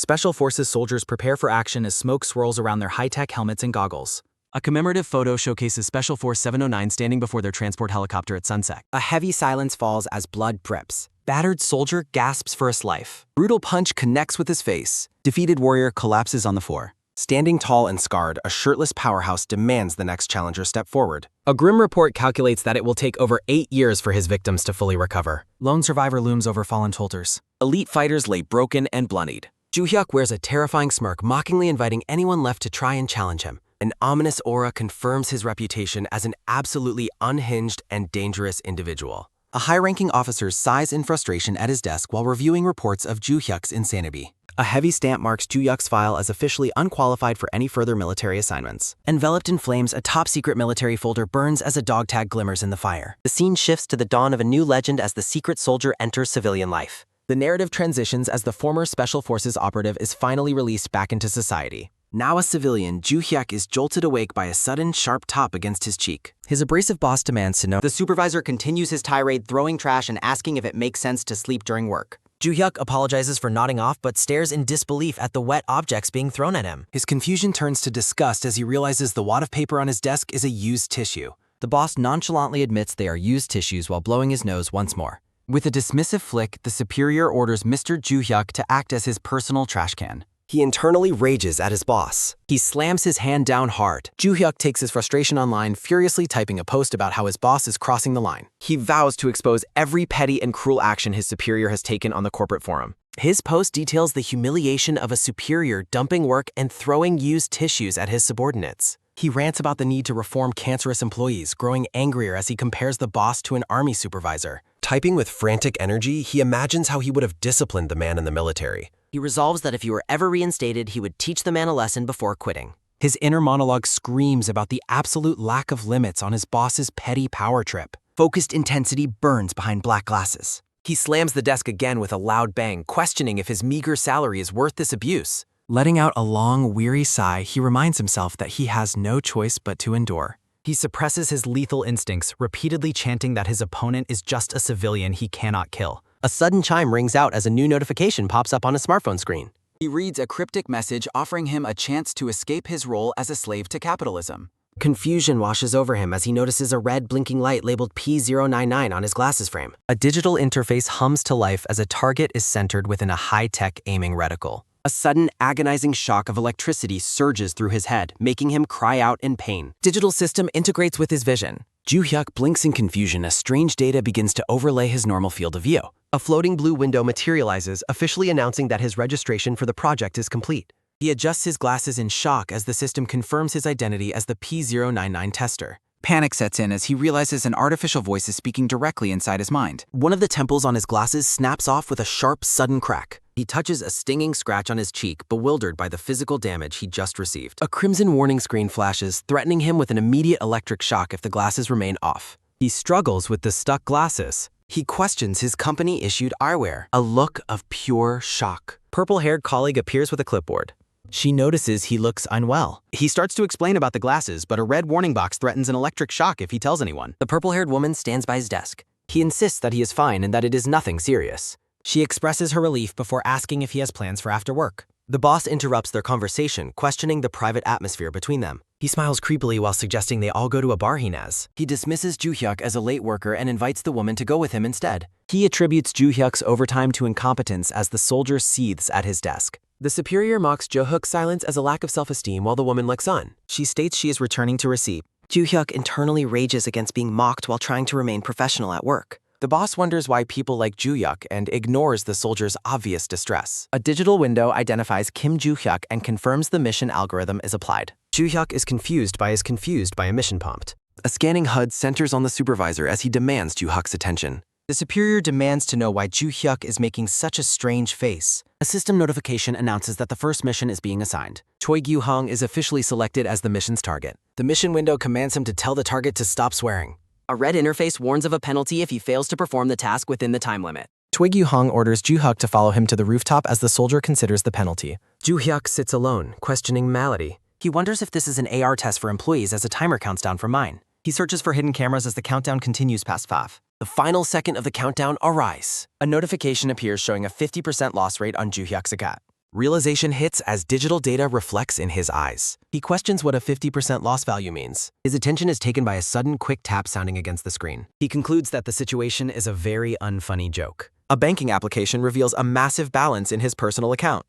Special Forces soldiers prepare for action as smoke swirls around their high-tech helmets and goggles. A commemorative photo showcases Special Force 709 standing before their transport helicopter at sunset. A heavy silence falls as blood drips. Battered soldier gasps for his life. Brutal punch connects with his face. Defeated warrior collapses on the floor. Standing tall and scarred, a shirtless powerhouse demands the next challenger step forward. A grim report calculates that it will take over 8 years for his victims to fully recover. Lone survivor looms over fallen soldiers. Elite fighters lay broken and bloodied. Joo-hyuk wears a terrifying smirk, mockingly inviting anyone left to try and challenge him. An ominous aura confirms his reputation as an absolutely unhinged and dangerous individual. A high-ranking officer sighs in frustration at his desk while reviewing reports of Joo-hyuk's insanity. A heavy stamp marks Joo-hyuk's file as officially unqualified for any further military assignments. Enveloped in flames, a top-secret military folder burns as a dog tag glimmers in the fire. The scene shifts to the dawn of a new legend as the secret soldier enters civilian life. The narrative transitions as the former Special Forces operative is finally released back into society. Now a civilian, Joo-hyuk is jolted awake by a sudden, sharp tap against his cheek. His abrasive boss demands to know. The supervisor continues his tirade, throwing trash and asking if it makes sense to sleep during work. Joo-hyuk apologizes for nodding off but stares in disbelief at the wet objects being thrown at him. His confusion turns to disgust as he realizes the wad of paper on his desk is a used tissue. The boss nonchalantly admits they are used tissues while blowing his nose once more. With a dismissive flick, the superior orders Mr. Joo-hyuk to act as his personal trash can. He internally rages at his boss. He slams his hand down hard. Joo-hyuk takes his frustration online, furiously typing a post about how his boss is crossing the line. He vows to expose every petty and cruel action his superior has taken on the corporate forum. His post details the humiliation of a superior dumping work and throwing used tissues at his subordinates. He rants about the need to reform cancerous employees, growing angrier as he compares the boss to an army supervisor. Typing with frantic energy, he imagines how he would have disciplined the man in the military. He resolves that if he were ever reinstated, he would teach the man a lesson before quitting. His inner monologue screams about the absolute lack of limits on his boss's petty power trip. Focused intensity burns behind black glasses. He slams the desk again with a loud bang, questioning if his meager salary is worth this abuse. Letting out a long, weary sigh, he reminds himself that he has no choice but to endure. He suppresses his lethal instincts, repeatedly chanting that his opponent is just a civilian he cannot kill. A sudden chime rings out as a new notification pops up on his smartphone screen. He reads a cryptic message offering him a chance to escape his role as a slave to capitalism. Confusion washes over him as he notices a red blinking light labeled P099 on his glasses frame. A digital interface hums to life as a target is centered within a high-tech aiming reticle. A sudden, agonizing shock of electricity surges through his head, making him cry out in pain. Digital system integrates with his vision. Joo-hyuk blinks in confusion as strange data begins to overlay his normal field of view. A floating blue window materializes, officially announcing that his registration for the project is complete. He adjusts his glasses in shock as the system confirms his identity as the P099 tester. Panic sets in as he realizes an artificial voice is speaking directly inside his mind. One of the temples on his glasses snaps off with a sharp, sudden crack. He touches a stinging scratch on his cheek, bewildered by the physical damage he just received. A crimson warning screen flashes, threatening him with an immediate electric shock if the glasses remain off. He struggles with the stuck glasses. He questions his company-issued eyewear. A look of pure shock. Purple-haired colleague appears with a clipboard. She notices he looks unwell. He starts to explain about the glasses, but a red warning box threatens an electric shock if he tells anyone. The purple-haired woman stands by his desk. He insists that he is fine and that it is nothing serious. She expresses her relief before asking if he has plans for after work. The boss interrupts their conversation, questioning the private atmosphere between them. He smiles creepily while suggesting they all go to a bar he knows. He dismisses Joo-hyuk as a late worker and invites the woman to go with him instead. He attributes Joo-hyuk's overtime to incompetence as the soldier seethes at his desk. The superior mocks Jo-hyuk's silence as a lack of self-esteem while the woman looks on. She states she is returning to receipt. Joo-hyuk internally rages against being mocked while trying to remain professional at work. The boss wonders why people like Joo-hyuk and ignores the soldier's obvious distress. A digital window identifies Kim Joo-hyuk and confirms the mission algorithm is applied. Joo-hyuk is confused by a mission prompt. A scanning HUD centers on the supervisor as he demands Joo-hyuk's attention. The superior demands to know why Joo-hyuk is making such a strange face. A system notification announces that the first mission is being assigned. Choi Gyu-hong is officially selected as the mission's target. The mission window commands him to tell the target to stop swearing. A red interface warns of a penalty if he fails to perform the task within the time limit. Choi Gyu-hong orders Joo-hyuk to follow him to the rooftop as the soldier considers the penalty. Joo-hyuk sits alone, questioning malady. He wonders if this is an AR test for employees as a timer counts down from mine. He searches for hidden cameras as the countdown continues past 5. The final second of the countdown arrives. A notification appears showing a 50% loss rate on Joo-hyuk's account. Realization hits as digital data reflects in his eyes. He questions what a 50% loss value means. His attention is taken by a sudden quick tap sounding against the screen. He concludes that the situation is a very unfunny joke. A banking application reveals a massive balance in his personal account.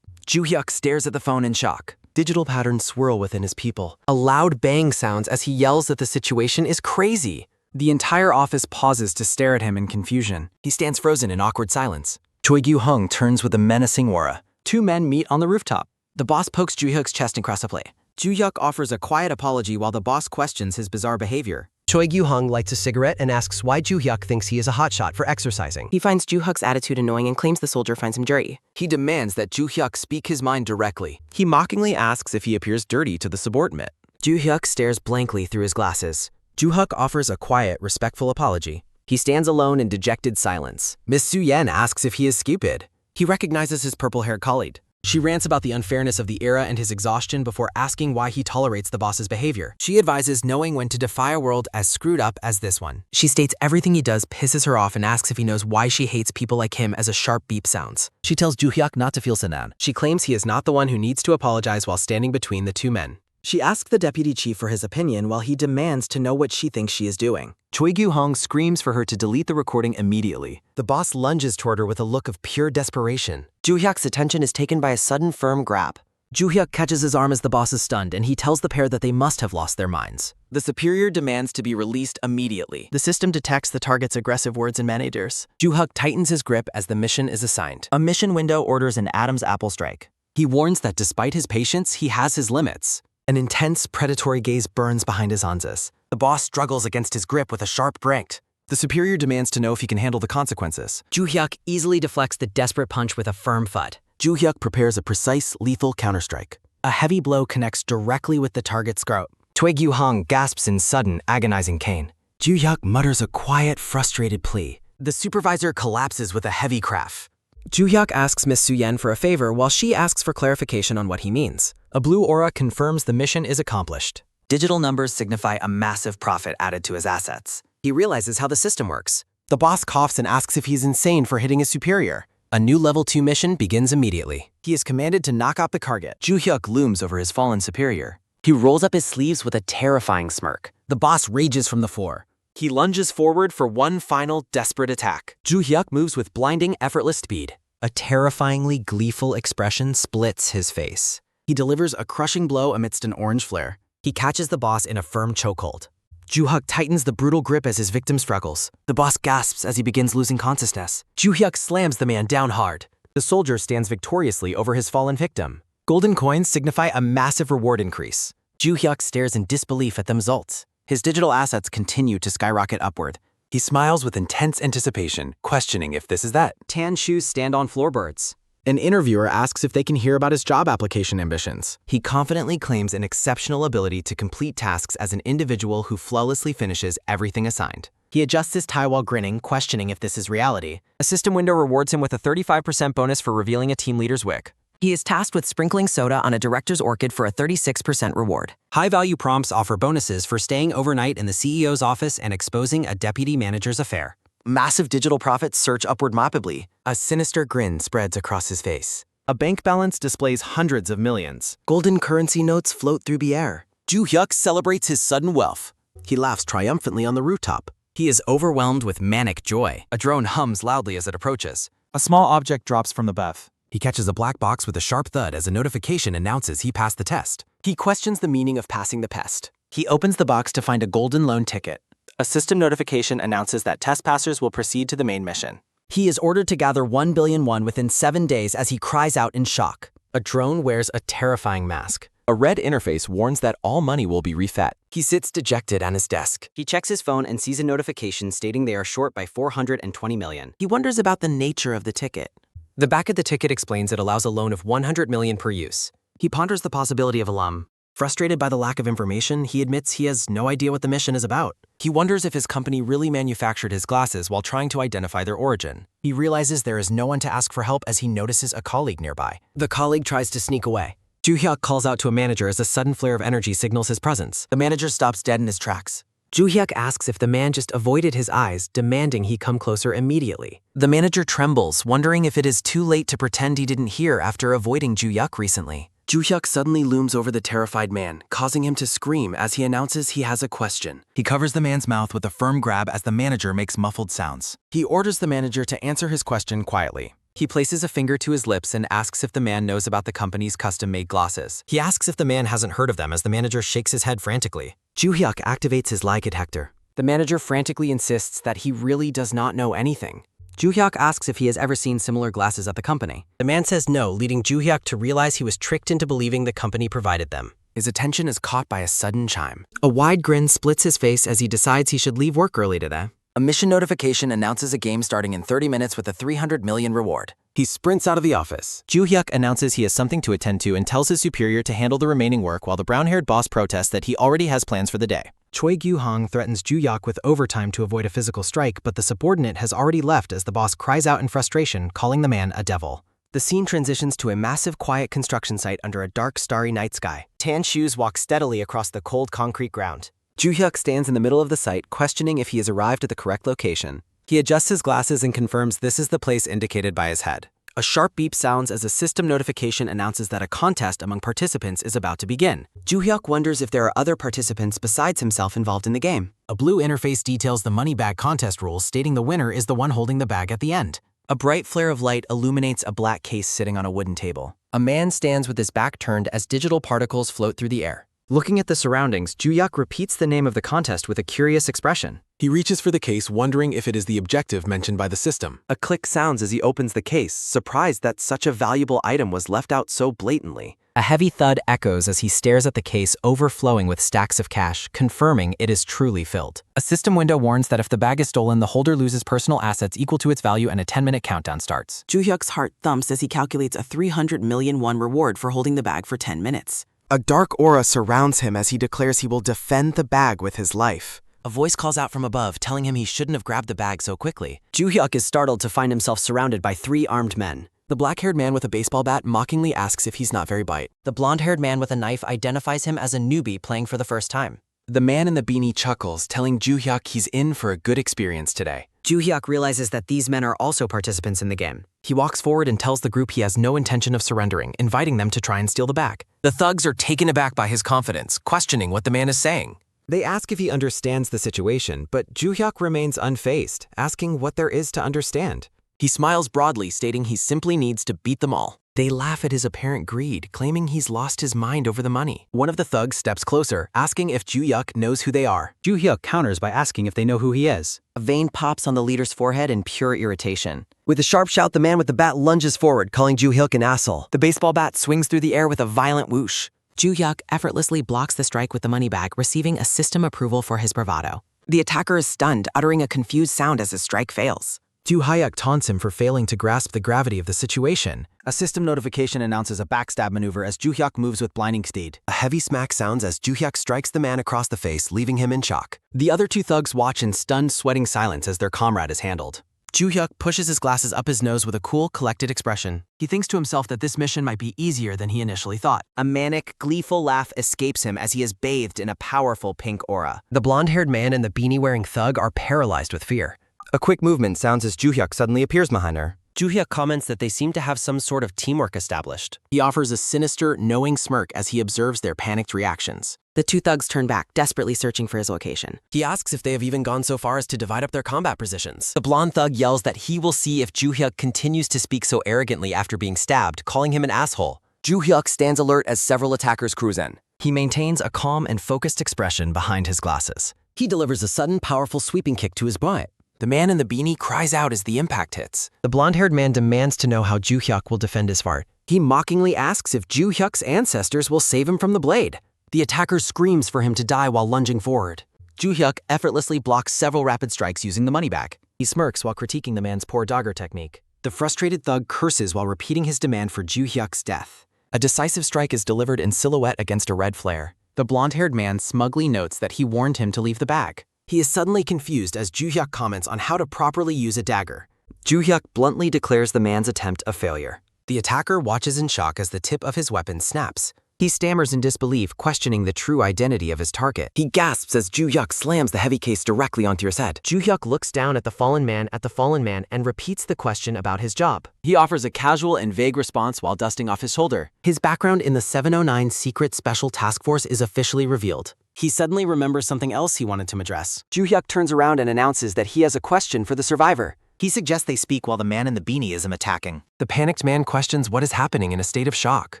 Joo-hyuk stares at the phone in shock. Digital patterns swirl within his pupil. A loud bang sounds as he yells that the situation is crazy. The entire office pauses to stare at him in confusion. He stands frozen in awkward silence. Choi Gyu-hung turns with a menacing aura. Two men meet on the rooftop. The boss pokes Joo-hyuk's chest in cross-play. Joo-hyuk offers a quiet apology while the boss questions his bizarre behavior. Choi Gyu-hung lights a cigarette and asks why Joo-hyuk thinks he is a hotshot for exercising. He finds Joo-hyuk's attitude annoying and claims the soldier finds him dirty. He demands that Joo-hyuk speak his mind directly. He mockingly asks if he appears dirty to the subordinate. Joo-hyuk stares blankly through his glasses. Joo-hyuk offers a quiet, respectful apology. He stands alone in dejected silence. Miss Su-yen asks if he is stupid. He recognizes his purple-haired colleague. She rants about the unfairness of the era and his exhaustion before asking why he tolerates the boss's behavior. She advises knowing when to defy a world as screwed up as this one. She states everything he does pisses her off and asks if he knows why she hates people like him as a sharp beep sounds. She tells Joo-hyuk not to feel Sanan. She claims he is not the one who needs to apologize while standing between the two men. She asks the deputy chief for his opinion while he demands to know what she thinks she is doing. Choi Gyu-hung screams for her to delete the recording immediately. The boss lunges toward her with a look of pure desperation. Joo-hyuk's attention is taken by a sudden firm grab. Joo-hyuk catches his arm as the boss is stunned, and he tells the pair that they must have lost their minds. The superior demands to be released immediately. The system detects the target's aggressive words and managers. Joo-hyuk tightens his grip as the mission is assigned. A mission window orders an Adam's apple strike. He warns that despite his patience, he has his limits. An intense, predatory gaze burns behind his onzas. The boss struggles against his grip with a sharp brink. The superior demands to know if he can handle the consequences. Joo-hyuk easily deflects the desperate punch with a firm thud. Joo-hyuk prepares a precise, lethal counterstrike. A heavy blow connects directly with the target's throat. Choi Gyu-hung gasps in sudden, agonizing pain. Joo-hyuk mutters a quiet, frustrated plea. The supervisor collapses with a heavy crash. Joo-hyuk asks Miss Su-yen for a favor while she asks for clarification on what he means. A blue aura confirms the mission is accomplished. Digital numbers signify a massive profit added to his assets. He realizes how the system works. The boss coughs and asks if he's insane for hitting his superior. A new level 2 mission begins immediately. He is commanded to knock out the target. Joo-hyuk looms over his fallen superior. He rolls up his sleeves with a terrifying smirk. The boss rages from the floor. He lunges forward for one final, desperate attack. Joo-hyuk moves with blinding, effortless speed. A terrifyingly gleeful expression splits his face. He delivers a crushing blow amidst an orange flare. He catches the boss in a firm chokehold. Joo-hyuk tightens the brutal grip as his victim struggles. The boss gasps as he begins losing consciousness. Joo-hyuk slams the man down hard. The soldier stands victoriously over his fallen victim. Golden coins signify a massive reward increase. Joo-hyuk stares in disbelief at the results. His digital assets continue to skyrocket upward. He smiles with intense anticipation, questioning if this is that. Tan shoes stand on floorboards. An interviewer asks if they can hear about his job application ambitions. He confidently claims an exceptional ability to complete tasks as an individual who flawlessly finishes everything assigned. He adjusts his tie while grinning, questioning if this is reality. A system window rewards him with a 35% bonus for revealing a team leader's wick. He is tasked with sprinkling soda on a director's orchid for a 36% reward. High-value prompts offer bonuses for staying overnight in the CEO's office and exposing a deputy manager's affair. Massive digital profits surge upward mopably. A sinister grin spreads across his face. A bank balance displays hundreds of millions. Golden currency notes float through the air. Joo-hyuk celebrates his sudden wealth. He laughs triumphantly on the rooftop. He is overwhelmed with manic joy. A drone hums loudly as it approaches. A small object drops from the BEF. He catches a black box with a sharp thud as a notification announces he passed the test. He questions the meaning of passing the test. He opens the box to find a golden loan ticket. A system notification announces that test passers will proceed to the main mission. He is ordered to gather 1 billion won within 7 days as he cries out in shock. A drone wears a terrifying mask. A red interface warns that all money will be refat. He sits dejected on his desk. He checks his phone and sees a notification stating they are short by 420 million. He wonders about the nature of the ticket. The back of the ticket explains it allows a loan of 100 million per use. He ponders the possibility of a lump. Frustrated by the lack of information, he admits he has no idea what the mission is about. He wonders if his company really manufactured his glasses while trying to identify their origin. He realizes there is no one to ask for help as he notices a colleague nearby. The colleague tries to sneak away. Joo-hyuk calls out to a manager as a sudden flare of energy signals his presence. The manager stops dead in his tracks. Joo Hyuk asks if the man just avoided his eyes, demanding he come closer immediately. The manager trembles, wondering if it is too late to pretend he didn't hear after avoiding Joo Hyuk recently. Joo Hyuk suddenly looms over the terrified man, causing him to scream as he announces he has a question. He covers the man's mouth with a firm grab as the manager makes muffled sounds. He orders the manager to answer his question quietly. He places a finger to his lips and asks if the man knows about the company's custom-made glosses. He asks if the man hasn't heard of them as the manager shakes his head frantically. Joo Hyuk activates his lie detector. The manager frantically insists that he really does not know anything. Joo Hyuk asks if he has ever seen similar glasses at the company. The man says no, leading Joo Hyuk to realize he was tricked into believing the company provided them. His attention is caught by a sudden chime. A wide grin splits his face as he decides he should leave work early today. A mission notification announces a game starting in 30 minutes with a 300 million reward. He sprints out of the office. Joo Hyuk announces he has something to attend to and tells his superior to handle the remaining work while the brown-haired boss protests that he already has plans for the day. Choi Gyu-hong threatens Joo Hyuk with overtime to avoid a physical strike, but the subordinate has already left as the boss cries out in frustration, calling the man a devil. The scene transitions to a massive quiet construction site under a dark, starry night sky. Tan shoes walk steadily across the cold concrete ground. Joo Hyuk stands in the middle of the site, questioning if he has arrived at the correct location. He adjusts his glasses and confirms this is the place indicated by his head. A sharp beep sounds as a system notification announces that a contest among participants is about to begin. Joo Hyuk wonders if there are other participants besides himself involved in the game. A blue interface details the money bag contest rules, stating the winner is the one holding the bag at the end. A bright flare of light illuminates a black case sitting on a wooden table. A man stands with his back turned as digital particles float through the air. Looking at the surroundings, Joo Hyuk repeats the name of the contest with a curious expression. He reaches for the case, wondering if it is the objective mentioned by the system. A click sounds as he opens the case, surprised that such a valuable item was left out so blatantly. A heavy thud echoes as he stares at the case overflowing with stacks of cash, confirming it is truly filled. A system window warns that if the bag is stolen, the holder loses personal assets equal to its value and a 10-minute countdown starts. Joo Hyuk's heart thumps as he calculates a 300 million won reward for holding the bag for 10 minutes. A dark aura surrounds him as he declares he will defend the bag with his life. A voice calls out from above, telling him he shouldn't have grabbed the bag so quickly. Joo Hyuk is startled to find himself surrounded by 3 armed men. The black-haired man with a baseball bat mockingly asks if he's not very bright. The blonde-haired man with a knife identifies him as a newbie playing for the first time. The man in the beanie chuckles, telling Joo Hyuk he's in for a good experience today. Joo Hyuk realizes that these men are also participants in the game. He walks forward and tells the group he has no intention of surrendering, inviting them to try and steal the bag. The thugs are taken aback by his confidence, questioning what the man is saying. They ask if he understands the situation, but Joo Hyuk remains unfazed, asking what there is to understand. He smiles broadly, stating he simply needs to beat them all. They laugh at his apparent greed, claiming he's lost his mind over the money. One of the thugs steps closer, asking if Joo Hyuk knows who they are. Joo Hyuk counters by asking if they know who he is. A vein pops on the leader's forehead in pure irritation. With a sharp shout, the man with the bat lunges forward, calling Joo Hyuk an asshole. The baseball bat swings through the air with a violent whoosh. Joo Hyuk effortlessly blocks the strike with the money bag, receiving a system approval for his bravado. The attacker is stunned, uttering a confused sound as his strike fails. Joo Hyuk taunts him for failing to grasp the gravity of the situation. A system notification announces a backstab maneuver as Joo Hyuk moves with blinding speed. A heavy smack sounds as Joo Hyuk strikes the man across the face, leaving him in shock. The other 2 thugs watch in stunned, sweating silence as their comrade is handled. Joo Hyuk pushes his glasses up his nose with a cool, collected expression. He thinks to himself that this mission might be easier than he initially thought. A manic, gleeful laugh escapes him as he is bathed in a powerful pink aura. The blonde-haired man and the beanie-wearing thug are paralyzed with fear. A quick movement sounds as Joo Hyuk suddenly appears behind her. Joo Hyuk comments that they seem to have some sort of teamwork established. He offers a sinister, knowing smirk as he observes their panicked reactions. The 2 thugs turn back, desperately searching for his location. He asks if they have even gone so far as to divide up their combat positions. The blonde thug yells that he will see if Joo Hyuk continues to speak so arrogantly after being stabbed, calling him an asshole. Joo Hyuk stands alert as several attackers cruise in. He maintains a calm and focused expression behind his glasses. He delivers a sudden, powerful sweeping kick to his butt. The man in the beanie cries out as the impact hits. The blonde-haired man demands to know how Joo Hyuk will defend his fart. He mockingly asks if Joo Hyuk's ancestors will save him from the blade. The attacker screams for him to die while lunging forward. Joo Hyuk effortlessly blocks several rapid strikes using the money bag. He smirks while critiquing the man's poor dogger technique. The frustrated thug curses while repeating his demand for Joo Hyuk's death. A decisive strike is delivered in silhouette against a red flare. The blonde-haired man smugly notes that he warned him to leave the bag. He is suddenly confused as Joo Hyuk comments on how to properly use a dagger. Joo Hyuk bluntly declares the man's attempt a failure. The attacker watches in shock as the tip of his weapon snaps. He stammers in disbelief, questioning the true identity of his target. He gasps as Ju-hyuk slams the heavy case directly onto his head. Ju-hyuk looks down at the fallen man and repeats the question about his job. He offers a casual and vague response while dusting off his shoulder. His background in the 709 Secret Special Task Force is officially revealed. He suddenly remembers something else he wanted to address. Ju-hyuk turns around and announces that he has a question for the survivor. He suggests they speak while the man in the beanie is attacking. The panicked man questions what is happening in a state of shock.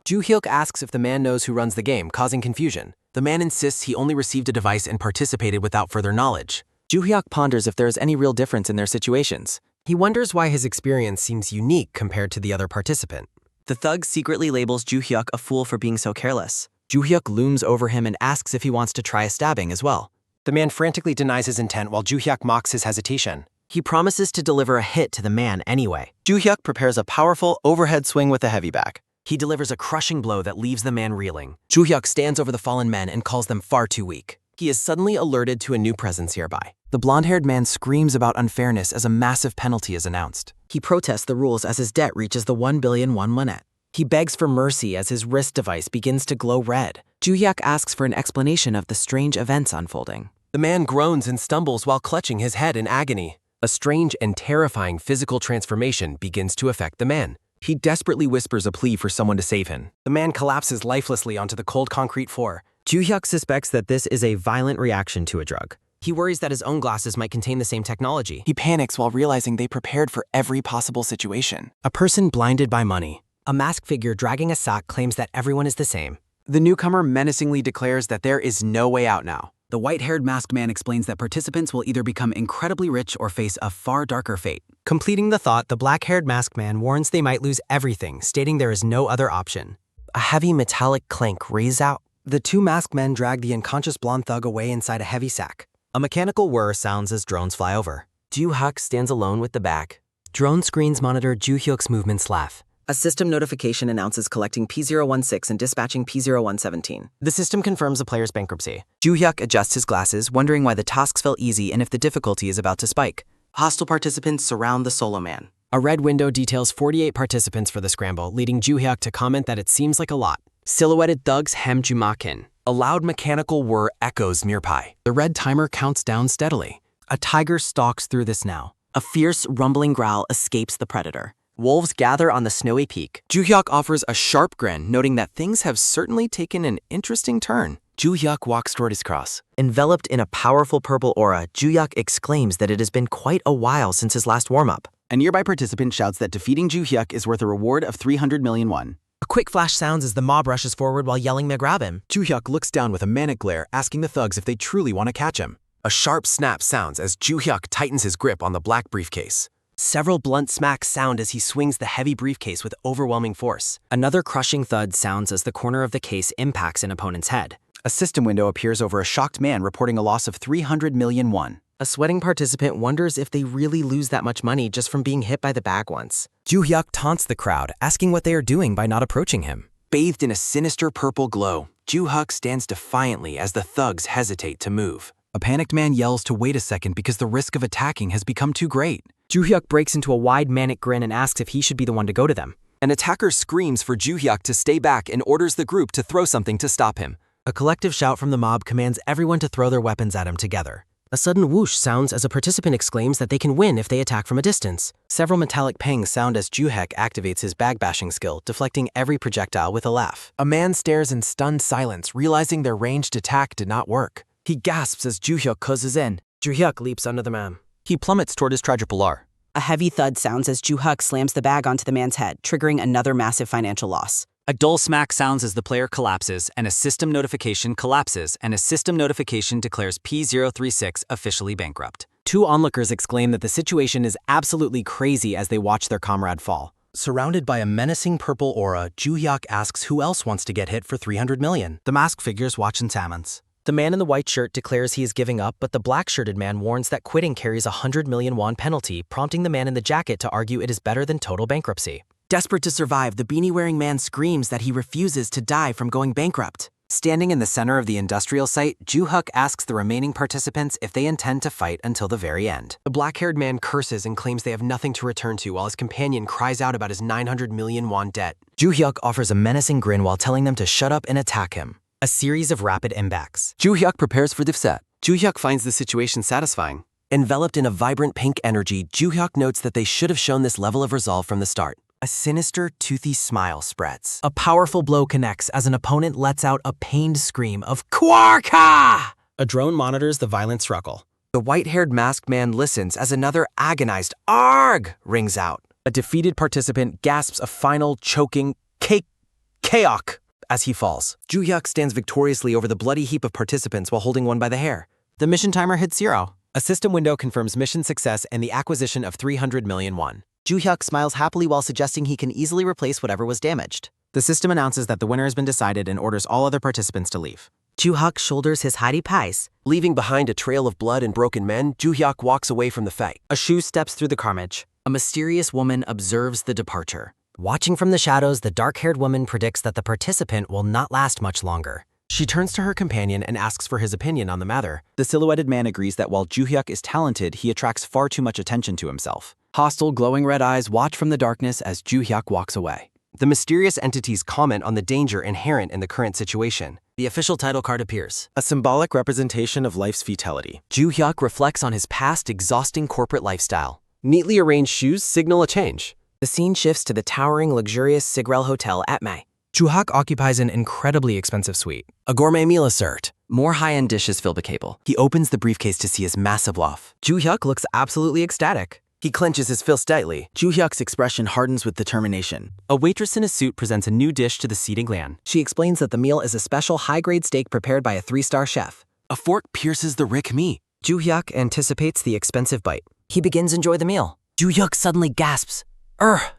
Ju-hyuk asks if the man knows who runs the game, causing confusion. The man insists he only received a device and participated without further knowledge. Ju-hyuk ponders if there is any real difference in their situations. He wonders why his experience seems unique compared to the other participant. The thug secretly labels Ju-hyuk a fool for being so careless. Ju-hyuk looms over him and asks if he wants to try a stabbing as well. The man frantically denies his intent while Ju-hyuk mocks his hesitation. He promises to deliver a hit to the man anyway. Ju-hyuk prepares a powerful overhead swing with a heavy back. He delivers a crushing blow that leaves the man reeling. Ju-hyuk stands over the fallen men and calls them far too weak. He is suddenly alerted to a new presence nearby. The blonde-haired man screams about unfairness as a massive penalty is announced. He protests the rules as his debt reaches the 1 billion won limit. He begs for mercy as his wrist device begins to glow red. Ju-hyuk asks for an explanation of the strange events unfolding. The man groans and stumbles while clutching his head in agony. A strange and terrifying physical transformation begins to affect the man. He desperately whispers a plea for someone to save him. The man collapses lifelessly onto the cold concrete floor. Ju-hyuk suspects that this is a violent reaction to a drug. He worries that his own glasses might contain the same technology. He panics while realizing they prepared for every possible situation. A person blinded by money. A masked figure dragging a sack claims that everyone is the same. The newcomer menacingly declares that there is no way out now. The white-haired masked man explains that participants will either become incredibly rich or face a far darker fate. Completing the thought, the black-haired masked man warns they might lose everything, stating there is no other option. A heavy metallic clank rings out. The two masked men drag the unconscious blonde thug away inside a heavy sack. A mechanical whir sounds as drones fly over. Ju-hyuk stands alone with the bag. Drone screens monitor Ju-hyuk's movements laugh. A system notification announces collecting P016 and dispatching P0117. The system confirms the player's bankruptcy. Ju-hyuk adjusts his glasses, wondering why the tasks felt easy and if the difficulty is about to spike. Hostile participants surround the solo man. A red window details 48 participants for the scramble, leading Ju-hyuk to comment that it seems like a lot. Silhouetted thugs hem Jumakin. A loud mechanical whir echoes nearby. The red timer counts down steadily. A tiger stalks through this now. A fierce, rumbling growl escapes the predator. Wolves gather on the snowy peak. Ju-hyuk offers a sharp grin, noting that things have certainly taken an interesting turn. Ju-hyuk walks toward his cross. Enveloped in a powerful purple aura, Ju-hyuk exclaims that it has been quite a while since his last warm-up. A nearby participant shouts that defeating Ju-hyuk is worth a reward of 300 million won. A quick flash sounds as the mob rushes forward while yelling to grab him. Ju-hyuk looks down with a manic glare, asking the thugs if they truly want to catch him. A sharp snap sounds as Ju-hyuk tightens his grip on the black briefcase. Several blunt smacks sound as he swings the heavy briefcase with overwhelming force. Another crushing thud sounds as the corner of the case impacts an opponent's head. A system window appears over a shocked man reporting a loss of 300 million won. A sweating participant wonders if they really lose that much money just from being hit by the bag once. Ju-hyuk taunts the crowd, asking what they are doing by not approaching him. Bathed in a sinister purple glow, Ju-hyuk stands defiantly as the thugs hesitate to move. A panicked man yells to wait a second because the risk of attacking has become too great. Ju-hyuk breaks into a wide manic grin and asks if he should be the one to go to them. An attacker screams for Ju-hyuk to stay back and orders the group to throw something to stop him. A collective shout from the mob commands everyone to throw their weapons at him together. A sudden whoosh sounds as a participant exclaims that they can win if they attack from a distance. Several metallic pangs sound as Ju-hyuk activates his bag bashing skill, deflecting every projectile with a laugh. A man stares in stunned silence, realizing their ranged attack did not work. He gasps as Ju-hyuk closes in. Ju-hyuk leaps under the man. He plummets toward his tripolar. A heavy thud sounds as Ju-hyuk slams the bag onto the man's head, triggering another massive financial loss. A dull smack sounds as the player collapses, and a system notification collapses, and a system notification declares P036 officially bankrupt. Two onlookers exclaim that the situation is absolutely crazy as they watch their comrade fall. Surrounded by a menacing purple aura, Ju-hyuk asks who else wants to get hit for 300 million. The masked figures watch in silence. The man in the white shirt declares he is giving up, but the black-shirted man warns that quitting carries a 100 million won penalty, prompting the man in the jacket to argue it is better than total bankruptcy. Desperate to survive, the beanie-wearing man screams that he refuses to die from going bankrupt. Standing in the center of the industrial site, Ju-hyuk asks the remaining participants if they intend to fight until the very end. The black-haired man curses and claims they have nothing to return to while his companion cries out about his 900 million won debt. Ju-hyuk offers a menacing grin while telling them to shut up and attack him. A series of rapid impacts. Ju-hyuk prepares for defset. Ju-hyuk finds the situation satisfying. Enveloped in a vibrant pink energy, Ju-hyuk notes that they should have shown this level of resolve from the start. A sinister, toothy smile spreads. A powerful blow connects as an opponent lets out a pained scream of Quarka! A drone monitors the violent struggle. The white-haired masked man listens as another agonized "Arg!" rings out. A defeated participant gasps a final, choking "Kaok" as he falls. Ju-hyuk stands victoriously over the bloody heap of participants while holding one by the hair. The mission timer hits 0. A system window confirms mission success and the acquisition of 300 million won. Ju-hyuk smiles happily while suggesting he can easily replace whatever was damaged. The system announces that the winner has been decided and orders all other participants to leave. Ju-hyuk shoulders his hidey pies. Leaving behind a trail of blood and broken men, Ju-hyuk walks away from the fight. A shoe steps through the carnage. A mysterious woman observes the departure. Watching from the shadows, the dark-haired woman predicts that the participant will not last much longer. She turns to her companion and asks for his opinion on the matter. The silhouetted man agrees that while Ju-hyuk is talented, he attracts far too much attention to himself. Hostile, glowing red eyes watch from the darkness as Ju-hyuk walks away. The mysterious entities comment on the danger inherent in the current situation. The official title card appears. A symbolic representation of life's futility. Ju-hyuk reflects on his past exhausting corporate lifestyle. Neatly arranged shoes signal a change. The scene shifts to the towering, luxurious Sigrel Hotel at May. Ju-hyuk occupies an incredibly expensive suite. A gourmet meal is served. More high-end dishes fill the table. He opens the briefcase to see his massive loft. Ju-hyuk looks absolutely ecstatic. He clenches his fist tightly. Ju-hyuk's expression hardens with determination. A waitress in a suit presents a new dish to the seating clan. She explains that the meal is a special high-grade steak prepared by a 3-star chef. A fork pierces the rick meat. Ju-hyuk anticipates the expensive bite. He begins to enjoy the meal. Ju-hyuk suddenly gasps,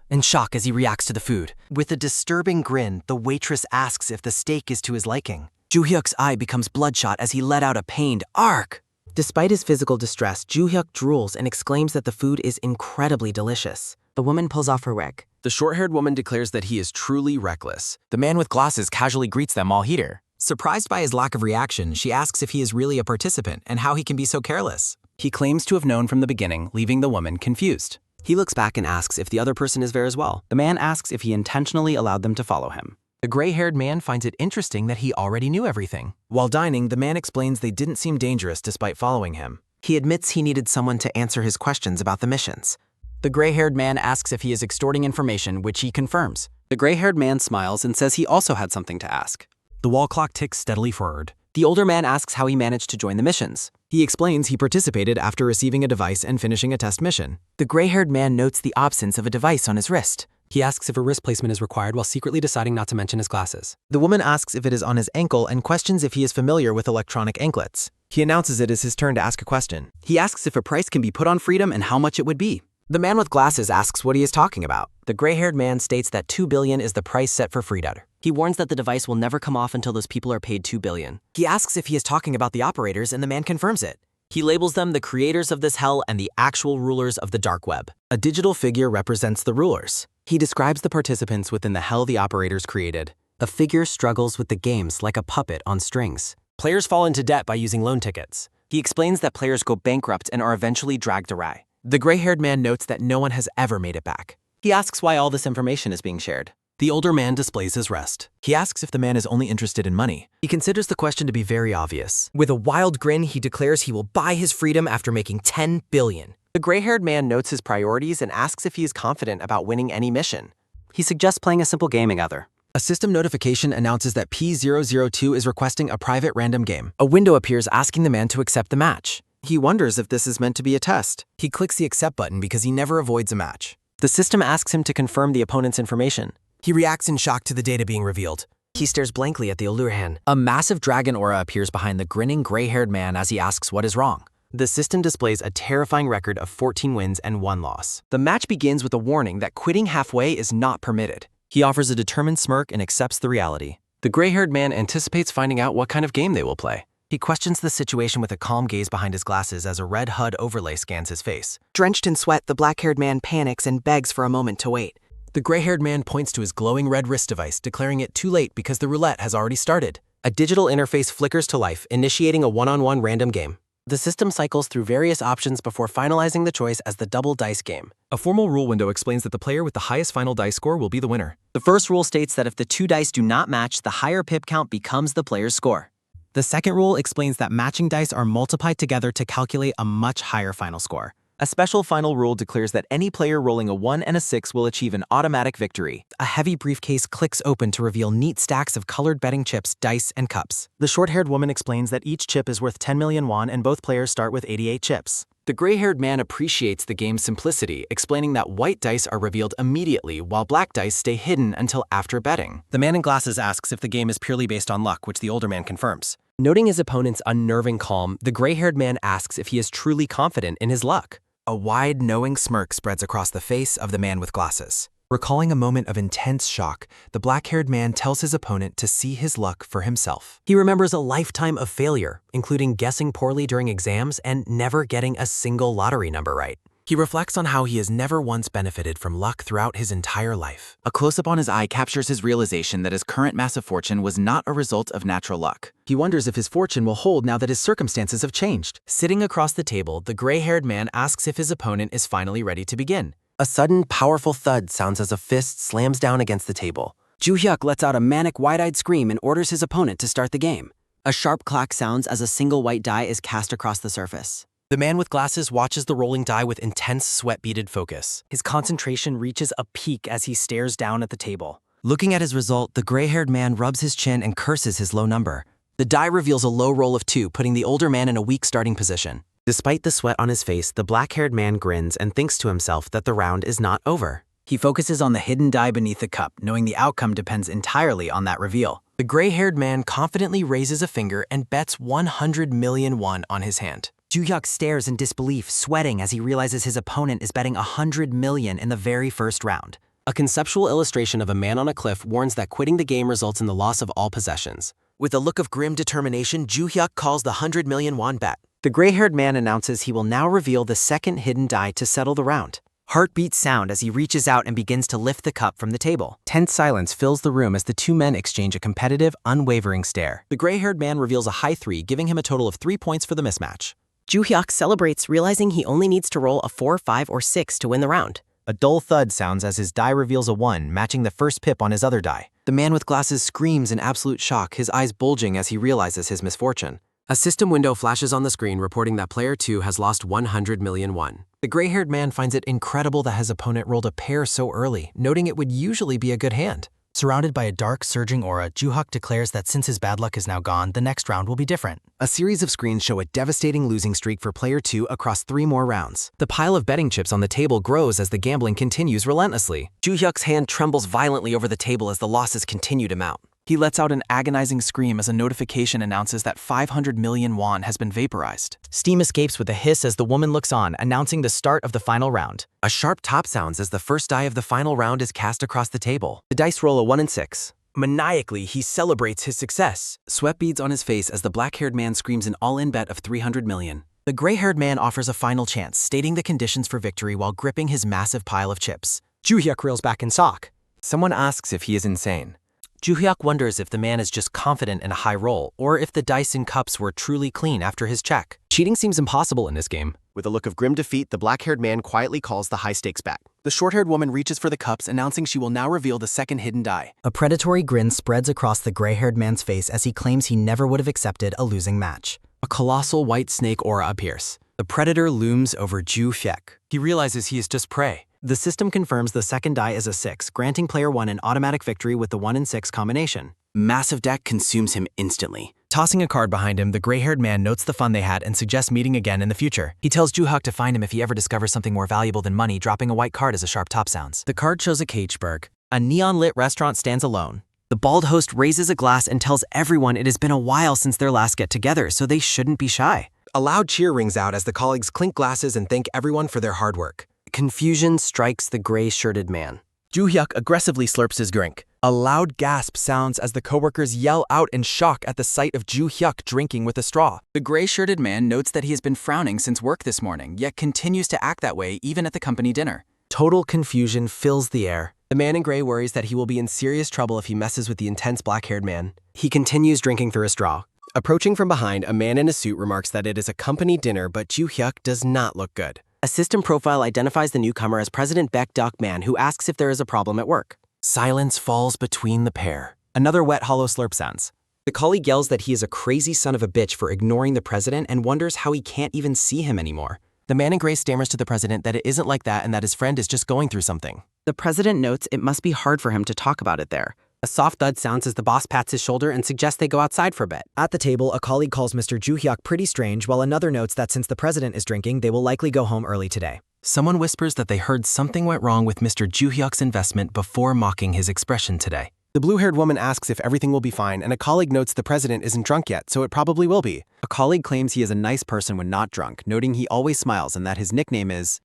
in shock as he reacts to the food. With a disturbing grin, the waitress asks if the steak is to his liking. Ju-hyuk's eye becomes bloodshot as he let out a pained "Arg!" Despite his physical distress, Ju-hyuk drools and exclaims that the food is incredibly delicious. The woman pulls off her wig. The short-haired woman declares that he is truly reckless. The man with glasses casually greets them all heater. Surprised by his lack of reaction, she asks if he is really a participant and how he can be so careless. He claims to have known from the beginning, leaving the woman confused. He looks back and asks if the other person is there as well. The man asks if he intentionally allowed them to follow him. The gray-haired man finds it interesting that he already knew everything. While dining, the man explains they didn't seem dangerous despite following him. He admits he needed someone to answer his questions about the missions. The gray-haired man asks if he is extorting information, which he confirms. The gray-haired man smiles and says he also had something to ask. The wall clock ticks steadily forward. The older man asks how he managed to join the missions. He explains he participated after receiving a device and finishing a test mission. The gray-haired man notes the absence of a device on his wrist. He asks if a wrist placement is required while secretly deciding not to mention his glasses. The woman asks if it is on his ankle and questions if he is familiar with electronic anklets. He announces it is his turn to ask a question. He asks if a price can be put on freedom and how much it would be. The man with glasses asks what he is talking about. The gray-haired man states that 2 billion is the price set for freedom. He warns that the device will never come off until those people are paid 2 billion. He asks if he is talking about the operators, and the man confirms it. He labels them the creators of this hell and the actual rulers of the dark web. A digital figure represents the rulers. He describes the participants within the hell the operators created. A figure struggles with the games like a puppet on strings. Players fall into debt by using loan tickets. He explains that players go bankrupt and are eventually dragged away. The gray-haired man notes that no one has ever made it back. He asks why all this information is being shared. The older man displays his rest. He asks if the man is only interested in money. He considers the question to be very obvious. With a wild grin, he declares he will buy his freedom after making 10 billion. The gray-haired man notes his priorities and asks if he is confident about winning any mission. He suggests playing a simple game together. A system notification announces that P002 is requesting a private random game. A window appears asking the man to accept the match. He wonders if this is meant to be a test. He clicks the accept button because he never avoids a match. The system asks him to confirm the opponent's information. He reacts in shock to the data being revealed. He stares blankly at the Allurahan. A massive dragon aura appears behind the grinning gray-haired man as he asks what is wrong. The system displays a terrifying record of 14 wins and 1 loss. The match begins with a warning that quitting halfway is not permitted. He offers a determined smirk and accepts the reality. The gray-haired man anticipates finding out what kind of game they will play. He questions the situation with a calm gaze behind his glasses as a red HUD overlay scans his face. Drenched in sweat, the black-haired man panics and begs for a moment to wait. The gray-haired man points to his glowing red wrist device, declaring it too late because the roulette has already started. A digital interface flickers to life, initiating a one-on-one random game. The system cycles through various options before finalizing the choice as the double dice game. A formal rule window explains that the player with the highest final dice score will be the winner. The first rule states that if the 2 dice do not match, the higher pip count becomes the player's score. The second rule explains that matching dice are multiplied together to calculate a much higher final score. A special final rule declares that any player rolling a 1 and a 6 will achieve an automatic victory. A heavy briefcase clicks open to reveal neat stacks of colored betting chips, dice, and cups. The short-haired woman explains that each chip is worth 10 million won and both players start with 88 chips. The gray-haired man appreciates the game's simplicity, explaining that white dice are revealed immediately while black dice stay hidden until after betting. The man in glasses asks if the game is purely based on luck, which the older man confirms. Noting his opponent's unnerving calm, the gray-haired man asks if he is truly confident in his luck. A wide, knowing smirk spreads across the face of the man with glasses. Recalling a moment of intense shock, the black-haired man tells his opponent to see his luck for himself. He remembers a lifetime of failure, including guessing poorly during exams and never getting a single lottery number right. He reflects on how he has never once benefited from luck throughout his entire life. A close-up on his eye captures his realization that his current massive fortune was not a result of natural luck. He wonders if his fortune will hold now that his circumstances have changed. Sitting across the table, the gray-haired man asks if his opponent is finally ready to begin. A sudden, powerful thud sounds as a fist slams down against the table. Ju-hyuk lets out a manic, wide-eyed scream and orders his opponent to start the game. A sharp clack sounds as a single white die is cast across the surface. The man with glasses watches the rolling die with intense, sweat-beaded focus. His concentration reaches a peak as he stares down at the table. Looking at his result, the gray-haired man rubs his chin and curses his low number. The die reveals a low roll of 2, putting the older man in a weak starting position. Despite the sweat on his face, the black-haired man grins and thinks to himself that the round is not over. He focuses on the hidden die beneath the cup, knowing the outcome depends entirely on that reveal. The gray-haired man confidently raises a finger and bets 100 million won on his hand. Ju-hyuk stares in disbelief, sweating as he realizes his opponent is betting 100 million in the very first round. A conceptual illustration of a man on a cliff warns that quitting the game results in the loss of all possessions. With a look of grim determination, Ju-hyuk calls the 100 million won bet. The gray-haired man announces he will now reveal the second hidden die to settle the round. Heartbeats sound as he reaches out and begins to lift the cup from the table. Tense silence fills the room as the two men exchange a competitive, unwavering stare. The gray-haired man reveals a high 3, giving him a total of 3 points for the mismatch. Ju-hyuk celebrates, realizing he only needs to roll a 4, 5, or 6 to win the round. A dull thud sounds as his die reveals a 1, matching the first pip on his other die. The man with glasses screams in absolute shock, his eyes bulging as he realizes his misfortune. A system window flashes on the screen reporting that player 2 has lost 100 million won. The gray-haired man finds it incredible that his opponent rolled a pair so early, noting it would usually be a good hand. Surrounded by a dark, surging aura, Ju-hyuk declares that since his bad luck is now gone, the next round will be different. A series of screens show a devastating losing streak for player 2 across 3 more rounds. The pile of betting chips on the table grows as the gambling continues relentlessly. Ju-hyuk's hand trembles violently over the table as the losses continue to mount. He lets out an agonizing scream as a notification announces that 500 million won has been vaporized. Steam escapes with a hiss as the woman looks on, announcing the start of the final round. A sharp top sounds as the first die of the final round is cast across the table. The dice roll a 1 and 6. Maniacally, he celebrates his success. Sweat beads on his face as the black-haired man screams an all-in bet of 300 million. The gray-haired man offers a final chance, stating the conditions for victory while gripping his massive pile of chips. Ju-hyuk reels back in shock. Someone asks if he is insane. Ju-hyuk wonders if the man is just confident in a high roll, or if the dice and cups were truly clean after his check. Cheating seems impossible in this game. With a look of grim defeat, the black-haired man quietly calls the high-stakes bet. The short-haired woman reaches for the cups, announcing she will now reveal the second hidden die. A predatory grin spreads across the gray-haired man's face as he claims he never would have accepted a losing match. A colossal white snake aura appears. The predator looms over Ju-hyuk. He realizes he is just prey. The system confirms the second die is a 6, granting player 1 an automatic victory with the 1 and 6 combination. Massive deck consumes him instantly. Tossing a card behind him, the gray-haired man notes the fun they had and suggests meeting again in the future. He tells Ju-hyuk to find him if he ever discovers something more valuable than money, dropping a white card as a sharp top sounds. The card shows a Cageberg. A neon-lit restaurant stands alone. The bald host raises a glass and tells everyone it has been a while since their last get-together, so they shouldn't be shy. A loud cheer rings out as the colleagues clink glasses and thank everyone for their hard work. Confusion strikes the gray-shirted man. Ju-hyuk aggressively slurps his drink. A loud gasp sounds as the coworkers yell out in shock at the sight of Ju-hyuk drinking with a straw. The gray-shirted man notes that he has been frowning since work this morning, yet continues to act that way even at the company dinner. Total confusion fills the air. The man in gray worries that he will be in serious trouble if he messes with the intense black-haired man. He continues drinking through a straw. Approaching from behind, a man in a suit remarks that it is a company dinner, but Joo-hyuk does not look good. A system profile identifies the newcomer as President Baek-duk Man, who asks if there is a problem at work. Silence falls between the pair. Another wet, hollow slurp sounds. The colleague yells that he is a crazy son of a bitch for ignoring the president and wonders how he can't even see him anymore. The man in gray stammers to the president that it isn't like that and that his friend is just going through something. The president notes it must be hard for him to talk about it there. A soft thud sounds as the boss pats his shoulder and suggests they go outside for a bit. At the table, a colleague calls Mr. Joo-hyuk pretty strange, while another notes that since the president is drinking, they will likely go home early today. Someone whispers that they heard something went wrong with Mr. Joo-hyuk's investment before mocking his expression today. The blue-haired woman asks if everything will be fine, and a colleague notes the president isn't drunk yet, so it probably will be. A colleague claims he is a nice person when not drunk, noting he always smiles and that his nickname is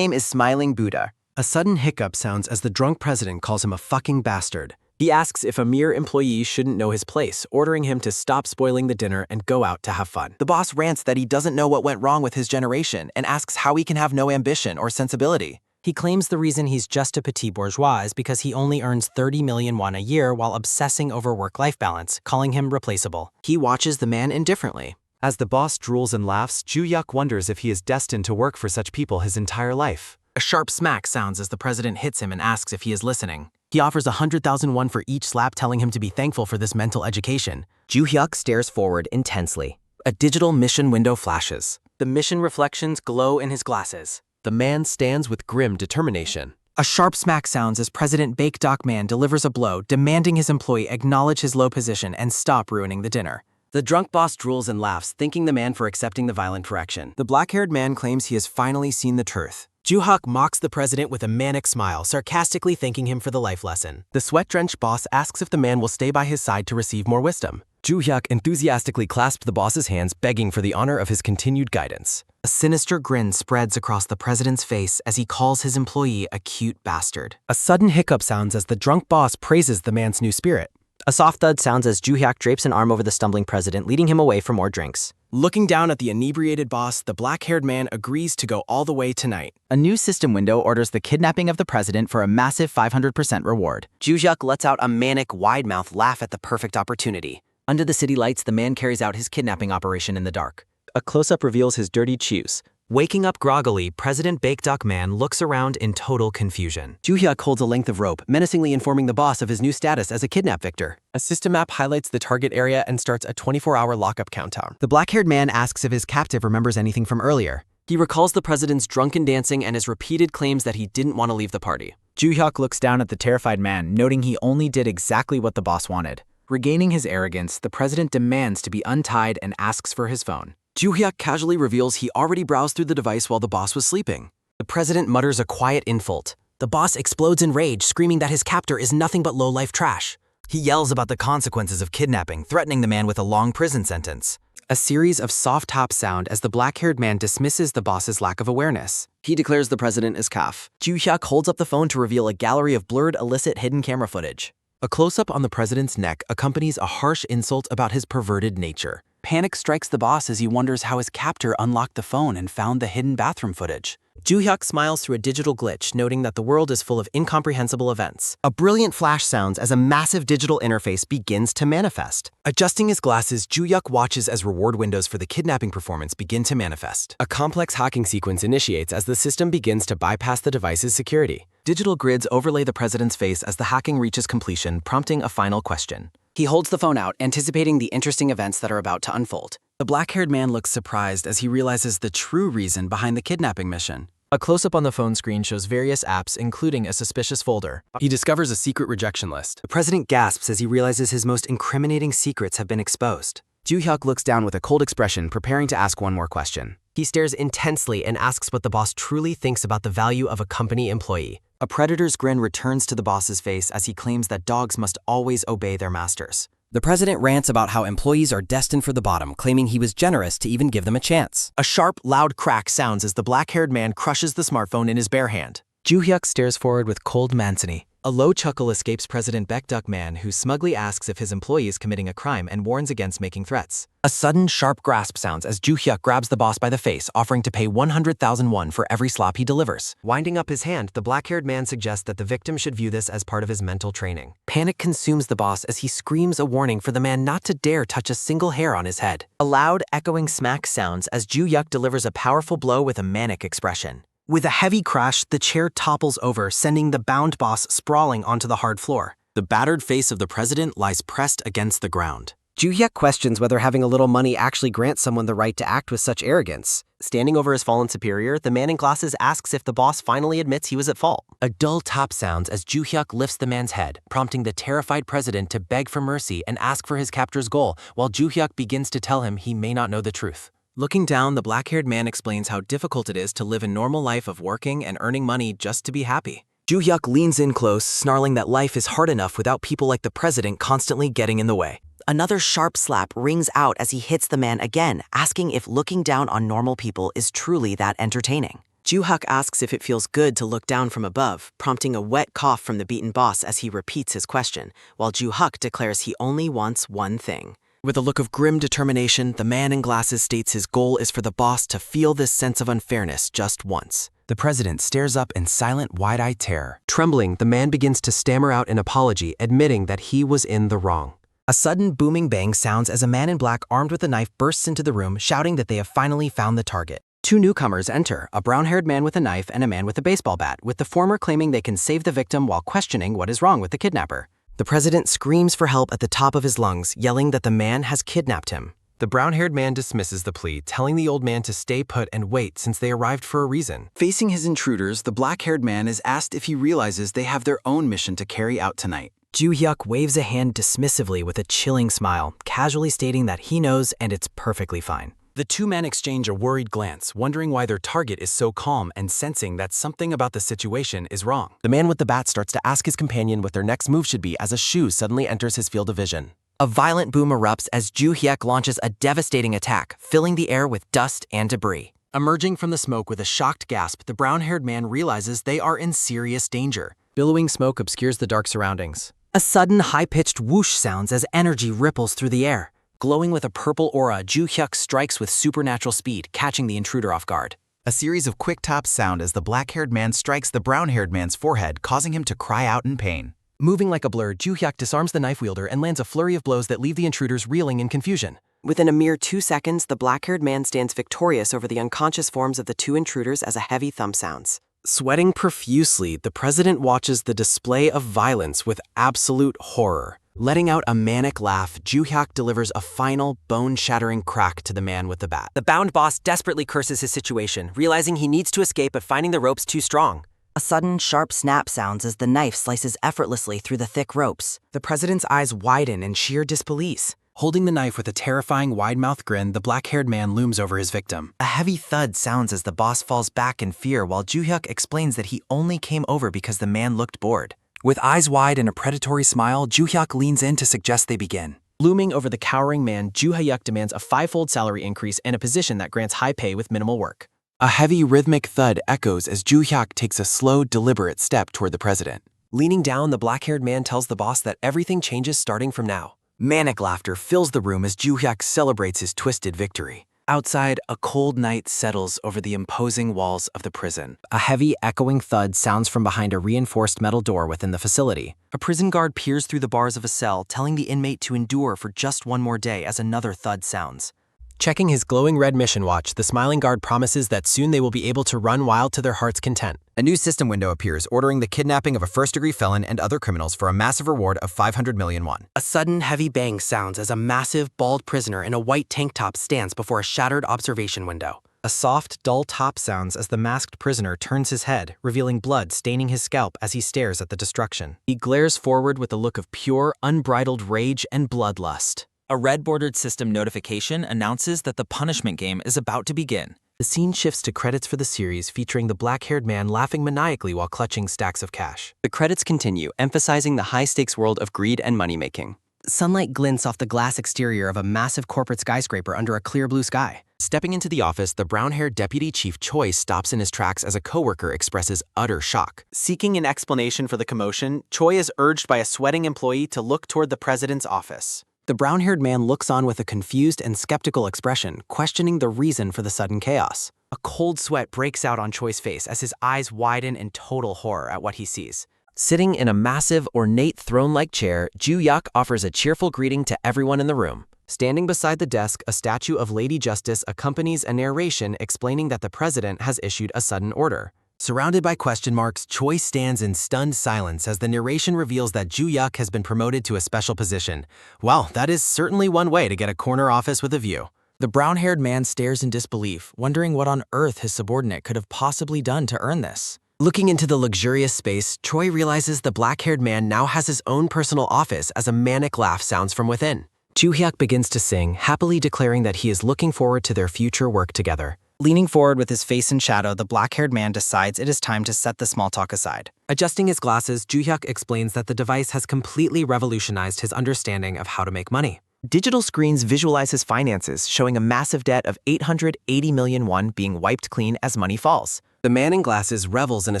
Smiling Buddha. A sudden hiccup sounds as the drunk president calls him a fucking bastard. He asks if a mere employee shouldn't know his place, ordering him to stop spoiling the dinner and go out to have fun. The boss rants that he doesn't know what went wrong with his generation and asks how he can have no ambition or sensibility. He claims the reason he's just a petit bourgeois is because he only earns 30 million won a year while obsessing over work-life balance, calling him replaceable. He watches the man indifferently. As the boss drools and laughs, Joo-hyuk wonders if he is destined to work for such people his entire life. A sharp smack sounds as the president hits him and asks if he is listening. He offers 100,000 won for each slap, telling him to be thankful for this mental education. Joo-hyuk stares forward intensely. A digital mission window flashes. The mission reflections glow in his glasses. The man stands with grim determination. A sharp smack sounds as President Baek-duk Man delivers a blow, demanding his employee acknowledge his low position and stop ruining the dinner. The drunk boss drools and laughs, thanking the man for accepting the violent correction. The black-haired man claims he has finally seen the truth. Joo-hyuk mocks the president with a manic smile, sarcastically thanking him for the life lesson. The sweat-drenched boss asks if the man will stay by his side to receive more wisdom. Joo-hyuk enthusiastically clasped the boss's hands, begging for the honor of his continued guidance. A sinister grin spreads across the president's face as he calls his employee a cute bastard. A sudden hiccup sounds as the drunk boss praises the man's new spirit. A soft thud sounds as Joo-hyuk drapes an arm over the stumbling president, leading him away for more drinks. Looking down at the inebriated boss, the black-haired man agrees to go all the way tonight. A new system window orders the kidnapping of the president for a massive 500% reward. Joo-hyuk lets out a manic, wide-mouthed laugh at the perfect opportunity. Under the city lights, the man carries out his kidnapping operation in the dark. A close-up reveals his dirty chews. Waking up groggily, President Baek-duk Man looks around in total confusion. Joo-hyuk holds a length of rope, menacingly informing the boss of his new status as a kidnap victor. A system map highlights the target area and starts a 24-hour lockup countdown. The black-haired man asks if his captive remembers anything from earlier. He recalls the president's drunken dancing and his repeated claims that he didn't want to leave the party. Joo-hyuk looks down at the terrified man, noting he only did exactly what the boss wanted. Regaining his arrogance, the president demands to be untied and asks for his phone. Joo-hyuk casually reveals he already browsed through the device while the boss was sleeping. The president mutters a quiet insult. The boss explodes in rage, screaming that his captor is nothing but low-life trash. He yells about the consequences of kidnapping, threatening the man with a long prison sentence. A series of soft taps sound as the black-haired man dismisses the boss's lack of awareness. He declares the president is calf. Joo-hyuk holds up the phone to reveal a gallery of blurred, illicit hidden camera footage. A close-up on the president's neck accompanies a harsh insult about his perverted nature. Panic strikes the boss as he wonders how his captor unlocked the phone and found the hidden bathroom footage. Joo-hyuk smiles through a digital glitch, noting that the world is full of incomprehensible events. A brilliant flash sounds as a massive digital interface begins to manifest. Adjusting his glasses, Joo-hyuk watches as reward windows for the kidnapping performance begin to manifest. A complex hacking sequence initiates as the system begins to bypass the device's security. Digital grids overlay the president's face as the hacking reaches completion, prompting a final question. He holds the phone out, anticipating the interesting events that are about to unfold. The black-haired man looks surprised as he realizes the true reason behind the kidnapping mission. A close-up on the phone screen shows various apps, including a suspicious folder. He discovers a secret rejection list. The president gasps as he realizes his most incriminating secrets have been exposed. Joo-hyuk looks down with a cold expression, preparing to ask one more question. He stares intensely and asks what the boss truly thinks about the value of a company employee. A predator's grin returns to the boss's face as he claims that dogs must always obey their masters. The president rants about how employees are destined for the bottom, claiming he was generous to even give them a chance. A sharp, loud crack sounds as the black-haired man crushes the smartphone in his bare hand. Joo-hyuk stares forward with cold mancini. A low chuckle escapes President Baekduk Man, who smugly asks if his employee is committing a crime and warns against making threats. A sudden, sharp grasp sounds as Joo Hyuk grabs the boss by the face, offering to pay 100,000 won for every slap he delivers. Winding up his hand, the black-haired man suggests that the victim should view this as part of his mental training. Panic consumes the boss as he screams a warning for the man not to dare touch a single hair on his head. A loud, echoing smack sounds as Joo Hyuk delivers a powerful blow with a manic expression. With a heavy crash, the chair topples over, sending the bound boss sprawling onto the hard floor. The battered face of the president lies pressed against the ground. Joo Hyuk questions whether having a little money actually grants someone the right to act with such arrogance. Standing over his fallen superior, the man in glasses asks if the boss finally admits he was at fault. A dull tap sounds as Joo Hyuk lifts the man's head, prompting the terrified president to beg for mercy and ask for his captor's goal, while Joo Hyuk begins to tell him he may not know the truth. Looking down, the black-haired man explains how difficult it is to live a normal life of working and earning money just to be happy. Joo Hyuk leans in close, snarling that life is hard enough without people like the president constantly getting in the way. Another sharp slap rings out as he hits the man again, asking if looking down on normal people is truly that entertaining. Joo Hyuk asks if it feels good to look down from above, prompting a wet cough from the beaten boss as he repeats his question, while Joo Hyuk declares he only wants one thing. With a look of grim determination, the man in glasses states his goal is for the boss to feel this sense of unfairness just once. The president stares up in silent, wide-eyed terror. Trembling, the man begins to stammer out an apology, admitting that he was in the wrong. A sudden booming bang sounds as a man in black armed with a knife bursts into the room, shouting that they have finally found the target. Two newcomers enter, a brown-haired man with a knife and a man with a baseball bat, with the former claiming they can save the victim while questioning what is wrong with the kidnapper. The president screams for help at the top of his lungs, yelling that the man has kidnapped him. The brown-haired man dismisses the plea, telling the old man to stay put and wait since they arrived for a reason. Facing his intruders, the black-haired man is asked if he realizes they have their own mission to carry out tonight. Joo Hyuk waves a hand dismissively with a chilling smile, casually stating that he knows and it's perfectly fine. The two men exchange a worried glance, wondering why their target is so calm and sensing that something about the situation is wrong. The man with the bat starts to ask his companion what their next move should be as a shoe suddenly enters his field of vision. A violent boom erupts as Joo Hyuk launches a devastating attack, filling the air with dust and debris. Emerging from the smoke with a shocked gasp, the brown-haired man realizes they are in serious danger. Billowing smoke obscures the dark surroundings. A sudden high-pitched whoosh sounds as energy ripples through the air. Glowing with a purple aura, Joo Hyuk strikes with supernatural speed, catching the intruder off guard. A series of quick taps sound as the black-haired man strikes the brown-haired man's forehead, causing him to cry out in pain. Moving like a blur, Joo Hyuk disarms the knife wielder and lands a flurry of blows that leave the intruders reeling in confusion. Within a mere 2 seconds, the black-haired man stands victorious over the unconscious forms of the two intruders as a heavy thump sounds. Sweating profusely, the president watches the display of violence with absolute horror. Letting out a manic laugh, Joo Hyuk delivers a final, bone-shattering crack to the man with the bat. The bound boss desperately curses his situation, realizing he needs to escape but finding the ropes too strong. A sudden, sharp snap sounds as the knife slices effortlessly through the thick ropes. The president's eyes widen in sheer disbelief. Holding the knife with a terrifying wide-mouthed grin, the black-haired man looms over his victim. A heavy thud sounds as the boss falls back in fear while Joo Hyuk explains that he only came over because the man looked bored. With eyes wide and a predatory smile, Joo Hyuk leans in to suggest they begin. Looming over the cowering man, Joo Hyuk demands a 5-fold salary increase and a position that grants high pay with minimal work. A heavy rhythmic thud echoes as Joo Hyuk takes a slow, deliberate step toward the president. Leaning down, the black-haired man tells the boss that everything changes starting from now. Manic laughter fills the room as Joo Hyuk celebrates his twisted victory. Outside, a cold night settles over the imposing walls of the prison. A heavy, echoing thud sounds from behind a reinforced metal door within the facility. A prison guard peers through the bars of a cell, telling the inmate to endure for just one more day as another thud sounds. Checking his glowing red mission watch, the smiling guard promises that soon they will be able to run wild to their heart's content. A new system window appears, ordering the kidnapping of a first-degree felon and other criminals for a massive reward of 500 million won. A sudden heavy bang sounds as a massive, bald prisoner in a white tank top stands before a shattered observation window. A soft, dull tap sounds as the masked prisoner turns his head, revealing blood staining his scalp as he stares at the destruction. He glares forward with a look of pure, unbridled rage and bloodlust. A red-bordered system notification announces that the punishment game is about to begin. The scene shifts to credits for the series, featuring the black-haired man laughing maniacally while clutching stacks of cash. The credits continue, emphasizing the high-stakes world of greed and money-making. Sunlight glints off the glass exterior of a massive corporate skyscraper under a clear blue sky. Stepping into the office, the brown-haired deputy chief Choi stops in his tracks as a coworker expresses utter shock. Seeking an explanation for the commotion, Choi is urged by a sweating employee to look toward the president's office. The brown-haired man looks on with a confused and skeptical expression, questioning the reason for the sudden chaos. A cold sweat breaks out on Choi's face as his eyes widen in total horror at what he sees. Sitting in a massive, ornate throne-like chair, Ju-hyuk offers a cheerful greeting to everyone in the room. Standing beside the desk, a statue of Lady Justice accompanies a narration explaining that the president has issued a sudden order. Surrounded by question marks, Choi stands in stunned silence as the narration reveals that Ju-hyuk has been promoted to a special position. Well, that is certainly one way to get a corner office with a view. The brown-haired man stares in disbelief, wondering what on earth his subordinate could have possibly done to earn this. Looking into the luxurious space, Choi realizes the black-haired man now has his own personal office as a manic laugh sounds from within. Ju-hyuk begins to sing, happily declaring that he is looking forward to their future work together. Leaning forward with his face in shadow, the black-haired man decides it is time to set the small talk aside. Adjusting his glasses, Ju-hyuk explains that the device has completely revolutionized his understanding of how to make money. Digital screens visualize his finances, showing a massive debt of 880 million won being wiped clean as money falls. The man in glasses revels in a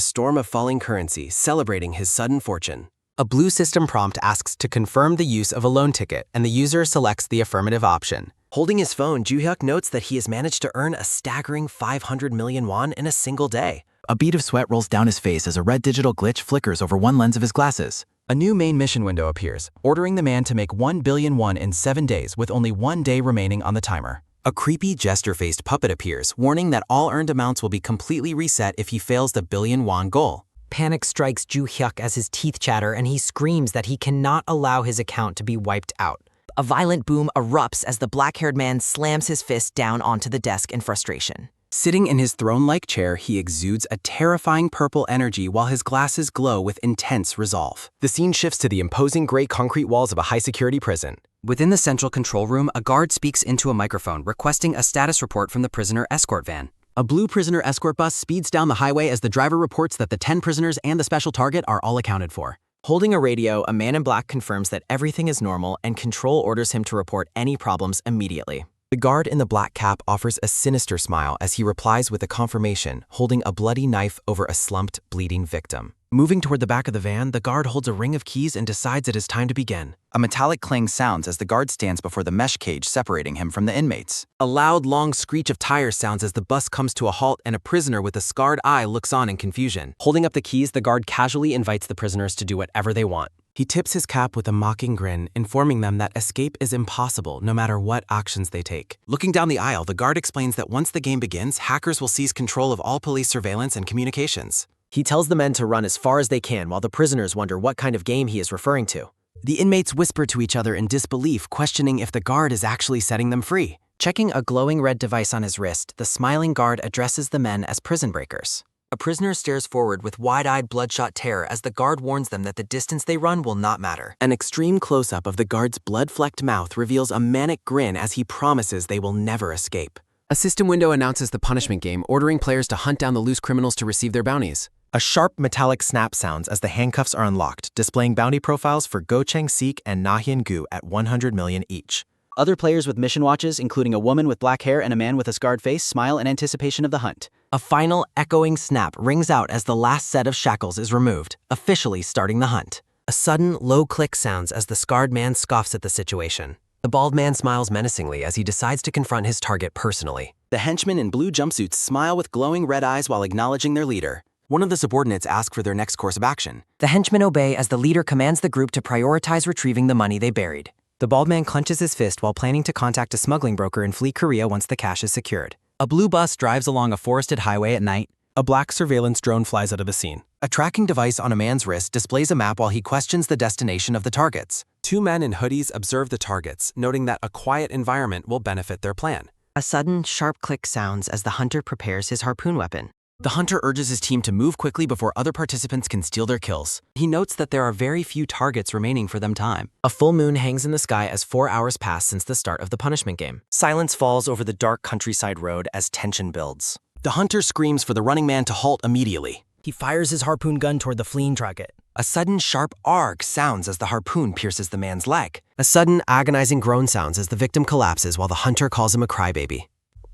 storm of falling currency, celebrating his sudden fortune. A blue system prompt asks to confirm the use of a loan ticket, and the user selects the affirmative option. Holding his phone, Ju-hyuk notes that he has managed to earn a staggering 500 million won in a single day. A bead of sweat rolls down his face as a red digital glitch flickers over one lens of his glasses. A new main mission window appears, ordering the man to make 1 billion won in 7 days with only 1 day remaining on the timer. A creepy jester-faced puppet appears, warning that all earned amounts will be completely reset if he fails the billion won goal. Panic strikes Ju-hyuk as his teeth chatter and he screams that he cannot allow his account to be wiped out. A violent boom erupts as the black-haired man slams his fist down onto the desk in frustration. Sitting in his throne-like chair, he exudes a terrifying purple energy while his glasses glow with intense resolve. The scene shifts to the imposing gray concrete walls of a high-security prison. Within the central control room, a guard speaks into a microphone, requesting a status report from the prisoner escort van. A blue prisoner escort bus speeds down the highway as the driver reports that the 10 prisoners and the special target are all accounted for. Holding a radio, a man in black confirms that everything is normal and Control orders him to report any problems immediately. The guard in the black cap offers a sinister smile as he replies with a confirmation, holding a bloody knife over a slumped, bleeding victim. Moving toward the back of the van, the guard holds a ring of keys and decides it is time to begin. A metallic clang sounds as the guard stands before the mesh cage separating him from the inmates. A loud, long screech of tires sounds as the bus comes to a halt and a prisoner with a scarred eye looks on in confusion. Holding up the keys, the guard casually invites the prisoners to do whatever they want. He tips his cap with a mocking grin, informing them that escape is impossible no matter what actions they take. Looking down the aisle, the guard explains that once the game begins, hackers will seize control of all police surveillance and communications. He tells the men to run as far as they can while the prisoners wonder what kind of game he is referring to. The inmates whisper to each other in disbelief, questioning if the guard is actually setting them free. Checking a glowing red device on his wrist, the smiling guard addresses the men as prison breakers. A prisoner stares forward with wide-eyed, bloodshot terror as the guard warns them that the distance they run will not matter. An extreme close-up of the guard's blood-flecked mouth reveals a manic grin as he promises they will never escape. A system window announces the punishment game, ordering players to hunt down the loose criminals to receive their bounties. A sharp metallic snap sounds as the handcuffs are unlocked, displaying bounty profiles for Go Chang-sik and Na Hyun-gu at 100 million each. Other players with mission watches, including a woman with black hair and a man with a scarred face, smile in anticipation of the hunt. A final echoing snap rings out as the last set of shackles is removed, officially starting the hunt. A sudden, low click sounds as the scarred man scoffs at the situation. The bald man smiles menacingly as he decides to confront his target personally. The henchmen in blue jumpsuits smile with glowing red eyes while acknowledging their leader. One of the subordinates asks for their next course of action. The henchmen obey as the leader commands the group to prioritize retrieving the money they buried. The bald man clenches his fist while planning to contact a smuggling broker and flee Korea once the cash is secured. A blue bus drives along a forested highway at night. A black surveillance drone flies out of the scene. A tracking device on a man's wrist displays a map while he questions the destination of the targets. Two men in hoodies observe the targets, noting that a quiet environment will benefit their plan. A sudden, sharp click sounds as the hunter prepares his harpoon weapon. The hunter urges his team to move quickly before other participants can steal their kills. He notes that there are very few targets remaining for them time. A full moon hangs in the sky as 4 hours pass since the start of the punishment game. Silence falls over the dark countryside road as tension builds. The hunter screams for the running man to halt immediately. He fires his harpoon gun toward the fleeing target. A sudden sharp arg sounds as the harpoon pierces the man's leg. A sudden agonizing groan sounds as the victim collapses while the hunter calls him a crybaby.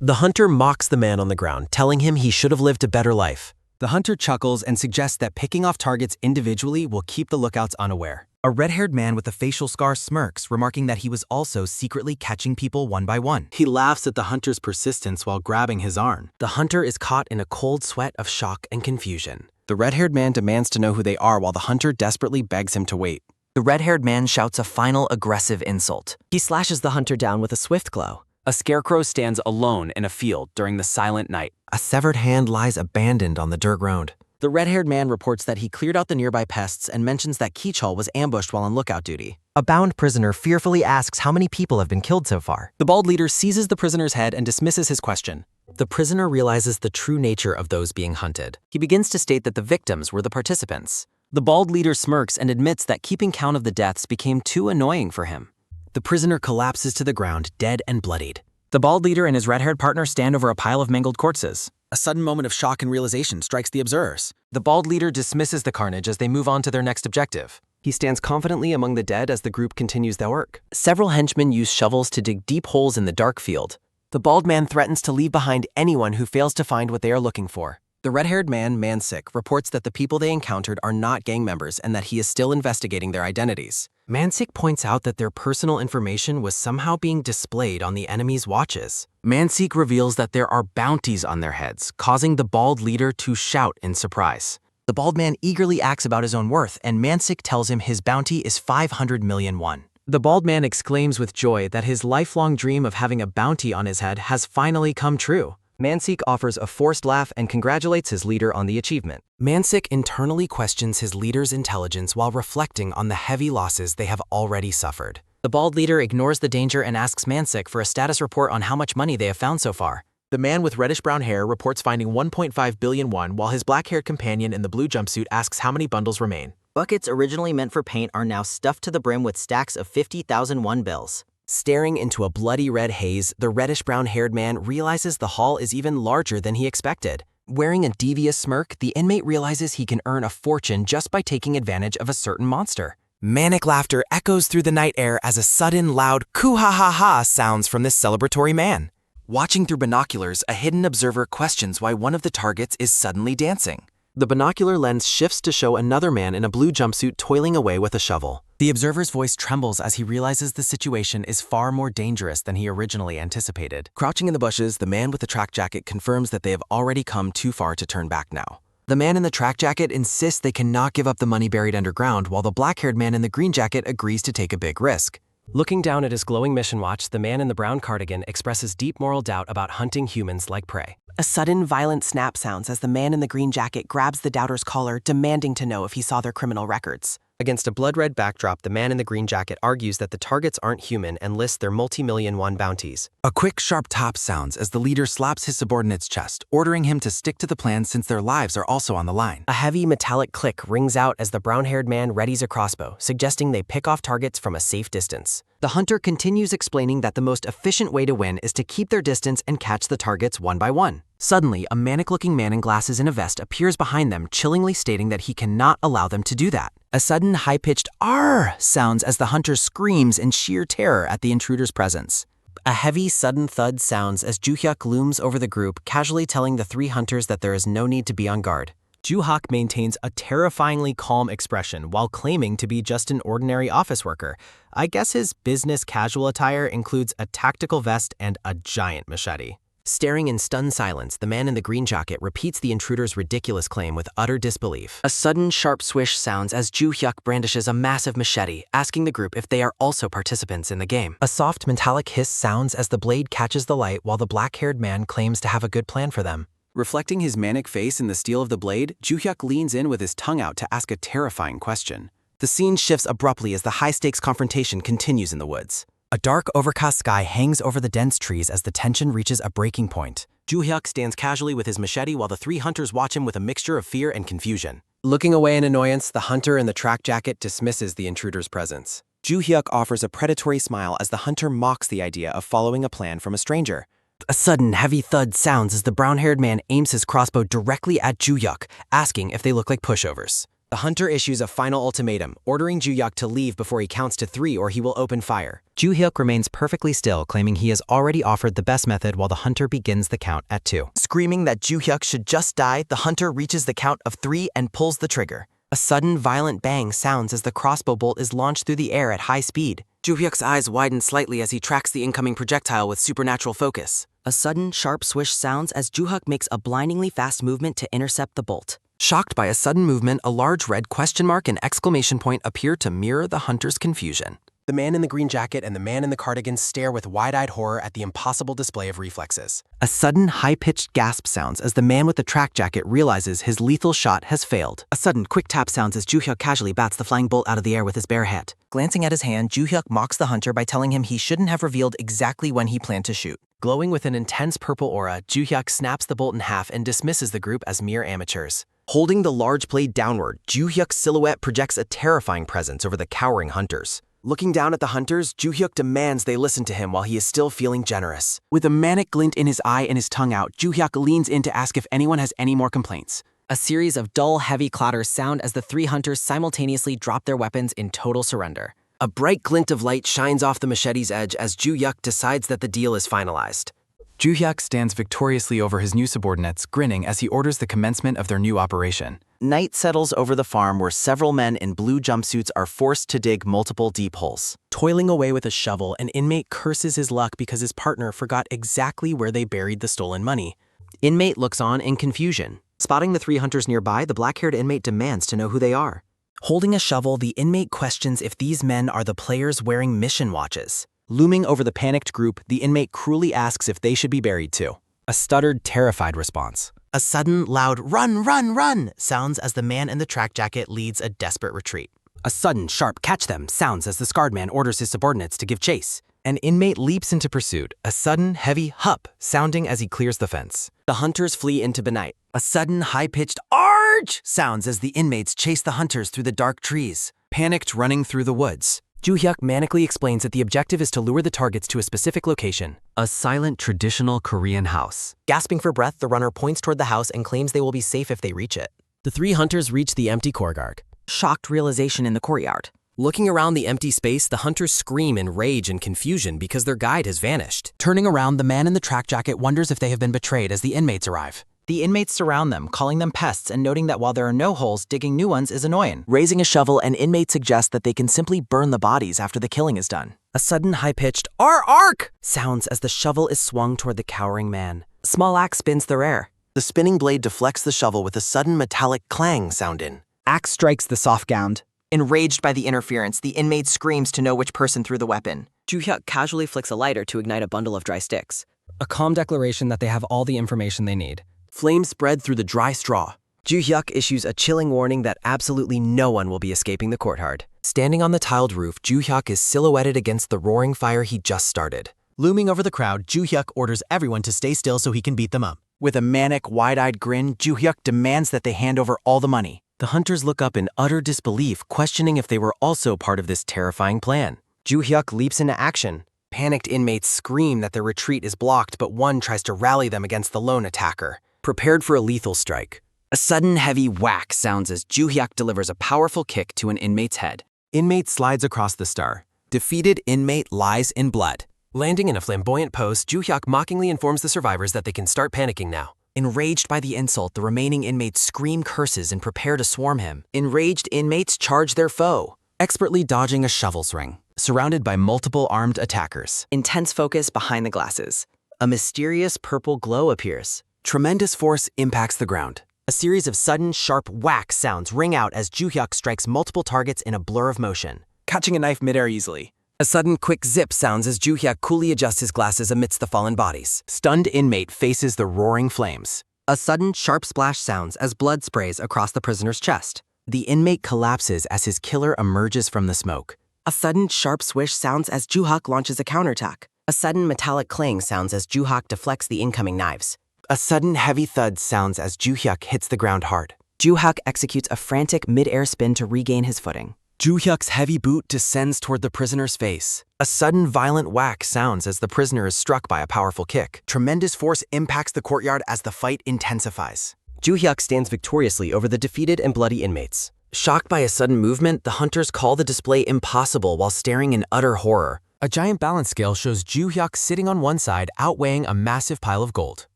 The hunter mocks the man on the ground, telling him he should have lived a better life. The hunter chuckles and suggests that picking off targets individually will keep the lookouts unaware. A red-haired man with a facial scar smirks, remarking that he was also secretly catching people one by one. He laughs at the hunter's persistence while grabbing his arm. The hunter is caught in a cold sweat of shock and confusion. The red-haired man demands to know who they are while the hunter desperately begs him to wait. The red-haired man shouts a final aggressive insult. He slashes the hunter down with a swift glow. A scarecrow stands alone in a field during the silent night. A severed hand lies abandoned on the dirt road. The red-haired man reports that he cleared out the nearby pests and mentions that Keechal was ambushed while on lookout duty. A bound prisoner fearfully asks how many people have been killed so far. The bald leader seizes the prisoner's head and dismisses his question. The prisoner realizes the true nature of those being hunted. He begins to state that the victims were the participants. The bald leader smirks and admits that keeping count of the deaths became too annoying for him. The prisoner collapses to the ground, dead and bloodied. The bald leader and his red-haired partner stand over a pile of mangled corpses. A sudden moment of shock and realization strikes the observers. The bald leader dismisses the carnage as they move on to their next objective. He stands confidently among the dead as the group continues their work. Several henchmen use shovels to dig deep holes in the dark field. The bald man threatens to leave behind anyone who fails to find what they are looking for. The red-haired man, Mansik, reports that the people they encountered are not gang members and that he is still investigating their identities. Mansik points out that their personal information was somehow being displayed on the enemy's watches. Mansik reveals that there are bounties on their heads, causing the bald leader to shout in surprise. The bald man eagerly asks about his own worth, and Mansik tells him his bounty is 500 million won. The bald man exclaims with joy that his lifelong dream of having a bounty on his head has finally come true. Mansik offers a forced laugh and congratulates his leader on the achievement. Mansik internally questions his leader's intelligence while reflecting on the heavy losses they have already suffered. The bald leader ignores the danger and asks Mansik for a status report on how much money they have found so far. The man with reddish-brown hair reports finding 1.5 billion won, while his black-haired companion in the blue jumpsuit asks how many bundles remain. Buckets originally meant for paint are now stuffed to the brim with stacks of 50,000 won bills. Staring into a bloody red haze, the reddish-brown-haired man realizes the haul is even larger than he expected. Wearing a devious smirk, the inmate realizes he can earn a fortune just by taking advantage of a certain monster. Manic laughter echoes through the night air as a sudden, loud "coo-ha-ha-ha" sounds from this celebratory man. Watching through binoculars, a hidden observer questions why one of the targets is suddenly dancing. The binocular lens shifts to show another man in a blue jumpsuit toiling away with a shovel. The observer's voice trembles as he realizes the situation is far more dangerous than he originally anticipated. Crouching in the bushes, the man with the track jacket confirms that they have already come too far to turn back now. The man in the track jacket insists they cannot give up the money buried underground, while the black-haired man in the green jacket agrees to take a big risk. Looking down at his glowing mission watch, the man in the brown cardigan expresses deep moral doubt about hunting humans like prey. A sudden, violent snap sounds as the man in the green jacket grabs the doubter's collar, demanding to know if he saw their criminal records. Against a blood-red backdrop, the man in the green jacket argues that the targets aren't human and lists their multi-million won bounties. A quick, sharp tap sounds as the leader slaps his subordinate's chest, ordering him to stick to the plan since their lives are also on the line. A heavy metallic click rings out as the brown-haired man readies a crossbow, suggesting they pick off targets from a safe distance. The hunter continues explaining that the most efficient way to win is to keep their distance and catch the targets one by one. Suddenly, a manic-looking man in glasses and a vest appears behind them, chillingly stating that he cannot allow them to do that. A sudden, high-pitched "Arr!" sounds as the hunter screams in sheer terror at the intruder's presence. A heavy, sudden thud sounds as Juhyuk looms over the group, casually telling the three hunters that there is no need to be on guard. Juhyuk maintains a terrifyingly calm expression while claiming to be just an ordinary office worker. I guess his business casual attire includes a tactical vest and a giant machete. Staring in stunned silence, the man in the green jacket repeats the intruder's ridiculous claim with utter disbelief. A sudden, sharp swish sounds as Juhyuk brandishes a massive machete, asking the group if they are also participants in the game. A soft metallic hiss sounds as the blade catches the light while the black-haired man claims to have a good plan for them. Reflecting his manic face in the steel of the blade, Juhyuk leans in with his tongue out to ask a terrifying question. The scene shifts abruptly as the high-stakes confrontation continues in the woods. A dark, overcast sky hangs over the dense trees as the tension reaches a breaking point. Juhyuk stands casually with his machete while the three hunters watch him with a mixture of fear and confusion. Looking away in annoyance, the hunter in the track jacket dismisses the intruder's presence. Juhyuk offers a predatory smile as the hunter mocks the idea of following a plan from a stranger. A sudden, heavy thud sounds as the brown-haired man aims his crossbow directly at Juhyuk, asking if they look like pushovers. The hunter issues a final ultimatum, ordering Ju-hyuk to leave before he counts to 3 or he will open fire. Ju-hyuk remains perfectly still, claiming he has already offered the best method while the hunter begins the count at 2. Screaming that Ju-hyuk should just die, the hunter reaches the count of 3 and pulls the trigger. A sudden, violent bang sounds as the crossbow bolt is launched through the air at high speed. Ju-hyuk's eyes widen slightly as he tracks the incoming projectile with supernatural focus. A sudden, sharp swish sounds as Ju-hyuk makes a blindingly fast movement to intercept the bolt. Shocked by a sudden movement, a large red question mark and exclamation point appear to mirror the hunter's confusion. The man in the green jacket and the man in the cardigan stare with wide-eyed horror at the impossible display of reflexes. A sudden, high-pitched gasp sounds as the man with the track jacket realizes his lethal shot has failed. A sudden, quick tap sounds as Ju-hyuk casually bats the flying bolt out of the air with his bare hand. Glancing at his hand, Ju-hyuk mocks the hunter by telling him he shouldn't have revealed exactly when he planned to shoot. Glowing with an intense purple aura, Ju-hyuk snaps the bolt in half and dismisses the group as mere amateurs. Holding the large blade downward, Ju-hyuk's silhouette projects a terrifying presence over the cowering hunters. Looking down at the hunters, Ju-hyuk demands they listen to him while he is still feeling generous. With a manic glint in his eye and his tongue out, Ju-hyuk leans in to ask if anyone has any more complaints. A series of dull, heavy clatters sound as the 3 hunters simultaneously drop their weapons in total surrender. A bright glint of light shines off the machete's edge as Ju-hyuk decides that the deal is finalized. Ju-hyuk stands victoriously over his new subordinates, grinning as he orders the commencement of their new operation. Night settles over the farm where several men in blue jumpsuits are forced to dig multiple deep holes. Toiling away with a shovel, an inmate curses his luck because his partner forgot exactly where they buried the stolen money. Inmate looks on in confusion. Spotting the 3 hunters nearby, the black-haired inmate demands to know who they are. Holding a shovel, the inmate questions if these men are the players wearing mission watches. Looming over the panicked group, the inmate cruelly asks if they should be buried too. A stuttered, terrified response. A sudden, loud "run, run, run" sounds as the man in the track jacket leads a desperate retreat. A sudden, sharp "catch them" sounds as the scarred man orders his subordinates to give chase. An inmate leaps into pursuit, a sudden, heavy "hup" sounding as he clears the fence. The hunters flee into Benite. A sudden, high-pitched "arge" sounds as the inmates chase the hunters through the dark trees, panicked running through the woods. Ju-hyuk manically explains that the objective is to lure the targets to a specific location. A silent, traditional Korean house. Gasping for breath, the runner points toward the house and claims they will be safe if they reach it. The 3 hunters reach the empty courtyard. Shocked realization in the courtyard. Looking around the empty space, the hunters scream in rage and confusion because their guide has vanished. Turning around, the man in the track jacket wonders if they have been betrayed as the inmates arrive. The inmates surround them, calling them pests and noting that while there are no holes, digging new ones is annoying. Raising a shovel, an inmate suggests that they can simply burn the bodies after the killing is done. A sudden high-pitched "ark" sounds as the shovel is swung toward the cowering man. Small axe spins through air. The spinning blade deflects the shovel with a sudden metallic clang sound in. Axe strikes the soft gowned. Enraged by the interference, the inmate screams to know which person threw the weapon. Ju-hyuk casually flicks a lighter to ignite a bundle of dry sticks. A calm declaration that they have all the information they need. Flames spread through the dry straw. Ju-hyuk issues a chilling warning that absolutely no one will be escaping the courtyard. Standing on the tiled roof, Ju-hyuk is silhouetted against the roaring fire he just started. Looming over the crowd, Ju-hyuk orders everyone to stay still so he can beat them up. With a manic, wide-eyed grin, Ju-hyuk demands that they hand over all the money. The hunters look up in utter disbelief, questioning if they were also part of this terrifying plan. Ju-hyuk leaps into action. Panicked inmates scream that their retreat is blocked, but one tries to rally them against the lone attacker, prepared for a lethal strike. A sudden heavy whack sounds as Ju-hyuk delivers a powerful kick to an inmate's head. Inmate slides across the star. Defeated inmate lies in blood. Landing in a flamboyant pose, Ju-hyuk mockingly informs the survivors that they can start panicking now. Enraged by the insult, the remaining inmates scream curses and prepare to swarm him. Enraged inmates charge their foe, expertly dodging a shovel swing, surrounded by multiple armed attackers. Intense focus behind the glasses. A mysterious purple glow appears. Tremendous force impacts the ground. A series of sudden, sharp whack sounds ring out as Ju-hyuk strikes multiple targets in a blur of motion. Catching a knife midair easily. A sudden quick zip sounds as Ju-hyuk coolly adjusts his glasses amidst the fallen bodies. Stunned inmate faces the roaring flames. A sudden sharp splash sounds as blood sprays across the prisoner's chest. The inmate collapses as his killer emerges from the smoke. A sudden sharp swish sounds as Ju-hyuk launches a counterattack. A sudden metallic clang sounds as Ju-hyuk deflects the incoming knives. A sudden heavy thud sounds as Ju-hyuk hits the ground hard. Ju-hyuk executes a frantic mid-air spin to regain his footing. Ju-hyuk's heavy boot descends toward the prisoner's face. A sudden violent whack sounds as the prisoner is struck by a powerful kick. Tremendous force impacts the courtyard as the fight intensifies. Ju-hyuk stands victoriously over the defeated and bloody inmates. Shocked by a sudden movement, the hunters call the display impossible while staring in utter horror. A giant balance scale shows Ju Hyuk sitting on one side, outweighing a massive pile of gold.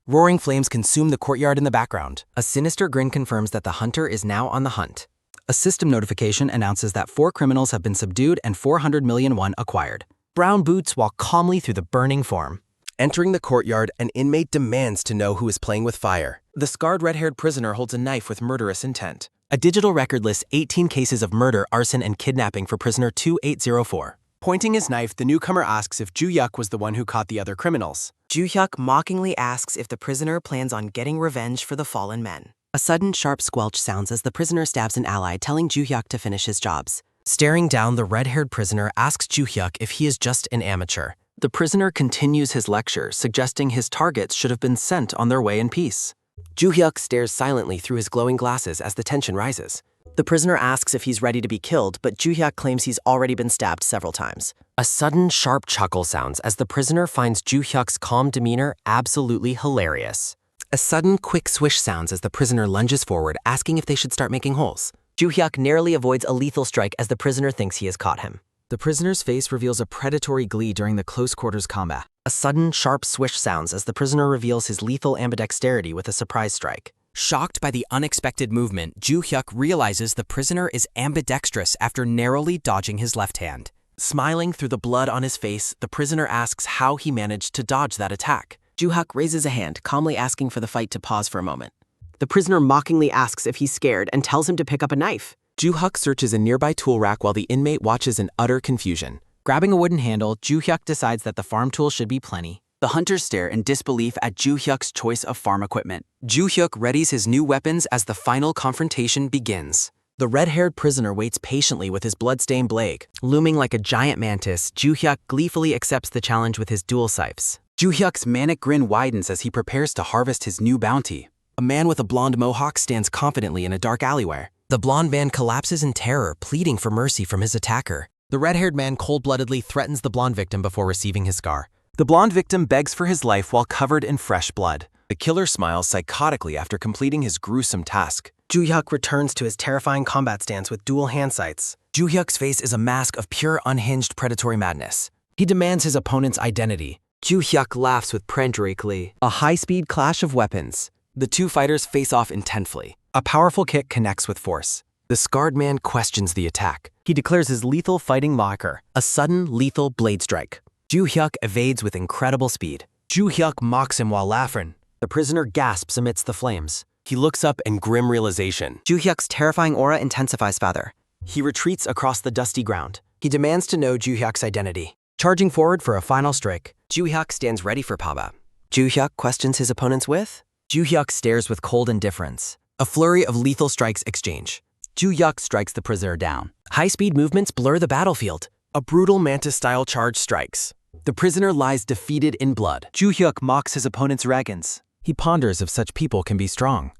Roaring flames consume the courtyard in the background. A sinister grin confirms that the hunter is now on the hunt. A system notification announces that 4 criminals have been subdued and 400 million won acquired. Brown boots walk calmly through the burning form. Entering the courtyard, an inmate demands to know who is playing with fire. The scarred red-haired prisoner holds a knife with murderous intent. A digital record lists 18 cases of murder, arson, and kidnapping for prisoner 2804. Pointing his knife, the newcomer asks if Ju Hyuk was the one who caught the other criminals. Ju Hyuk mockingly asks if the prisoner plans on getting revenge for the fallen men. A sudden sharp squelch sounds as the prisoner stabs an ally, telling Ju Hyuk to finish his jobs. Staring down, the red-haired prisoner asks Ju Hyuk if he is just an amateur. The prisoner continues his lecture, suggesting his targets should have been sent on their way in peace. Ju Hyuk stares silently through his glowing glasses as the tension rises. The prisoner asks if he's ready to be killed, but Ju Hyuk claims he's already been stabbed several times. A sudden sharp chuckle sounds as the prisoner finds Ju Hyuk's calm demeanor absolutely hilarious. A sudden quick swish sounds as the prisoner lunges forward, asking if they should start making holes. Ju Hyuk narrowly avoids a lethal strike as the prisoner thinks he has caught him. The prisoner's face reveals a predatory glee during the close quarters combat. A sudden sharp swish sounds as the prisoner reveals his lethal ambidexterity with a surprise strike. Shocked by the unexpected movement, Ju Hyuk realizes the prisoner is ambidextrous after narrowly dodging his left hand. Smiling through the blood on his face, the prisoner asks how he managed to dodge that attack. Ju Hyuk raises a hand, calmly asking for the fight to pause for a moment. The prisoner mockingly asks if he's scared and tells him to pick up a knife. Ju Hyuk searches a nearby tool rack while the inmate watches in utter confusion. Grabbing a wooden handle, Ju Hyuk decides that the farm tool should be plenty. The hunters stare in disbelief at Ju Hyuk's choice of farm equipment. Ju Hyuk readies his new weapons as the final confrontation begins. The red-haired prisoner waits patiently with his blood-stained blade. Looming like a giant mantis, Ju Hyuk gleefully accepts the challenge with his dual scythes. Ju Hyuk's manic grin widens as he prepares to harvest his new bounty. A man with a blonde mohawk stands confidently in a dark alleyway. The blonde man collapses in terror, pleading for mercy from his attacker. The red-haired man cold-bloodedly threatens the blonde victim before receiving his scar. The blonde victim begs for his life while covered in fresh blood. The killer smiles psychotically after completing his gruesome task. Ju Hyuk returns to his terrifying combat stance with dual hand sights. Ju Hyuk's face is a mask of pure unhinged predatory madness. He demands his opponent's identity. Ju Hyuk laughs with peremptory glee. A high-speed clash of weapons. The two fighters face off intensely. A powerful kick connects with force. The scarred man questions the attack. He declares his lethal fighting moniker. A sudden, lethal blade strike. Ju Hyuk evades with incredible speed. Ju Hyuk mocks him while laughing. The prisoner gasps amidst the flames. He looks up in grim realization. Ju Hyuk's terrifying aura intensifies further. He retreats across the dusty ground. He demands to know Ju Hyuk's identity. Charging forward for a final strike, Ju Hyuk stands ready for Paba. Ju Hyuk questions his opponent's width. Ju Hyuk stares with cold indifference. A flurry of lethal strikes exchange. Ju Hyuk strikes the prisoner down. High-speed movements blur the battlefield. A brutal mantis-style charge strikes. The prisoner lies defeated in blood. Ju Hyuk mocks his opponent's dragons. He ponders if such people can be strong.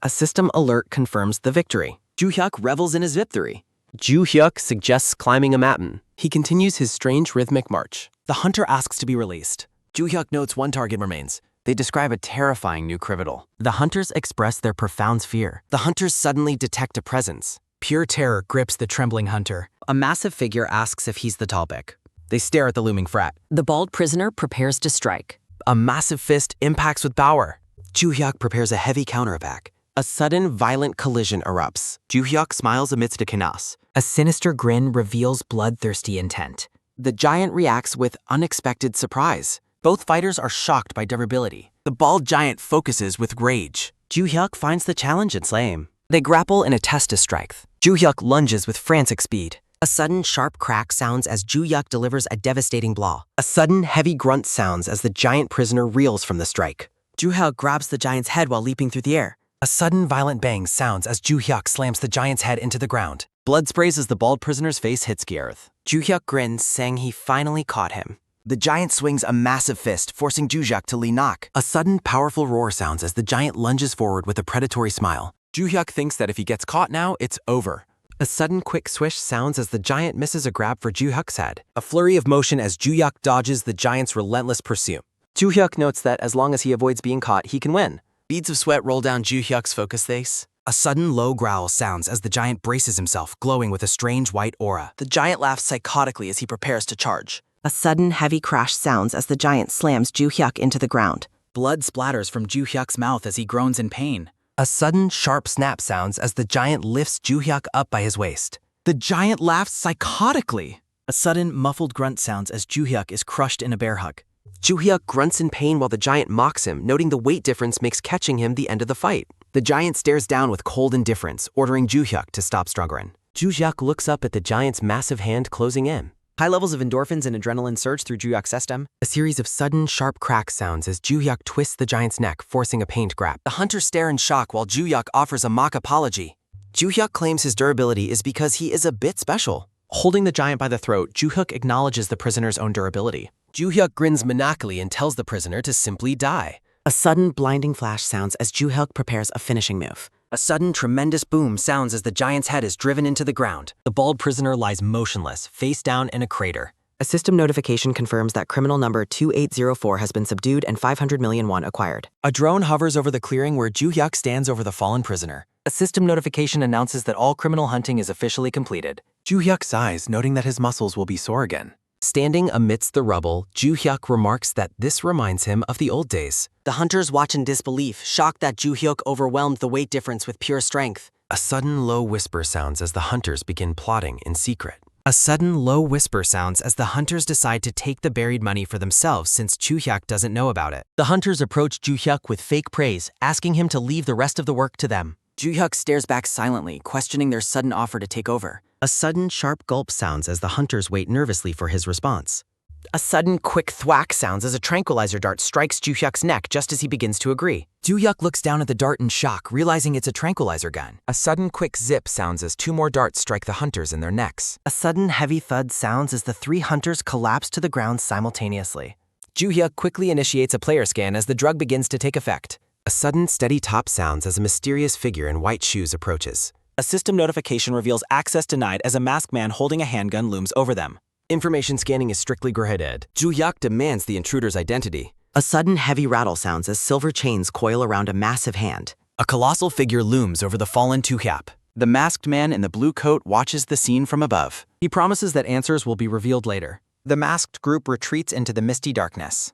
A system alert confirms the victory. Ju Hyuk revels in his victory. Ju Hyuk suggests climbing a mountain. He continues his strange rhythmic march. The hunter asks to be released. Ju Hyuk notes one target remains. They describe a terrifying new criminal. The hunters express their profound fear. The hunters suddenly detect a presence. Pure terror grips the trembling hunter. A massive figure asks if he's the Talbek. They stare at the looming frat. The bald prisoner prepares to strike. A massive fist impacts with power. Ju Hyuk prepares a heavy counterattack. A sudden, violent collision erupts. Ju Hyuk smiles amidst a chaos. A sinister grin reveals bloodthirsty intent. The giant reacts with unexpected surprise. Both fighters are shocked by durability. The bald giant focuses with rage. Ju Hyuk finds the challenge and slay him. They grapple in a test of strength. Ju Hyuk lunges with frantic speed. A sudden sharp crack sounds as Ju Hyuk delivers a devastating blow. A sudden heavy grunt sounds as the giant prisoner reels from the strike. Ju Hyuk grabs the giant's head while leaping through the air. A sudden violent bang sounds as Ju Hyuk slams the giant's head into the ground. Blood sprays as the bald prisoner's face hits the earth. Ju Hyuk grins, saying he finally caught him. The giant swings a massive fist, forcing Ju Hyuk to lean knock. A sudden, powerful roar sounds as the giant lunges forward with a predatory smile. Ju Hyuk thinks that if he gets caught now, it's over. A sudden quick swish sounds as the giant misses a grab for Ju Hyuk's head. A flurry of motion as Ju Hyuk dodges the giant's relentless pursuit. Ju Hyuk notes that as long as he avoids being caught, he can win. Beads of sweat roll down Ju Hyuk's focus face. A sudden low growl sounds as the giant braces himself, glowing with a strange white aura. The giant laughs psychotically as he prepares to charge. A sudden heavy crash sounds as the giant slams Ju-hyuk into the ground. Blood splatters from Ju-hyuk's mouth as he groans in pain. A sudden, sharp snap sounds as the giant lifts Ju-hyuk up by his waist. The giant laughs psychotically. A sudden, muffled grunt sounds as Ju-hyuk is crushed in a bear hug. Ju-hyuk grunts in pain while the giant mocks him, noting the weight difference makes catching him the end of the fight. The giant stares down with cold indifference, ordering Ju-hyuk to stop struggling. Ju-hyuk looks up at the giant's massive hand closing in. High levels of endorphins and adrenaline surge through Ju-hyuk's system. A series of sudden, sharp cracks sounds as Ju-hyuk twists the giant's neck, forcing a pained grab. The hunters stare in shock while Ju-hyuk offers a mock apology. Ju-hyuk claims his durability is because he is a bit special. Holding the giant by the throat, Ju-hyuk acknowledges the prisoner's own durability. Ju-hyuk grins maniacally and tells the prisoner to simply die. A sudden blinding flash sounds as Ju-hyuk prepares a finishing move. A sudden tremendous boom sounds as the giant's head is driven into the ground. The bald prisoner lies motionless, face down in a crater. A system notification confirms that criminal number 2804 has been subdued and 500 million won acquired. A drone hovers over the clearing where Ju-hyuk stands over the fallen prisoner. A system notification announces that all criminal hunting is officially completed. Ju-hyuk sighs, noting that his muscles will be sore again. Standing amidst the rubble, Ju-hyuk remarks that this reminds him of the old days. The hunters watch in disbelief, shocked that Ju-hyuk overwhelmed the weight difference with pure strength. A sudden low whisper sounds as the hunters begin plotting in secret. A sudden low whisper sounds as the hunters decide to take the buried money for themselves since Ju-hyuk doesn't know about it. The hunters approach Ju-hyuk with fake praise, asking him to leave the rest of the work to them. Ju-hyuk stares back silently, questioning their sudden offer to take over. A sudden sharp gulp sounds as the hunters wait nervously for his response. A sudden quick thwack sounds as a tranquilizer dart strikes Ju-hyuk's neck just as he begins to agree. Ju-hyuk looks down at the dart in shock, realizing it's a tranquilizer gun. A sudden quick zip sounds as 2 more darts strike the hunters in their necks. A sudden heavy thud sounds as the 3 hunters collapse to the ground simultaneously. Ju-hyuk quickly initiates a player scan as the drug begins to take effect. A sudden steady top sounds as a mysterious figure in white shoes approaches. A system notification reveals access denied as a masked man holding a handgun looms over them. Information scanning is strictly prohibited. Ju-hyuk demands the intruder's identity. A sudden heavy rattle sounds as silver chains coil around a massive hand. A colossal figure looms over the fallen Ju-hyuk. The masked man in the blue coat watches the scene from above. He promises that answers will be revealed later. The masked group retreats into the misty darkness.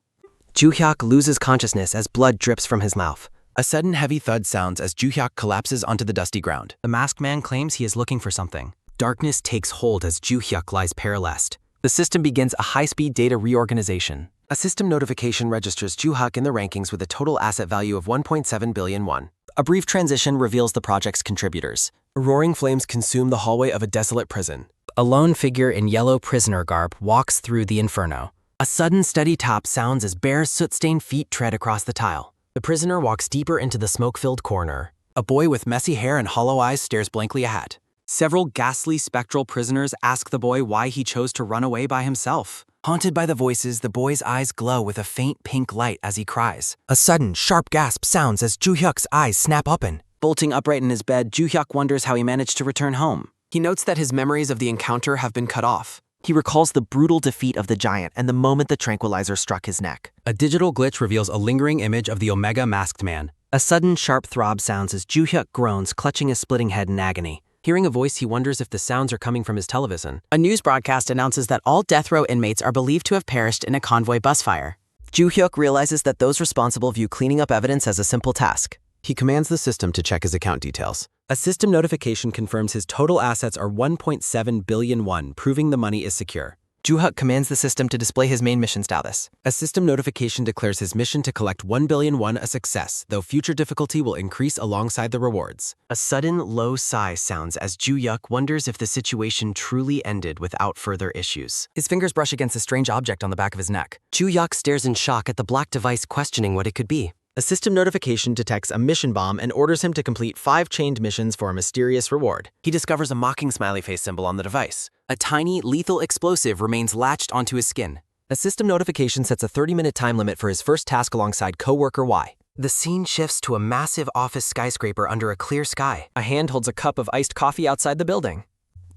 Ju-hyuk loses consciousness as blood drips from his mouth. A sudden heavy thud sounds as Ju-hyuk collapses onto the dusty ground. The masked man claims he is looking for something. Darkness takes hold as Ju-hyuk lies paralyzed. The system begins a high-speed data reorganization. A system notification registers Ju-hyuk in the rankings with a total asset value of 1.7 billion won. A brief transition reveals the project's contributors. Roaring flames consume the hallway of a desolate prison. A lone figure in yellow prisoner garb walks through the inferno. A sudden steady top sounds as bare soot-stained feet tread across the tile. The prisoner walks deeper into the smoke-filled corner. A boy with messy hair and hollow eyes stares blankly ahead. Several ghastly spectral prisoners ask the boy why he chose to run away by himself. Haunted by the voices, the boy's eyes glow with a faint pink light as he cries. A sudden, sharp gasp sounds as Ju-hyuk's eyes snap open. Bolting upright in his bed, Ju-hyuk wonders how he managed to return home. He notes that his memories of the encounter have been cut off. He recalls the brutal defeat of the giant and the moment the tranquilizer struck his neck. A digital glitch reveals a lingering image of the Omega masked man. A sudden, sharp throb sounds as Ju-hyuk groans, clutching his splitting head in agony. Hearing a voice, he wonders if the sounds are coming from his television. A news broadcast announces that all death row inmates are believed to have perished in a convoy bus fire. Ju-hyuk realizes that those responsible view cleaning up evidence as a simple task. He commands the system to check his account details. A system notification confirms his total assets are 1.7 billion won, proving the money is secure. Ju-hyuk commands the system to display his main mission status. A system notification declares his mission to collect 1 billion won a success, though future difficulty will increase alongside the rewards. A sudden, low sigh sounds as Ju-hyuk wonders if the situation truly ended without further issues. His fingers brush against a strange object on the back of his neck. Ju-hyuk stares in shock at the black device, questioning what it could be. A system notification detects a mission bomb and orders him to complete 5 chained missions for a mysterious reward. He discovers a mocking smiley face symbol on the device. A tiny, lethal explosive remains latched onto his skin. A system notification sets a 30-minute time limit for his first task alongside coworker Y. The scene shifts to a massive office skyscraper under a clear sky. A hand holds a cup of iced coffee outside the building.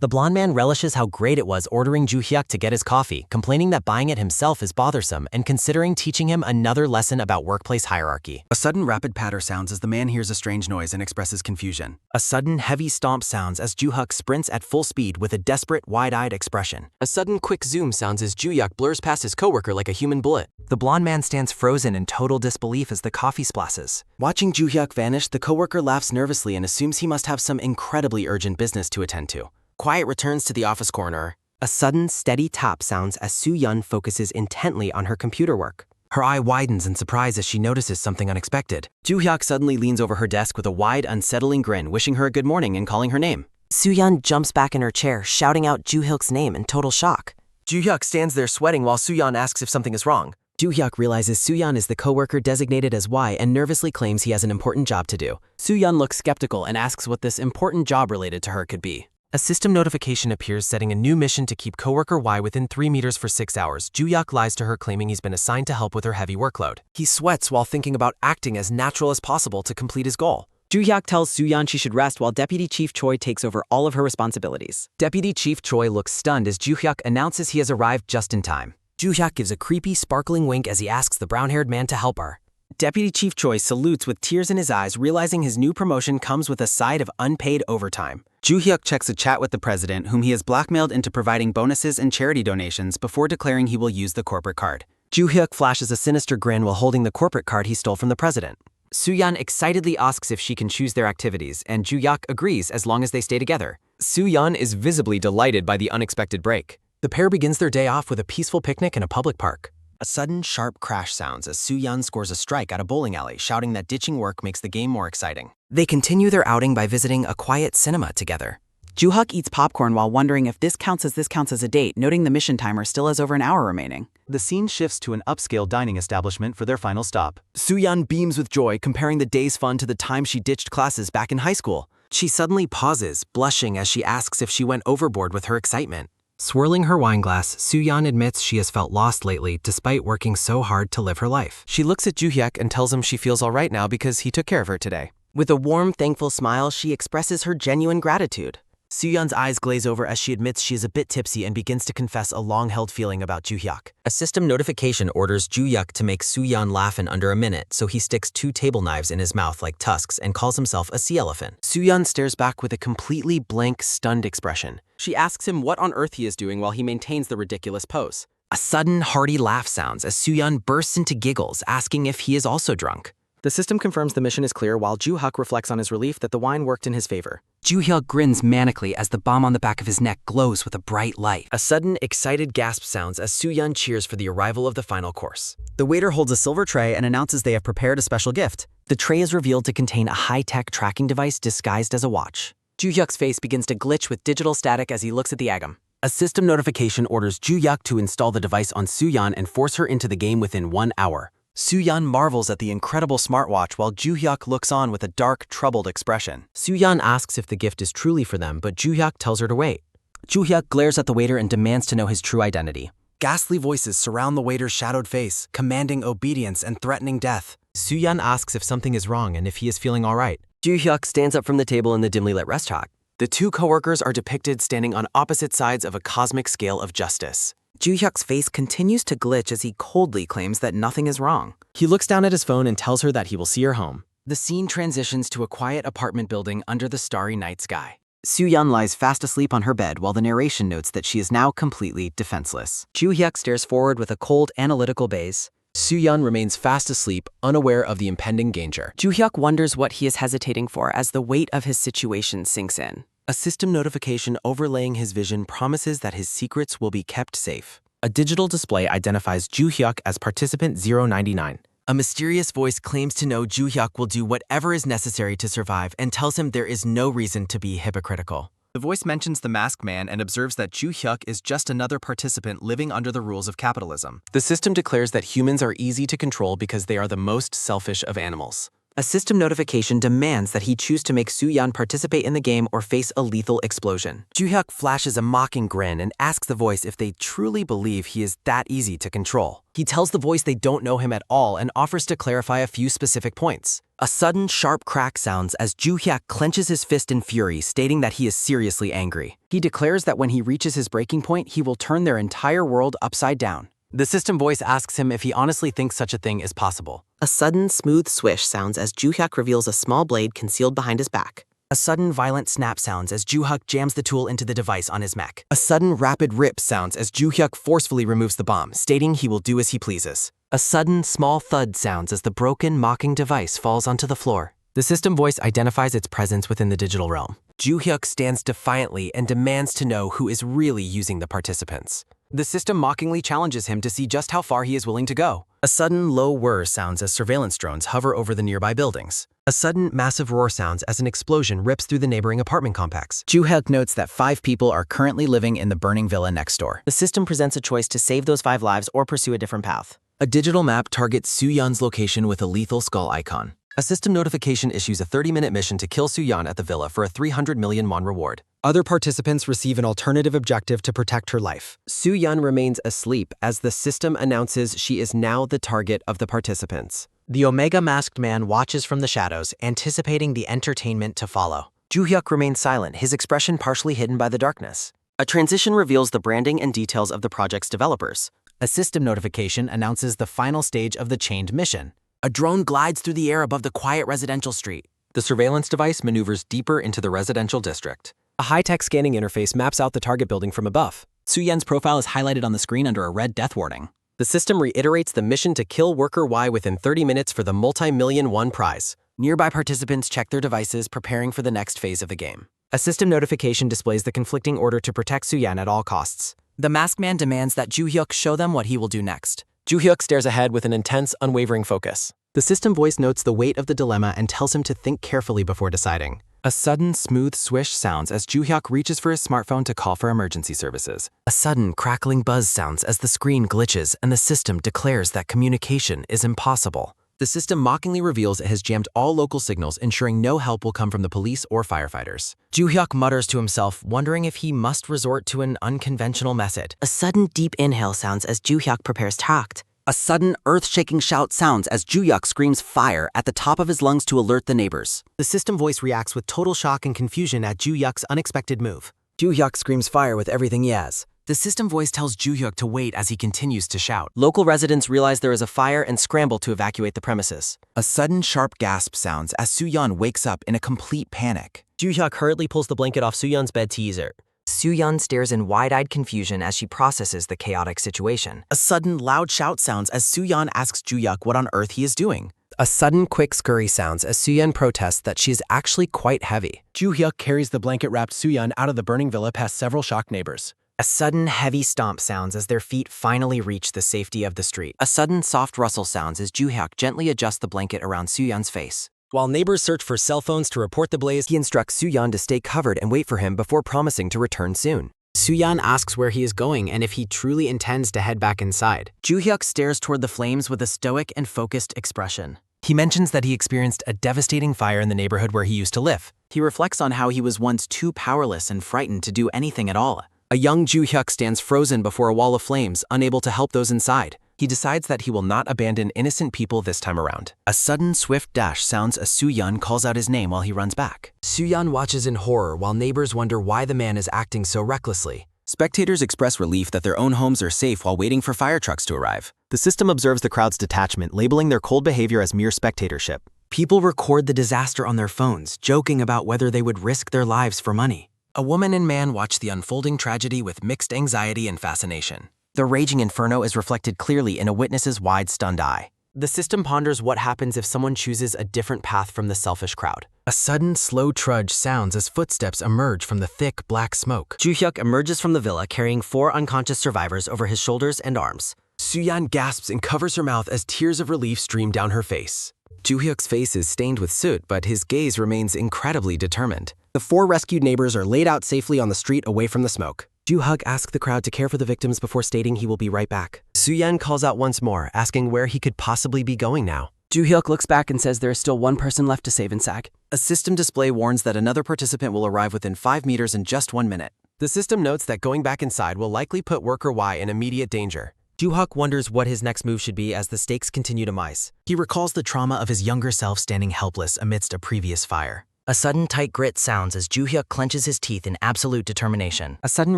The blonde man relishes how great it was ordering Joo-hyuk to get his coffee, complaining that buying it himself is bothersome and considering teaching him another lesson about workplace hierarchy. A sudden rapid patter sounds as the man hears a strange noise and expresses confusion. A sudden heavy stomp sounds as Joo-hyuk sprints at full speed with a desperate, wide-eyed expression. A sudden quick zoom sounds as Joo-hyuk blurs past his coworker like a human bullet. The blonde man stands frozen in total disbelief as the coffee splashes. Watching Joo-hyuk vanish, the coworker laughs nervously and assumes he must have some incredibly urgent business to attend to. Quiet returns to the office corner. A sudden, steady tap sounds as Soo-yeon focuses intently on her computer work. Her eye widens in surprise as she notices something unexpected. Joo-hyuk suddenly leans over her desk with a wide, unsettling grin, wishing her a good morning and calling her name. Soo-yeon jumps back in her chair, shouting out Joo-hyuk's name in total shock. Joo-hyuk stands there sweating while Soo-yeon asks if something is wrong. Joo-hyuk realizes Soo-yeon is the coworker designated as Y and nervously claims he has an important job to do. Soo-yeon looks skeptical and asks what this important job related to her could be. A system notification appears setting a new mission to keep coworker Y within 3 meters for 6 hours. Joo-hyuk lies to her claiming he's been assigned to help with her heavy workload. He sweats while thinking about acting as natural as possible to complete his goal. Joo-hyuk tells Soo-yeon she should rest while Deputy Chief Choi takes over all of her responsibilities. Deputy Chief Choi looks stunned as Joo-hyuk announces he has arrived just in time. Joo-hyuk gives a creepy, sparkling wink as he asks the brown-haired man to help her. Deputy Chief Choi salutes with tears in his eyes, realizing his new promotion comes with a side of unpaid overtime. Joo-hyuk checks a chat with the president, whom he has blackmailed into providing bonuses and charity donations before declaring he will use the corporate card. Joo-hyuk flashes a sinister grin while holding the corporate card he stole from the president. Soo-yeon excitedly asks if she can choose their activities, and Joo-hyuk agrees as long as they stay together. Soo-yeon is visibly delighted by the unexpected break. The pair begins their day off with a peaceful picnic in a public park. A sudden, sharp crash sounds as Soo-yeon scores a strike at a bowling alley, shouting that ditching work makes the game more exciting. They continue their outing by visiting a quiet cinema together. Joo-hyuk eats popcorn while wondering if this counts as a date, noting the mission timer still has over an hour remaining. The scene shifts to an upscale dining establishment for their final stop. Soo-yeon beams with joy, comparing the day's fun to the time she ditched classes back in high school. She suddenly pauses, blushing as she asks if she went overboard with her excitement. Swirling her wine glass, Soo-yeon admits she has felt lost lately despite working so hard to live her life. She looks at Joo-hyuk and tells him she feels all right now because he took care of her today. With a warm, thankful smile, she expresses her genuine gratitude. Soo-yeon's eyes glaze over as she admits she is a bit tipsy and begins to confess a long-held feeling about Joo-hyuk. A system notification orders Joo-hyuk to make Soo-yeon laugh in under a minute, so he sticks 2 table knives in his mouth like tusks and calls himself a sea elephant. Soo-yeon stares back with a completely blank, stunned expression. She asks him what on earth he is doing while he maintains the ridiculous pose. A sudden, hearty laugh sounds as Soo-yeon bursts into giggles, asking if he is also drunk. The system confirms the mission is clear while Joo-hyuk reflects on his relief that the wine worked in his favor. Joo-hyuk grins manically as the bomb on the back of his neck glows with a bright light. A sudden, excited gasp sounds as Soo-yeon cheers for the arrival of the final course. The waiter holds a silver tray and announces they have prepared a special gift. The tray is revealed to contain a high-tech tracking device disguised as a watch. Joo-hyuk's face begins to glitch with digital static as he looks at the agam. A system notification orders Joo-hyuk to install the device on Soo-yeon and force her into the game within 1 hour. Soo-yeon marvels at the incredible smartwatch while Joo-hyuk looks on with a dark, troubled expression. Soo-yeon asks if the gift is truly for them, but Joo-hyuk tells her to wait. Joo-hyuk glares at the waiter and demands to know his true identity. Ghastly voices surround the waiter's shadowed face, commanding obedience and threatening death. Soo-yeon asks if something is wrong and if he is feeling all right. Joo-hyuk stands up from the table in the dimly lit restaurant. The 2 coworkers are depicted standing on opposite sides of a cosmic scale of justice. Joo-hyuk's face continues to glitch as he coldly claims that nothing is wrong. He looks down at his phone and tells her that he will see her home. The scene transitions to a quiet apartment building under the starry night sky. Soo-yeon lies fast asleep on her bed while the narration notes that she is now completely defenseless. Joo-hyuk stares forward with a cold, analytical gaze. Soo-yeon remains fast asleep, unaware of the impending danger. Joo-hyuk wonders what he is hesitating for as the weight of his situation sinks in. A system notification overlaying his vision promises that his secrets will be kept safe. A digital display identifies Joo-hyuk as participant 099. A mysterious voice claims to know Joo-hyuk will do whatever is necessary to survive and tells him there is no reason to be hypocritical. The voice mentions the masked man and observes that Joo-hyuk is just another participant living under the rules of capitalism. The system declares that humans are easy to control because they are the most selfish of animals. A system notification demands that he choose to make Soo-yeon participate in the game or face a lethal explosion. Joo-hyuk flashes a mocking grin and asks the voice if they truly believe he is that easy to control. He tells the voice they don't know him at all and offers to clarify a few specific points. A sudden, sharp crack sounds as Joo-hyuk clenches his fist in fury, stating that he is seriously angry. He declares that when he reaches his breaking point, he will turn their entire world upside down. The system voice asks him if he honestly thinks such a thing is possible. A sudden, smooth swish sounds as Joo-hyuk reveals a small blade concealed behind his back. A sudden, violent snap sounds as Joo-hyuk jams the tool into the device on his mech. A sudden, rapid rip sounds as Joo-hyuk forcefully removes the bomb, stating he will do as he pleases. A sudden, small thud sounds as the broken, mocking device falls onto the floor. The system voice identifies its presence within the digital realm. Joo-hyuk stands defiantly and demands to know who is really using the participants. The system mockingly challenges him to see just how far he is willing to go. A sudden low whir sounds as surveillance drones hover over the nearby buildings. A sudden massive roar sounds as an explosion rips through the neighboring apartment complex. Joo-hyuk notes that 5 people are currently living in the burning villa next door. The system presents a choice to save those 5 lives or pursue a different path. A digital map targets Soo-yeon's location with a lethal skull icon. A system notification issues a 30-minute mission to kill Soo-yeon at the villa for a 300 million won reward. Other participants receive an alternative objective to protect her life. Soo-yeon remains asleep as the system announces she is now the target of the participants. The Omega masked man watches from the shadows, anticipating the entertainment to follow. Joo-hyuk remains silent, his expression partially hidden by the darkness. A transition reveals the branding and details of the project's developers. A system notification announces the final stage of the chained mission. A drone glides through the air above the quiet residential street. The surveillance device maneuvers deeper into the residential district. A high-tech scanning interface maps out the target building from above. Soo-yeon's profile is highlighted on the screen under a red death warning. The system reiterates the mission to kill worker Y within 30 minutes for the multi-million won prize. Nearby participants check their devices, preparing for the next phase of the game. A system notification displays the conflicting order to protect Soo-yeon at all costs. The masked man demands that Joo-hyuk show them what he will do next. Joo-hyuk stares ahead with an intense, unwavering focus. The system voice notes the weight of the dilemma and tells him to think carefully before deciding. A sudden, smooth swish sounds as Joo-hyuk reaches for his smartphone to call for emergency services. A sudden, crackling buzz sounds as the screen glitches and the system declares that communication is impossible. The system mockingly reveals it has jammed all local signals, ensuring no help will come from the police or firefighters. Joo-hyuk mutters to himself, wondering if he must resort to an unconventional method. A sudden, deep inhale sounds as Joo-hyuk prepares to act. A sudden, earth-shaking shout sounds as Joo-hyuk screams fire at the top of his lungs to alert the neighbors. The system voice reacts with total shock and confusion at Joo-hyuk's unexpected move. Joo-hyuk screams fire with everything he has. The system voice tells Joo-hyuk to wait as he continues to shout. Local residents realize there is a fire and scramble to evacuate the premises. A sudden sharp gasp sounds as Soo-yeon wakes up in a complete panic. Joo-hyuk hurriedly pulls the blanket off Soo-yeon's bed to ease her. Soo-yeon stares in wide-eyed confusion as she processes the chaotic situation. A sudden, loud shout sounds as Soo-yeon asks Joo-hyuk what on earth he is doing. A sudden, quick scurry sounds as Soo-yeon protests that she is actually quite heavy. Joo-hyuk carries the blanket-wrapped Soo-yeon out of the burning villa past several shocked neighbors. A sudden, heavy stomp sounds as their feet finally reach the safety of the street. A sudden, soft rustle sounds as Joo-hyuk gently adjusts the blanket around Soo-yeon's face. While neighbors search for cell phones to report the blaze, he instructs Soo-yeon to stay covered and wait for him before promising to return soon. Soo-yeon asks where he is going and if he truly intends to head back inside. Joo-hyuk stares toward the flames with a stoic and focused expression. He mentions that he experienced a devastating fire in the neighborhood where he used to live. He reflects on how he was once too powerless and frightened to do anything at all. A young Joo-hyuk stands frozen before a wall of flames, unable to help those inside. He decides that he will not abandon innocent people this time around. A sudden swift dash sounds as Soo-yeon calls out his name while he runs back. Soo-yeon watches in horror while neighbors wonder why the man is acting so recklessly. Spectators express relief that their own homes are safe while waiting for fire trucks to arrive. The system observes the crowd's detachment, labeling their cold behavior as mere spectatorship. People record the disaster on their phones, joking about whether they would risk their lives for money. A woman and man watch the unfolding tragedy with mixed anxiety and fascination. The raging inferno is reflected clearly in a witness's wide, stunned eye. The system ponders what happens if someone chooses a different path from the selfish crowd. A sudden, slow trudge sounds as footsteps emerge from the thick, black smoke. Joo-hyuk emerges from the villa carrying 4 unconscious survivors over his shoulders and arms. Soo-yeon gasps and covers her mouth as tears of relief stream down her face. Joo-hyuk's face is stained with soot, but his gaze remains incredibly determined. The 4 rescued neighbors are laid out safely on the street away from the smoke. Joo-hyuk asks the crowd to care for the victims before stating he will be right back. Soo-yeon calls out once more, asking where he could possibly be going now. Joo-hyuk looks back and says there is still one person left to save in SAG. A system display warns that another participant will arrive within 5 meters in just 1 minute. The system notes that going back inside will likely put worker Y in immediate danger. Joo-hyuk wonders what his next move should be as the stakes continue to rise. He recalls the trauma of his younger self standing helpless amidst a previous fire. A sudden tight grit sounds as Joo-hyuk clenches his teeth in absolute determination. A sudden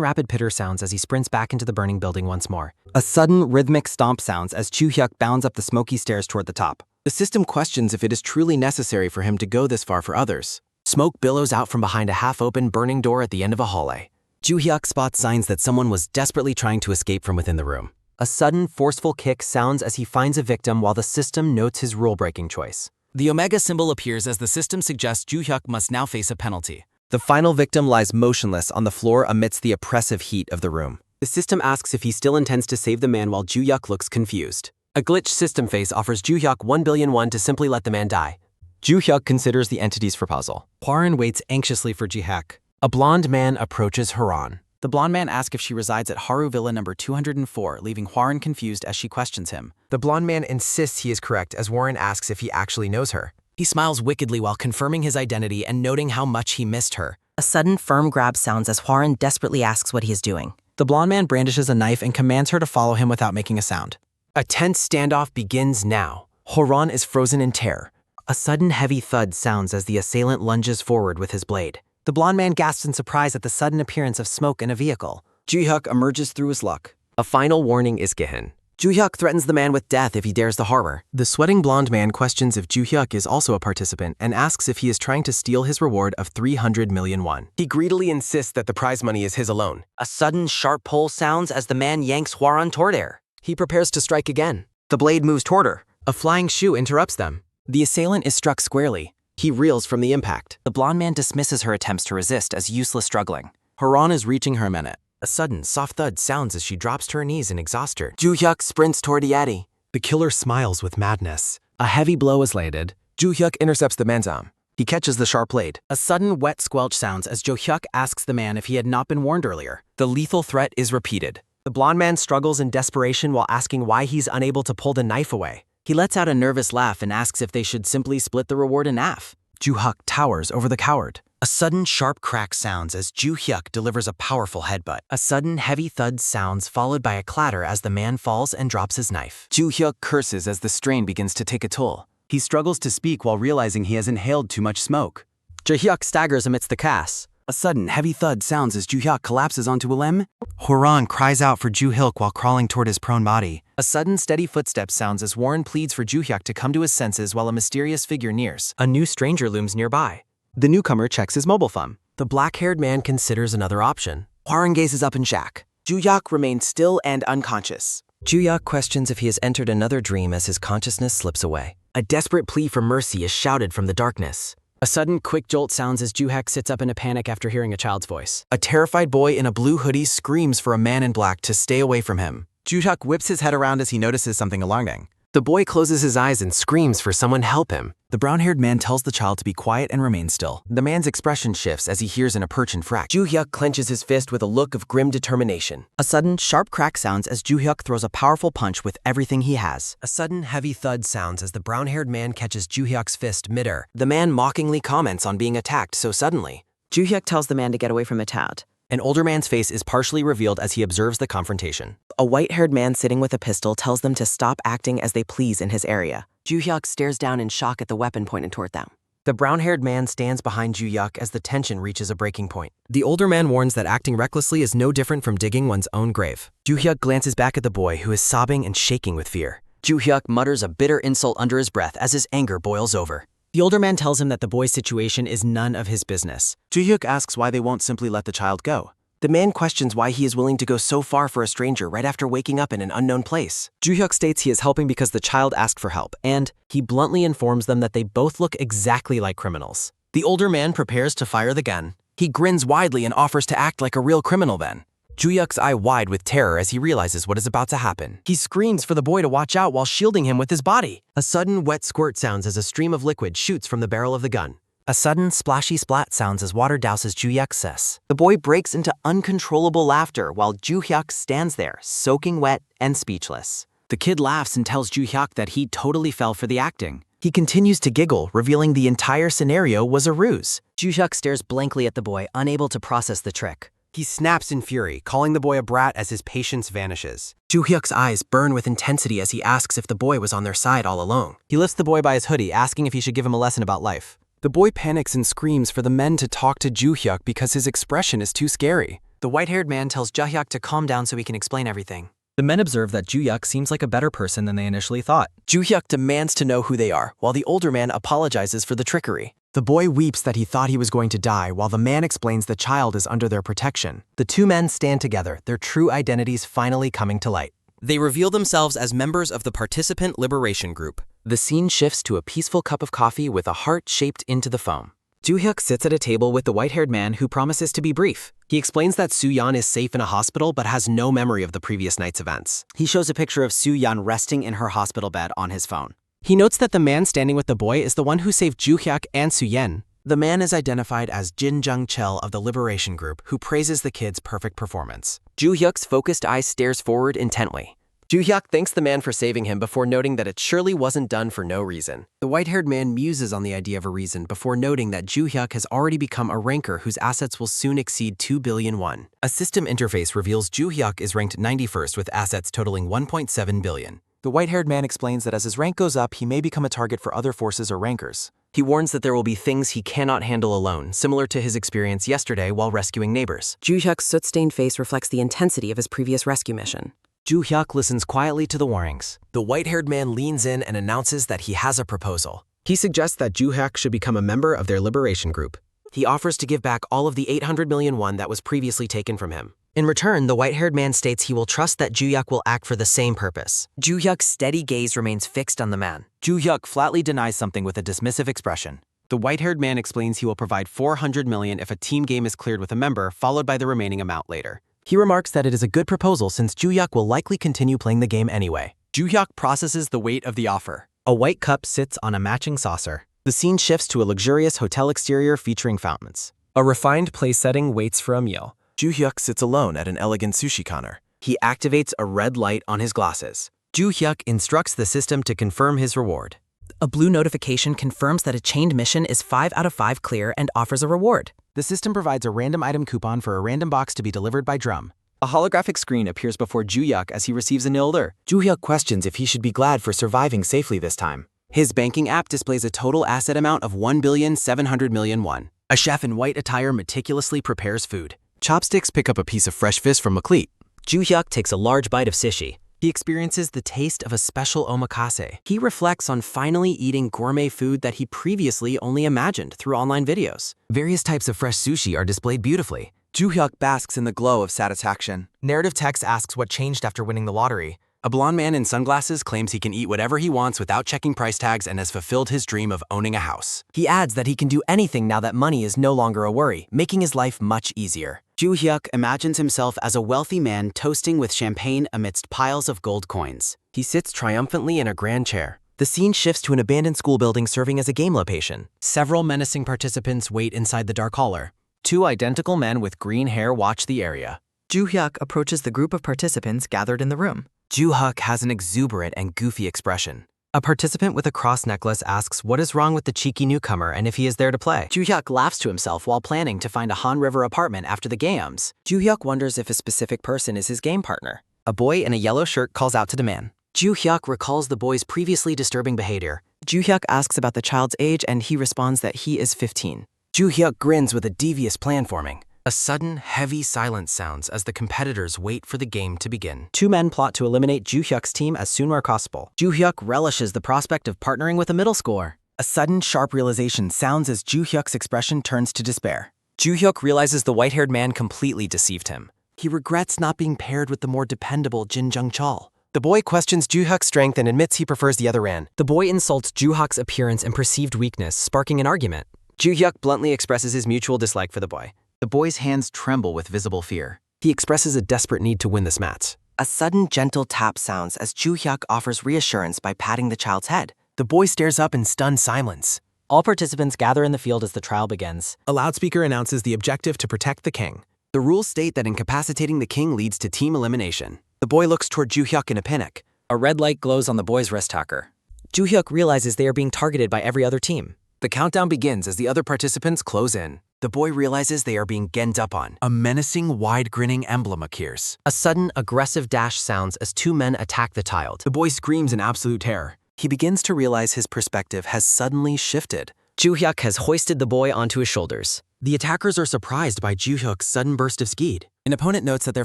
rapid pitter sounds as he sprints back into the burning building once more. A sudden rhythmic stomp sounds as Joo-hyuk bounds up the smoky stairs toward the top. The system questions if it is truly necessary for him to go this far for others. Smoke billows out from behind a half-open burning door at the end of a hallway. Joo-hyuk spots signs that someone was desperately trying to escape from within the room. A sudden, forceful kick sounds as he finds a victim while the system notes his rule-breaking choice. The Omega symbol appears as the system suggests Joo-hyuk must now face a penalty. The final victim lies motionless on the floor amidst the oppressive heat of the room. The system asks if he still intends to save the man while Joo-hyuk looks confused. A glitched system face offers Joo-hyuk 1 billion won to simply let the man die. Joo-hyuk considers the entities for puzzle. Hwarin waits anxiously for Joo-hyuk. A blonde man approaches Haran. The blonde man asks if she resides at Haru Villa number 204, leaving Hwarin confused as she questions him. The blonde man insists he is correct as Warren asks if he actually knows her. He smiles wickedly while confirming his identity and noting how much he missed her. A sudden firm grab sounds as Hwarin desperately asks what he is doing. The blonde man brandishes a knife and commands her to follow him without making a sound. A tense standoff begins now. Haran is frozen in terror. A sudden heavy thud sounds as the assailant lunges forward with his blade. The blonde man gasps in surprise at the sudden appearance of smoke in a vehicle. Joo-hyuk emerges through his luck. A final warning is given. Joo-hyuk threatens the man with death if he dares to harbor. The sweating blonde man questions if Joo-hyuk is also a participant and asks if he is trying to steal his reward of 300 million won. He greedily insists that the prize money is his alone. A sudden sharp pull sounds as the man yanks Hwarin toward air. He prepares to strike again. The blade moves toward her. A flying shoe interrupts them. The assailant is struck squarely. He reels from the impact. The blonde man dismisses her attempts to resist as useless struggling. Haran is reaching her minute. A sudden, soft thud sounds as she drops to her knees in exhaustion. Joo-hyuk sprints toward Yadi. The killer smiles with madness. A heavy blow is landed. Joo-hyuk intercepts the man's arm. He catches the sharp blade. A sudden wet squelch sounds as Joo-hyuk asks the man if he had not been warned earlier. The lethal threat is repeated. The blonde man struggles in desperation while asking why he's unable to pull the knife away. He lets out a nervous laugh and asks if they should simply split the reward in half. Joo-hyuk towers over the coward. A sudden sharp crack sounds as Joo-hyuk delivers a powerful headbutt. A sudden heavy thud sounds followed by a clatter as the man falls and drops his knife. Joo-hyuk curses as the strain begins to take a toll. He struggles to speak while realizing he has inhaled too much smoke. Joo-hyuk staggers amidst the chaos. A sudden heavy thud sounds as Joo-hyuk collapses onto a limb. Haran cries out for Joo-hyuk while crawling toward his prone body. A sudden steady footstep sounds as Warren pleads for Joo-hyuk to come to his senses while a mysterious figure nears. A new stranger looms nearby. The newcomer checks his mobile phone. The black-haired man considers another option. Hwarin gazes up in shock. Joo-hyuk remains still and unconscious. Joo-hyuk questions if he has entered another dream as his consciousness slips away. A desperate plea for mercy is shouted from the darkness. A sudden quick jolt sounds as Joo-hyuk sits up in a panic after hearing a child's voice. A terrified boy in a blue hoodie screams for a man in black to stay away from him. Joo-hyuk whips his head around as he notices something alarming. The boy closes his eyes and screams for someone help him. The brown-haired man tells the child to be quiet and remain still. The man's expression shifts as he hears an approaching frack. Joo-hyuk clenches his fist with a look of grim determination. A sudden sharp crack sounds as Joo-hyuk throws a powerful punch with everything he has. A sudden heavy thud sounds as the brown-haired man catches Joo-hyuk's fist mid-air. The man mockingly comments on being attacked so suddenly. Joo-hyuk tells the man to get away from the tout. An older man's face is partially revealed as he observes the confrontation. A white-haired man sitting with a pistol tells them to stop acting as they please in his area. Joo-hyuk stares down in shock at the weapon pointed toward them. The brown-haired man stands behind Joo-hyuk as the tension reaches a breaking point. The older man warns that acting recklessly is no different from digging one's own grave. Joo-hyuk glances back at the boy who is sobbing and shaking with fear. Joo-hyuk mutters a bitter insult under his breath as his anger boils over. The older man tells him that the boy's situation is none of his business. Joo-hyuk asks why they won't simply let the child go. The man questions why he is willing to go so far for a stranger right after waking up in an unknown place. Joo-hyuk states he is helping because the child asked for help, and he bluntly informs them that they both look exactly like criminals. The older man prepares to fire the gun. He grins widely and offers to act like a real criminal then. Joo-hyuk's eye wide with terror as he realizes what is about to happen. He screams for the boy to watch out while shielding him with his body. A sudden wet squirt sounds as a stream of liquid shoots from the barrel of the gun. A sudden splashy splat sounds as water douses Joo-hyuk's cess. The boy breaks into uncontrollable laughter while Joo-hyuk stands there, soaking wet and speechless. The kid laughs and tells Joo-hyuk that he totally fell for the acting. He continues to giggle, revealing the entire scenario was a ruse. Joo-hyuk stares blankly at the boy, unable to process the trick. He snaps in fury, calling the boy a brat as his patience vanishes. Joo-hyuk's eyes burn with intensity as he asks if the boy was on their side all along. He lifts the boy by his hoodie, asking if he should give him a lesson about life. The boy panics and screams for the men to talk to Joo-hyuk because his expression is too scary. The white-haired man tells Joo-hyuk to calm down so he can explain everything. The men observe that Joo-hyuk seems like a better person than they initially thought. Joo-hyuk demands to know who they are, while the older man apologizes for the trickery. The boy weeps that he thought he was going to die, while the man explains the child is under their protection. The two men stand together, their true identities finally coming to light. They reveal themselves as members of the Participant Liberation Group. The scene shifts to a peaceful cup of coffee with a heart shaped into the foam. Joo-hyuk sits at a table with the white-haired man who promises to be brief. He explains that Soo-yeon is safe in a hospital but has no memory of the previous night's events. He shows a picture of Soo-yeon resting in her hospital bed on his phone. He notes that the man standing with the boy is the one who saved Joo-hyuk and Soo-yen. The man is identified as Jin Jung-chul of the Liberation Group, who praises the kid's perfect performance. Joo-hyuk's focused eye stares forward intently. Joo-hyuk thanks the man for saving him before noting that it surely wasn't done for no reason. The white-haired man muses on the idea of a reason before noting that Joo-hyuk has already become a ranker whose assets will soon exceed 2 billion won. A system interface reveals Joo-hyuk is ranked 91st with assets totaling 1.7 billion. The white-haired man explains that as his rank goes up, he may become a target for other forces or rankers. He warns that there will be things he cannot handle alone, similar to his experience yesterday while rescuing neighbors. Joo-hyuk's soot-stained face reflects the intensity of his previous rescue mission. Joo-hyuk listens quietly to the warnings. The white-haired man leans in and announces that he has a proposal. He suggests that Joo-hyuk should become a member of their liberation group. He offers to give back all of the 800 million won that was previously taken from him. In return, the white-haired man states he will trust that Joo-hyuk will act for the same purpose. Joo-hyuk's steady gaze remains fixed on the man. Joo-hyuk flatly denies something with a dismissive expression. The white-haired man explains he will provide 400 million if a team game is cleared with a member, followed by the remaining amount later. He remarks that it is a good proposal since Joo-hyuk will likely continue playing the game anyway. Joo-hyuk processes the weight of the offer. A white cup sits on a matching saucer. The scene shifts to a luxurious hotel exterior featuring fountains. A refined place setting waits for a meal. Joo-hyuk sits alone at an elegant sushi counter. He activates a red light on his glasses. Joo-hyuk instructs the system to confirm his reward. A blue notification confirms that a chained mission is 5 out of 5 clear and offers a reward. The system provides a random item coupon for a random box to be delivered by drum. A holographic screen appears before Joo-hyuk as he receives an order. Joo-hyuk questions if he should be glad for surviving safely this time. His banking app displays a total asset amount of 1,700 million won. A chef in white attire meticulously prepares food. Chopsticks pick up a piece of fresh fish from McLeet. Joo-hyuk takes a large bite of sushi. He experiences the taste of a special omakase. He reflects on finally eating gourmet food that he previously only imagined through online videos. Various types of fresh sushi are displayed beautifully. Joo-hyuk basks in the glow of satisfaction. Narrative text asks what changed after winning the lottery. A blonde man in sunglasses claims he can eat whatever he wants without checking price tags and has fulfilled his dream of owning a house. He adds that he can do anything now that money is no longer a worry, making his life much easier. Joo-hyuk imagines himself as a wealthy man toasting with champagne amidst piles of gold coins. He sits triumphantly in a grand chair. The scene shifts to an abandoned school building serving as a game location. Several menacing participants wait inside the dark hallway. Two identical men with green hair watch the area. Joo-hyuk approaches the group of participants gathered in the room. Joo-hyuk has an exuberant and goofy expression. A participant with a cross necklace asks what is wrong with the cheeky newcomer and if he is there to play. Joo-hyuk laughs to himself while planning to find a Han River apartment after the games. Joo-hyuk wonders if a specific person is his game partner. A boy in a yellow shirt calls out to the man. Joo-hyuk recalls the boy's previously disturbing behavior. Joo-hyuk asks about the child's age and he responds that he is 15. Joo-hyuk grins with a devious plan forming. A sudden, heavy silence sounds as the competitors wait for the game to begin. Two men plot to eliminate Joo-hyuk's team as soon as possible. Joo-hyuk relishes the prospect of partnering with a middle schooler. A sudden, sharp realization sounds as Joo-hyuk's expression turns to despair. Joo-hyuk realizes the white-haired man completely deceived him. He regrets not being paired with the more dependable Jin Jung-chul. The boy questions Joo-hyuk's strength and admits he prefers the other man. The boy insults Joo-hyuk's appearance and perceived weakness, sparking an argument. Joo-hyuk bluntly expresses his mutual dislike for the boy. The boy's hands tremble with visible fear. He expresses a desperate need to win this match. A sudden gentle tap sounds as Joo-hyuk offers reassurance by patting the child's head. The boy stares up in stunned silence. All participants gather in the field as the trial begins. A loudspeaker announces the objective to protect the king. The rules state that incapacitating the king leads to team elimination. The boy looks toward Joo-hyuk in a panic. A red light glows on the boy's wrist hacker. Joo-hyuk realizes they are being targeted by every other team. The countdown begins as the other participants close in. The boy realizes they are being ganged up on. A menacing, wide-grinning emblem appears. A sudden, aggressive dash sounds as two men attack the child. The boy screams in absolute terror. He begins to realize his perspective has suddenly shifted. Joo-hyuk has hoisted the boy onto his shoulders. The attackers are surprised by Joo-hyuk's sudden burst of speed. An opponent notes that their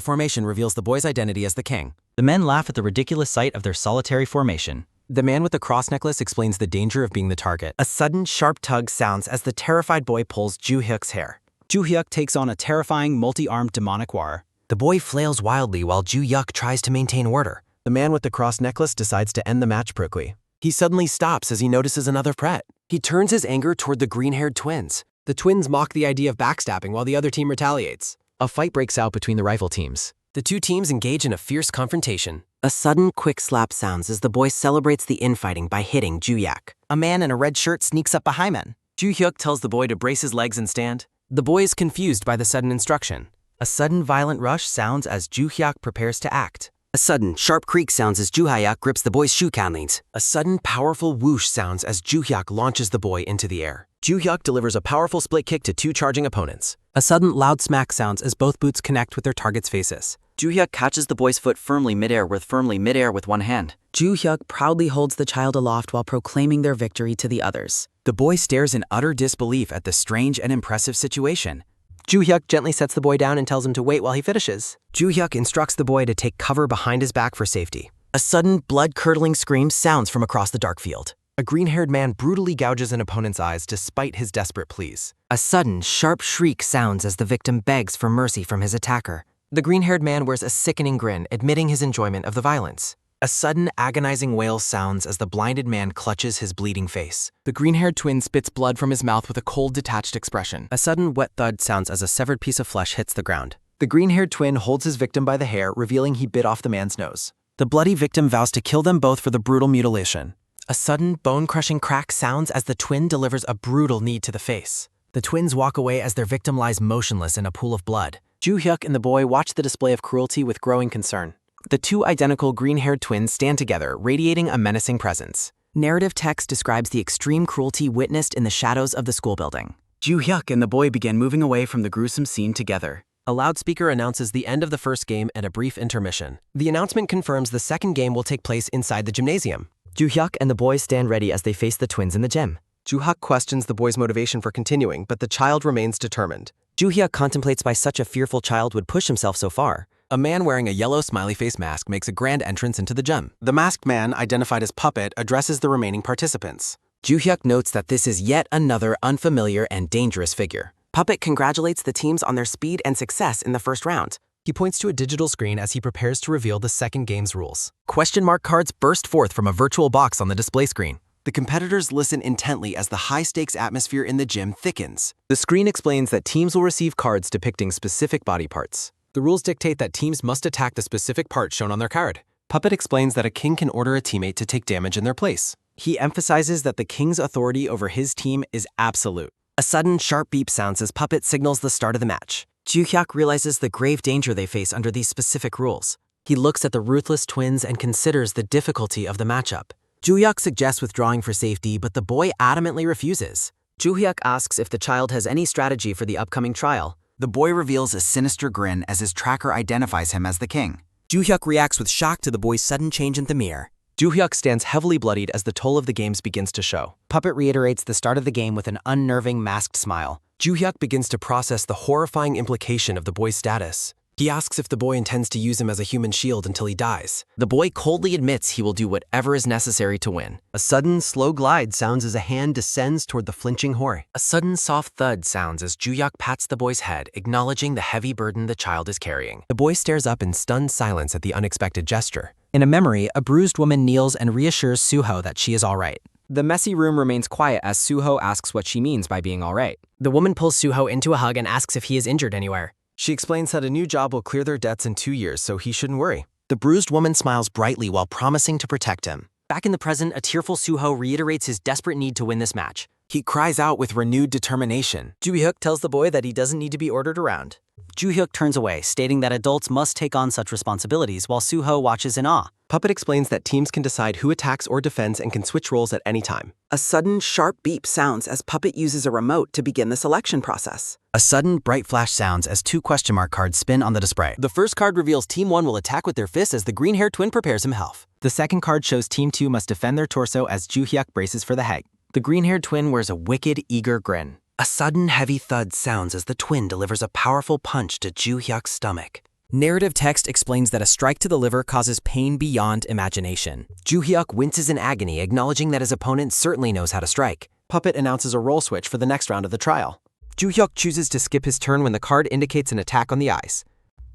formation reveals the boy's identity as the king. The men laugh at the ridiculous sight of their solitary formation. The man with the cross necklace explains the danger of being the target. A sudden, sharp tug sounds as the terrified boy pulls Joo-hyuk's hair. Joo-hyuk takes on a terrifying, multi-armed demonic warrior. The boy flails wildly while Joo-hyuk tries to maintain order. The man with the cross necklace decides to end the match quickly. He suddenly stops as he notices another threat. He turns his anger toward the green-haired twins. The twins mock the idea of backstabbing while the other team retaliates. A fight breaks out between the rival teams. The two teams engage in a fierce confrontation. A sudden, quick slap sounds as the boy celebrates the infighting by hitting Joo-hyuk. A man in a red shirt sneaks up behind him. Joo-hyuk tells the boy to brace his legs and stand. The boy is confused by the sudden instruction. A sudden, violent rush sounds as Joo-hyuk prepares to act. A sudden, sharp creak sounds as Joo-hyuk grips the boy's shoe canlings. A sudden, powerful whoosh sounds as Joo-hyuk launches the boy into the air. Joo-hyuk delivers a powerful split kick to two charging opponents. A sudden, loud smack sounds as both boots connect with their target's faces. Joo-hyuk catches the boy's foot firmly midair with one hand. Joo-hyuk proudly holds the child aloft while proclaiming their victory to the others. The boy stares in utter disbelief at the strange and impressive situation. Joo-hyuk gently sets the boy down and tells him to wait while he finishes. Joo-hyuk instructs the boy to take cover behind his back for safety. A sudden, blood-curdling scream sounds from across the dark field. A green-haired man brutally gouges an opponent's eyes despite his desperate pleas. A sudden, sharp shriek sounds as the victim begs for mercy from his attacker. The green-haired man wears a sickening grin, admitting his enjoyment of the violence. A sudden, agonizing wail sounds as the blinded man clutches his bleeding face. The green-haired twin spits blood from his mouth with a cold, detached expression. A sudden, wet thud sounds as a severed piece of flesh hits the ground. The green-haired twin holds his victim by the hair, revealing he bit off the man's nose. The bloody victim vows to kill them both for the brutal mutilation. A sudden, bone-crushing crack sounds as the twin delivers a brutal knee to the face. The twins walk away as their victim lies motionless in a pool of blood. Joo-hyuk and the boy watch the display of cruelty with growing concern. The two identical green-haired twins stand together, radiating a menacing presence. Narrative text describes the extreme cruelty witnessed in the shadows of the school building. Joo-hyuk and the boy begin moving away from the gruesome scene together. A loudspeaker announces the end of the first game and a brief intermission. The announcement confirms the second game will take place inside the gymnasium. Joo-hyuk and the boys stand ready as they face the twins in the gym. Joo-hyuk questions the boy's motivation for continuing, but the child remains determined. Joo-hyuk contemplates why such a fearful child would push himself so far. A man wearing a yellow smiley face mask makes a grand entrance into the gym. The masked man, identified as Puppet, addresses the remaining participants. Joo-hyuk notes that this is yet another unfamiliar and dangerous figure. Puppet congratulates the teams on their speed and success in the first round. He points to a digital screen as he prepares to reveal the second game's rules. Question mark cards burst forth from a virtual box on the display screen. The competitors listen intently as the high-stakes atmosphere in the gym thickens. The screen explains that teams will receive cards depicting specific body parts. The rules dictate that teams must attack the specific part shown on their card. Puppet explains that a king can order a teammate to take damage in their place. He emphasizes that the king's authority over his team is absolute. A sudden, sharp beep sounds as Puppet signals the start of the match. Joo-hyuk realizes the grave danger they face under these specific rules. He looks at the ruthless twins and considers the difficulty of the matchup. Joo-hyuk suggests withdrawing for safety, but the boy adamantly refuses. Joo-hyuk asks if the child has any strategy for the upcoming trial. The boy reveals a sinister grin as his tracker identifies him as the king. Joo-hyuk reacts with shock to the boy's sudden change in the mirror. Joo-hyuk stands heavily bloodied as the toll of the games begins to show. Puppet reiterates the start of the game with an unnerving masked smile. Joo-hyuk begins to process the horrifying implication of the boy's status. He asks if the boy intends to use him as a human shield until he dies. The boy coldly admits he will do whatever is necessary to win. A sudden, slow glide sounds as a hand descends toward the flinching Hori. A sudden, soft thud sounds as Joo-hyuk pats the boy's head, acknowledging the heavy burden the child is carrying. The boy stares up in stunned silence at the unexpected gesture. In a memory, a bruised woman kneels and reassures Suho that she is all right. The messy room remains quiet as Suho asks what she means by being all right. The woman pulls Suho into a hug and asks if he is injured anywhere. She explains that a new job will clear their debts in 2 years, so he shouldn't worry. The bruised woman smiles brightly while promising to protect him. Back in the present, a tearful Suho reiterates his desperate need to win this match. He cries out with renewed determination. Joo-hyuk tells the boy that he doesn't need to be ordered around. Joo-hyuk turns away, stating that adults must take on such responsibilities while Suho watches in awe. Puppet explains that teams can decide who attacks or defends and can switch roles at any time. A sudden, sharp beep sounds as Puppet uses a remote to begin the selection process. A sudden, bright flash sounds as 2 question mark cards spin on the display. The first card reveals Team 1 will attack with their fists as the green-haired twin prepares himself. The second card shows Team 2 must defend their torso as Joo-hyuk braces for the hag. The green-haired twin wears a wicked, eager grin. A sudden, heavy thud sounds as the twin delivers a powerful punch to Joo-hyuk's stomach. Narrative text explains that a strike to the liver causes pain beyond imagination. Joo-hyuk winces in agony, acknowledging that his opponent certainly knows how to strike. Puppet announces a role switch for the next round of the trial. Joo-hyuk chooses to skip his turn when the card indicates an attack on the eyes.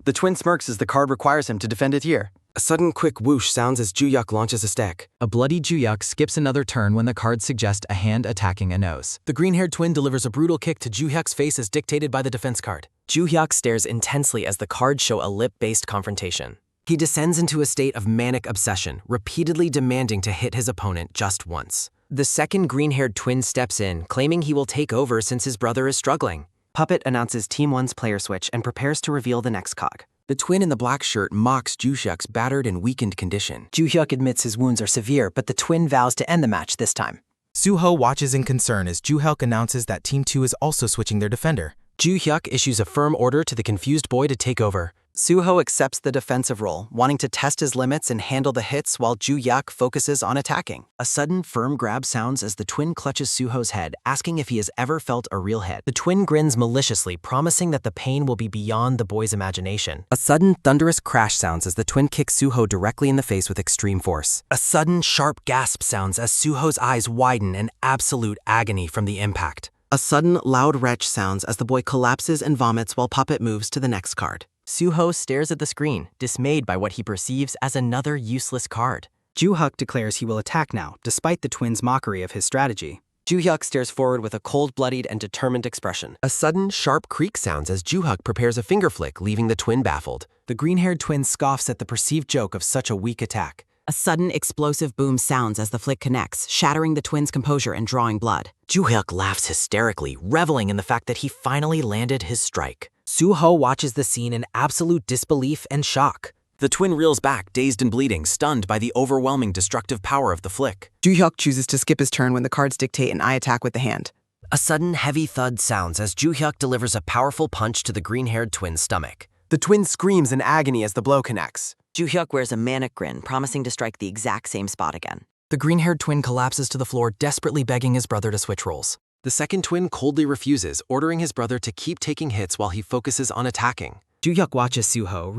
The twin smirks as the card requires him to defend it here. A sudden quick whoosh sounds as Joo-hyuk launches a stick. A bloody Joo-hyuk skips another turn when the cards suggest a hand attacking a nose. The green-haired twin delivers a brutal kick to Joo-hyuk's face as dictated by the defense card. Joo-hyuk stares intensely as the cards show a lip-based confrontation. He descends into a state of manic obsession, repeatedly demanding to hit his opponent just once. The second green-haired twin steps in, claiming he will take over since his brother is struggling. Puppet announces Team 1's player switch and prepares to reveal the next cog. The twin in the black shirt mocks Joo-hyuk's battered and weakened condition. Joo-hyuk admits his wounds are severe, but the twin vows to end the match this time. Suho watches in concern as Joo-hyuk announces that Team 2 is also switching their defender. Joo-hyuk issues a firm order to the confused boy to take over. Suho accepts the defensive role, wanting to test his limits and handle the hits while Joo-hyuk focuses on attacking. A sudden, firm grab sounds as the twin clutches Suho's head, asking if he has ever felt a real hit. The twin grins maliciously, promising that the pain will be beyond the boy's imagination. A sudden, thunderous crash sounds as the twin kicks Suho directly in the face with extreme force. A sudden, sharp gasp sounds as Suho's eyes widen in absolute agony from the impact. A sudden, loud retch sounds as the boy collapses and vomits while Puppet moves to the next card. Suho stares at the screen, dismayed by what he perceives as another useless card. Joo-hyuk declares he will attack now, despite the twins' mockery of his strategy. Joo-hyuk stares forward with a cold-blooded and determined expression. A sudden, sharp creak sounds as Joo-hyuk prepares a finger flick, leaving the twin baffled. The green-haired twin scoffs at the perceived joke of such a weak attack. A sudden, explosive boom sounds as the flick connects, shattering the twins' composure and drawing blood. Joo-hyuk laughs hysterically, reveling in the fact that he finally landed his strike. Suho watches the scene in absolute disbelief and shock. The twin reels back, dazed and bleeding, stunned by the overwhelming destructive power of the flick. Joo-hyuk chooses to skip his turn when the cards dictate an eye attack with the hand. A sudden, heavy thud sounds as Joo-hyuk delivers a powerful punch to the green-haired twin's stomach. The twin screams in agony as the blow connects. Joo-hyuk wears a manic grin, promising to strike the exact same spot again. The green-haired twin collapses to the floor, desperately begging his brother to switch roles. The second twin coldly refuses, ordering his brother to keep taking hits while he focuses on attacking. Joo-hyuk watches Suho,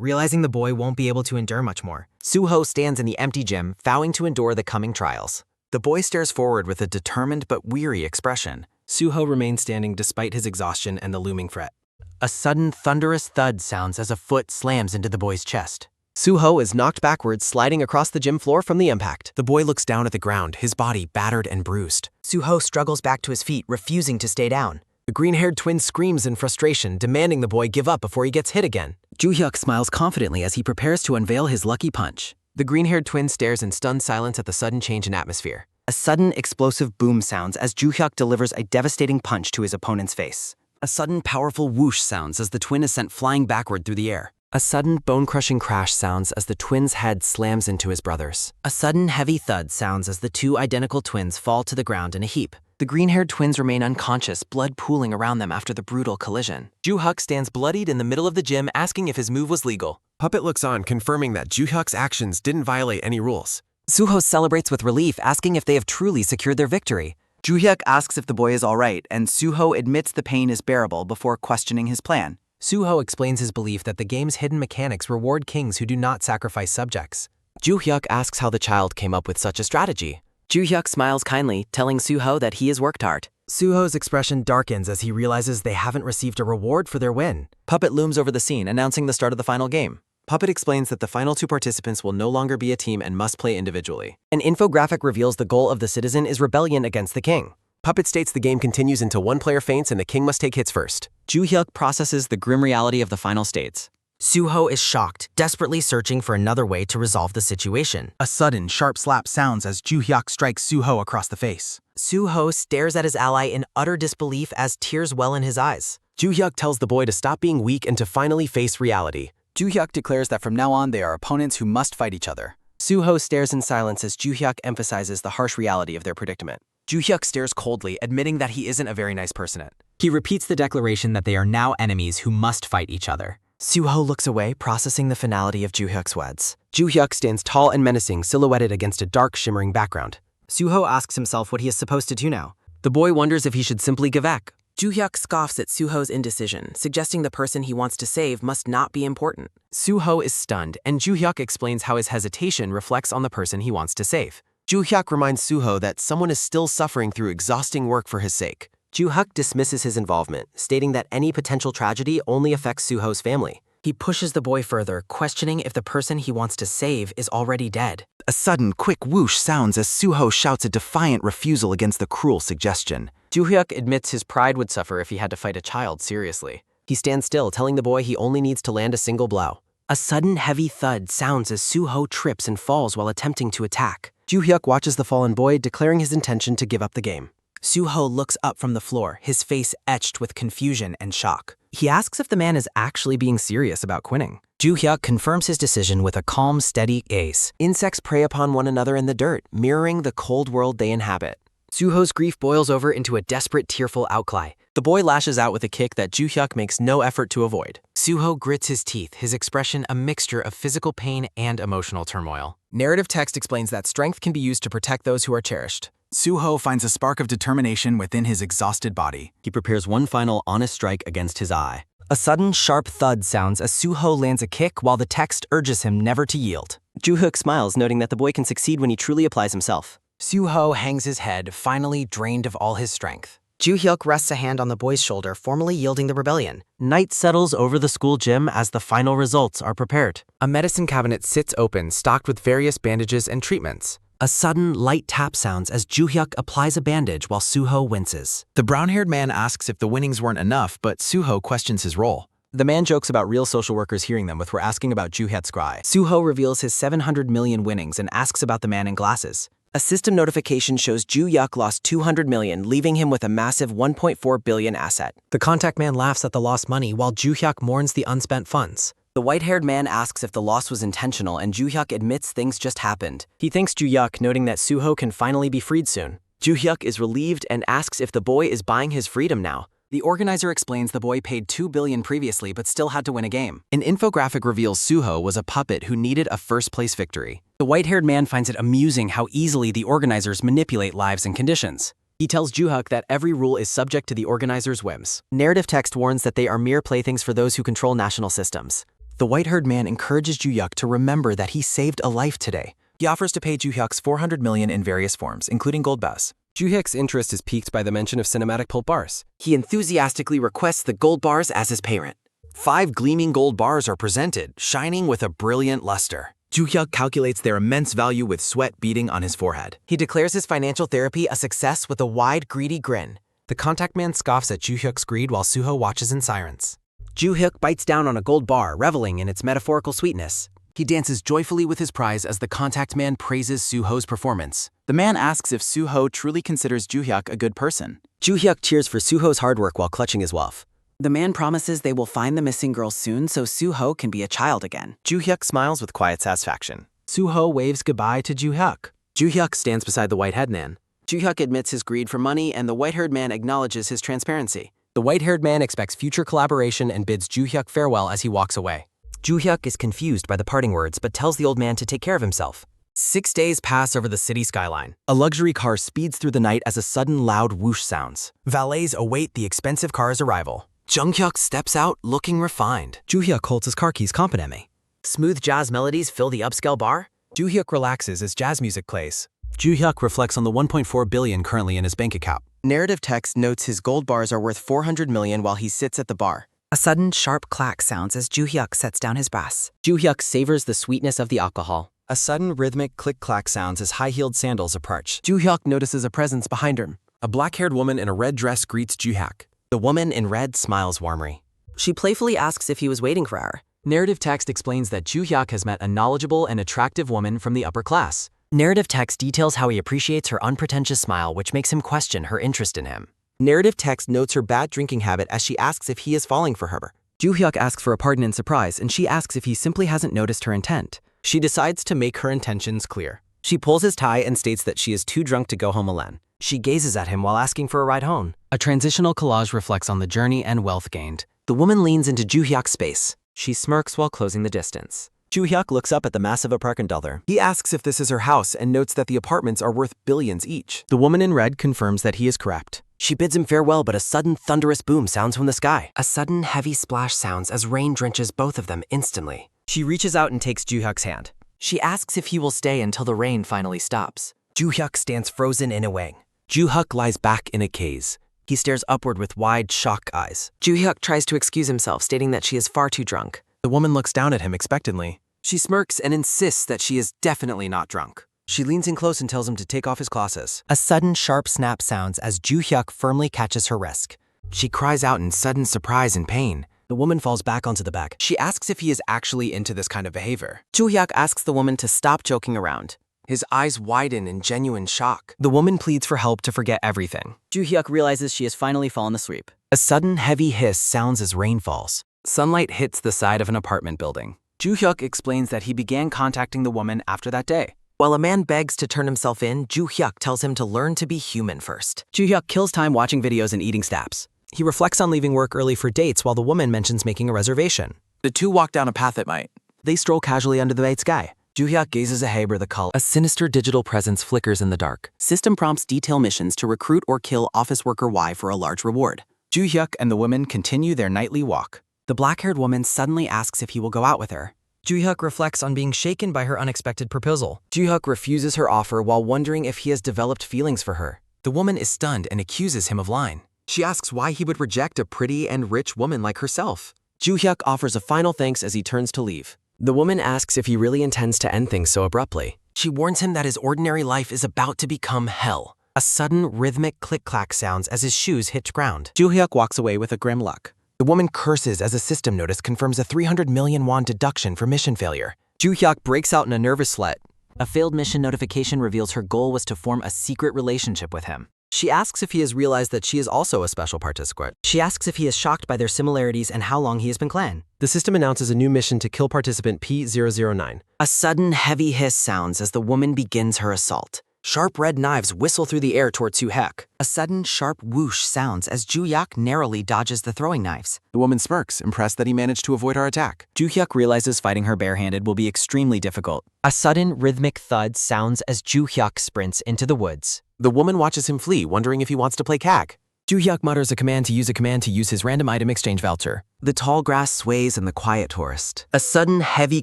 realizing the boy won't be able to endure much more. Suho stands in the empty gym, vowing to endure the coming trials. The boy stares forward with a determined but weary expression. Suho remains standing despite his exhaustion and the looming threat. A sudden, thunderous thud sounds as a foot slams into the boy's chest. Suho is knocked backwards, sliding across the gym floor from the impact. The boy looks down at the ground, his body battered and bruised. Suho struggles back to his feet, refusing to stay down. The green-haired twin screams in frustration, demanding the boy give up before he gets hit again. Joo-hyuk smiles confidently as he prepares to unveil his lucky punch. The green-haired twin stares in stunned silence at the sudden change in atmosphere. A sudden, explosive boom sounds as Joo-hyuk delivers a devastating punch to his opponent's face. A sudden, powerful whoosh sounds as the twin is sent flying backward through the air. A sudden, bone-crushing crash sounds as the twin's head slams into his brother's. A sudden, heavy thud sounds as the two identical twins fall to the ground in a heap. The green-haired twins remain unconscious, blood pooling around them after the brutal collision. Joo-hyuk stands bloodied in the middle of the gym, asking if his move was legal. Puppet looks on, confirming that Joo-hyuk's actions didn't violate any rules. Suho celebrates with relief, asking if they have truly secured their victory. Joo-hyuk asks if the boy is all right, and Suho admits the pain is bearable before questioning his plan. Suho explains his belief that the game's hidden mechanics reward kings who do not sacrifice subjects. Joo-hyuk asks how the child came up with such a strategy. Joo-hyuk smiles kindly, telling Suho that he has worked hard. Suho's expression darkens as he realizes they haven't received a reward for their win. Puppet looms over the scene, announcing the start of the final game. Puppet explains that the final two participants will no longer be a team and must play individually. An infographic reveals the goal of the citizen is rebellion against the king. Puppet states the game continues until one player faints and the king must take hits first. Joo-hyuk processes the grim reality of the final states. Suho is shocked, desperately searching for another way to resolve the situation. A sudden, sharp slap sounds as Joo-hyuk strikes Suho across the face. Suho stares at his ally in utter disbelief as tears well in his eyes. Joo-hyuk tells the boy to stop being weak and to finally face reality. Joo-hyuk declares that from now on they are opponents who must fight each other. Soo-ho stares in silence as Joo-hyuk emphasizes the harsh reality of their predicament. Joo-hyuk stares coldly, admitting that he isn't a very nice person. He repeats the declaration that they are now enemies who must fight each other. Soo-ho looks away, processing the finality of Joo-hyuk's words. Joo-hyuk stands tall and menacing, silhouetted against a dark, shimmering background. Soo-ho asks himself what he is supposed to do now. The boy wonders if he should simply give back. Joo-hyuk scoffs at Soo-ho's indecision, suggesting the person he wants to save must not be important. Soo-ho is stunned, and Joo-hyuk explains how his hesitation reflects on the person he wants to save. Joo-hyuk reminds Soo-ho that someone is still suffering through exhausting work for his sake. Joo-hyuk dismisses his involvement, stating that any potential tragedy only affects Soo-ho's family. He pushes the boy further, questioning if the person he wants to save is already dead. A sudden, quick whoosh sounds as Soo-ho shouts a defiant refusal against the cruel suggestion. Joo-hyuk admits his pride would suffer if he had to fight a child seriously. He stands still, telling the boy he only needs to land a single blow. A sudden, heavy thud sounds as Soo-ho trips and falls while attempting to attack. Joo-hyuk watches the fallen boy, declaring his intention to give up the game. Soo-ho looks up from the floor, his face etched with confusion and shock. He asks if the man is actually being serious about quitting. Joo-hyuk confirms his decision with a calm, steady gaze. Insects prey upon one another in the dirt, mirroring the cold world they inhabit. Soo-ho's grief boils over into a desperate, tearful outcry. The boy lashes out with a kick that Joo-hyuk makes no effort to avoid. Soo-ho grits his teeth, his expression a mixture of physical pain and emotional turmoil. Narrative text explains that strength can be used to protect those who are cherished. Soo-ho finds a spark of determination within his exhausted body. He prepares one final honest strike against his eye. A sudden, sharp thud sounds as Soo-ho lands a kick while the text urges him never to yield. Joo-hyuk smiles, noting that the boy can succeed when he truly applies himself. Soo-ho hangs his head, finally drained of all his strength. Joo-hyuk rests a hand on the boy's shoulder, formally yielding the rebellion. Night settles over the school gym as the final results are prepared. A medicine cabinet sits open, stocked with various bandages and treatments. A sudden, light tap sounds as Joo-hyuk applies a bandage while Soo-ho winces. The brown-haired man asks if the winnings weren't enough, but Soo-ho questions his role. The man jokes about real social workers hearing them before asking about Joo-hyuk's cry. Soo-ho reveals his 700 million winnings and asks about the man in glasses. A system notification shows Joo-hyuk lost 200 million, leaving him with a massive 1.4 billion asset. The contact man laughs at the lost money while Joo-hyuk mourns the unspent funds. The white-haired man asks if the loss was intentional, and Joo-hyuk admits things just happened. He thanks Joo-hyuk, noting that Soo-ho can finally be freed soon. Joo-hyuk is relieved and asks if the boy is buying his freedom now. The organizer explains the boy paid 2 billion previously but still had to win a game. An infographic reveals Soo-ho was a puppet who needed a first-place victory. The white-haired man finds it amusing how easily the organizers manipulate lives and conditions. He tells Joo-hyuk that every rule is subject to the organizer's whims. Narrative text warns that they are mere playthings for those who control national systems. The white-haired man encourages Joo-hyuk to remember that he saved a life today. He offers to pay Joo-hyuk's 400 million in various forms, including gold bars. Joo-hyuk's interest is piqued by the mention of cinematic pulp bars. He enthusiastically requests the gold bars as his payment. 5 gleaming gold bars are presented, shining with a brilliant luster. Joo-hyuk calculates their immense value with sweat beading on his forehead. He declares his financial therapy a success with a wide, greedy grin. The contact man scoffs at Joo-hyuk's greed while Soo-ho watches in silence. Joo-hyuk bites down on a gold bar, reveling in its metaphorical sweetness. He dances joyfully with his prize as the contact man praises Soo-ho's performance. The man asks if Soo-ho truly considers Joo-hyuk a good person. Joo-hyuk cheers for Soo-ho's hard work while clutching his wealth. The man promises they will find the missing girl soon so Soo-ho can be a child again. Joo-hyuk smiles with quiet satisfaction. Soo-ho waves goodbye to Joo-hyuk. Joo-hyuk stands beside the white-haired man. Joo-hyuk admits his greed for money, and the white-haired man acknowledges his transparency. The white-haired man expects future collaboration and bids Joo-hyuk farewell as he walks away. Joo-hyuk is confused by the parting words but tells the old man to take care of himself. 6 days pass over the city skyline. A luxury car speeds through the night as a sudden loud whoosh sounds. Valets await the expensive car's arrival. Jung-hyuk steps out looking refined. Joo-hyuk holds his car keys confidently. Smooth jazz melodies fill the upscale bar. Joo-hyuk relaxes as jazz music plays. Joo-hyuk reflects on the 1.4 billion currently in his bank account. Narrative text notes his gold bars are worth 400 million while he sits at the bar. A sudden, sharp clack sounds as Joo-hyuk sets down his brass. Joo-hyuk savors the sweetness of the alcohol. A sudden rhythmic click-clack sounds as high-heeled sandals approach. Joo-hyuk notices a presence behind him. A black-haired woman in a red dress greets Joo-hyuk. The woman in red smiles warmly. She playfully asks if he was waiting for her. Narrative text explains that Joo-hyuk has met a knowledgeable and attractive woman from the upper class. Narrative text details how he appreciates her unpretentious smile, which makes him question her interest in him. Narrative text notes her bad drinking habit as she asks if he is falling for her. Joo-hyuk asks for a pardon in surprise, and she asks if he simply hasn't noticed her intent. She decides to make her intentions clear. She pulls his tie and states that she is too drunk to go home alone. She gazes at him while asking for a ride home. A transitional collage reflects on the journey and wealth gained. The woman leans into Joo-hyuk's space. She smirks while closing the distance. Joo-hyuk looks up at the massive apartment dollar. He asks if this is her house and notes that the apartments are worth billions each. The woman in red confirms that he is correct. She bids him farewell, but a sudden thunderous boom sounds from the sky. A sudden heavy splash sounds as rain drenches both of them instantly. She reaches out and takes Joo-hyuk's hand. She asks if he will stay until the rain finally stops. Joo-hyuk stands frozen in a wang. Joo-hyuk lies back in a gaze. He stares upward with wide, shocked eyes. Joo-hyuk tries to excuse himself, stating that she is far too drunk. The woman looks down at him expectantly. She smirks and insists that she is definitely not drunk. She leans in close and tells him to take off his glasses. A sudden sharp snap sounds as Joo-hyuk firmly catches her wrist. She cries out in sudden surprise and pain. The woman falls back onto the bag. She asks if he is actually into this kind of behavior. Joo-hyuk asks the woman to stop joking around. His eyes widen in genuine shock. The woman pleads for help to forget everything. Joo-hyuk realizes she has finally fallen asleep. A sudden heavy hiss sounds as rain falls. Sunlight hits the side of an apartment building. Joo-hyuk explains that he began contacting the woman after that day. While a man begs to turn himself in, Joo-hyuk tells him to learn to be human first. Joo-hyuk kills time watching videos and eating snaps. He reflects on leaving work early for dates while the woman mentions making a reservation. The two walk down a path that might. They stroll casually under the night sky. Joo-hyuk gazes ahead where the call. A sinister digital presence flickers in the dark. System prompts detail missions to recruit or kill office worker Y for a large reward. Joo-hyuk and the woman continue their nightly walk. The black-haired woman suddenly asks if he will go out with her. Joo-hyuk reflects on being shaken by her unexpected proposal. Joo-hyuk refuses her offer while wondering if he has developed feelings for her. The woman is stunned and accuses him of lying. She asks why he would reject a pretty and rich woman like herself. Joo-hyuk offers a final thanks as he turns to leave. The woman asks if he really intends to end things so abruptly. She warns him that his ordinary life is about to become hell. A sudden rhythmic click-clack sounds as his shoes hit ground. Joo-hyuk walks away with a grim look. The woman curses as a system notice confirms a 300 million won deduction for mission failure. Joo-hyuk breaks out in a nervous sweat. A failed mission notification reveals her goal was to form a secret relationship with him. She asks if he has realized that she is also a special participant. She asks if he is shocked by their similarities and how long he has been clan. The system announces a new mission to kill participant P009. A sudden heavy hiss sounds as the woman begins her assault. Sharp red knives whistle through the air towards Joo-hyuk. A sudden sharp whoosh sounds as Joo-hyuk narrowly dodges the throwing knives. The woman smirks, impressed that he managed to avoid our attack. Joo-hyuk realizes fighting her barehanded will be extremely difficult. A sudden rhythmic thud sounds as Joo-hyuk sprints into the woods. The woman watches him flee, wondering if he wants to play CAG. Joo-hyuk mutters a command to use his random item exchange voucher. The tall grass sways in the quiet forest. A sudden heavy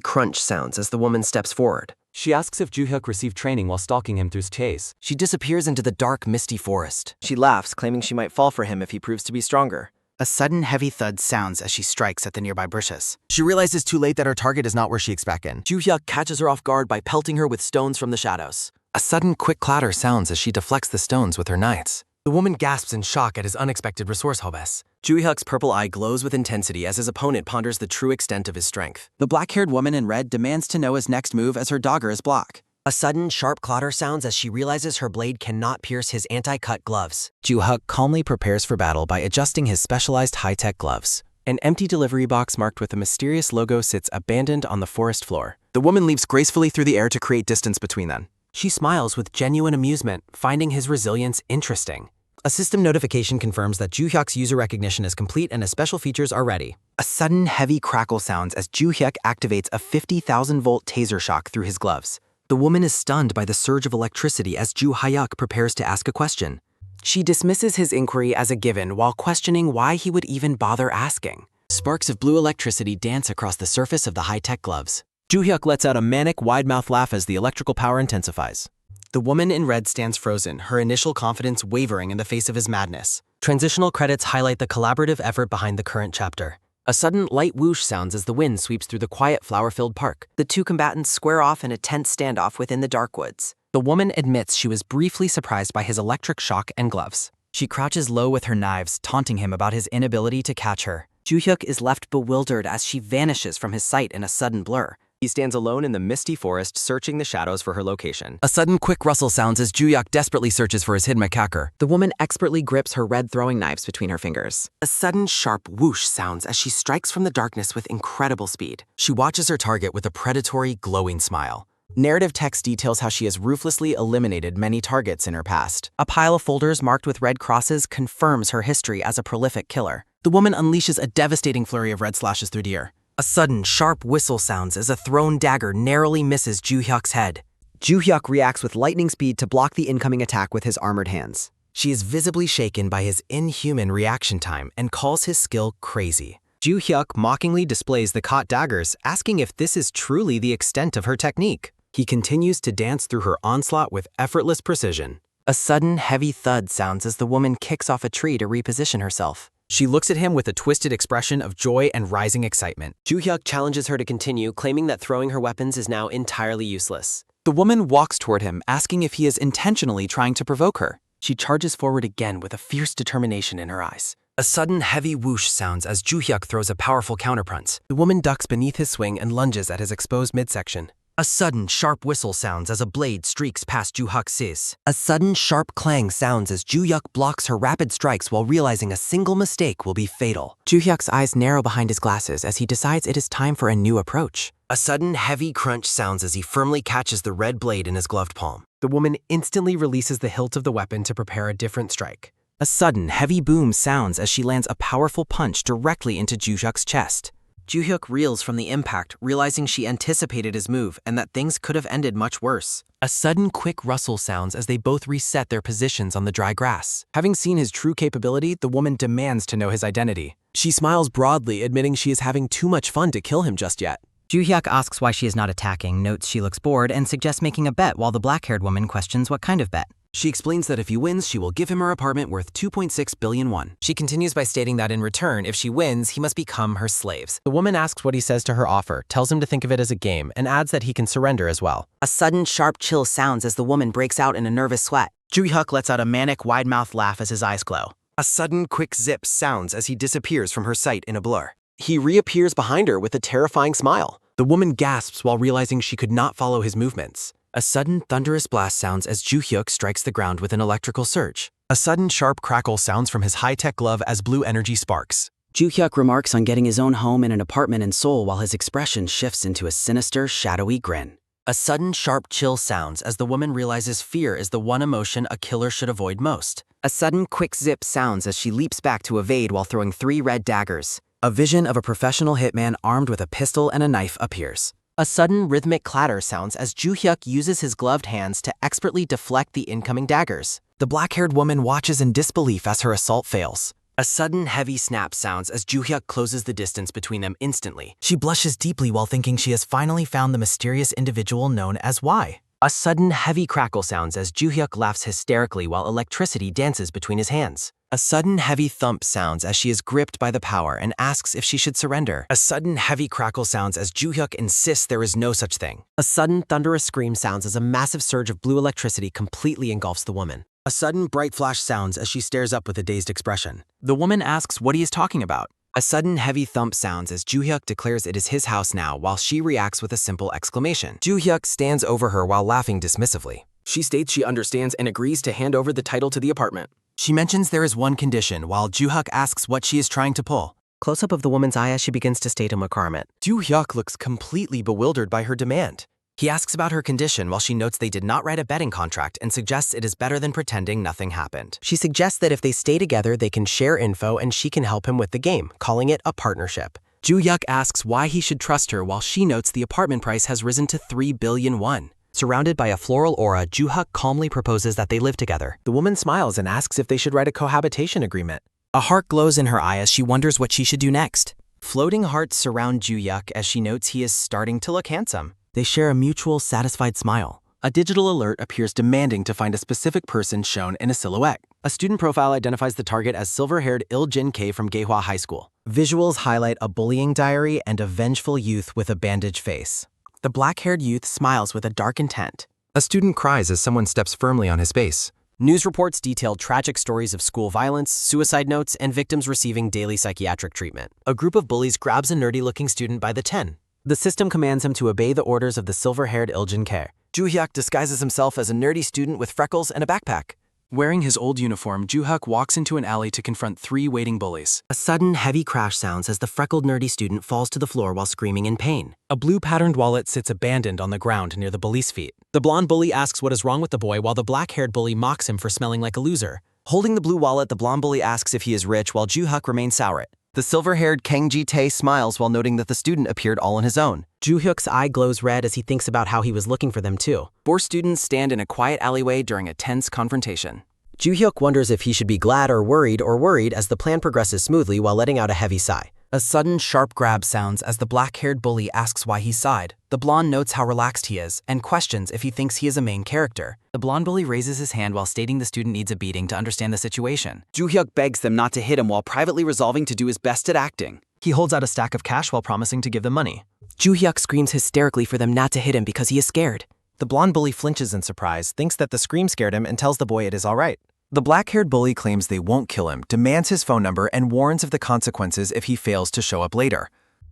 crunch sounds as the woman steps forward. She asks if Joo-hyuk received training while stalking him through his chase. She disappears into the dark, misty forest. She laughs, claiming she might fall for him if he proves to be stronger. A sudden heavy thud sounds as she strikes at the nearby bushes. She realizes too late that her target is not where she expected. Joo-hyuk catches her off guard by pelting her with stones from the shadows. A sudden quick clatter sounds as she deflects the stones with her knights. The woman gasps in shock at his unexpected resourcefulness. Joo-hyuk's purple eye glows with intensity as his opponent ponders the true extent of his strength. The black-haired woman in red demands to know his next move as her dagger is blocked. A sudden sharp clatter sounds as she realizes her blade cannot pierce his anti-cut gloves. Joo-hyuk calmly prepares for battle by adjusting his specialized high-tech gloves. An empty delivery box marked with a mysterious logo sits abandoned on the forest floor. The woman leaps gracefully through the air to create distance between them. She smiles with genuine amusement, finding his resilience interesting. A system notification confirms that Joo-hyuk's user recognition is complete and his special features are ready. A sudden heavy crackle sounds as Joo-hyuk activates a 50,000-volt taser shock through his gloves. The woman is stunned by the surge of electricity as Joo-hyuk prepares to ask a question. She dismisses his inquiry as a given while questioning why he would even bother asking. Sparks of blue electricity dance across the surface of the high-tech gloves. Joo-hyuk lets out a manic, wide-mouthed laugh as the electrical power intensifies. The woman in red stands frozen, her initial confidence wavering in the face of his madness. Transitional credits highlight the collaborative effort behind the current chapter. A sudden light whoosh sounds as the wind sweeps through the quiet, flower-filled park. The two combatants square off in a tense standoff within the dark woods. The woman admits she was briefly surprised by his electric shock and gloves. She crouches low with her knives, taunting him about his inability to catch her. Joo-hyuk is left bewildered as she vanishes from his sight in a sudden blur. He stands alone in the misty forest, searching the shadows for her location. A sudden quick rustle sounds as Ju-hyuk desperately searches for his hidden macaque. The woman expertly grips her red throwing knives between her fingers. A sudden sharp whoosh sounds as she strikes from the darkness with incredible speed. She watches her target with a predatory, glowing smile. Narrative text details how she has ruthlessly eliminated many targets in her past. A pile of folders marked with red crosses confirms her history as a prolific killer. The woman unleashes a devastating flurry of red slashes through the air. A sudden, sharp whistle sounds as a thrown dagger narrowly misses Ju-hyuk's head. Ju-hyuk reacts with lightning speed to block the incoming attack with his armored hands. She is visibly shaken by his inhuman reaction time and calls his skill crazy. Ju-hyuk mockingly displays the caught daggers, asking if this is truly the extent of her technique. He continues to dance through her onslaught with effortless precision. A sudden, heavy thud sounds as the woman kicks off a tree to reposition herself. She looks at him with a twisted expression of joy and rising excitement. Ju-hyuk challenges her to continue, claiming that throwing her weapons is now entirely useless. The woman walks toward him, asking if he is intentionally trying to provoke her. She charges forward again with a fierce determination in her eyes. A sudden heavy whoosh sounds as Ju-hyuk throws a powerful counterpunch. The woman ducks beneath his swing and lunges at his exposed midsection. A sudden sharp whistle sounds as a blade streaks past Ju-hyuk's sis. A sudden sharp clang sounds as Ju-hyuk blocks her rapid strikes while realizing a single mistake will be fatal. Ju-hyuk's eyes narrow behind his glasses as he decides it is time for a new approach. A sudden heavy crunch sounds as he firmly catches the red blade in his gloved palm. The woman instantly releases the hilt of the weapon to prepare a different strike. A sudden heavy boom sounds as she lands a powerful punch directly into Ju-hyuk's chest. Ju-hyuk reels from the impact, realizing she anticipated his move and that things could have ended much worse. A sudden quick rustle sounds as they both reset their positions on the dry grass. Having seen his true capability, the woman demands to know his identity. She smiles broadly, admitting she is having too much fun to kill him just yet. Ju-hyuk asks why she is not attacking, notes she looks bored, and suggests making a bet while the black-haired woman questions what kind of bet. She explains that if he wins, she will give him her apartment worth 2.6 billion won. She continues by stating that in return, if she wins, he must become her slaves. The woman asks what he says to her offer, tells him to think of it as a game, and adds that he can surrender as well. A sudden sharp chill sounds as the woman breaks out in a nervous sweat. Ju-hyuk lets out a manic, wide-mouthed laugh as his eyes glow. A sudden quick zip sounds as he disappears from her sight in a blur. He reappears behind her with a terrifying smile. The woman gasps while realizing she could not follow his movements. A sudden thunderous blast sounds as Ju-hyuk strikes the ground with an electrical surge. A sudden sharp crackle sounds from his high-tech glove as blue energy sparks. Ju-hyuk remarks on getting his own home in an apartment in Seoul while his expression shifts into a sinister, shadowy grin. A sudden sharp chill sounds as the woman realizes fear is the one emotion a killer should avoid most. A sudden quick zip sounds as she leaps back to evade while throwing 3 red daggers. A vision of a professional hitman armed with a pistol and a knife appears. A sudden rhythmic clatter sounds as Ju-hyuk uses his gloved hands to expertly deflect the incoming daggers. The black-haired woman watches in disbelief as her assault fails. A sudden heavy snap sounds as Ju-hyuk closes the distance between them instantly. She blushes deeply while thinking she has finally found the mysterious individual known as Y. A sudden heavy crackle sounds as Ju-hyuk laughs hysterically while electricity dances between his hands. A sudden heavy thump sounds as she is gripped by the power and asks if she should surrender. A sudden heavy crackle sounds as Ju-hyuk insists there is no such thing. A sudden thunderous scream sounds as a massive surge of blue electricity completely engulfs the woman. A sudden bright flash sounds as she stares up with a dazed expression. The woman asks what he is talking about. A sudden heavy thump sounds as Ju-hyuk declares it is his house now while she reacts with a simple exclamation. Ju-hyuk stands over her while laughing dismissively. She states she understands and agrees to hand over the title to the apartment. She mentions there is one condition while Ju-hyuk asks what she is trying to pull. Close-up of the woman's eye as she begins to state a requirement. Ju-hyuk looks completely bewildered by her demand. He asks about her condition while she notes they did not write a betting contract and suggests it is better than pretending nothing happened. She suggests that if they stay together, they can share info and she can help him with the game, calling it a partnership. Ju-hyuk asks why he should trust her while she notes the apartment price has risen to 3 billion won. Surrounded by a floral aura, Ju-hyuk calmly proposes that they live together. The woman smiles and asks if they should write a cohabitation agreement. A heart glows in her eye as she wonders what she should do next. Floating hearts surround Ju-hyuk as she notes he is starting to look handsome. They share a mutual, satisfied smile. A digital alert appears demanding to find a specific person shown in a silhouette. A student profile identifies the target as silver-haired Il-jin K from Gaehwa High School. Visuals highlight a bullying diary and a vengeful youth with a bandaged face. The black-haired youth smiles with a dark intent. A student cries as someone steps firmly on his face. News reports detail tragic stories of school violence, suicide notes, and victims receiving daily psychiatric treatment. A group of bullies grabs a nerdy-looking student by the 10. The system commands him to obey the orders of the silver-haired Iljin Ke. Ju-hyuk disguises himself as a nerdy student with freckles and a backpack. Wearing his old uniform, Ju-hyuk walks into an alley to confront 3 waiting bullies. A sudden, heavy crash sounds as the freckled nerdy student falls to the floor while screaming in pain. A blue-patterned wallet sits abandoned on the ground near the bully's feet. The blonde bully asks what is wrong with the boy while the black-haired bully mocks him for smelling like a loser. Holding the blue wallet, the blonde bully asks if he is rich while Ju-hyuk remains sour. The silver-haired Kang Ji-tae smiles while noting that the student appeared all on his own. Ju-hyuk's eye glows red as he thinks about how he was looking for them too. 4 students stand in a quiet alleyway during a tense confrontation. Ju-hyuk wonders if he should be glad or worried as the plan progresses smoothly while letting out a heavy sigh. A sudden sharp grab sounds as the black-haired bully asks why he sighed. The blonde notes how relaxed he is and questions if he thinks he is a main character. The blonde bully raises his hand while stating the student needs a beating to understand the situation. Ju-hyuk begs them not to hit him while privately resolving to do his best at acting. He holds out a stack of cash while promising to give them money. Ju-hyuk screams hysterically for them not to hit him because he is scared. The blonde bully flinches in surprise, thinks that the scream scared him, and tells the boy it is all right. The black-haired bully claims they won't kill him, demands his phone number, and warns of the consequences if he fails to show up later.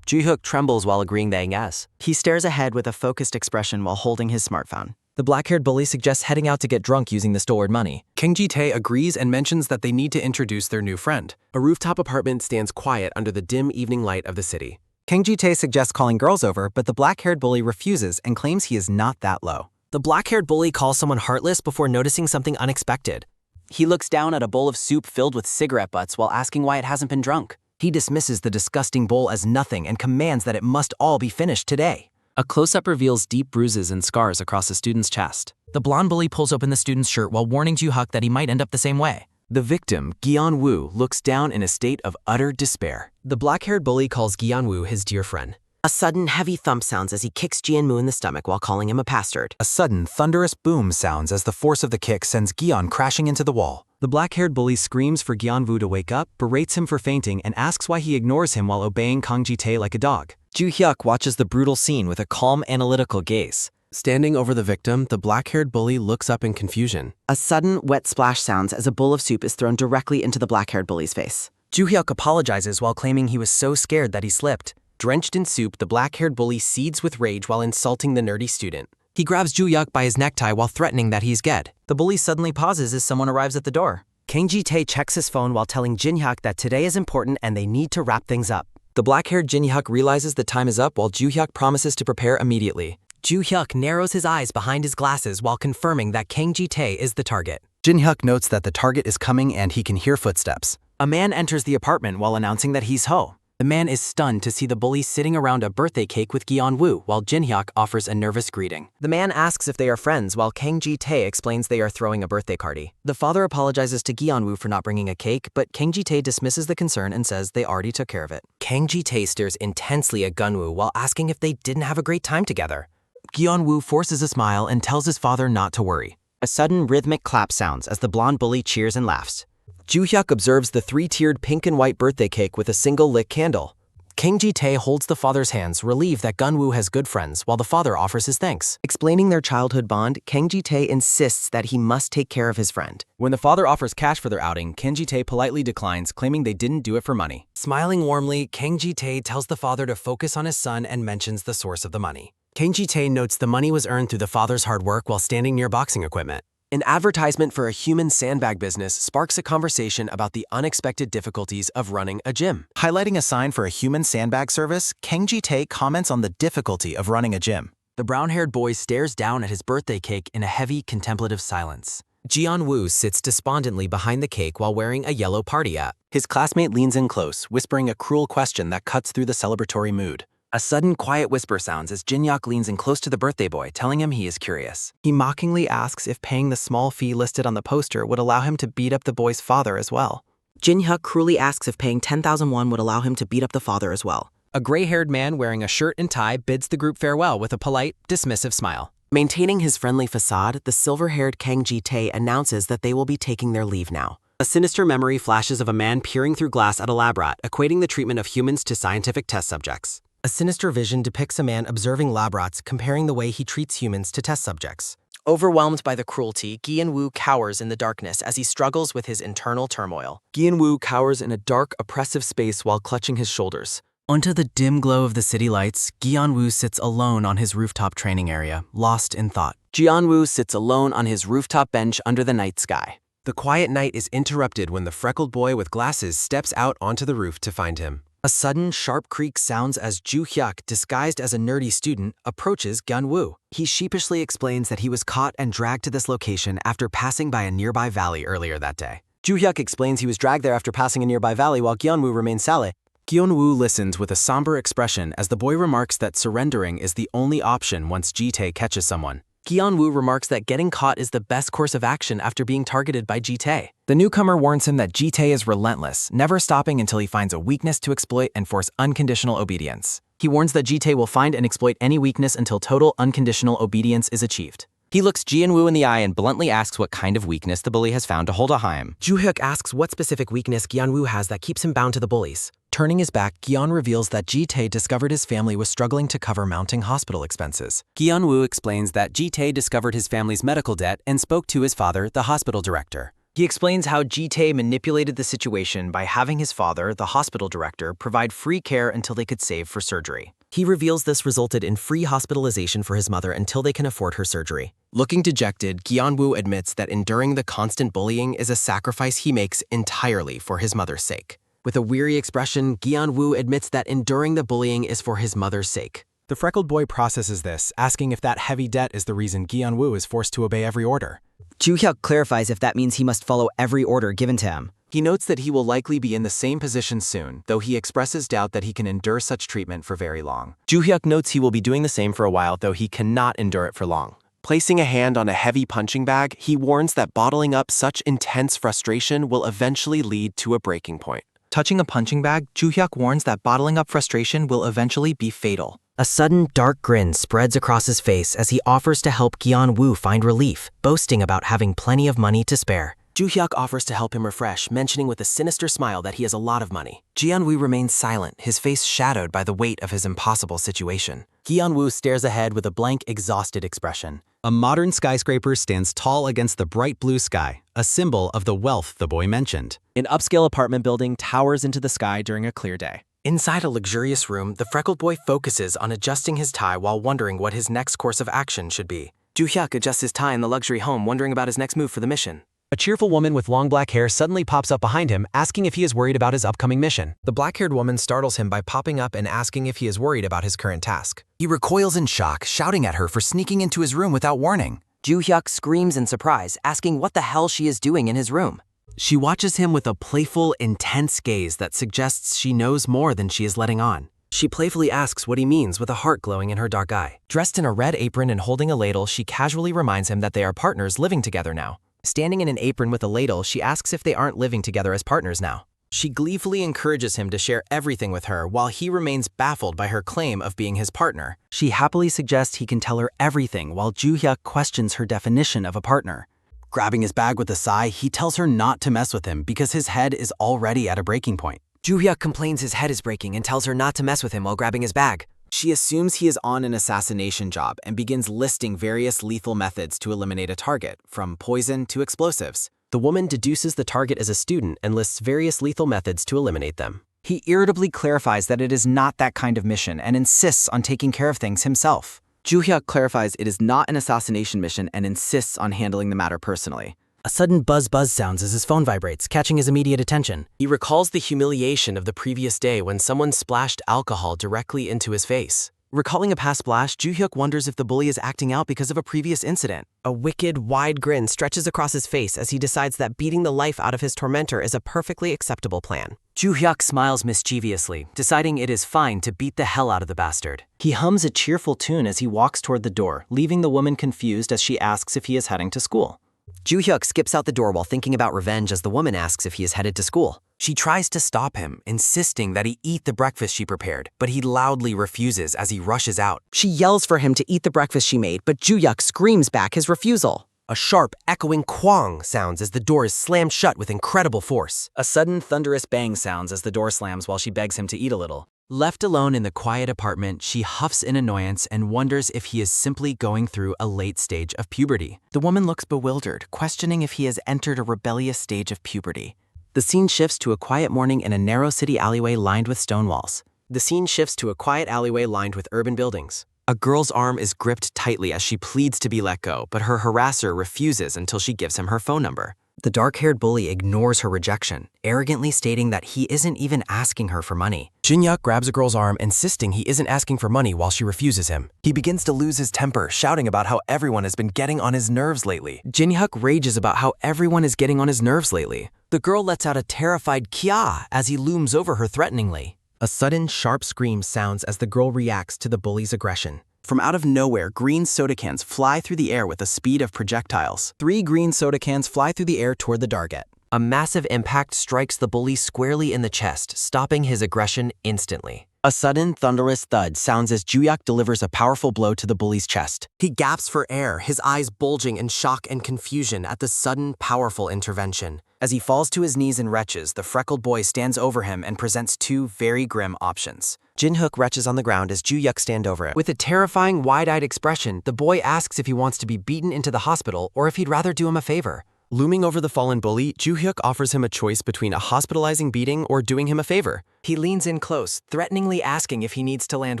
Ju-hyuk trembles while agreeing that yes. He stares ahead with a focused expression while holding his smartphone. The black-haired bully suggests heading out to get drunk using the stolen money. Kang Ji-tae agrees and mentions that they need to introduce their new friend. A rooftop apartment stands quiet under the dim evening light of the city. Kang Ji-tae suggests calling girls over, but the black-haired bully refuses and claims he is not that low. The black-haired bully calls someone heartless before noticing something unexpected. He looks down at a bowl of soup filled with cigarette butts while asking why it hasn't been drunk. He dismisses the disgusting bowl as nothing and commands that it must all be finished today. A close-up reveals deep bruises and scars across a student's chest. The blonde bully pulls open the student's shirt while warning Ju-hyuk that he might end up the same way. The victim, Gi-yeon-woo, looks down in a state of utter despair. The black-haired bully calls Gi-yeon-woo his dear friend. A sudden, heavy thump sounds as he kicks Ji-yeon-woo in the stomach while calling him a bastard. A sudden, thunderous boom sounds as the force of the kick sends Gi-yeon crashing into the wall. The black-haired bully screams for Gi-yeon-woo to wake up, berates him for fainting, and asks why he ignores him while obeying Kang Ji-tae like a dog. Ju-hyuk watches the brutal scene with a calm, analytical gaze. Standing over the victim, the black-haired bully looks up in confusion. A sudden, wet splash sounds as a bowl of soup is thrown directly into the black-haired bully's face. Ju-hyuk apologizes while claiming he was so scared that he slipped. Drenched in soup, the black-haired bully seethes with rage while insulting the nerdy student. He grabs Ju-hyuk by his necktie while threatening that he's dead. The bully suddenly pauses as someone arrives at the door. Kang Ji-tae checks his phone while telling Jin-hyuk that today is important and they need to wrap things up. The black-haired Jin-hyuk realizes the time is up while Ju-hyuk promises to prepare immediately. Ju-hyuk narrows his eyes behind his glasses while confirming that Kang Ji-tae is the target. Jin-hyuk notes that the target is coming and he can hear footsteps. A man enters the apartment while announcing that he's Ho. The man is stunned to see the bully sitting around a birthday cake with Gi-yeon-woo while Jin-hyuk offers a nervous greeting. The man asks if they are friends while Kang Ji-tae explains they are throwing a birthday party. The father apologizes to Gi-yeon-woo for not bringing a cake, but Kang Ji-tae dismisses the concern and says they already took care of it. Kang Ji-tae stares intensely at Gun-woo while asking if they didn't have a great time together. Gi-yeon-woo forces a smile and tells his father not to worry. A sudden rhythmic clap sounds as the blonde bully cheers and laughs. Ju-hyuk observes the 3-tiered pink and white birthday cake with a single lit candle. Kang Ji-tae holds the father's hands, relieved that Gun-woo has good friends, while the father offers his thanks. Explaining their childhood bond, Kang Ji-tae insists that he must take care of his friend. When the father offers cash for their outing, Kang Ji-tae politely declines, claiming they didn't do it for money. Smiling warmly, Kang Ji-tae tells the father to focus on his son and mentions the source of the money. Kang Ji-tae notes the money was earned through the father's hard work while standing near boxing equipment. An advertisement for a human sandbag business sparks a conversation about the unexpected difficulties of running a gym. Highlighting a sign for a human sandbag service, Kang Ji-tae comments on the difficulty of running a gym. The brown-haired boy stares down at his birthday cake in a heavy, contemplative silence. Ji-yeon-woo sits despondently behind the cake while wearing a yellow party hat. His classmate leans in close, whispering a cruel question that cuts through the celebratory mood. A sudden quiet whisper sounds as Jin-hyuk leans in close to the birthday boy, telling him he is curious. He mockingly asks if paying the small fee listed on the poster would allow him to beat up the boy's father as well. Jin-hyuk cruelly asks if paying 10,000 won would allow him to beat up the father as well. A gray-haired man wearing a shirt and tie bids the group farewell with a polite, dismissive smile. Maintaining his friendly facade, the silver-haired Kang Ji-tae announces that they will be taking their leave now. A sinister memory flashes of a man peering through glass at a lab rat, equating the treatment of humans to scientific test subjects. A sinister vision depicts a man observing lab rats, comparing the way he treats humans to test subjects. Overwhelmed by the cruelty, Gi-yeon-woo cowers in the darkness as he struggles with his internal turmoil. Gi-yeon-woo cowers in a dark, oppressive space while clutching his shoulders. Under the dim glow of the city lights, Gi-woo sits alone on his rooftop training area, lost in thought. Gi-woo sits alone on his rooftop bench under the night sky. The quiet night is interrupted when the freckled boy with glasses steps out onto the roof to find him. A sudden, sharp creak sounds as Ju-hyuk, disguised as a nerdy student, approaches Gi-woo. He sheepishly explains that he was caught and dragged to this location after passing by a nearby valley earlier that day. Ju-hyuk explains he was dragged there after passing a nearby valley while Gi-woo remains silent. Gi-woo listens with a somber expression as the boy remarks that surrendering is the only option once Ji-tae catches someone. Gi-woo remarks that getting caught is the best course of action after being targeted by Ji-tae. The newcomer warns him that Ji-tae is relentless, never stopping until he finds a weakness to exploit and force unconditional obedience. He warns that Ji-tae will find and exploit any weakness until total unconditional obedience is achieved. He looks Ji-woo in the eye and bluntly asks what kind of weakness the bully has found to hold on him. Ju-hyuk asks what specific weakness Gi-woo has that keeps him bound to the bullies. Turning his back, Gi-woo reveals that Ji-tae discovered his family was struggling to cover mounting hospital expenses. Gi-woo explains that Ji-tae discovered his family's medical debt and spoke to his father, the hospital director. He explains how Ji-tae manipulated the situation by having his father, the hospital director, provide free care until they could save for surgery. He reveals this resulted in free hospitalization for his mother until they can afford her surgery. Looking dejected, Gi-woo admits that enduring the constant bullying is a sacrifice he makes entirely for his mother's sake. With a weary expression, Gi-woo admits that enduring the bullying is for his mother's sake. The freckled boy processes this, asking if that heavy debt is the reason Gi-woo is forced to obey every order. Ju-hyuk clarifies if that means he must follow every order given to him. He notes that he will likely be in the same position soon, though he expresses doubt that he can endure such treatment for very long. Ju-hyuk notes he will be doing the same for a while, though he cannot endure it for long. Placing a hand on a heavy punching bag, he warns that bottling up such intense frustration will eventually lead to a breaking point. Touching a punching bag, Ju-hyuk warns that bottling up frustration will eventually be fatal. A sudden, dark grin spreads across his face as he offers to help Gi-woo find relief, boasting about having plenty of money to spare. Ju-hyuk offers to help him refresh, mentioning with a sinister smile that he has a lot of money. Gi-woo remains silent, his face shadowed by the weight of his impossible situation. Gi-woo stares ahead with a blank, exhausted expression. A modern skyscraper stands tall against the bright blue sky, a symbol of the wealth the boy mentioned. An upscale apartment building towers into the sky during a clear day. Inside a luxurious room, the freckled boy focuses on adjusting his tie while wondering what his next course of action should be. Ju-hyuk adjusts his tie in the luxury home, wondering about his next move for the mission. A cheerful woman with long black hair suddenly pops up behind him, asking if he is worried about his upcoming mission. The black-haired woman startles him by popping up and asking if he is worried about his current task. He recoils in shock, shouting at her for sneaking into his room without warning. Ju-hyuk screams in surprise, asking what the hell she is doing in his room. She watches him with a playful, intense gaze that suggests she knows more than she is letting on. She playfully asks what he means with a heart glowing in her dark eye. Dressed in a red apron and holding a ladle, she casually reminds him that they are partners living together now. Standing in an apron with a ladle, she asks if they aren't living together as partners now. She gleefully encourages him to share everything with her while he remains baffled by her claim of being his partner. She happily suggests he can tell her everything while Ju-hyuk questions her definition of a partner. Grabbing his bag with a sigh, he tells her not to mess with him because his head is already at a breaking point. Ju-hyuk complains his head is breaking and tells her not to mess with him while grabbing his bag. She assumes he is on an assassination job and begins listing various lethal methods to eliminate a target, from poison to explosives. The woman deduces the target as a student and lists various lethal methods to eliminate them. He irritably clarifies that it is not that kind of mission and insists on taking care of things himself. Ju-hyuk clarifies it is not an assassination mission and insists on handling the matter personally. A sudden buzz sounds as his phone vibrates, catching his immediate attention. He recalls the humiliation of the previous day when someone splashed alcohol directly into his face. Recalling a past splash, Ju-hyuk wonders if the bully is acting out because of a previous incident. A wicked, wide grin stretches across his face as he decides that beating the life out of his tormentor is a perfectly acceptable plan. Ju-hyuk smiles mischievously, deciding it is fine to beat the hell out of the bastard. He hums a cheerful tune as he walks toward the door, leaving the woman confused as she asks if he is heading to school. Ju-hyuk skips out the door while thinking about revenge as the woman asks if he is headed to school. She tries to stop him, insisting that he eat the breakfast she prepared, but he loudly refuses as he rushes out. She yells for him to eat the breakfast she made, but Ju-hyuk screams back his refusal. A sharp, echoing quang sounds as the door is slammed shut with incredible force. A sudden, thunderous bang sounds as the door slams while she begs him to eat a little. Left alone in the quiet apartment, she huffs in annoyance and wonders if he is simply going through a late stage of puberty. The woman looks bewildered, questioning if he has entered a rebellious stage of puberty. The scene shifts to a quiet morning in a narrow city alleyway lined with stone walls. The scene shifts to a quiet alleyway lined with urban buildings. A girl's arm is gripped tightly as she pleads to be let go, but her harasser refuses until she gives him her phone number. The dark-haired bully ignores her rejection, arrogantly stating that he isn't even asking her for money. Jin-hyuk grabs a girl's arm, insisting he isn't asking for money while she refuses him. He begins to lose his temper, shouting about how everyone has been getting on his nerves lately. Jin-hyuk rages about how everyone is getting on his nerves lately. The girl lets out a terrified kya as he looms over her threateningly. A sudden, sharp scream sounds as the girl reacts to the bully's aggression. From out of nowhere, green soda cans fly through the air with the speed of projectiles. 3 green soda cans fly through the air toward the target. A massive impact strikes the bully squarely in the chest, stopping his aggression instantly. A sudden, thunderous thud sounds as Ju-hyuk delivers a powerful blow to the bully's chest. He gasps for air, his eyes bulging in shock and confusion at the sudden, powerful intervention. As he falls to his knees and retches, the freckled boy stands over him and presents 2 very grim options. Jin-hyuk retches on the ground as Ju-hyuk stand over it. With a terrifying, wide-eyed expression, the boy asks if he wants to be beaten into the hospital or if he'd rather do him a favor. Looming over the fallen bully, Ju-hyuk offers him a choice between a hospitalizing beating or doing him a favor. He leans in close, threateningly asking if he needs to land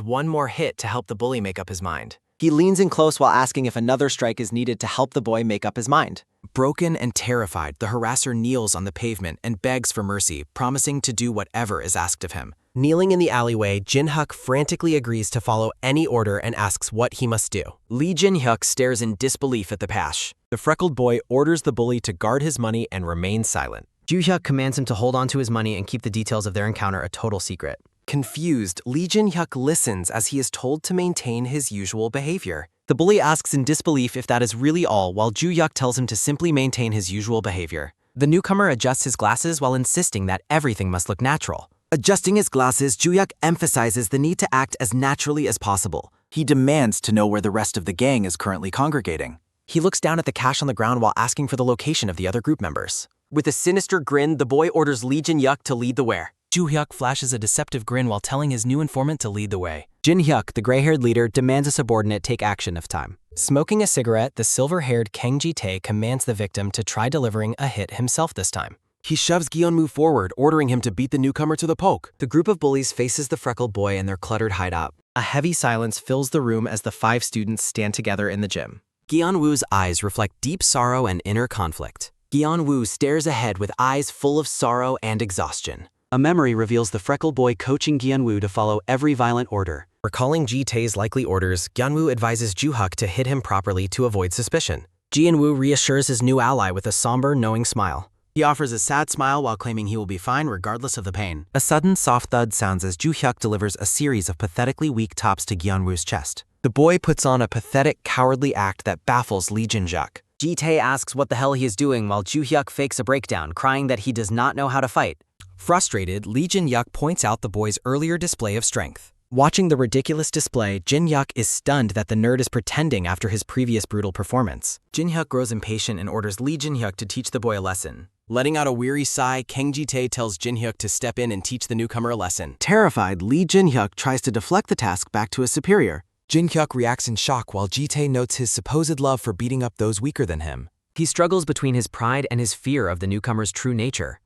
one more hit to help the bully make up his mind. He leans in close while asking if another strike is needed to help the boy make up his mind. Broken and terrified, the harasser kneels on the pavement and begs for mercy, promising to do whatever is asked of him. Kneeling in the alleyway, Jin-hyuk frantically agrees to follow any order and asks what he must do. Lee Jin-hyuk stares in disbelief at the pash. The freckled boy orders the bully to guard his money and remain silent. Ju-hyuk commands him to hold on to his money and keep the details of their encounter a total secret. Confused, Lee Jin-hyuk listens as he is told to maintain his usual behavior. The bully asks in disbelief if that is really all, while Ju-hyuk tells him to simply maintain his usual behavior. The newcomer adjusts his glasses while insisting that everything must look natural. Adjusting his glasses, Ju-hyuk emphasizes the need to act as naturally as possible. He demands to know where the rest of the gang is currently congregating. He looks down at the cash on the ground while asking for the location of the other group members. With a sinister grin, the boy orders Lee Jin-hyuk to lead the way. Ju-hyuk flashes a deceptive grin while telling his new informant to lead the way. Jin-hyuk, the gray-haired leader, demands a subordinate take action if time. Smoking a cigarette, the silver-haired Kang Ji-tae commands the victim to try delivering a hit himself this time. He shoves Gyeon-woo forward, ordering him to beat the newcomer to the poke. The group of bullies faces the freckled boy in their cluttered hideout. A heavy silence fills the room as the 5 students stand together in the gym. Gyeon-woo's eyes reflect deep sorrow and inner conflict. Gyeon-woo stares ahead with eyes full of sorrow and exhaustion. A memory reveals the freckled boy coaching Gyeon-woo to follow every violent order. Recalling Ji-tae's likely orders, Gyeon-woo advises Ju-hyuk to hit him properly to avoid suspicion. Gyeon-woo reassures his new ally with a somber, knowing smile. He offers a sad smile while claiming he will be fine regardless of the pain. A sudden soft thud sounds as Ju-hyuk delivers a series of pathetically weak tops to Gyeon-woo's chest. The boy puts on a pathetic, cowardly act that baffles Lee Jin-hyuk. Ji-tae asks what the hell he is doing while Ju-hyuk fakes a breakdown, crying that he does not know how to fight. Frustrated, Lee Jin-hyuk points out the boy's earlier display of strength. Watching the ridiculous display, Jin-hyuk is stunned that the nerd is pretending after his previous brutal performance. Jin-hyuk grows impatient and orders Lee Jin-hyuk to teach the boy a lesson. Letting out a weary sigh, Kang Ji-tae tells Jin-hyuk to step in and teach the newcomer a lesson. Terrified, Lee Jin-hyuk tries to deflect the task back to his superior. Jin-hyuk reacts in shock while Ji-tae notes his supposed love for beating up those weaker than him. He struggles between his pride and his fear of the newcomer's true nature.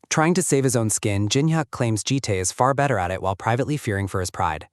Trying to save his own skin, Jin-hyuk claims Ji-tae is far better at it while privately fearing for his pride.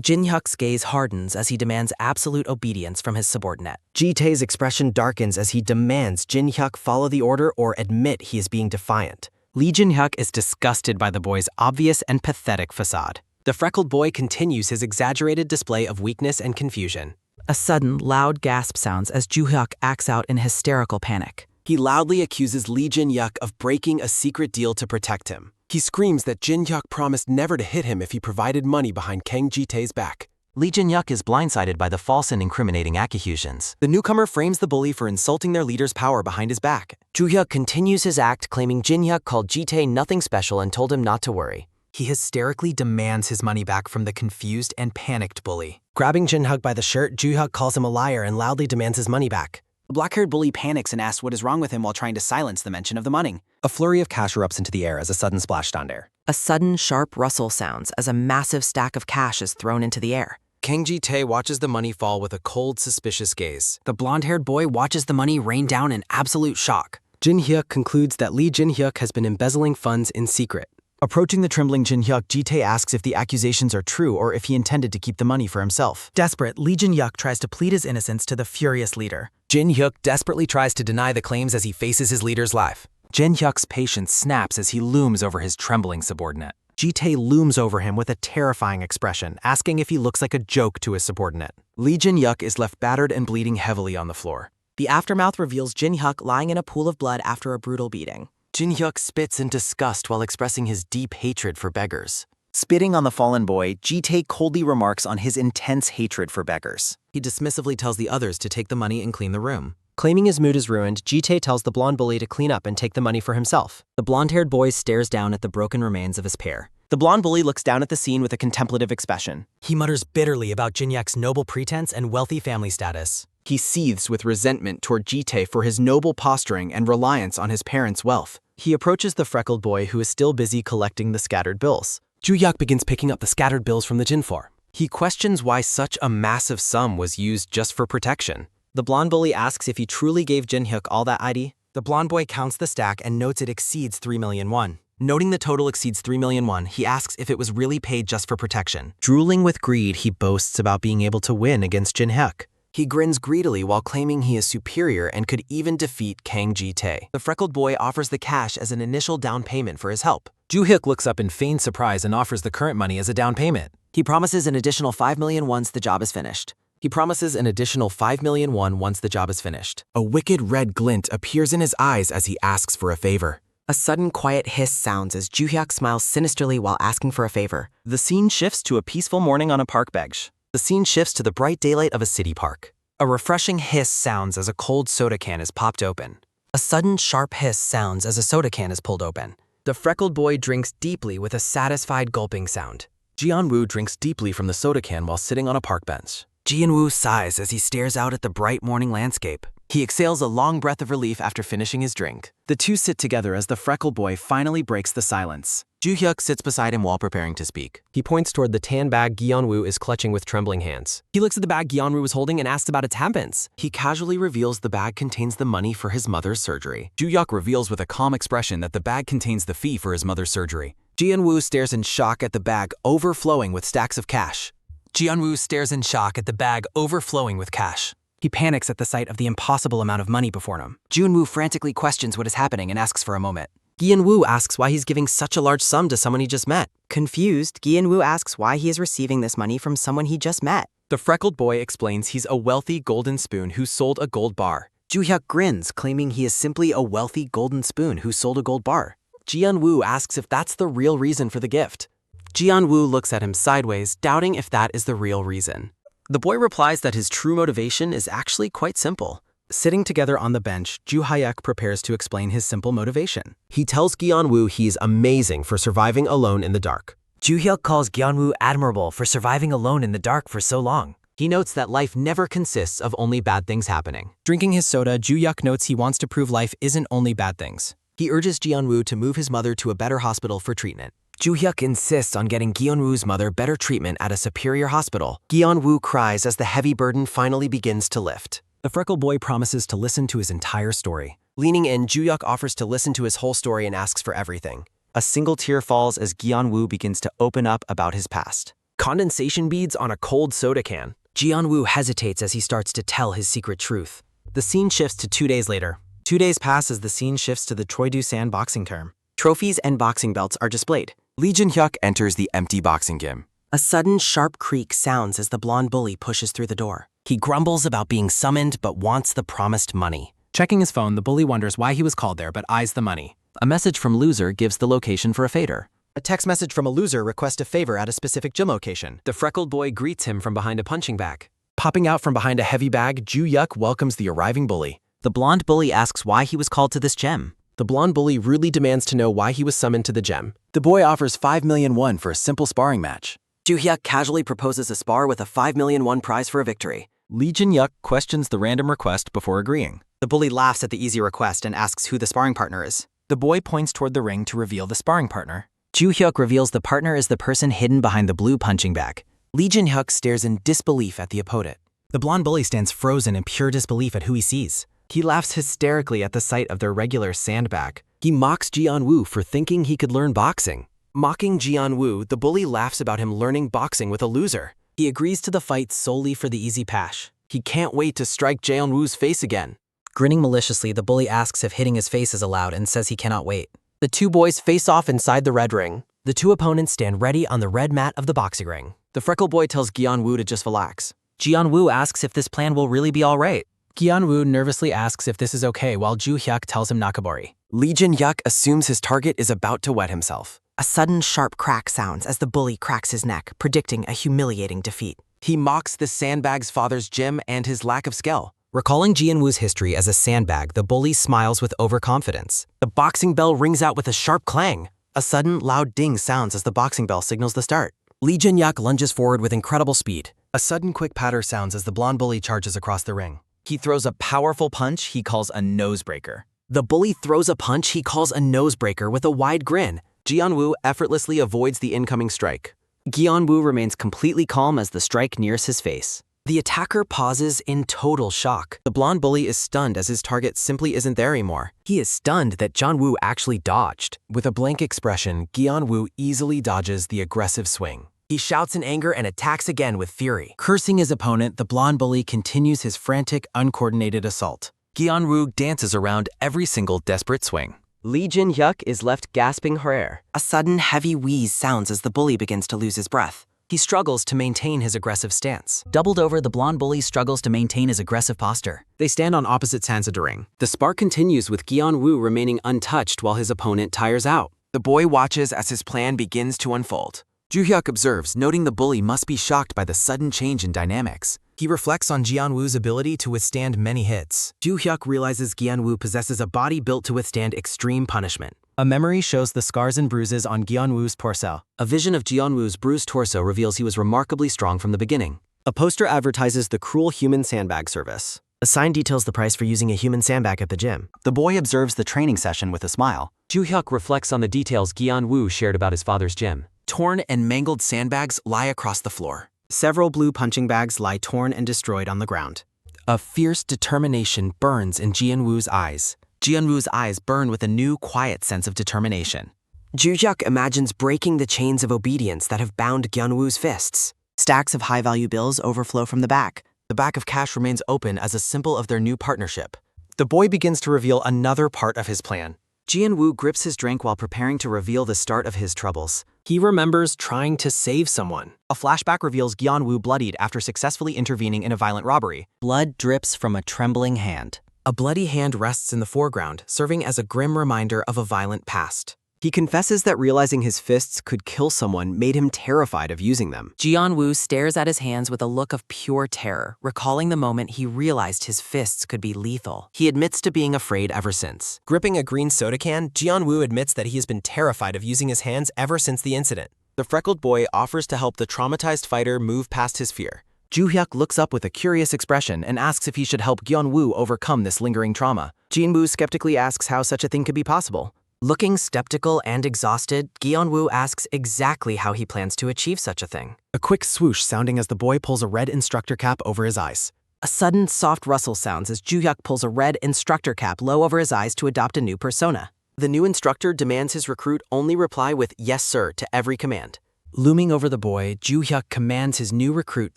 Jin-hyuk's gaze hardens as he demands absolute obedience from his subordinate. Ji-tae's expression darkens as he demands Jin-hyuk follow the order or admit he is being defiant. Lee Jin-hyuk is disgusted by the boy's obvious and pathetic facade. The freckled boy continues his exaggerated display of weakness and confusion. A sudden, loud gasp sounds as Ju-hyuk acts out in hysterical panic. He loudly accuses Lee Jin-hyuk of breaking a secret deal to protect him. He screams that Jin-hyuk promised never to hit him if he provided money behind Kang Ji-tae's back. Lee Jin-hyuk is blindsided by the false and incriminating accusations. The newcomer frames the bully for insulting their leader's power behind his back. Ju-hyuk continues his act, claiming Jin-hyuk called Ji-tae nothing special and told him not to worry. He hysterically demands his money back from the confused and panicked bully. Grabbing Jin-hyuk by the shirt, Ju-hyuk calls him a liar and loudly demands his money back. The black-haired bully panics and asks what is wrong with him while trying to silence the mention of the money. A flurry of cash erupts into the air as a sudden splash on air. A sudden, sharp rustle sounds as a massive stack of cash is thrown into the air. Kang Ji-tae watches the money fall with a cold, suspicious gaze. The blonde-haired boy watches the money rain down in absolute shock. Jin-hyuk concludes that Lee Jin-hyuk has been embezzling funds in secret. Approaching the trembling Jin-hyuk, Ji-tae asks if the accusations are true or if he intended to keep the money for himself. Desperate, Lee Jin-hyuk tries to plead his innocence to the furious leader. Jin-hyuk desperately tries to deny the claims as he faces his leader's life. Jin-hyuk's patience snaps as he looms over his trembling subordinate. Ji-tae looms over him with a terrifying expression, asking if he looks like a joke to his subordinate. Lee Jin-hyuk is left battered and bleeding heavily on the floor. The aftermath reveals Jin-hyuk lying in a pool of blood after a brutal beating. Jin-hyuk spits in disgust while expressing his deep hatred for beggars. Spitting on the fallen boy, Ji-tae coldly remarks on his intense hatred for beggars. He dismissively tells the others to take the money and clean the room. Claiming his mood is ruined, Ji-tae tells the blonde bully to clean up and take the money for himself. The blonde-haired boy stares down at the broken remains of his pair. The blonde bully looks down at the scene with a contemplative expression. He mutters bitterly about Jin-hyuk's noble pretense and wealthy family status. He seethes with resentment toward Ji-tae for his noble posturing and reliance on his parents' wealth. He approaches the freckled boy who is still busy collecting the scattered bills. Ju-hyuk begins picking up the scattered bills from the Jin floor. He questions why such a massive sum was used just for protection. The blonde bully asks if he truly gave Jin-hyuk all that ID. The blonde boy counts the stack and notes it exceeds 3 million won. Noting the total exceeds 3 million won, he asks if it was really paid just for protection. Drooling with greed, he boasts about being able to win against Jin-hyuk. He grins greedily while claiming he is superior and could even defeat Kang Ji-tae. The freckled boy offers the cash as an initial down payment for his help. Ju-hyuk looks up in feigned surprise and offers the current money as a down payment. He promises an additional 5 million once the job is finished. He promises an additional 5 million won once the job is finished. A wicked red glint appears in his eyes as he asks for a favor. A sudden quiet hiss sounds as Ju-hyuk smiles sinisterly while asking for a favor. The scene shifts to a peaceful morning on a park bench. The scene shifts to the bright daylight of a city park. A refreshing hiss sounds as a cold soda can is popped open. A sudden sharp hiss sounds as a soda can is pulled open. The freckled boy drinks deeply with a satisfied gulping sound. Ji-woo drinks deeply from the soda can while sitting on a park bench. Ji-woo sighs as he stares out at the bright morning landscape. He exhales a long breath of relief after finishing his drink. The two sit together as the freckled boy finally breaks the silence. Ju-hyuk sits beside him while preparing to speak. He points toward the tan bag Gi-woo is clutching with trembling hands. He looks at the bag Gi-woo is holding and asks about its habits. He casually reveals the bag contains the money for his mother's surgery. Ju-hyuk reveals with a calm expression that the bag contains the fee for his mother's surgery. Ji-woo stares in shock at the bag overflowing with stacks of cash. Ji-woo stares in shock at the bag overflowing with cash. He panics at the sight of the impossible amount of money before him. Jun-woo frantically questions what is happening and asks for a moment. Gi-woo asks why he's giving such a large sum to someone he just met. Confused, Gi-woo asks why he is receiving this money from someone he just met. The freckled boy explains he's a wealthy golden spoon who sold a gold bar. Ju-hyuk grins, claiming he is simply a wealthy golden spoon who sold a gold bar. Ji-woo asks if that's the real reason for the gift. Ji-woo looks at him sideways, doubting if that is the real reason. The boy replies that his true motivation is actually quite simple. Sitting together on the bench, Ju-hyuk prepares to explain his simple motivation. He tells Gi-woo he's amazing for surviving alone in the dark. Ju-hyuk calls Gi-woo admirable for surviving alone in the dark for so long. He notes that life never consists of only bad things happening. Drinking his soda, Ju-hyuk notes he wants to prove life isn't only bad things. He urges Gi-woo to move his mother to a better hospital for treatment. Ju-hyuk insists on getting Gi-woo's mother better treatment at a superior hospital. Gi-woo cries as the heavy burden finally begins to lift. The freckled boy promises to listen to his entire story. Leaning in, Ju-hyuk offers to listen to his whole story and asks for everything. A single tear falls as Gi-woo begins to open up about his past. Condensation beads on a cold soda can. Gi-woo hesitates as he starts to tell his secret truth. The scene shifts to 2 days later. 2 days pass as the scene shifts to the Choi Do-san boxing term. Trophies and boxing belts are displayed. Lee Jin-hyuk enters the empty boxing gym. A sudden sharp creak sounds as the blonde bully pushes through the door. He grumbles about being summoned but wants the promised money. Checking his phone, the bully wonders why he was called there but eyes the money. A message from loser gives the location for a fader. A text message from a loser requests a favor at a specific gym location. The freckled boy greets him from behind a punching bag. Popping out from behind a heavy bag, Ju-hyuk welcomes the arriving bully. The blonde bully asks why he was called to this gym. The blonde bully rudely demands to know why he was summoned to the gym. The boy offers 5 million won for a simple sparring match. Ju-hyuk casually proposes a spar with a 5 million won prize for a victory. Lee Jin-hyuk questions the random request before agreeing. The bully laughs at the easy request and asks who the sparring partner is. The boy points toward the ring to reveal the sparring partner. Ju-hyuk reveals the partner is the person hidden behind the blue punching bag. Lee Jin-hyuk stares in disbelief at the opponent. The blonde bully stands frozen in pure disbelief at who he sees. He laughs hysterically at the sight of their regular sandbag. He mocks Gi-woo for thinking he could learn boxing. Mocking Jian-woo, the bully laughs about him learning boxing with a loser. He agrees to the fight solely for the easy pash. He can't wait to strike Jeon-woo's face again. Grinning maliciously, the bully asks if hitting his face is allowed and says he cannot wait. The two boys face off inside the red ring. The two opponents stand ready on the red mat of the boxing ring. The freckled boy tells Jeon-woo to just relax. Jeon-woo asks if this plan will really be alright. Jeon-woo nervously asks if this is okay while Joo-hyuk tells him nakabori. Lee Jin-hyuk assumes his target is about to wet himself. A sudden sharp crack sounds as the bully cracks his neck, predicting a humiliating defeat. He mocks the sandbag's father's gym and his lack of skill. Recalling Jeon-woo's history as a sandbag, the bully smiles with overconfidence. The boxing bell rings out with a sharp clang. A sudden, loud ding sounds as the boxing bell signals the start. Lee Jin-hyuk lunges forward with incredible speed. A sudden quick patter sounds as the blonde bully charges across the ring. He throws a powerful punch he calls a nosebreaker. The bully throws a punch he calls a nosebreaker with a wide grin. Jeon-woo effortlessly avoids the incoming strike. Jeon-woo remains completely calm as the strike nears his face. The attacker pauses in total shock. The blonde bully is stunned as his target simply isn't there anymore. He is stunned that Jeon-woo actually dodged. With a blank expression, Jeon-woo easily dodges the aggressive swing. He shouts in anger and attacks again with fury. Cursing his opponent, the blonde bully continues his frantic, uncoordinated assault. Jeon-woo dances around every single desperate swing. Lee Jin-hyuk is left gasping for air. A sudden heavy wheeze sounds as the bully begins to lose his breath. He struggles to maintain his aggressive stance. Doubled over, the blonde bully struggles to maintain his aggressive posture. They stand on opposite sides of the ring. The spark continues with Jeon-woo remaining untouched while his opponent tires out. The boy watches as his plan begins to unfold. Joo-hyuk observes, noting the bully must be shocked by the sudden change in dynamics. He reflects on Jeon-woo's ability to withstand many hits. Joo-hyuk realizes Jeon-woo possesses a body built to withstand extreme punishment. A memory shows the scars and bruises on Jeon-woo's torso. A vision of Jeon-woo's bruised torso reveals he was remarkably strong from the beginning. A poster advertises the cruel human sandbag service. A sign details the price for using a human sandbag at the gym. The boy observes the training session with a smile. Joo-hyuk reflects on the details Jeon-woo shared about his father's gym. Torn and mangled sandbags lie across the floor. Several blue punching bags lie torn and destroyed on the ground. A fierce determination burns in Jeon-woo's eyes. Jeon-woo's eyes burn with a new, quiet sense of determination. Joo-hyuk imagines breaking the chains of obedience that have bound Jeon-woo's fists. Stacks of high-value bills overflow from the back. The bag of cash remains open as a symbol of their new partnership. The boy begins to reveal another part of his plan. Jeon-woo grips his drink while preparing to reveal the start of his troubles. He remembers trying to save someone. A flashback reveals Jeon-woo bloodied after successfully intervening in a violent robbery. Blood drips from a trembling hand. A bloody hand rests in the foreground, serving as a grim reminder of a violent past. He confesses that realizing his fists could kill someone made him terrified of using them. Jeon-woo stares at his hands with a look of pure terror, recalling the moment he realized his fists could be lethal. He admits to being afraid ever since. Gripping a green soda can, Jeon-woo admits that he has been terrified of using his hands ever since the incident. The freckled boy offers to help the traumatized fighter move past his fear. Joo-hyuk looks up with a curious expression and asks if he should help Jeon-woo overcome this lingering trauma. Jeon-woo skeptically asks how such a thing could be possible. Looking skeptical and exhausted, Jeon-woo asks exactly how he plans to achieve such a thing. A quick swoosh sounding as the boy pulls a red instructor cap over his eyes. A sudden soft rustle sounds as Joo-hyuk pulls a red instructor cap low over his eyes to adopt a new persona. The new instructor demands his recruit only reply with "yes, sir" to every command. Looming over the boy, Joo-hyuk commands his new recruit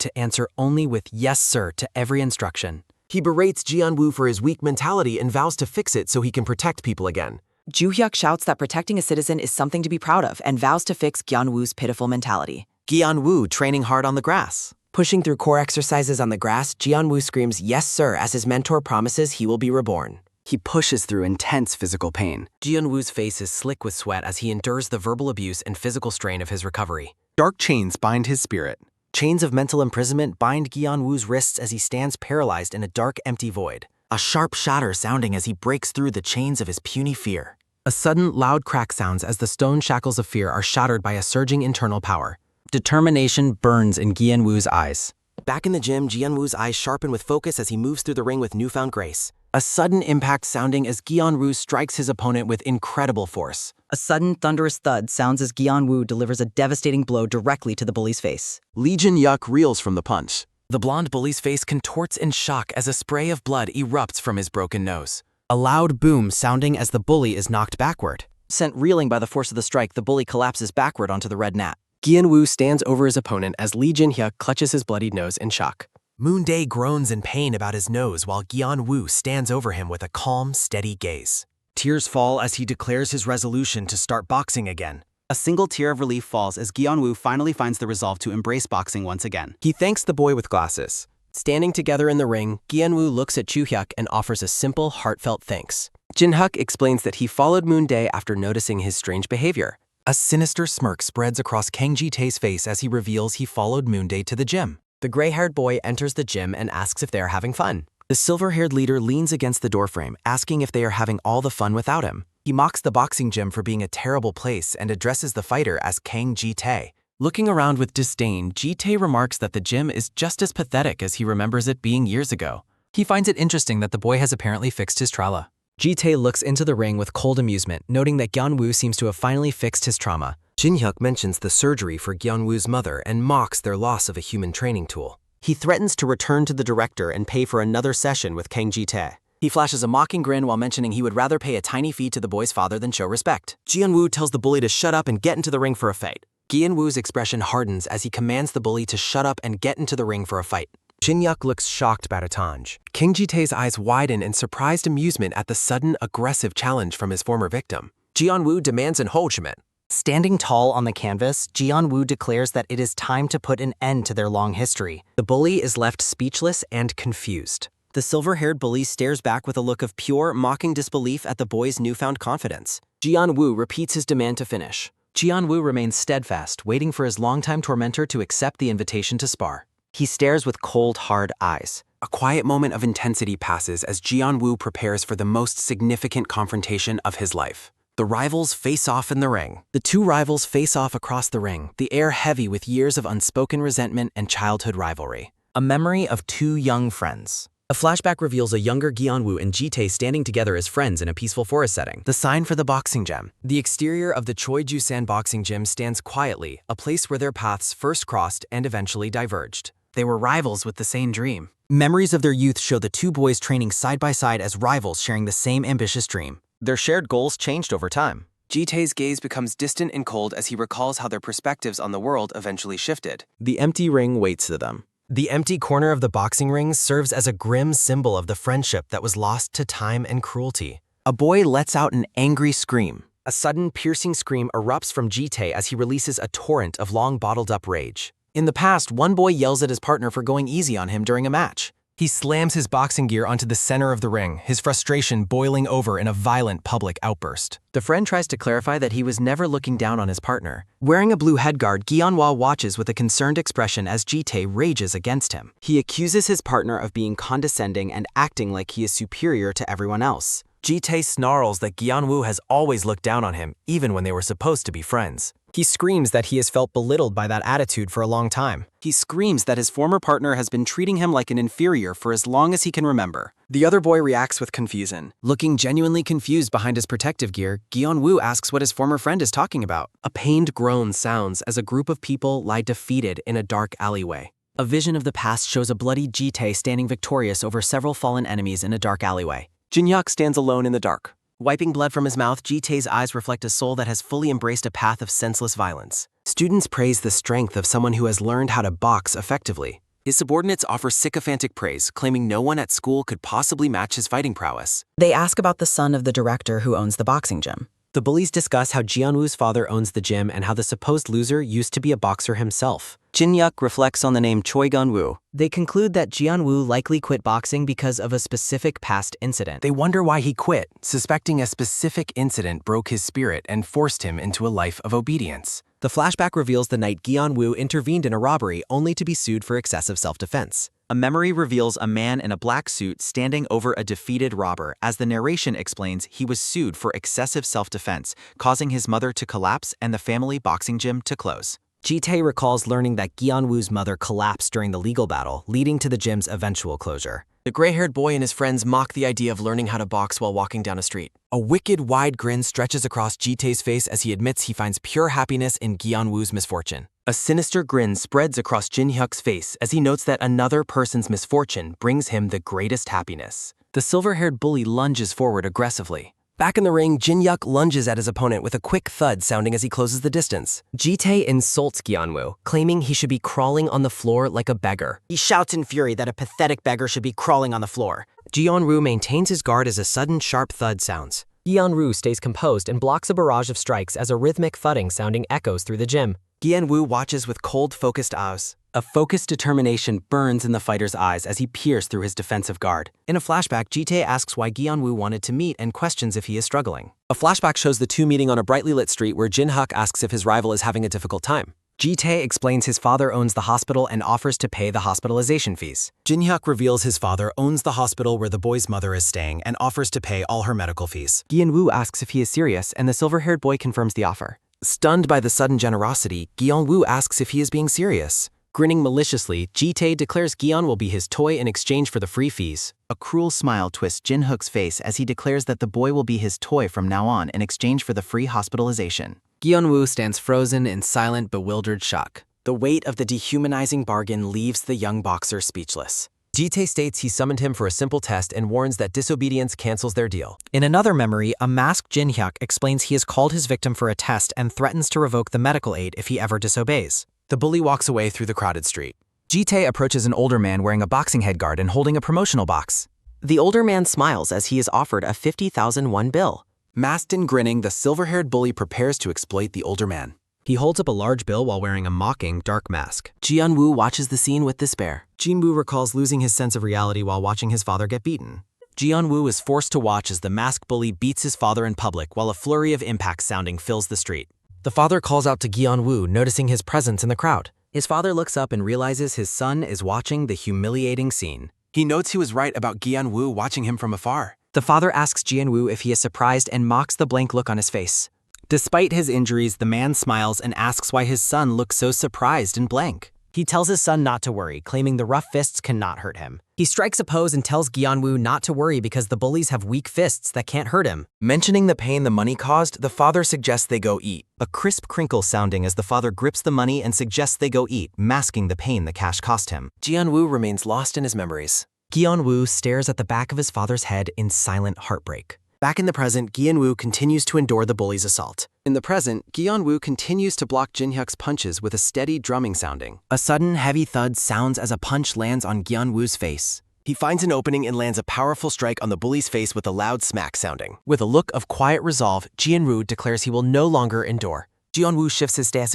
to answer only with "yes, sir" to every instruction. He berates Jeon-woo for his weak mentality and vows to fix it so he can protect people again. Joo-hyuk shouts that protecting a citizen is something to be proud of and vows to fix Jeon-woo's pitiful mentality. Jeon-woo training hard on the grass. Pushing through core exercises on the grass, Jeon-woo screams "yes, sir" as his mentor promises he will be reborn. He pushes through intense physical pain. Jeon-woo's face is slick with sweat as he endures the verbal abuse and physical strain of his recovery. Dark chains bind his spirit. Chains of mental imprisonment bind Jeon-woo's wrists as he stands paralyzed in a dark, empty void. A sharp shatter sounding as he breaks through the chains of his puny fear. A sudden, loud crack sounds as the stone shackles of fear are shattered by a surging internal power. Determination burns in Jeon-woo's eyes. Back in the gym, Jeon-woo's eyes sharpen with focus as he moves through the ring with newfound grace. A sudden impact sounding as Jeon-woo strikes his opponent with incredible force. A sudden thunderous thud sounds as Jeon-woo delivers a devastating blow directly to the bully's face. Lee Jin-hyuk reels from the punch. The blonde bully's face contorts in shock as a spray of blood erupts from his broken nose. A loud boom sounding as the bully is knocked backward. Sent reeling by the force of the strike, the bully collapses backward onto the red mat. Gian-woo stands over his opponent as Lee Jin-hyuk clutches his bloodied nose in shock. Moon-dae groans in pain about his nose while Gian-woo stands over him with a calm, steady gaze. Tears fall as he declares his resolution to start boxing again. A single tear of relief falls as Gian-woo finally finds the resolve to embrace boxing once again. He thanks the boy with glasses. Standing together in the ring, Gian-woo looks at Joo-hyuk and offers a simple, heartfelt thanks. Jin-hyuk explains that he followed Moon-dae after noticing his strange behavior. A sinister smirk spreads across Kang Ji-tae's face as he reveals he followed Moon-dae to the gym. The gray-haired boy enters the gym and asks if they are having fun. The silver-haired leader leans against the doorframe, asking if they are having all the fun without him. He mocks the boxing gym for being a terrible place and addresses the fighter as Kang Ji-tae. Looking around with disdain, Ji-tae remarks that the gym is just as pathetic as he remembers it being years ago. He finds it interesting that the boy has apparently fixed his trauma. Ji-tae looks into the ring with cold amusement, noting that Gian-woo seems to have finally fixed his trauma. Jin-hyuk mentions the surgery for Gian-woo's mother and mocks their loss of a human training tool. He threatens to return to the director and pay for another session with Kang Ji-tae. He flashes a mocking grin while mentioning he would rather pay a tiny fee to the boy's father than show respect. Gian-woo tells the bully to shut up and get into the ring for a fight. Gian-woo's expression hardens as he commands the bully to shut up and get into the ring for a fight. Jin-hyuk looks shocked about Atanj. Kang Ji-tae's eyes widen in surprised amusement at the sudden, aggressive challenge from his former victim. Gian-woo demands an holshimit. Standing tall on the canvas, Gian-woo declares that it is time to put an end to their long history. The bully is left speechless and confused. The silver-haired bully stares back with a look of pure, mocking disbelief at the boy's newfound confidence. Gian-woo repeats his demand to finish. Gian-woo remains steadfast, waiting for his longtime tormentor to accept the invitation to spar. He stares with cold, hard eyes. A quiet moment of intensity passes as Gian-woo prepares for the most significant confrontation of his life. The rivals face off in the ring. The two rivals face off across the ring, the air heavy with years of unspoken resentment and childhood rivalry. A memory of two young friends. A flashback reveals a younger Gian-woo and Ji-tae standing together as friends in a peaceful forest setting. The sign for the boxing gym. The exterior of the Choi Ju-san boxing gym stands quietly, a place where their paths first crossed and eventually diverged. They were rivals with the same dream. Memories of their youth show the two boys training side by side as rivals sharing the same ambitious dream. Their shared goals changed over time. Ji-tae's gaze becomes distant and cold as he recalls how their perspectives on the world eventually shifted. The empty ring waits for them. The empty corner of the boxing ring serves as a grim symbol of the friendship that was lost to time and cruelty. A boy lets out an angry scream. A sudden, piercing scream erupts from Ji-tae as he releases a torrent of long bottled-up rage. In the past, one boy yells at his partner for going easy on him during a match. He slams his boxing gear onto the center of the ring, his frustration boiling over in a violent public outburst. The friend tries to clarify that he was never looking down on his partner. Wearing a blue headguard, Gi-yeon-hwa watches with a concerned expression as Ji-tae rages against him. He accuses his partner of being condescending and acting like he is superior to everyone else. Ji-tae snarls that Gi-yeon-woo has always looked down on him, even when they were supposed to be friends. He screams that he has felt belittled by that attitude for a long time. He screams that his former partner has been treating him like an inferior for as long as he can remember. The other boy reacts with confusion. Looking genuinely confused behind his protective gear, Gi-yeon-woo asks what his former friend is talking about. A pained groan sounds as a group of people lie defeated in a dark alleyway. A vision of the past shows a bloody Ji-tae standing victorious over several fallen enemies in a dark alleyway. Jin-hyuk stands alone in the dark. Wiping blood from his mouth, Ji-tae's eyes reflect a soul that has fully embraced a path of senseless violence. Students praise the strength of someone who has learned how to box effectively. His subordinates offer sycophantic praise, claiming no one at school could possibly match his fighting prowess. They ask about the son of the director who owns the boxing gym. The bullies discuss how Ji-yeon-woo's father owns the gym and how the supposed loser used to be a boxer himself. Jin-hyuk reflects on the name Choi Gun-woo. They conclude that Ji-yeon-woo likely quit boxing because of a specific past incident. They wonder why he quit, suspecting a specific incident broke his spirit and forced him into a life of obedience. The flashback reveals the night Gi-yeon-woo intervened in a robbery only to be sued for excessive self-defense. A memory reveals a man in a black suit standing over a defeated robber. As the narration explains, he was sued for excessive self-defense, causing his mother to collapse and the family boxing gym to close. Ji-tae recalls learning that Gi-yeon-woo's mother collapsed during the legal battle, leading to the gym's eventual closure. The gray-haired boy and his friends mock the idea of learning how to box while walking down a street. A wicked, wide grin stretches across Ji-tae's face as he admits he finds pure happiness in Gi-yeon-woo's misfortune. A sinister grin spreads across Jin-hyuk's face as he notes that another person's misfortune brings him the greatest happiness. The silver-haired bully lunges forward aggressively. Back in the ring, Jin-hyuk lunges at his opponent with a quick thud sounding as he closes the distance. Ji-tae insults Gyeonwoo, claiming he should be crawling on the floor like a beggar. He shouts in fury that a pathetic beggar should be crawling on the floor. Gyeonwoo maintains his guard as a sudden sharp thud sounds. Gyeonwoo stays composed and blocks a barrage of strikes as a rhythmic thudding sounding echoes through the gym. Gyeonwoo watches with cold, focused eyes. A focused determination burns in the fighter's eyes as he peers through his defensive guard. In a flashback, Ji-tae asks why Gyeonwoo wanted to meet and questions if he is struggling. A flashback shows the two meeting on a brightly lit street where Jin-hyuk asks if his rival is having a difficult time. Ji-tae explains his father owns the hospital and offers to pay the hospitalization fees. Jin-hyuk reveals his father owns the hospital where the boy's mother is staying and offers to pay all her medical fees. Gyeonwoo asks if he is serious, and the silver-haired boy confirms the offer. Stunned by the sudden generosity, Gyeonwoo asks if he is being serious. Grinning maliciously, Ji-tae declares Gyeon will be his toy in exchange for the free fees. A cruel smile twists Jin-hyuk's face as he declares that the boy will be his toy from now on in exchange for the free hospitalization. Gyeonwoo stands frozen in silent, bewildered shock. The weight of the dehumanizing bargain leaves the young boxer speechless. Ji-tae states he summoned him for a simple test and warns that disobedience cancels their deal. In another memory, a masked Jin-hyuk explains he has called his victim for a test and threatens to revoke the medical aid if he ever disobeys. The bully walks away through the crowded street. Ji-tae approaches an older man wearing a boxing headguard and holding a promotional box. The older man smiles as he is offered a 50,000 won bill. Masked and grinning, the silver-haired bully prepares to exploit the older man. He holds up a large bill while wearing a mocking, dark mask. Gyeonwoo watches the scene with despair. Jinwoo recalls losing his sense of reality while watching his father get beaten. Gyeonwoo is forced to watch as the masked bully beats his father in public while a flurry of impact sounding fills the street. The father calls out to Gyeonwoo, noticing his presence in the crowd. His father looks up and realizes his son is watching the humiliating scene. He notes he was right about Gyeonwoo watching him from afar. The father asks Gyeonwoo if he is surprised and mocks the blank look on his face. Despite his injuries, the man smiles and asks why his son looks so surprised and blank. He tells his son not to worry, claiming the rough fists cannot hurt him. He strikes a pose and tells Gyeonwoo not to worry because the bullies have weak fists that can't hurt him. Mentioning the pain the money caused, the father suggests they go eat. A crisp crinkle sounding as the father grips the money and suggests they go eat, masking the pain the cash cost him. Gyeonwoo remains lost in his memories. Gyeonwoo stares at the back of his father's head in silent heartbreak. Back in the present, Gyeonwoo continues to endure the bully's assault. In the present, Gyeonwoo continues to block Jin-hyuk's punches with a steady drumming sounding. A sudden, heavy thud sounds as a punch lands on Gyeonwoo's face. He finds an opening and lands a powerful strike on the bully's face with a loud smack sounding. With a look of quiet resolve, Gyeonwoo declares he will no longer endure. Gyeonwoo shifts his stance.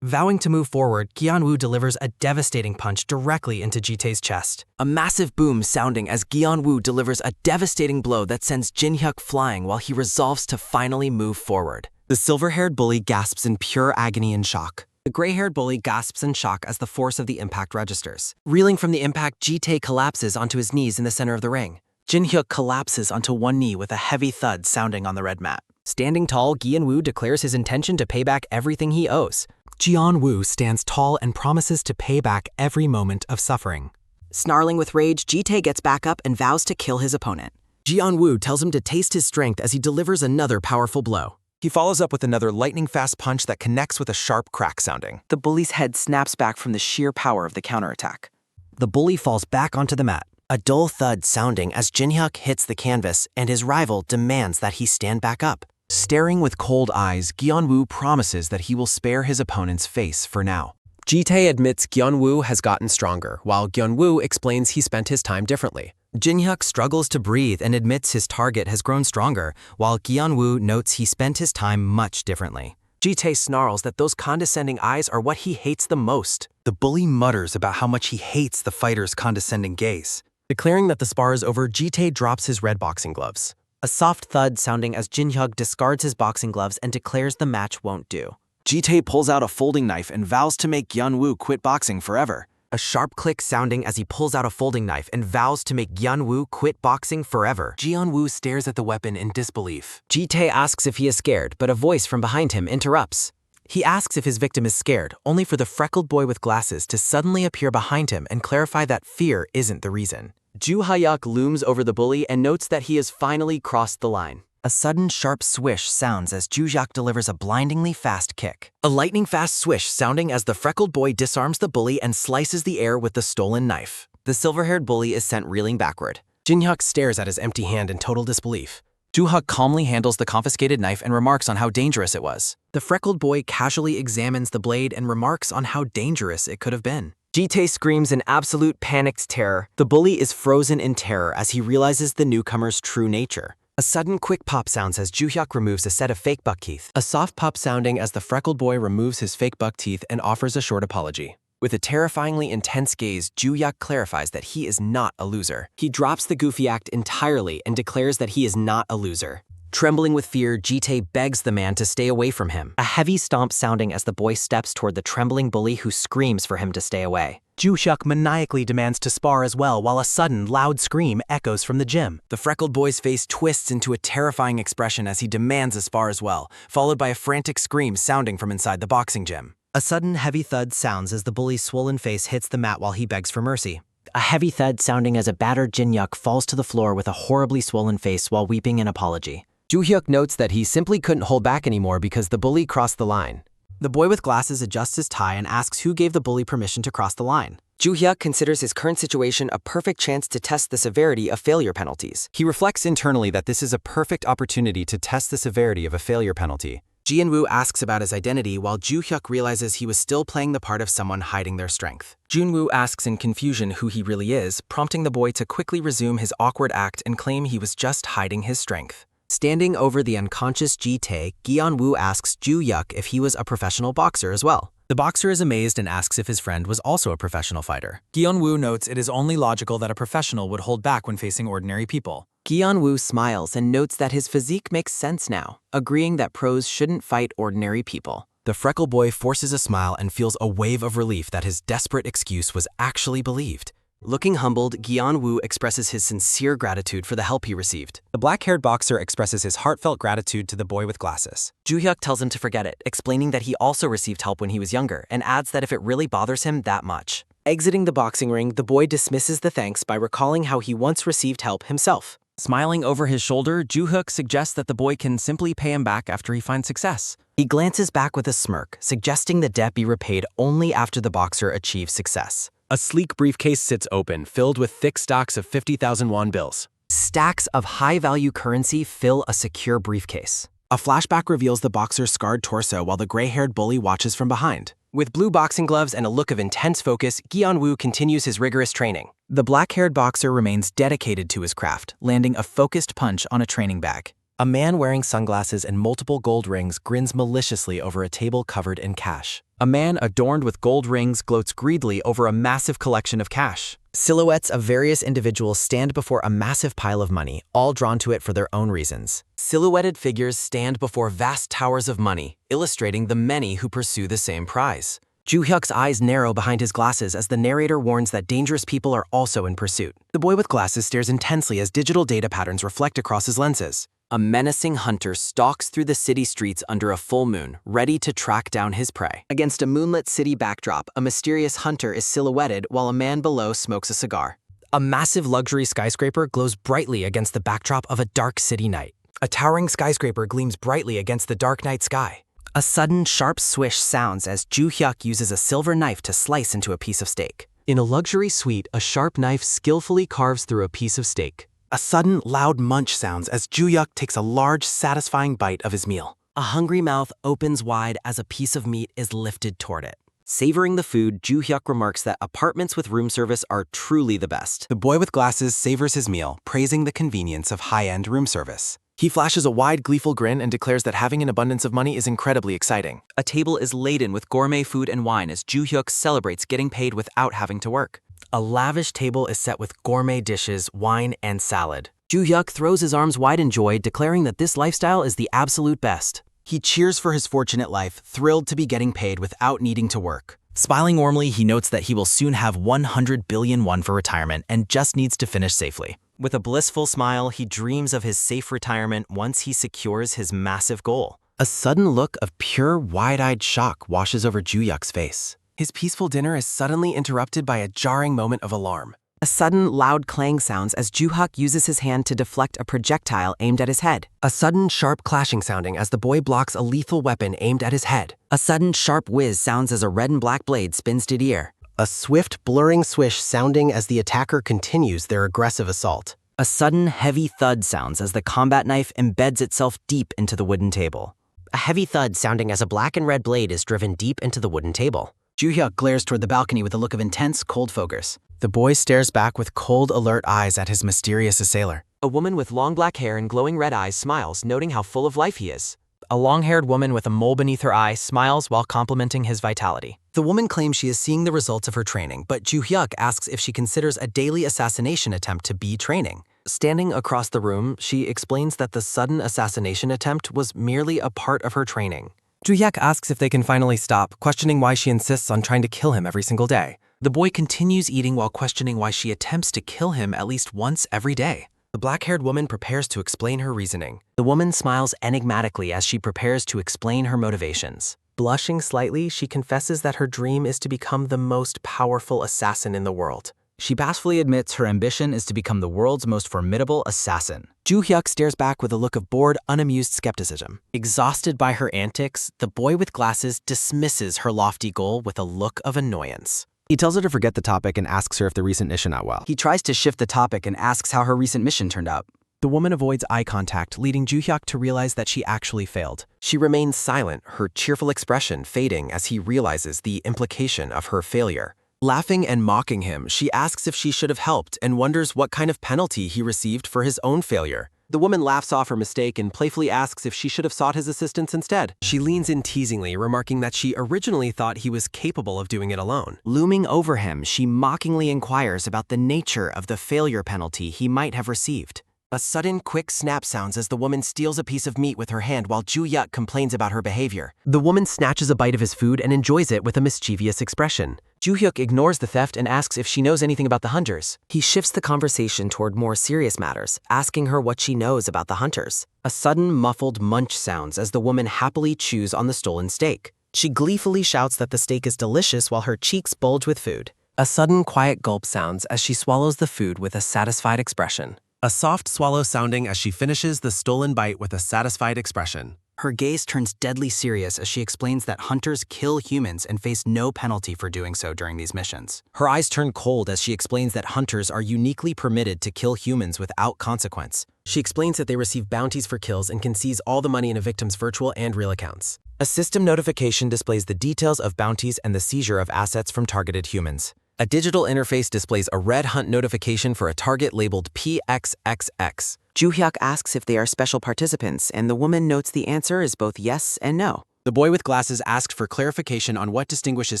Vowing to move forward, Gyeonwoo delivers a devastating punch directly into Ji-tae's chest. A massive boom sounding as Gyeonwoo delivers a devastating blow that sends Jin-hyuk flying while he resolves to finally move forward. The silver-haired bully gasps in pure agony and shock. The gray-haired bully gasps in shock as the force of the impact registers. Reeling from the impact, Ji-tae collapses onto his knees in the center of the ring. Jin-hyuk collapses onto one knee with a heavy thud sounding on the red mat. Standing tall, Gyeonwoo declares his intention to pay back everything he owes. Gyeonwoo stands tall and promises to pay back every moment of suffering. Snarling with rage, Ji-tae gets back up and vows to kill his opponent. Gyeonwoo tells him to taste his strength as he delivers another powerful blow. He follows up with another lightning-fast punch that connects with a sharp crack sounding. The bully's head snaps back from the sheer power of the counterattack. The bully falls back onto the mat. A dull thud sounding as Jin-hyuk hits the canvas and his rival demands that he stand back up. Staring with cold eyes, Gyeonwoo promises that he will spare his opponent's face for now. Ji-tae admits Gyeonwoo has gotten stronger, while Gyeonwoo explains he spent his time differently. Jin-hyuk struggles to breathe and admits his target has grown stronger, while Gyeonwoo notes he spent his time much differently. Ji-tae snarls that those condescending eyes are what he hates the most. The bully mutters about how much he hates the fighter's condescending gaze. Declaring that the spar is over, Ji-tae drops his red boxing gloves. A soft thud sounding as Jin-hyuk discards his boxing gloves and declares the match won't do. Ji-tae pulls out a folding knife and vows to make Gyeonwoo quit boxing forever. A sharp click sounding as he pulls out a folding knife and vows to make Gyeonwoo quit boxing forever. Gyeonwoo stares at the weapon in disbelief. Ji-tae asks if he is scared, but a voice from behind him interrupts. He asks if his victim is scared, only for the freckled boy with glasses to suddenly appear behind him and clarify that fear isn't the reason. Ju Ha-hyuk looms over the bully and notes that he has finally crossed the line. A sudden sharp swish sounds as Ju-hyuk delivers a blindingly fast kick. A lightning-fast swish sounding as the freckled boy disarms the bully and slices the air with the stolen knife. The silver-haired bully is sent reeling backward. Jin-hyuk stares at his empty hand in total disbelief. Ju-hyuk calmly handles the confiscated knife and remarks on how dangerous it was. The freckled boy casually examines the blade and remarks on how dangerous it could have been. Ji-tae screams in absolute panicked terror. The bully is frozen in terror as he realizes the newcomer's true nature. A sudden quick pop sounds as Ju-hyuk removes a set of fake buck teeth. A soft pop sounding as the freckled boy removes his fake buck teeth and offers a short apology. With a terrifyingly intense gaze, Ju-hyuk clarifies that he is not a loser. He drops the goofy act entirely and declares that he is not a loser. Trembling with fear, Ji-tae begs the man to stay away from him. A heavy stomp sounding as the boy steps toward the trembling bully who screams for him to stay away. Ju-hyuk maniacally demands to spar as well while a sudden, loud scream echoes from the gym. The freckled boy's face twists into a terrifying expression as he demands a spar as well, followed by a frantic scream sounding from inside the boxing gym. A sudden heavy thud sounds as the bully's swollen face hits the mat while he begs for mercy. A heavy thud sounding as a battered Jin-hyuk falls to the floor with a horribly swollen face while weeping an apology. Ju-hyuk notes that he simply couldn't hold back anymore because the bully crossed the line. The boy with glasses adjusts his tie and asks who gave the bully permission to cross the line. Ju-hyuk considers his current situation a perfect chance to test the severity of failure penalties. He reflects internally that this is a perfect opportunity to test the severity of a failure penalty. Ji-woo asks about his identity while Ju-hyuk realizes he was still playing the part of someone hiding their strength. Jun-woo asks in confusion who he really is, prompting the boy to quickly resume his awkward act and claim he was just hiding his strength. Standing over the unconscious Ji-tae, Gi-yeon-woo asks Ju-hyuk if he was a professional boxer as well. The boxer is amazed and asks if his friend was also a professional fighter. Gi-yeon-woo notes it is only logical that a professional would hold back when facing ordinary people. Gi-yeon-woo smiles and notes that his physique makes sense now, agreeing that pros shouldn't fight ordinary people. The freckle boy forces a smile and feels a wave of relief that his desperate excuse was actually believed. Looking humbled, Gi-yeon-woo expresses his sincere gratitude for the help he received. The black-haired boxer expresses his heartfelt gratitude to the boy with glasses. Ju-hyuk tells him to forget it, explaining that he also received help when he was younger, and adds that if it really bothers him that much. Exiting the boxing ring, the boy dismisses the thanks by recalling how he once received help himself. Smiling over his shoulder, Ju-hyuk suggests that the boy can simply pay him back after he finds success. He glances back with a smirk, suggesting the debt be repaid only after the boxer achieves success. A sleek briefcase sits open, filled with thick stocks of 50,000 won bills. Stacks of high-value currency fill a secure briefcase. A flashback reveals the boxer's scarred torso while the gray-haired bully watches from behind. With blue boxing gloves and a look of intense focus, Gi-yeon-woo continues his rigorous training. The black-haired boxer remains dedicated to his craft, landing a focused punch on a training bag. A man wearing sunglasses and multiple gold rings grins maliciously over a table covered in cash. A man adorned with gold rings gloats greedily over a massive collection of cash. Silhouettes of various individuals stand before a massive pile of money, all drawn to it for their own reasons. Silhouetted figures stand before vast towers of money, illustrating the many who pursue the same prize. Ju-hyuk's eyes narrow behind his glasses as the narrator warns that dangerous people are also in pursuit. The boy with glasses stares intensely as digital data patterns reflect across his lenses. A menacing hunter stalks through the city streets under a full moon, ready to track down his prey. Against a moonlit city backdrop, a mysterious hunter is silhouetted while a man below smokes a cigar. A massive luxury skyscraper glows brightly against the backdrop of a dark city night. A towering skyscraper gleams brightly against the dark night sky. A sudden, sharp swish sounds as Ju-hyuk uses a silver knife to slice into a piece of steak. In a luxury suite, a sharp knife skillfully carves through a piece of steak. A sudden, loud munch sounds as Ju-hyuk takes a large, satisfying bite of his meal. A hungry mouth opens wide as a piece of meat is lifted toward it. Savoring the food, Ju-hyuk remarks that apartments with room service are truly the best. The boy with glasses savors his meal, praising the convenience of high-end room service. He flashes a wide, gleeful grin and declares that having an abundance of money is incredibly exciting. A table is laden with gourmet food and wine as Ju-hyuk celebrates getting paid without having to work. A lavish table is set with gourmet dishes, wine, and salad. Ju-hyuk throws his arms wide in joy, declaring that this lifestyle is the absolute best. He cheers for his fortunate life, thrilled to be getting paid without needing to work. Smiling warmly, he notes that he will soon have 100 billion won for retirement and just needs to finish safely. With a blissful smile, he dreams of his safe retirement once he secures his massive goal. A sudden look of pure, wide-eyed shock washes over Ju-hyuk's face. His peaceful dinner is suddenly interrupted by a jarring moment of alarm. A sudden, loud clang sounds as Ju-hyuk uses his hand to deflect a projectile aimed at his head. A sudden, sharp clashing sounding as the boy blocks a lethal weapon aimed at his head. A sudden, sharp whiz sounds as a red and black blade spins to the air. A swift, blurring swish sounding as the attacker continues their aggressive assault. A sudden, heavy thud sounds as the combat knife embeds itself deep into the wooden table. A heavy thud sounding as a black and red blade is driven deep into the wooden table. Ju-hyuk glares toward the balcony with a look of intense, cold focus. The boy stares back with cold, alert eyes at his mysterious assailer. A woman with long black hair and glowing red eyes smiles, noting how full of life he is. A long-haired woman with a mole beneath her eye smiles while complimenting his vitality. The woman claims she is seeing the results of her training, but Ju-hyuk asks if she considers a daily assassination attempt to be training. Standing across the room, she explains that the sudden assassination attempt was merely a part of her training. Ju-hyuk asks if they can finally stop, questioning why she insists on trying to kill him every single day. The boy continues eating while questioning why she attempts to kill him at least once every day. The black-haired woman prepares to explain her reasoning. The woman smiles enigmatically as she prepares to explain her motivations. Blushing slightly, she confesses that her dream is to become the most powerful assassin in the world. She bashfully admits her ambition is to become the world's most formidable assassin. Ju-hyuk stares back with a look of bored, unamused skepticism. Exhausted by her antics, the boy with glasses dismisses her lofty goal with a look of annoyance. He tells her to forget the topic and asks her if the recent mission went well. He tries to shift the topic and asks how her recent mission turned out. The woman avoids eye contact, leading Ju-hyuk to realize that she actually failed. She remains silent, her cheerful expression fading as he realizes the implication of her failure. Laughing and mocking him, she asks if she should have helped and wonders what kind of penalty he received for his own failure. The woman laughs off her mistake and playfully asks if she should have sought his assistance instead. She leans in teasingly, remarking that she originally thought he was capable of doing it alone. Looming over him, she mockingly inquires about the nature of the failure penalty he might have received. A sudden, quick snap sounds as the woman steals a piece of meat with her hand while Ju-hyuk complains about her behavior. The woman snatches a bite of his food and enjoys it with a mischievous expression. Ju-hyuk ignores the theft and asks if she knows anything about the hunters. He shifts the conversation toward more serious matters, asking her what she knows about the hunters. A sudden, muffled munch sounds as the woman happily chews on the stolen steak. She gleefully shouts that the steak is delicious while her cheeks bulge with food. A sudden, quiet gulp sounds as she swallows the food with a satisfied expression. A soft swallow sounding as she finishes the stolen bite with a satisfied expression. Her gaze turns deadly serious as she explains that hunters kill humans and face no penalty for doing so during these missions. Her eyes turn cold as she explains that hunters are uniquely permitted to kill humans without consequence. She explains that they receive bounties for kills and can seize all the money in a victim's virtual and real accounts. A system notification displays the details of bounties and the seizure of assets from targeted humans. A digital interface displays a red hunt notification for a target labeled PXXX. Ju-hyuk asks if they are special participants, and the woman notes the answer is both yes and no. The boy with glasses asks for clarification on what distinguishes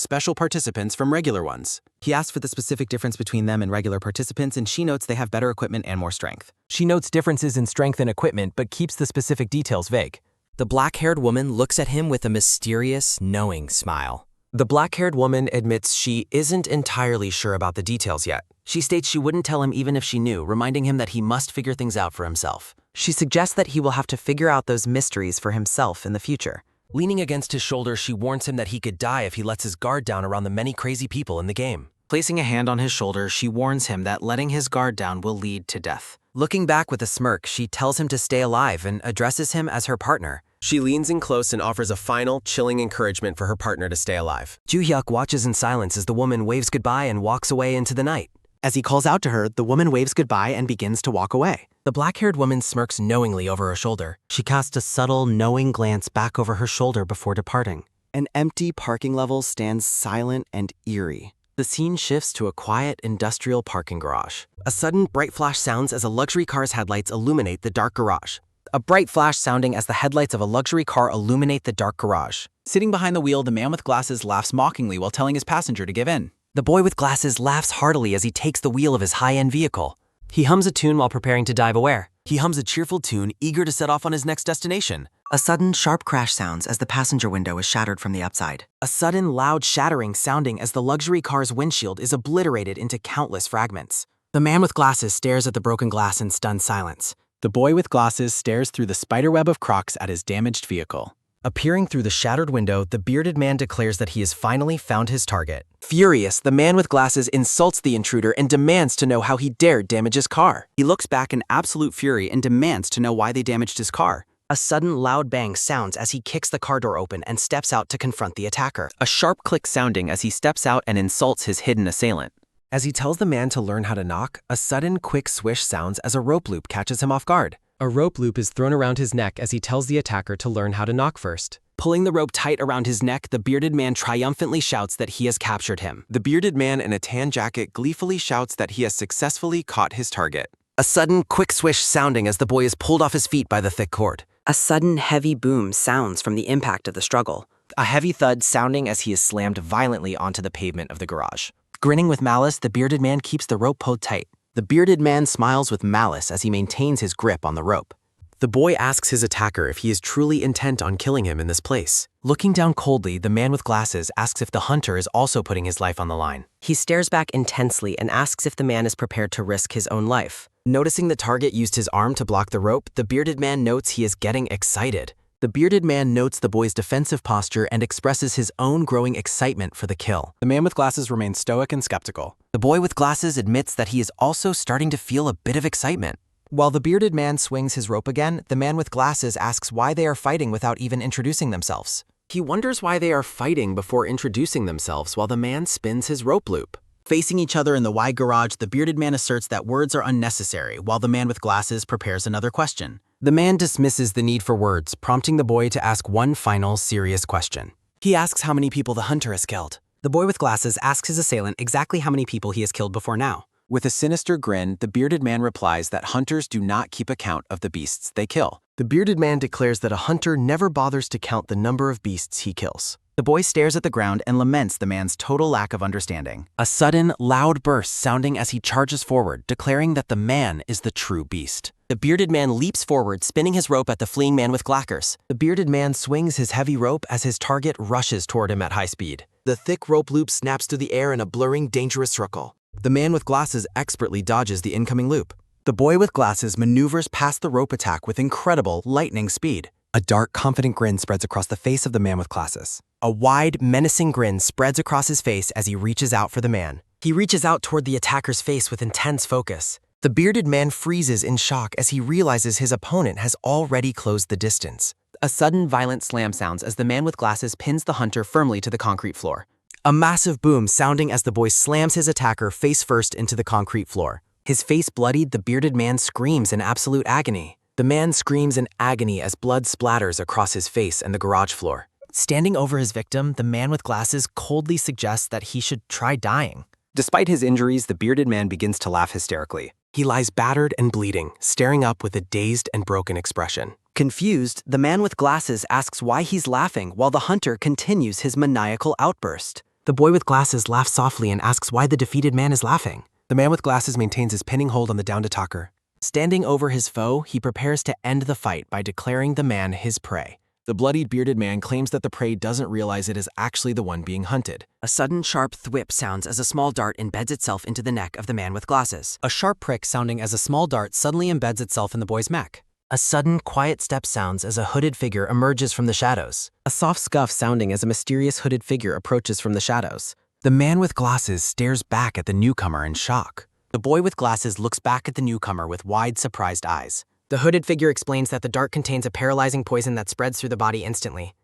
special participants from regular ones. He asks for the specific difference between them and regular participants, and she notes they have better equipment and more strength. She notes differences in strength and equipment, but keeps the specific details vague. The black-haired woman looks at him with a mysterious, knowing smile. The black-haired woman admits she isn't entirely sure about the details yet. She states she wouldn't tell him even if she knew, reminding him that he must figure things out for himself. She suggests that he will have to figure out those mysteries for himself in the future. Leaning against his shoulder, she warns him that he could die if he lets his guard down around the many crazy people in the game. Placing a hand on his shoulder, she warns him that letting his guard down will lead to death. Looking back with a smirk, she tells him to stay alive and addresses him as her partner. She leans in close and offers a final, chilling encouragement for her partner to stay alive. Ju-hyuk watches in silence as the woman waves goodbye and walks away into the night. As he calls out to her, the woman waves goodbye and begins to walk away. The black-haired woman smirks knowingly over her shoulder. She casts a subtle, knowing glance back over her shoulder before departing. An empty parking level stands silent and eerie. The scene shifts to a quiet, industrial parking garage. A sudden, bright flash sounds as a luxury car's headlights illuminate the dark garage. A bright flash sounding as the headlights of a luxury car illuminate the dark garage. Sitting behind the wheel, the man with glasses laughs mockingly while telling his passenger to give in. The boy with glasses laughs heartily as he takes the wheel of his high-end vehicle. He hums a tune while preparing to dive aware. He hums a cheerful tune, eager to set off on his next destination. A sudden, sharp crash sounds as the passenger window is shattered from the upside. A sudden, loud shattering sounding as the luxury car's windshield is obliterated into countless fragments. The man with glasses stares at the broken glass in stunned silence. The boy with glasses stares through the spiderweb of crocs at his damaged vehicle. Appearing through the shattered window, the bearded man declares that he has finally found his target. Furious, the man with glasses insults the intruder and demands to know how he dared damage his car. He looks back in absolute fury and demands to know why they damaged his car. A sudden loud bang sounds as he kicks the car door open and steps out to confront the attacker. A sharp click sounding as he steps out and insults his hidden assailant. As he tells the man to learn how to knock, a sudden, quick swish sounds as a rope loop catches him off guard. A rope loop is thrown around his neck as he tells the attacker to learn how to knock first. Pulling the rope tight around his neck, the bearded man triumphantly shouts that he has captured him. The bearded man in a tan jacket gleefully shouts that he has successfully caught his target. A sudden, quick swish sounding as the boy is pulled off his feet by the thick cord. A sudden, heavy boom sounds from the impact of the struggle. A heavy thud sounding as he is slammed violently onto the pavement of the garage. Grinning with malice, the bearded man keeps the rope pulled tight. The bearded man smiles with malice as he maintains his grip on the rope. The boy asks his attacker if he is truly intent on killing him in this place. Looking down coldly, the man with glasses asks if the hunter is also putting his life on the line. He stares back intensely and asks if the man is prepared to risk his own life. Noticing the target used his arm to block the rope, the bearded man notes he is getting excited. The bearded man notes the boy's defensive posture and expresses his own growing excitement for the kill. The man with glasses remains stoic and skeptical. The boy with glasses admits that he is also starting to feel a bit of excitement. While the bearded man swings his rope again, the man with glasses asks why they are fighting without even introducing themselves. He wonders why they are fighting before introducing themselves while the man spins his rope loop. Facing each other in the wide garage, the bearded man asserts that words are unnecessary, while the man with glasses prepares another question. The man dismisses the need for words, prompting the boy to ask one final, serious question. He asks how many people the hunter has killed. The boy with glasses asks his assailant exactly how many people he has killed before now. With a sinister grin, the bearded man replies that hunters do not keep account of the beasts they kill. The bearded man declares that a hunter never bothers to count the number of beasts he kills. The boy stares at the ground and laments the man's total lack of understanding. A sudden, loud burst sounding as he charges forward, declaring that the man is the true beast. The bearded man leaps forward, spinning his rope at the fleeing man with glackers. The bearded man swings his heavy rope as his target rushes toward him at high speed. The thick rope loop snaps through the air in a blurring, dangerous circle. The man with glasses expertly dodges the incoming loop. The boy with glasses maneuvers past the rope attack with incredible, lightning speed. A dark, confident grin spreads across the face of the man with glasses. A wide, menacing grin spreads across his face as he reaches out for the man. He reaches out toward the attacker's face with intense focus. The bearded man freezes in shock as he realizes his opponent has already closed the distance. A sudden, violent slam sounds as the man with glasses pins the hunter firmly to the concrete floor. A massive boom sounding as the boy slams his attacker face first into the concrete floor. His face bloodied, the bearded man screams in absolute agony. The man screams in agony as blood splatters across his face and the garage floor. Standing over his victim, the man with glasses coldly suggests that he should try dying. Despite his injuries, the bearded man begins to laugh hysterically. He lies battered and bleeding, staring up with a dazed and broken expression. Confused, the man with glasses asks why he's laughing while the hunter continues his maniacal outburst. The boy with glasses laughs softly and asks why the defeated man is laughing. The man with glasses maintains his pinning hold on the downed attacker. Standing over his foe, he prepares to end the fight by declaring the man his prey. The bloodied bearded man claims that the prey doesn't realize it is actually the one being hunted. A sudden sharp thwip sounds as a small dart embeds itself into the neck of the man with glasses. A sharp prick sounding as a small dart suddenly embeds itself in the boy's neck. A sudden, quiet step sounds as a hooded figure emerges from the shadows. A soft scuff sounding as a mysterious hooded figure approaches from the shadows. The man with glasses stares back at the newcomer in shock. The boy with glasses looks back at the newcomer with wide, surprised eyes. The hooded figure explains that the dart contains a paralyzing poison that spreads through the body instantly.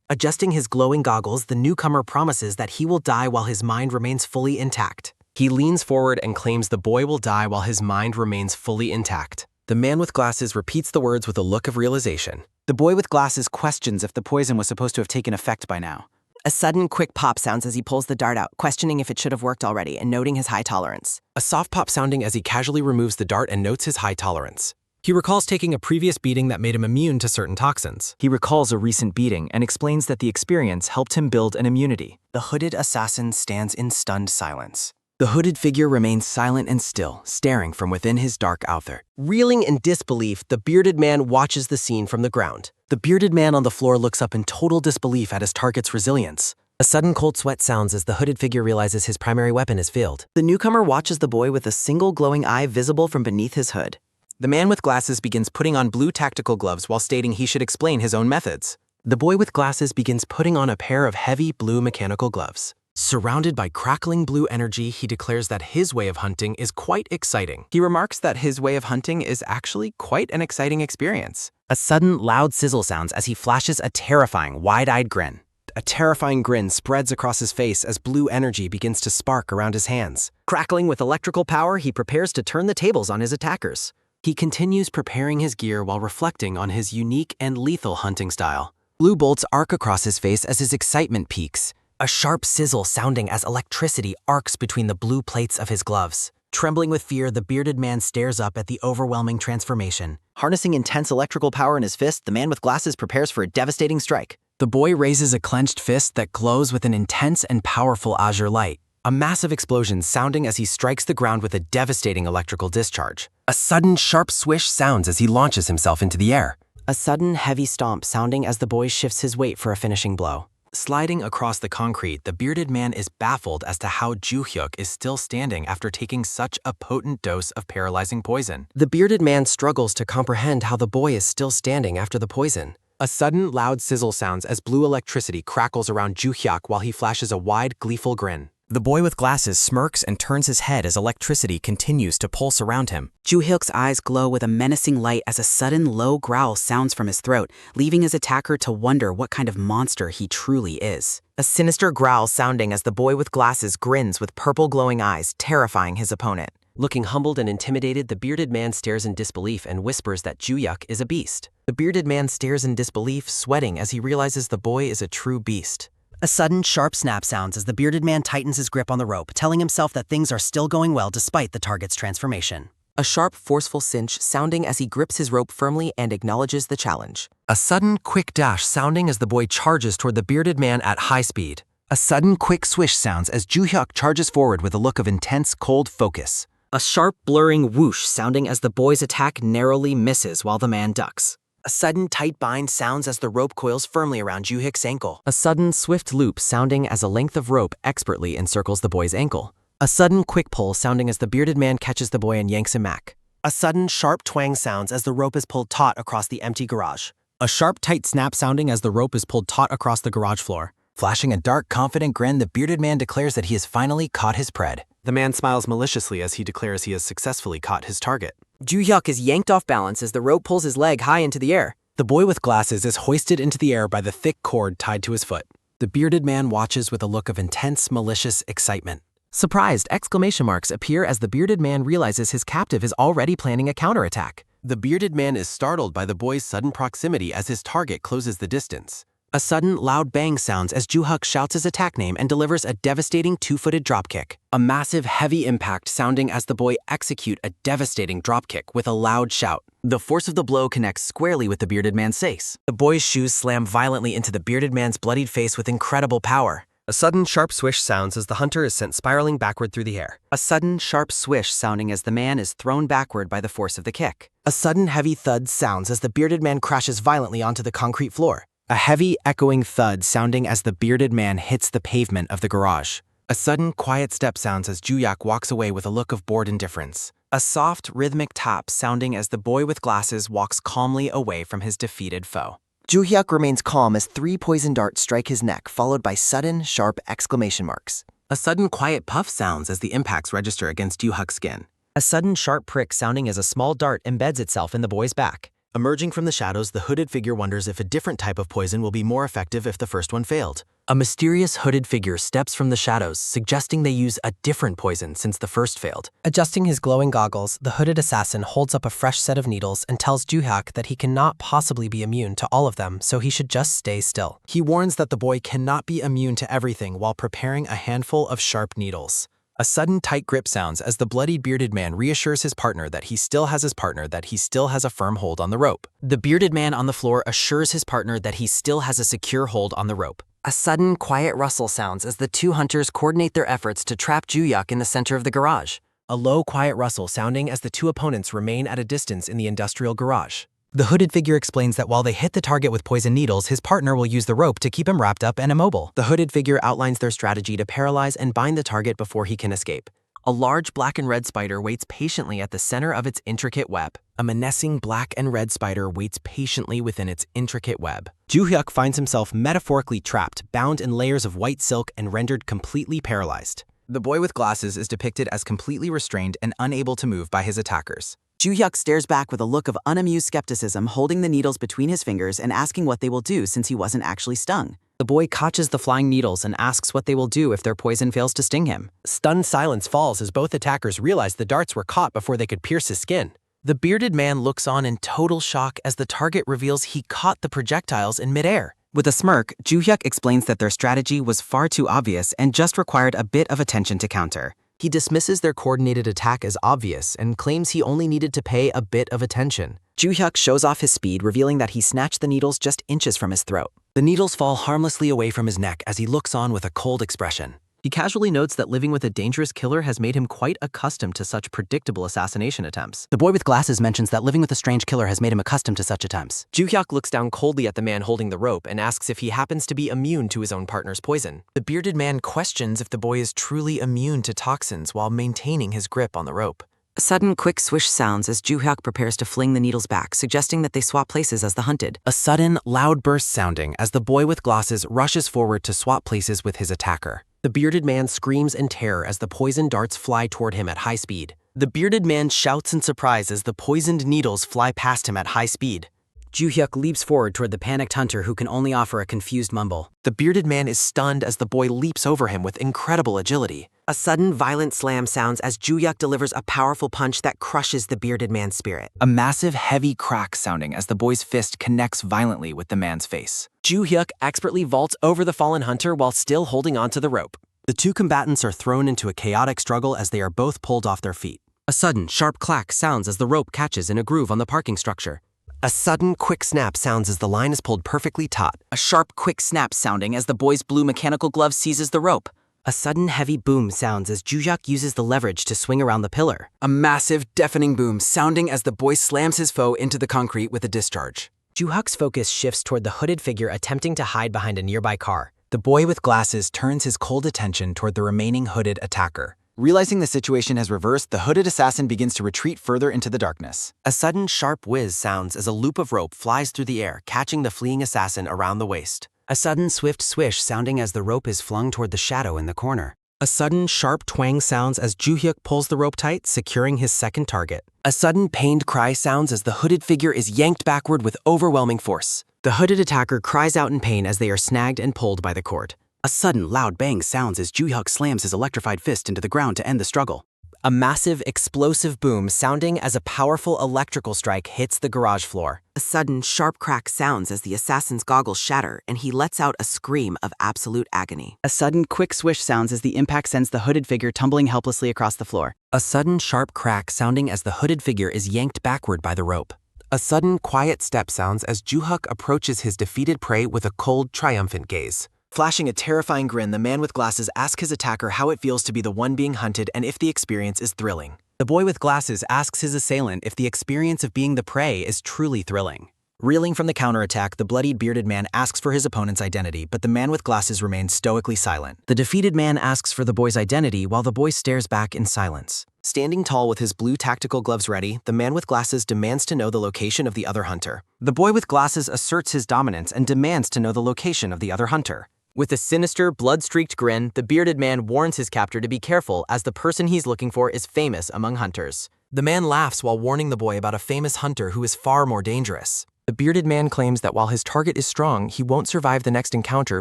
Adjusting his glowing goggles, the newcomer promises that he will die while his mind remains fully intact. He leans forward and claims the boy will die while his mind remains fully intact. The man with glasses repeats the words with a look of realization. The boy with glasses questions if the poison was supposed to have taken effect by now. A sudden, quick pop sounds as he pulls the dart out, questioning if it should have worked already and noting his high tolerance. A soft pop sounding as he casually removes the dart and notes his high tolerance. He recalls taking a previous beating that made him immune to certain toxins. He recalls a recent beating and explains that the experience helped him build an immunity. The hooded assassin stands in stunned silence. The hooded figure remains silent and still, staring from within his dark outfit. Reeling in disbelief, the bearded man watches the scene from the ground. The bearded man on the floor looks up in total disbelief at his target's resilience. A sudden cold sweat sounds as the hooded figure realizes his primary weapon is failed. The newcomer watches the boy with a single glowing eye visible from beneath his hood. The man with glasses begins putting on blue tactical gloves while stating he should explain his own methods. The boy with glasses begins putting on a pair of heavy blue mechanical gloves. Surrounded by crackling blue energy, he declares that his way of hunting is quite exciting. He remarks that his way of hunting is actually quite an exciting experience. A sudden, loud sizzle sounds as he flashes a terrifying, wide-eyed grin. A terrifying grin spreads across his face as blue energy begins to spark around his hands. Crackling with electrical power, he prepares to turn the tables on his attackers. He continues preparing his gear while reflecting on his unique and lethal hunting style. Blue bolts arc across his face as his excitement peaks. A sharp sizzle sounding as electricity arcs between the blue plates of his gloves. Trembling with fear, the bearded man stares up at the overwhelming transformation. Harnessing intense electrical power in his fist, the man with glasses prepares for a devastating strike. The boy raises a clenched fist that glows with an intense and powerful azure light. A massive explosion sounding as he strikes the ground with a devastating electrical discharge. A sudden sharp swish sounds as he launches himself into the air. A sudden heavy stomp sounding as the boy shifts his weight for a finishing blow. Sliding across the concrete, the bearded man is baffled as to how Ju-hyuk is still standing after taking such a potent dose of paralyzing poison. The bearded man struggles to comprehend how the boy is still standing after the poison. A sudden loud sizzle sounds as blue electricity crackles around Ju-hyuk while he flashes a wide, gleeful grin. The boy with glasses smirks and turns his head as electricity continues to pulse around him. Ju-hyuk's eyes glow with a menacing light as a sudden low growl sounds from his throat, leaving his attacker to wonder what kind of monster he truly is. A sinister growl sounding as the boy with glasses grins with purple glowing eyes, terrifying his opponent. Looking humbled and intimidated, the bearded man stares in disbelief and whispers that Ju-hyuk is a beast. The bearded man stares in disbelief, sweating as he realizes the boy is a true beast. A sudden, sharp snap sounds as the bearded man tightens his grip on the rope, telling himself that things are still going well despite the target's transformation. A sharp, forceful cinch sounding as he grips his rope firmly and acknowledges the challenge. A sudden, quick dash sounding as the boy charges toward the bearded man at high speed. A sudden, quick swish sounds as Ju-hyuk charges forward with a look of intense, cold focus. A sharp, blurring whoosh sounding as the boy's attack narrowly misses while the man ducks. A sudden tight bind sounds as the rope coils firmly around Ju-hyuk's ankle. A sudden swift loop sounding as a length of rope expertly encircles the boy's ankle. A sudden quick pull sounding as the bearded man catches the boy and yanks him back. A sudden sharp twang sounds as the rope is pulled taut across the empty garage. A sharp tight snap sounding as the rope is pulled taut across the garage floor. Flashing a dark, confident grin, the bearded man declares that he has finally caught his pred. The man smiles maliciously as he declares he has successfully caught his target. Ju-hyuk is yanked off balance as the rope pulls his leg high into the air. The boy with glasses is hoisted into the air by the thick cord tied to his foot. The bearded man watches with a look of intense, malicious excitement. Surprised exclamation marks appear as the bearded man realizes his captive is already planning a counterattack. The bearded man is startled by the boy's sudden proximity as his target closes the distance. A sudden, loud bang sounds as Ju-hyuk shouts his attack name and delivers a devastating two-footed dropkick. A massive, heavy impact sounding as the boy execute a devastating dropkick with a loud shout. The force of the blow connects squarely with the bearded man's face. The boy's shoes slam violently into the bearded man's bloodied face with incredible power. A sudden, sharp swish sounds as the hunter is sent spiraling backward through the air. A sudden, sharp swish sounding as the man is thrown backward by the force of the kick. A sudden, heavy thud sounds as the bearded man crashes violently onto the concrete floor. A heavy, echoing thud sounding as the bearded man hits the pavement of the garage. A sudden, quiet step sounds as Ju-hyuk walks away with a look of bored indifference. A soft, rhythmic tap sounding as the boy with glasses walks calmly away from his defeated foe. Ju-hyuk remains calm as 3 poison darts strike his neck, followed by sudden, sharp exclamation marks. A sudden, quiet puff sounds as the impacts register against Ju-hyuk's skin. A sudden, sharp prick sounding as a small dart embeds itself in the boy's back. Emerging from the shadows, the hooded figure wonders if a different type of poison will be more effective if the first one failed. A mysterious hooded figure steps from the shadows, suggesting they use a different poison since the first failed. Adjusting his glowing goggles, the hooded assassin holds up a fresh set of needles and tells Ju-hyuk that he cannot possibly be immune to all of them, so he should just stay still. He warns that the boy cannot be immune to everything while preparing a handful of sharp needles. A sudden tight grip sounds as the bloodied bearded man reassures his partner that he still has a firm hold on the rope. The bearded man on the floor assures his partner that he still has a secure hold on the rope. A sudden, quiet rustle sounds as the two hunters coordinate their efforts to trap Ju-hyuk in the center of the garage. A low, quiet rustle sounding as the two opponents remain at a distance in the industrial garage. The hooded figure explains that while they hit the target with poison needles, his partner will use the rope to keep him wrapped up and immobile. The hooded figure outlines their strategy to paralyze and bind the target before he can escape. A large black and red spider waits patiently at the center of its intricate web. A menacing black and red spider waits patiently within its intricate web. Ju-hyuk finds himself metaphorically trapped, bound in layers of white silk and rendered completely paralyzed. The boy with glasses is depicted as completely restrained and unable to move by his attackers. Ju-hyuk stares back with a look of unamused skepticism, holding the needles between his fingers and asking what they will do since he wasn't actually stung. The boy catches the flying needles and asks what they will do if their poison fails to sting him. Stunned silence falls as both attackers realize the darts were caught before they could pierce his skin. The bearded man looks on in total shock as the target reveals he caught the projectiles in midair. With a smirk, Joo-hyuk explains that their strategy was far too obvious and just required a bit of attention to counter. He dismisses their coordinated attack as obvious and claims he only needed to pay a bit of attention. Joo-hyuk shows off his speed, revealing that he snatched the needles just inches from his throat. The needles fall harmlessly away from his neck as he looks on with a cold expression. He casually notes that living with a dangerous killer has made him quite accustomed to such predictable assassination attempts. The boy with glasses mentions that living with a strange killer has made him accustomed to such attempts. Joo-hyuk looks down coldly at the man holding the rope and asks if he happens to be immune to his own partner's poison. The bearded man questions if the boy is truly immune to toxins while maintaining his grip on the rope. A sudden, quick swish sounds as Joo-hyuk prepares to fling the needles back, suggesting that they swap places as the hunted. A sudden, loud burst sounding as the boy with glasses rushes forward to swap places with his attacker. The bearded man screams in terror as the poison darts fly toward him at high speed. The bearded man shouts in surprise as the poisoned needles fly past him at high speed. Joo-hyuk leaps forward toward the panicked hunter who can only offer a confused mumble. The bearded man is stunned as the boy leaps over him with incredible agility. A sudden, violent slam sounds as Joo-hyuk delivers a powerful punch that crushes the bearded man's spirit. A massive, heavy crack sounding as the boy's fist connects violently with the man's face. Joo-hyuk expertly vaults over the fallen hunter while still holding onto the rope. The two combatants are thrown into a chaotic struggle as they are both pulled off their feet. A sudden, sharp clack sounds as the rope catches in a groove on the parking structure. A sudden, quick snap sounds as the line is pulled perfectly taut. A sharp, quick snap sounding as the boy's blue mechanical glove seizes the rope. A sudden, heavy boom sounds as Joo-hyuk uses the leverage to swing around the pillar. A massive, deafening boom sounding as the boy slams his foe into the concrete with a discharge. Joo-hyuk's focus shifts toward the hooded figure attempting to hide behind a nearby car. The boy with glasses turns his cold attention toward the remaining hooded attacker. Realizing the situation has reversed, the hooded assassin begins to retreat further into the darkness. A sudden sharp whiz sounds as a loop of rope flies through the air, catching the fleeing assassin around the waist. A sudden swift swish sounding as the rope is flung toward the shadow in the corner. A sudden sharp twang sounds as Joo-hyuk pulls the rope tight, securing his second target. A sudden pained cry sounds as the hooded figure is yanked backward with overwhelming force. The hooded attacker cries out in pain as they are snagged and pulled by the cord. A sudden, loud bang sounds as Joo-hyuk slams his electrified fist into the ground to end the struggle. A massive, explosive boom sounding as a powerful electrical strike hits the garage floor. A sudden, sharp crack sounds as the assassin's goggles shatter and he lets out a scream of absolute agony. A sudden, quick swish sounds as the impact sends the hooded figure tumbling helplessly across the floor. A sudden, sharp crack sounding as the hooded figure is yanked backward by the rope. A sudden, quiet step sounds as Joo-hyuk approaches his defeated prey with a cold, triumphant gaze. Flashing a terrifying grin, the man with glasses asks his attacker how it feels to be the one being hunted and if the experience is thrilling. The boy with glasses asks his assailant if the experience of being the prey is truly thrilling. Reeling from the counterattack, the bloodied bearded man asks for his opponent's identity, but the man with glasses remains stoically silent. The defeated man asks for the boy's identity while the boy stares back in silence. Standing tall with his blue tactical gloves ready, the man with glasses demands to know the location of the other hunter. The boy with glasses asserts his dominance and demands to know the location of the other hunter. With a sinister, blood-streaked grin, the bearded man warns his captor to be careful as the person he's looking for is famous among hunters. The man laughs while warning the boy about a famous hunter who is far more dangerous. The bearded man claims that while his target is strong, he won't survive the next encounter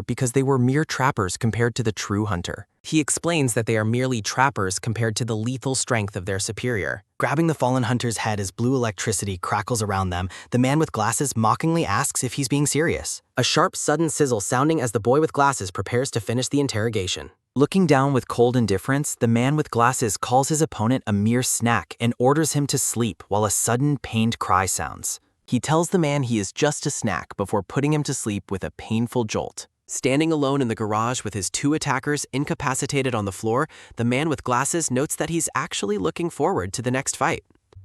because they were mere trappers compared to the true hunter. He explains that they are merely trappers compared to the lethal strength of their superior. Grabbing the fallen hunter's head as blue electricity crackles around them, the man with glasses mockingly asks if he's being serious. A sharp, sudden sizzle sounding as the boy with glasses prepares to finish the interrogation. Looking down with cold indifference, the man with glasses calls his opponent a mere snack and orders him to sleep while a sudden pained cry sounds. He tells the man he is just a snack before putting him to sleep with a painful jolt. Standing alone in the garage with his two attackers incapacitated on the floor, the man with glasses notes that he's actually looking forward to the next fight.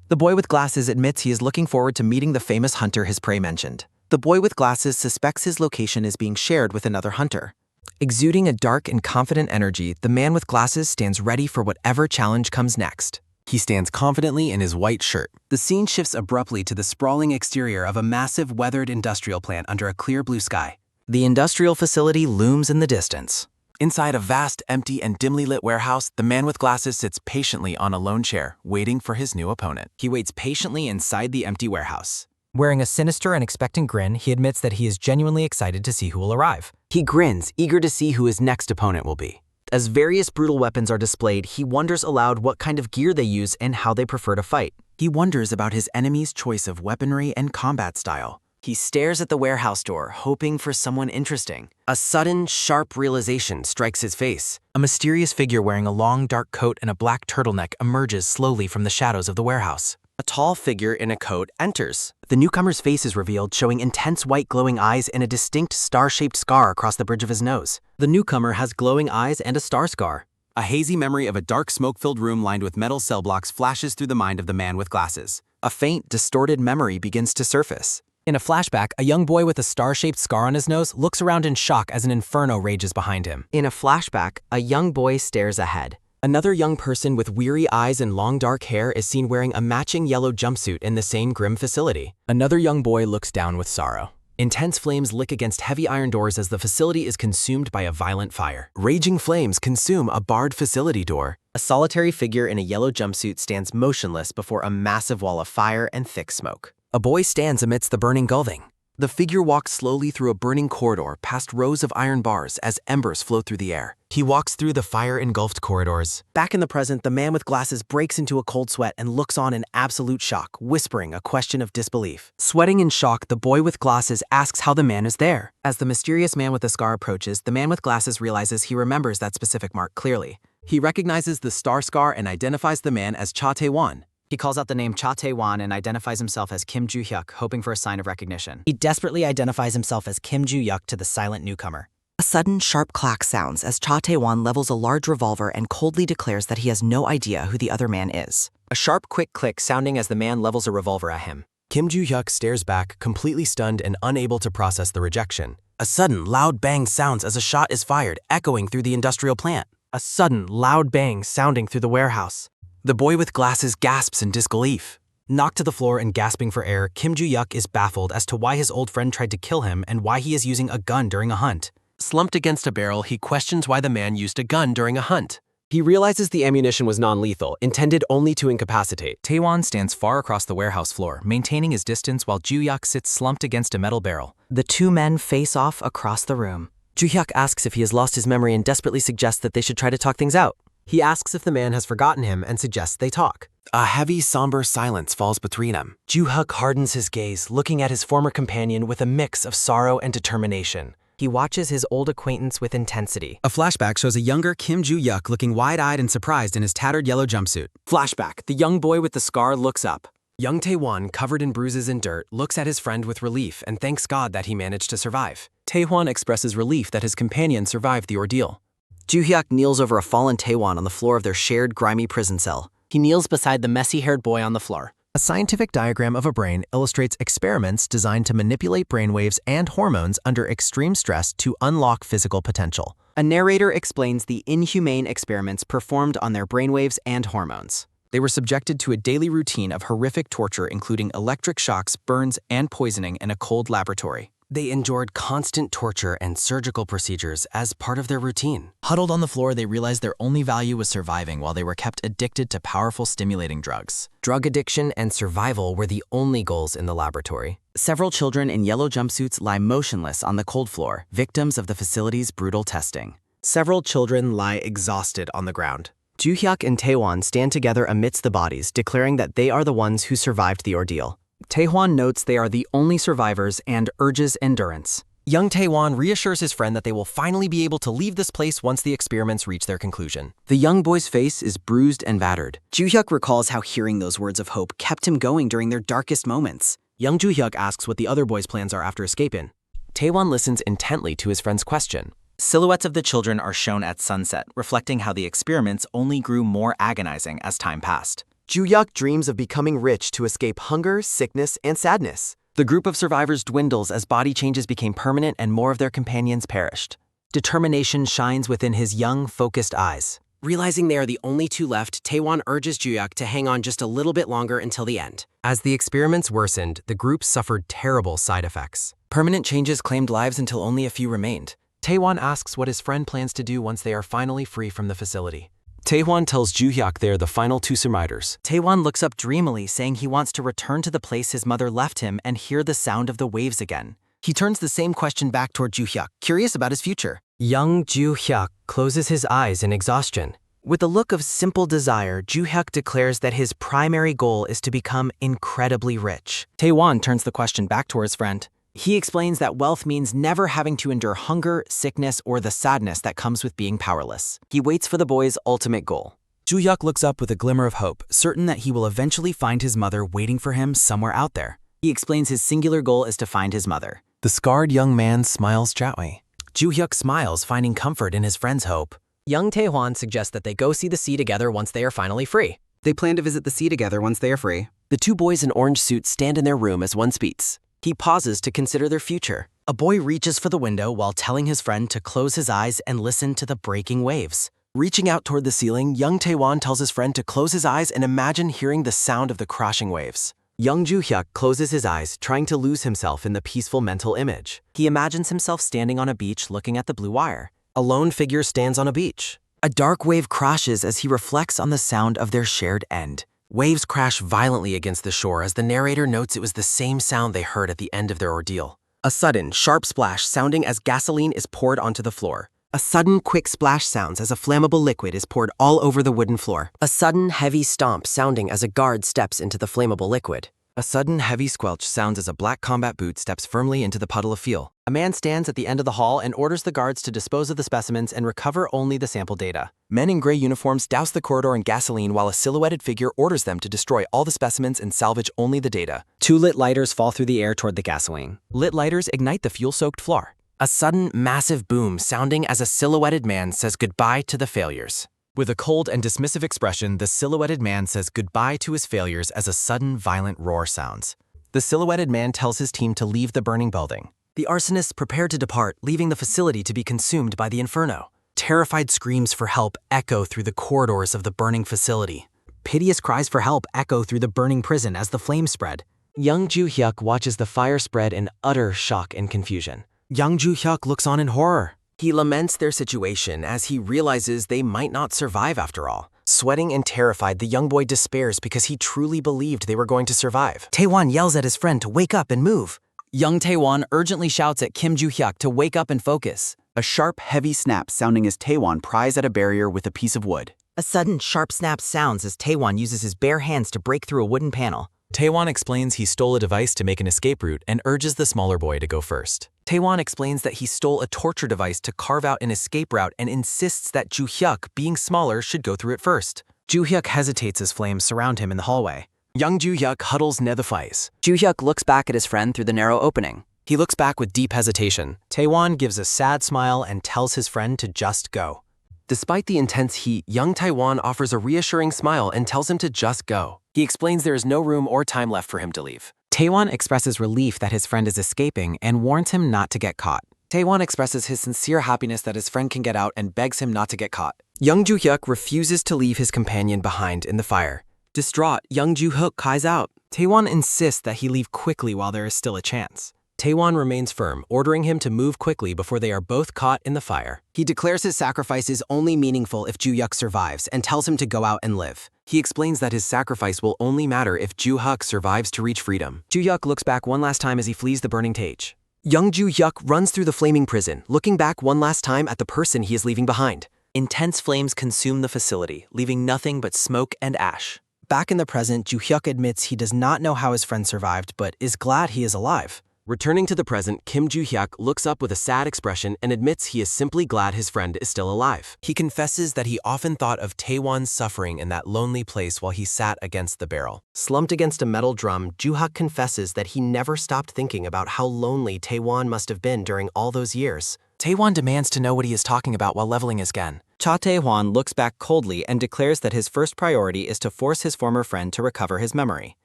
The boy with glasses admits he is looking forward to meeting the famous hunter his prey mentioned. The boy with glasses suspects his location is being shared with another hunter. Exuding a dark and confident energy, the man with glasses stands ready for whatever challenge comes next. He stands confidently in his white shirt. The scene shifts abruptly to the sprawling exterior of a massive weathered industrial plant under a clear blue sky. The industrial facility looms in the distance. Inside a vast, empty, and dimly lit warehouse, the man with glasses sits patiently on a lone chair, waiting for his new opponent. He waits patiently inside the empty warehouse. Wearing a sinister and expectant grin, he admits that he is genuinely excited to see who will arrive. He grins, eager to see who his next opponent will be. As various brutal weapons are displayed, he wonders aloud what kind of gear they use and how they prefer to fight. He wonders about his enemy's choice of weaponry and combat style. He stares at the warehouse door, hoping for someone interesting. A sudden, sharp realization strikes his face. A mysterious figure wearing a long, dark coat and a black turtleneck emerges slowly from the shadows of the warehouse. A tall figure in a coat enters. The newcomer's face is revealed, showing intense white glowing eyes and a distinct star-shaped scar across the bridge of his nose. The newcomer has glowing eyes and a star scar. A hazy memory of a dark smoke-filled room lined with metal cell blocks flashes through the mind of the man with glasses. A faint, distorted memory begins to surface. In a flashback, a young boy with a star-shaped scar on his nose looks around in shock as an inferno rages behind him. In a flashback, a young boy stares ahead. Another young person with weary eyes and long dark hair is seen wearing a matching yellow jumpsuit in the same grim facility. Another young boy looks down with sorrow. Intense flames lick against heavy iron doors as the facility is consumed by a violent fire. Raging flames consume a barred facility door. A solitary figure in a yellow jumpsuit stands motionless before a massive wall of fire and thick smoke. A boy stands amidst the burning gulving. The figure walks slowly through a burning corridor past rows of iron bars as embers float through the air. He walks through the fire-engulfed corridors. Back in the present, the man with glasses breaks into a cold sweat and looks on in absolute shock, whispering a question of disbelief. Sweating in shock, the boy with glasses asks how the man is there. As the mysterious man with the scar approaches, the man with glasses realizes he remembers that specific mark clearly. He recognizes the star scar and identifies the man as Cha Tae-won. He calls out the name Cha Tae-won and identifies himself as Kim Joo-hyuk, hoping for a sign of recognition. He desperately identifies himself as Kim Joo-hyuk to the silent newcomer. A sudden, sharp clack sounds as Cha Tae-won levels a large revolver and coldly declares that he has no idea who the other man is. A sharp, quick click sounding as the man levels a revolver at him. Kim Joo-hyuk stares back, completely stunned and unable to process the rejection. A sudden, loud bang sounds as a shot is fired, echoing through the industrial plant. A sudden, loud bang sounding through the warehouse. The boy with glasses gasps in disbelief. Knocked to the floor and gasping for air, Kim Joo-hyuk is baffled as to why his old friend tried to kill him and why he is using a gun during a hunt. Slumped against a barrel, he questions why the man used a gun during a hunt. He realizes the ammunition was non-lethal, intended only to incapacitate. Tae-won stands far across the warehouse floor, maintaining his distance while Joo-hyuk sits slumped against a metal barrel. The two men face off across the room. Joo-hyuk asks if he has lost his memory and desperately suggests that they should try to talk things out. He asks if the man has forgotten him and suggests they talk. A heavy, somber silence falls between them. Joo-hyuk hardens his gaze, looking at his former companion with a mix of sorrow and determination. He watches his old acquaintance with intensity. A flashback shows a younger Kim Joo-hyuk looking wide-eyed and surprised in his tattered yellow jumpsuit. Flashback, the young boy with the scar looks up. Young Tae-won, covered in bruises and dirt, looks at his friend with relief and thanks God that he managed to survive. Tae-won expresses relief that his companion survived the ordeal. Joo-hyuk kneels over a fallen Tae-won on the floor of their shared grimy prison cell. He kneels beside the messy-haired boy on the floor. A scientific diagram of a brain illustrates experiments designed to manipulate brainwaves and hormones under extreme stress to unlock physical potential. A narrator explains the inhumane experiments performed on their brainwaves and hormones. They were subjected to a daily routine of horrific torture, including electric shocks, burns, and poisoning in a cold laboratory. They endured constant torture and surgical procedures as part of their routine. Huddled on the floor, they realized their only value was surviving while they were kept addicted to powerful stimulating drugs. Drug addiction and survival were the only goals in the laboratory. Several children in yellow jumpsuits lie motionless on the cold floor, victims of the facility's brutal testing. Several children lie exhausted on the ground. Joo-hyuk and Tae-won stand together amidst the bodies, declaring that they are the ones who survived the ordeal. Tae-won notes they are the only survivors and urges endurance. Young Tae-won reassures his friend that they will finally be able to leave this place once the experiments reach their conclusion. The young boy's face is bruised and battered. Joo-hyuk recalls how hearing those words of hope kept him going during their darkest moments. Young Joo-hyuk asks what the other boy's plans are after escaping. Tae-won listens intently to his friend's question. Silhouettes of the children are shown at sunset, reflecting how the experiments only grew more agonizing as time passed. Joo-hyuk dreams of becoming rich to escape hunger, sickness, and sadness. The group of survivors dwindles as body changes became permanent and more of their companions perished. Determination shines within his young, focused eyes. Realizing they are the only two left, Tae-won urges Joo-hyuk to hang on just a little bit longer until the end. As the experiments worsened, the group suffered terrible side effects. Permanent changes claimed lives until only a few remained. Tae-won asks what his friend plans to do once they are finally free from the facility. Taewon tells Joo-hyuk they're the final two survivors. Taewon looks up dreamily, saying he wants to return to the place his mother left him and hear the sound of the waves again. He turns the same question back toward Joo-hyuk, curious about his future. Young Joo-hyuk closes his eyes in exhaustion. With a look of simple desire, Joo-hyuk declares that his primary goal is to become incredibly rich. Taewon turns the question back toward his friend. He explains that wealth means never having to endure hunger, sickness, or the sadness that comes with being powerless. He waits for the boy's ultimate goal. Joo-hyuk looks up with a glimmer of hope, certain that he will eventually find his mother waiting for him somewhere out there. He explains his singular goal is to find his mother. The scarred young man smiles gently. Joo-hyuk smiles, finding comfort in his friend's hope. Young Taewon suggests that they go see the sea together once they are finally free. They plan to visit the sea together once they are free. The two boys in orange suits stand in their room as one speaks. He pauses to consider their future. A boy reaches for the window while telling his friend to close his eyes and listen to the breaking waves. Reaching out toward the ceiling, young Taewon tells his friend to close his eyes and imagine hearing the sound of the crashing waves. Young Joo-hyuk closes his eyes, trying to lose himself in the peaceful mental image. He imagines himself standing on a beach looking at the blue wire. A lone figure stands on a beach. A dark wave crashes as he reflects on the sound of their shared end. Waves crash violently against the shore as the narrator notes it was the same sound they heard at the end of their ordeal. A sudden, sharp splash sounding as gasoline is poured onto the floor. A sudden, quick splash sounds as a flammable liquid is poured all over the wooden floor. A sudden, heavy stomp sounding as a guard steps into the flammable liquid. A sudden, heavy squelch sounds as a black combat boot steps firmly into the puddle of fuel. A man stands at the end of the hall and orders the guards to dispose of the specimens and recover only the sample data. Men in gray uniforms douse the corridor in gasoline while a silhouetted figure orders them to destroy all the specimens and salvage only the data. Two lit lighters fall through the air toward the gasoline. Lit lighters ignite the fuel-soaked floor. A sudden, massive boom sounding as a silhouetted man says goodbye to the failures. With a cold and dismissive expression, the silhouetted man says goodbye to his failures as a sudden, violent roar sounds. The silhouetted man tells his team to leave the burning building. The arsonists prepare to depart, leaving the facility to be consumed by the inferno. Terrified screams for help echo through the corridors of the burning facility. Piteous cries for help echo through the burning prison as the flames spread. Young Joo-hyuk watches the fire spread in utter shock and confusion. Young Joo-hyuk looks on in horror. He laments their situation as he realizes they might not survive after all. Sweating and terrified, the young boy despairs because he truly believed they were going to survive. Taewon yells at his friend to wake up and move. Young Taewon urgently shouts at Kim Joo-hyuk to wake up and focus. A sharp, heavy snap sounding as Taewon pries at a barrier with a piece of wood. A sudden, sharp snap sounds as Taewon uses his bare hands to break through a wooden panel. Taewon explains he stole a device to make an escape route and urges the smaller boy to go first. Taewon explains that he stole a torture device to carve out an escape route and insists that Joo-hyuk, being smaller, should go through it first. Joo-hyuk hesitates as flames surround him in the hallway. Young Joo-hyuk huddles near the fires. Joo-hyuk looks back at his friend through the narrow opening. He looks back with deep hesitation. Taewon gives a sad smile and tells his friend to just go. Despite the intense heat, young Taewon offers a reassuring smile and tells him to just go. He explains there is no room or time left for him to leave. Taewon expresses relief that his friend is escaping and warns him not to get caught. Taewon expresses his sincere happiness that his friend can get out and begs him not to get caught. Young Joo-hyuk refuses to leave his companion behind in the fire. Distraught, young Joo-hyuk cries out. Taewon insists that he leave quickly while there is still a chance. Taewon remains firm, ordering him to move quickly before they are both caught in the fire. He declares his sacrifice is only meaningful if Joo-hyuk survives and tells him to go out and live. He explains that his sacrifice will only matter if Joo-hyuk survives to reach freedom. Joo-hyuk looks back one last time as he flees the burning cage. Young Joo-hyuk runs through the flaming prison, looking back one last time at the person he is leaving behind. Intense flames consume the facility, leaving nothing but smoke and ash. Back in the present, Joo-hyuk admits he does not know how his friend survived, but is glad he is alive. Returning to the present, Kim Joo-hyuk looks up with a sad expression and admits he is simply glad his friend is still alive. He confesses that he often thought of Taewon's suffering in that lonely place while he sat against the barrel. Slumped against a metal drum, Joo-hyuk confesses that he never stopped thinking about how lonely Taewon must have been during all those years. Taewon demands to know what he is talking about while leveling his gun. Cha Tae-hwan looks back coldly and declares that his first priority is to force his former friend to recover his memory.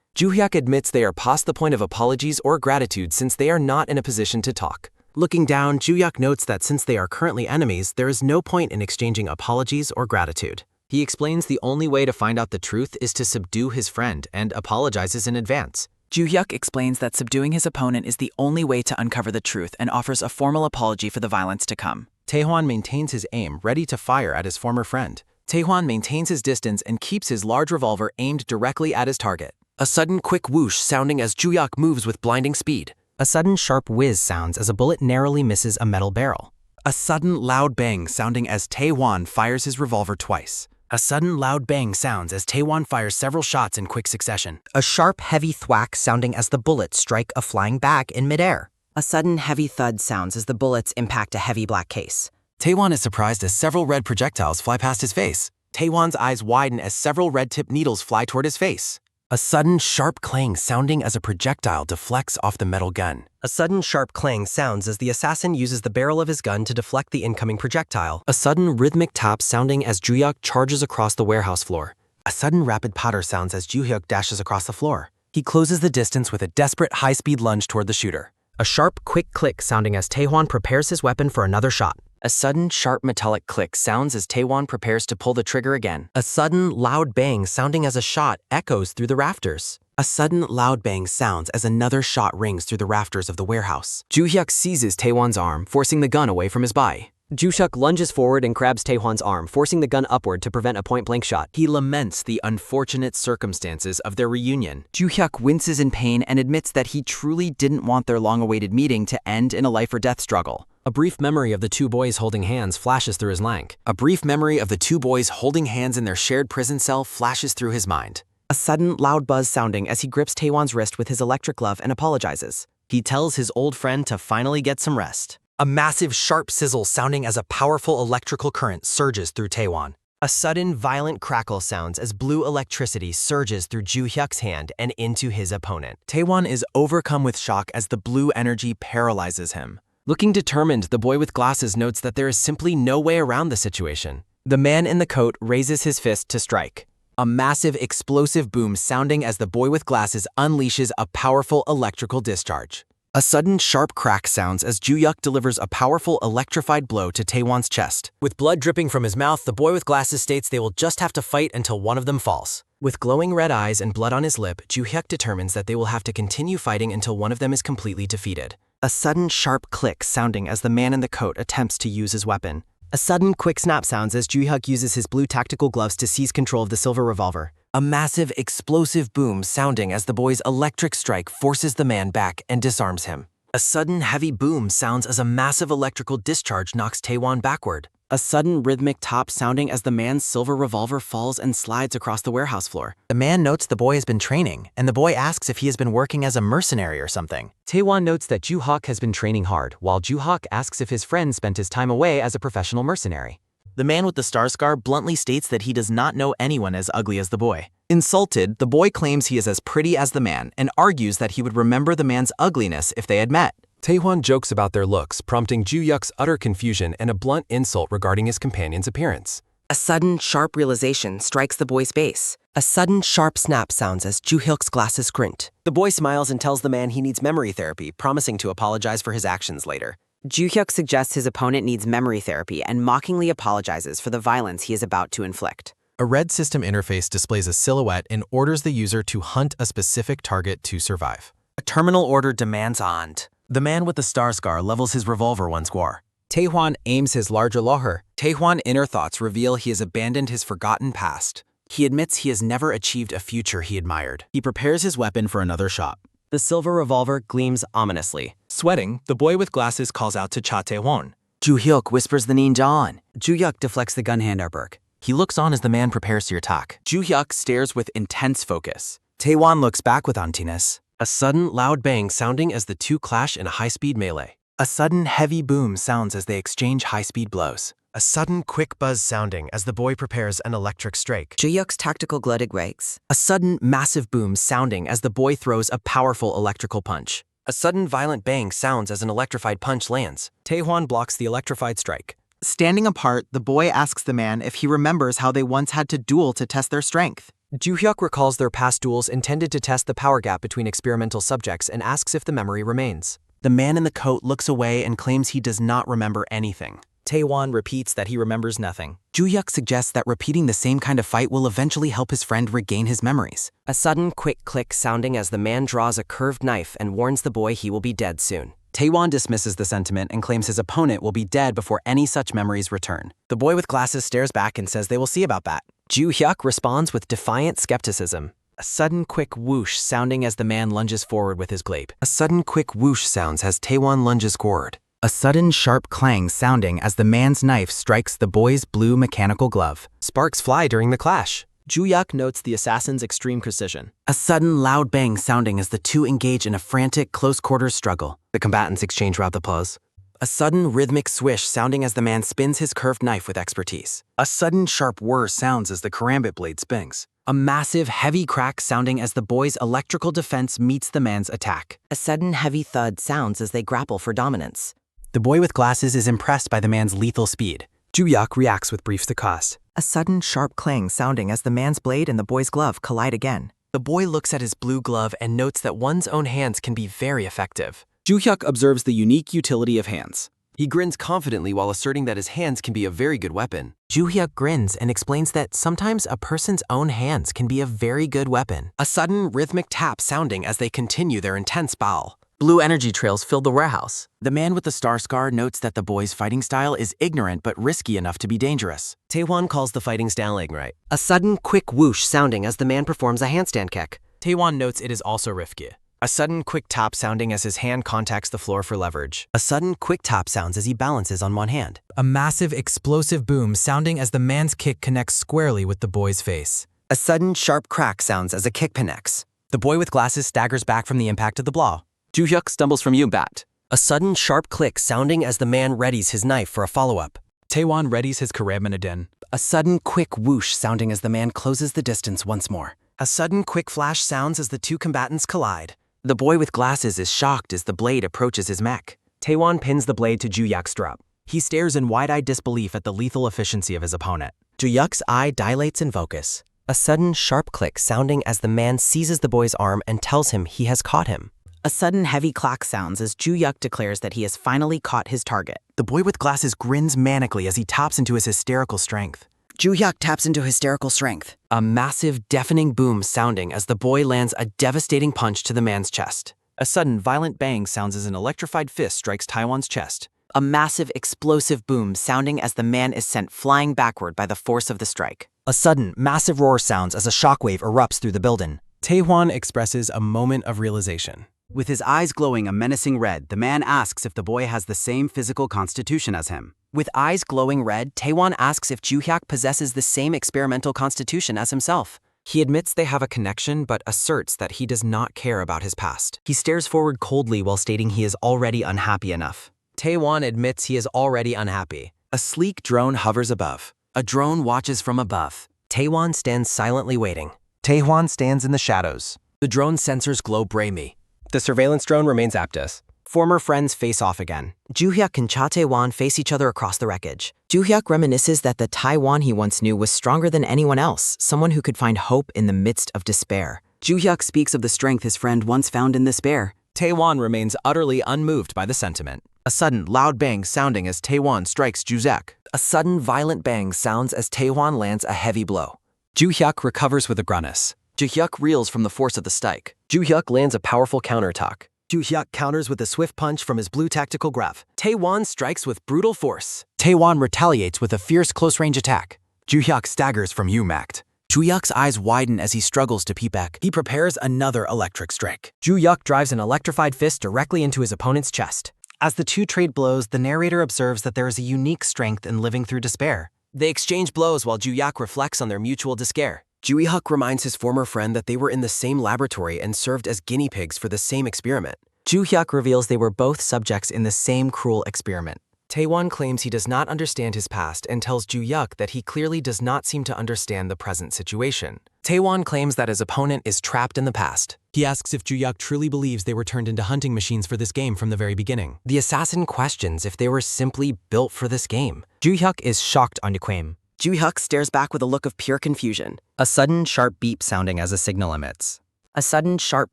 Joo-hyuk admits they are past the point of apologies or gratitude since they are not in a position to talk. Looking down, Joo-hyuk notes that since they are currently enemies, there is no point in exchanging apologies or gratitude. He explains the only way to find out the truth is to subdue his friend and apologizes in advance. Joo-hyuk explains that subduing his opponent is the only way to uncover the truth and offers a formal apology for the violence to come. Taewon maintains his aim, ready to fire at his former friend. Taewon maintains his distance and keeps his large revolver aimed directly at his target. A sudden quick whoosh sounding as Ju-hyuk moves with blinding speed. A sudden sharp whiz sounds as a bullet narrowly misses a metal barrel. A sudden loud bang sounding as Taewon fires his revolver twice. A sudden loud bang sounds as Taewon fires several shots in quick succession. A sharp, heavy thwack sounding as the bullets strike a flying bag in midair. A sudden heavy thud sounds as the bullets impact a heavy black case. Taewon is surprised as several red projectiles fly past his face. Taewon's eyes widen as several red-tipped needles fly toward his face. A sudden sharp clang sounding as a projectile deflects off the metal gun. A sudden sharp clang sounds as the assassin uses the barrel of his gun to deflect the incoming projectile. A sudden rhythmic tap sounding as Ju-hyuk charges across the warehouse floor. A sudden rapid patter sounds as Ju-hyuk dashes across the floor. He closes the distance with a desperate high-speed lunge toward the shooter. A sharp, quick click sounding as Taewon prepares his weapon for another shot. A sudden sharp metallic click sounds as Taewon prepares to pull the trigger again. A sudden loud bang sounding as a shot echoes through the rafters. A sudden loud bang sounds as another shot rings through the rafters of the warehouse. Ju-hyuk seizes Taewon's arm, forcing the gun away from his body. Ju-hyuk lunges forward and grabs Taewon's arm, forcing the gun upward to prevent a point-blank shot. He laments the unfortunate circumstances of their reunion. Ju-hyuk winces in pain and admits that he truly didn't want their long-awaited meeting to end in a life-or-death struggle. A brief memory of the two boys holding hands flashes through his mind. A brief memory of the two boys holding hands in their shared prison cell flashes through his mind. A sudden loud buzz sounding as he grips Taewon's wrist with his electric glove and apologizes. He tells his old friend to finally get some rest. A massive sharp sizzle sounding as a powerful electrical current surges through Taewon. A sudden violent crackle sounds as blue electricity surges through Ju-hyuk's hand and into his opponent. Taewon is overcome with shock as the blue energy paralyzes him. Looking determined, the boy with glasses notes that there is simply no way around the situation. The man in the coat raises his fist to strike. A massive explosive boom sounding as the boy with glasses unleashes a powerful electrical discharge. A sudden sharp crack sounds as Ju-hyuk delivers a powerful electrified blow to Taewon's chest. With blood dripping from his mouth, the boy with glasses states they will just have to fight until one of them falls. With glowing red eyes and blood on his lip, Ju-hyuk determines that they will have to continue fighting until one of them is completely defeated. A sudden sharp click sounding as the man in the coat attempts to use his weapon. A sudden quick snap sounds as Ju-hyuk uses his blue tactical gloves to seize control of the silver revolver. A massive explosive boom sounding as the boy's electric strike forces the man back and disarms him. A sudden heavy boom sounds as a massive electrical discharge knocks Taewon backward. A sudden rhythmic top sounding as the man's silver revolver falls and slides across the warehouse floor. The man notes the boy has been training, and the boy asks if he has been working as a mercenary or something. Taewon notes that Ju-hyuk has been training hard, while Ju-hyuk asks if his friend spent his time away as a professional mercenary. The man with the star scar bluntly states that he does not know anyone as ugly as the boy. Insulted, the boy claims he is as pretty as the man and argues that he would remember the man's ugliness if they had met. Taewon jokes about their looks, prompting Ju-hyuk's utter confusion and a blunt insult regarding his companion's appearance. A sudden sharp realization strikes the boy's face. A sudden sharp snap sounds as Ju-hyuk's glasses squint. The boy smiles and tells the man he needs memory therapy, promising to apologize for his actions later. Ju-hyuk suggests his opponent needs memory therapy and mockingly apologizes for the violence he is about to inflict. A red system interface displays a silhouette and orders the user to hunt a specific target to survive. A terminal order demands on. The man with the star scar levels his revolver once more. Taewon aims his larger loher. Taewon's inner thoughts reveal he has abandoned his forgotten past. He admits he has never achieved a future he admired. He prepares his weapon for another shot. The silver revolver gleams ominously. Sweating, the boy with glasses calls out to Cha Taewon. Ju-hyuk whispers the ninja on. Ju-hyuk deflects the gun hand artwork. He looks on as the man prepares to attack. Ju-hyuk stares with intense focus. Taewon looks back with emptiness. A sudden loud bang sounding as the two clash in a high-speed melee. A sudden heavy boom sounds as they exchange high-speed blows. A sudden quick buzz sounding as the boy prepares an electric strike. Ju-hyuk's tactical glutted wakes. A sudden massive boom sounding as the boy throws a powerful electrical punch. A sudden violent bang sounds as an electrified punch lands. Taewon blocks the electrified strike. Standing apart, the boy asks the man if he remembers how they once had to duel to test their strength. Ju-hyuk recalls their past duels intended to test the power gap between experimental subjects and asks if the memory remains. The man in the coat looks away and claims he does not remember anything. Taewon repeats that he remembers nothing. Ju-hyuk suggests that repeating the same kind of fight will eventually help his friend regain his memories. A sudden quick click sounding as the man draws a curved knife and warns the boy he will be dead soon. Taewon dismisses the sentiment and claims his opponent will be dead before any such memories return. The boy with glasses stares back and says they will see about that. Ju-hyuk responds with defiant skepticism. A sudden quick whoosh sounding as the man lunges forward with his blade. A sudden quick whoosh sounds as Taewon lunges forward. A sudden sharp clang sounding as the man's knife strikes the boy's blue mechanical glove. Sparks fly during the clash. Ju-hyuk notes the assassin's extreme precision. A sudden loud bang sounding as the two engage in a frantic close-quarters struggle. The combatants exchange rout applause. A sudden rhythmic swish sounding as the man spins his curved knife with expertise. A sudden sharp whir sounds as the karambit blade spins. A massive heavy crack sounding as the boy's electrical defense meets the man's attack. A sudden heavy thud sounds as they grapple for dominance. The boy with glasses is impressed by the man's lethal speed. Ju-hyuk reacts with brief stochast. A sudden sharp clang sounding as the man's blade and the boy's glove collide again. The boy looks at his blue glove and notes that one's own hands can be very effective. Ju-hyuk observes the unique utility of hands. He grins confidently while asserting that his hands can be a very good weapon. Ju-hyuk grins and explains that sometimes a person's own hands can be a very good weapon. A sudden rhythmic tap sounding as they continue their intense battle. Blue energy trails fill the warehouse. The man with the star scar notes that the boy's fighting style is ignorant but risky enough to be dangerous. Taewon calls the fighting style ignorant. A sudden quick whoosh sounding as the man performs a handstand kick. Taewon notes it is also risky. A sudden quick tap sounding as his hand contacts the floor for leverage. A sudden quick tap sounds as he balances on one hand. A massive explosive boom sounding as the man's kick connects squarely with the boy's face. A sudden sharp crack sounds as a kick connects. The boy with glasses staggers back from the impact of the blow. Ju-hyuk stumbles from Yoon-bat. A sudden sharp click sounding as the man readies his knife for a follow-up. Taewon readies his karambit. A sudden quick whoosh sounding as the man closes the distance once more. A sudden quick flash sounds as the two combatants collide. The boy with glasses is shocked as the blade approaches his mech. Taewon pins the blade to Ju-hyuk's strap. He stares in wide-eyed disbelief at the lethal efficiency of his opponent. Ju-hyuk's eye dilates in focus. A sudden sharp click sounding as the man seizes the boy's arm and tells him he has caught him. A sudden heavy clack sounds as Ju-hyuk declares that he has finally caught his target. The boy with glasses grins manically as he taps into his hysterical strength. Ju-hyuk taps into hysterical strength. A massive, deafening boom sounding as the boy lands a devastating punch to the man's chest. A sudden violent bang sounds as an electrified fist strikes Taewon's chest. A massive, explosive boom sounding as the man is sent flying backward by the force of the strike. A sudden, massive roar sounds as a shockwave erupts through the building. Taewon expresses a moment of realization. With his eyes glowing a menacing red, the man asks if the boy has the same physical constitution as him. With eyes glowing red, Taewon asks if Ju-hyuk possesses the same experimental constitution as himself. He admits they have a connection but asserts that he does not care about his past. He stares forward coldly while stating he is already unhappy enough. Taewon admits he is already unhappy. A sleek drone hovers above. A drone watches from above. Taewon stands silently waiting. Taewon stands in the shadows. The drone sensors glow braymy. The surveillance drone remains aptus. Former friends face off again. Ju-hyuk and Cha Taewon face each other across the wreckage. Ju-hyuk reminisces that the Taewon he once knew was stronger than anyone else, someone who could find hope in the midst of despair. Ju-hyuk speaks of the strength his friend once found in despair. Taewon remains utterly unmoved by the sentiment. A sudden loud bang sounding as Taewon strikes Ju-hyuk. A sudden violent bang sounds as Taewon lands a heavy blow. Ju-hyuk recovers with a grimace. Ju-hyuk reels from the force of the strike. Ju-hyuk lands a powerful counterattack. Ju-hyuk counters with a swift punch from his blue tactical glove. Taewon strikes with brutal force. Taewon retaliates with a fierce close-range attack. Ju-hyuk staggers from Yoon-bat. Ju-hyuk's eyes widen as he struggles to peep back. He prepares another electric strike. Ju-hyuk drives an electrified fist directly into his opponent's chest. As the two trade blows, the narrator observes that there is a unique strength in living through despair. They exchange blows while Ju-hyuk reflects on their mutual despair. Ju-hyuk reminds his former friend that they were in the same laboratory and served as guinea pigs for the same experiment. Ju-hyuk reveals they were both subjects in the same cruel experiment. Taewon claims he does not understand his past and tells Ju-hyuk that he clearly does not seem to understand the present situation. Taewon claims that his opponent is trapped in the past. He asks if Ju-hyuk truly believes they were turned into hunting machines for this game from the very beginning. The assassin questions if they were simply built for this game. Ju-hyuk is shocked on Yukwame. Ju-hyuk stares back with a look of pure confusion. A sudden sharp beep sounding as a signal emits. A sudden sharp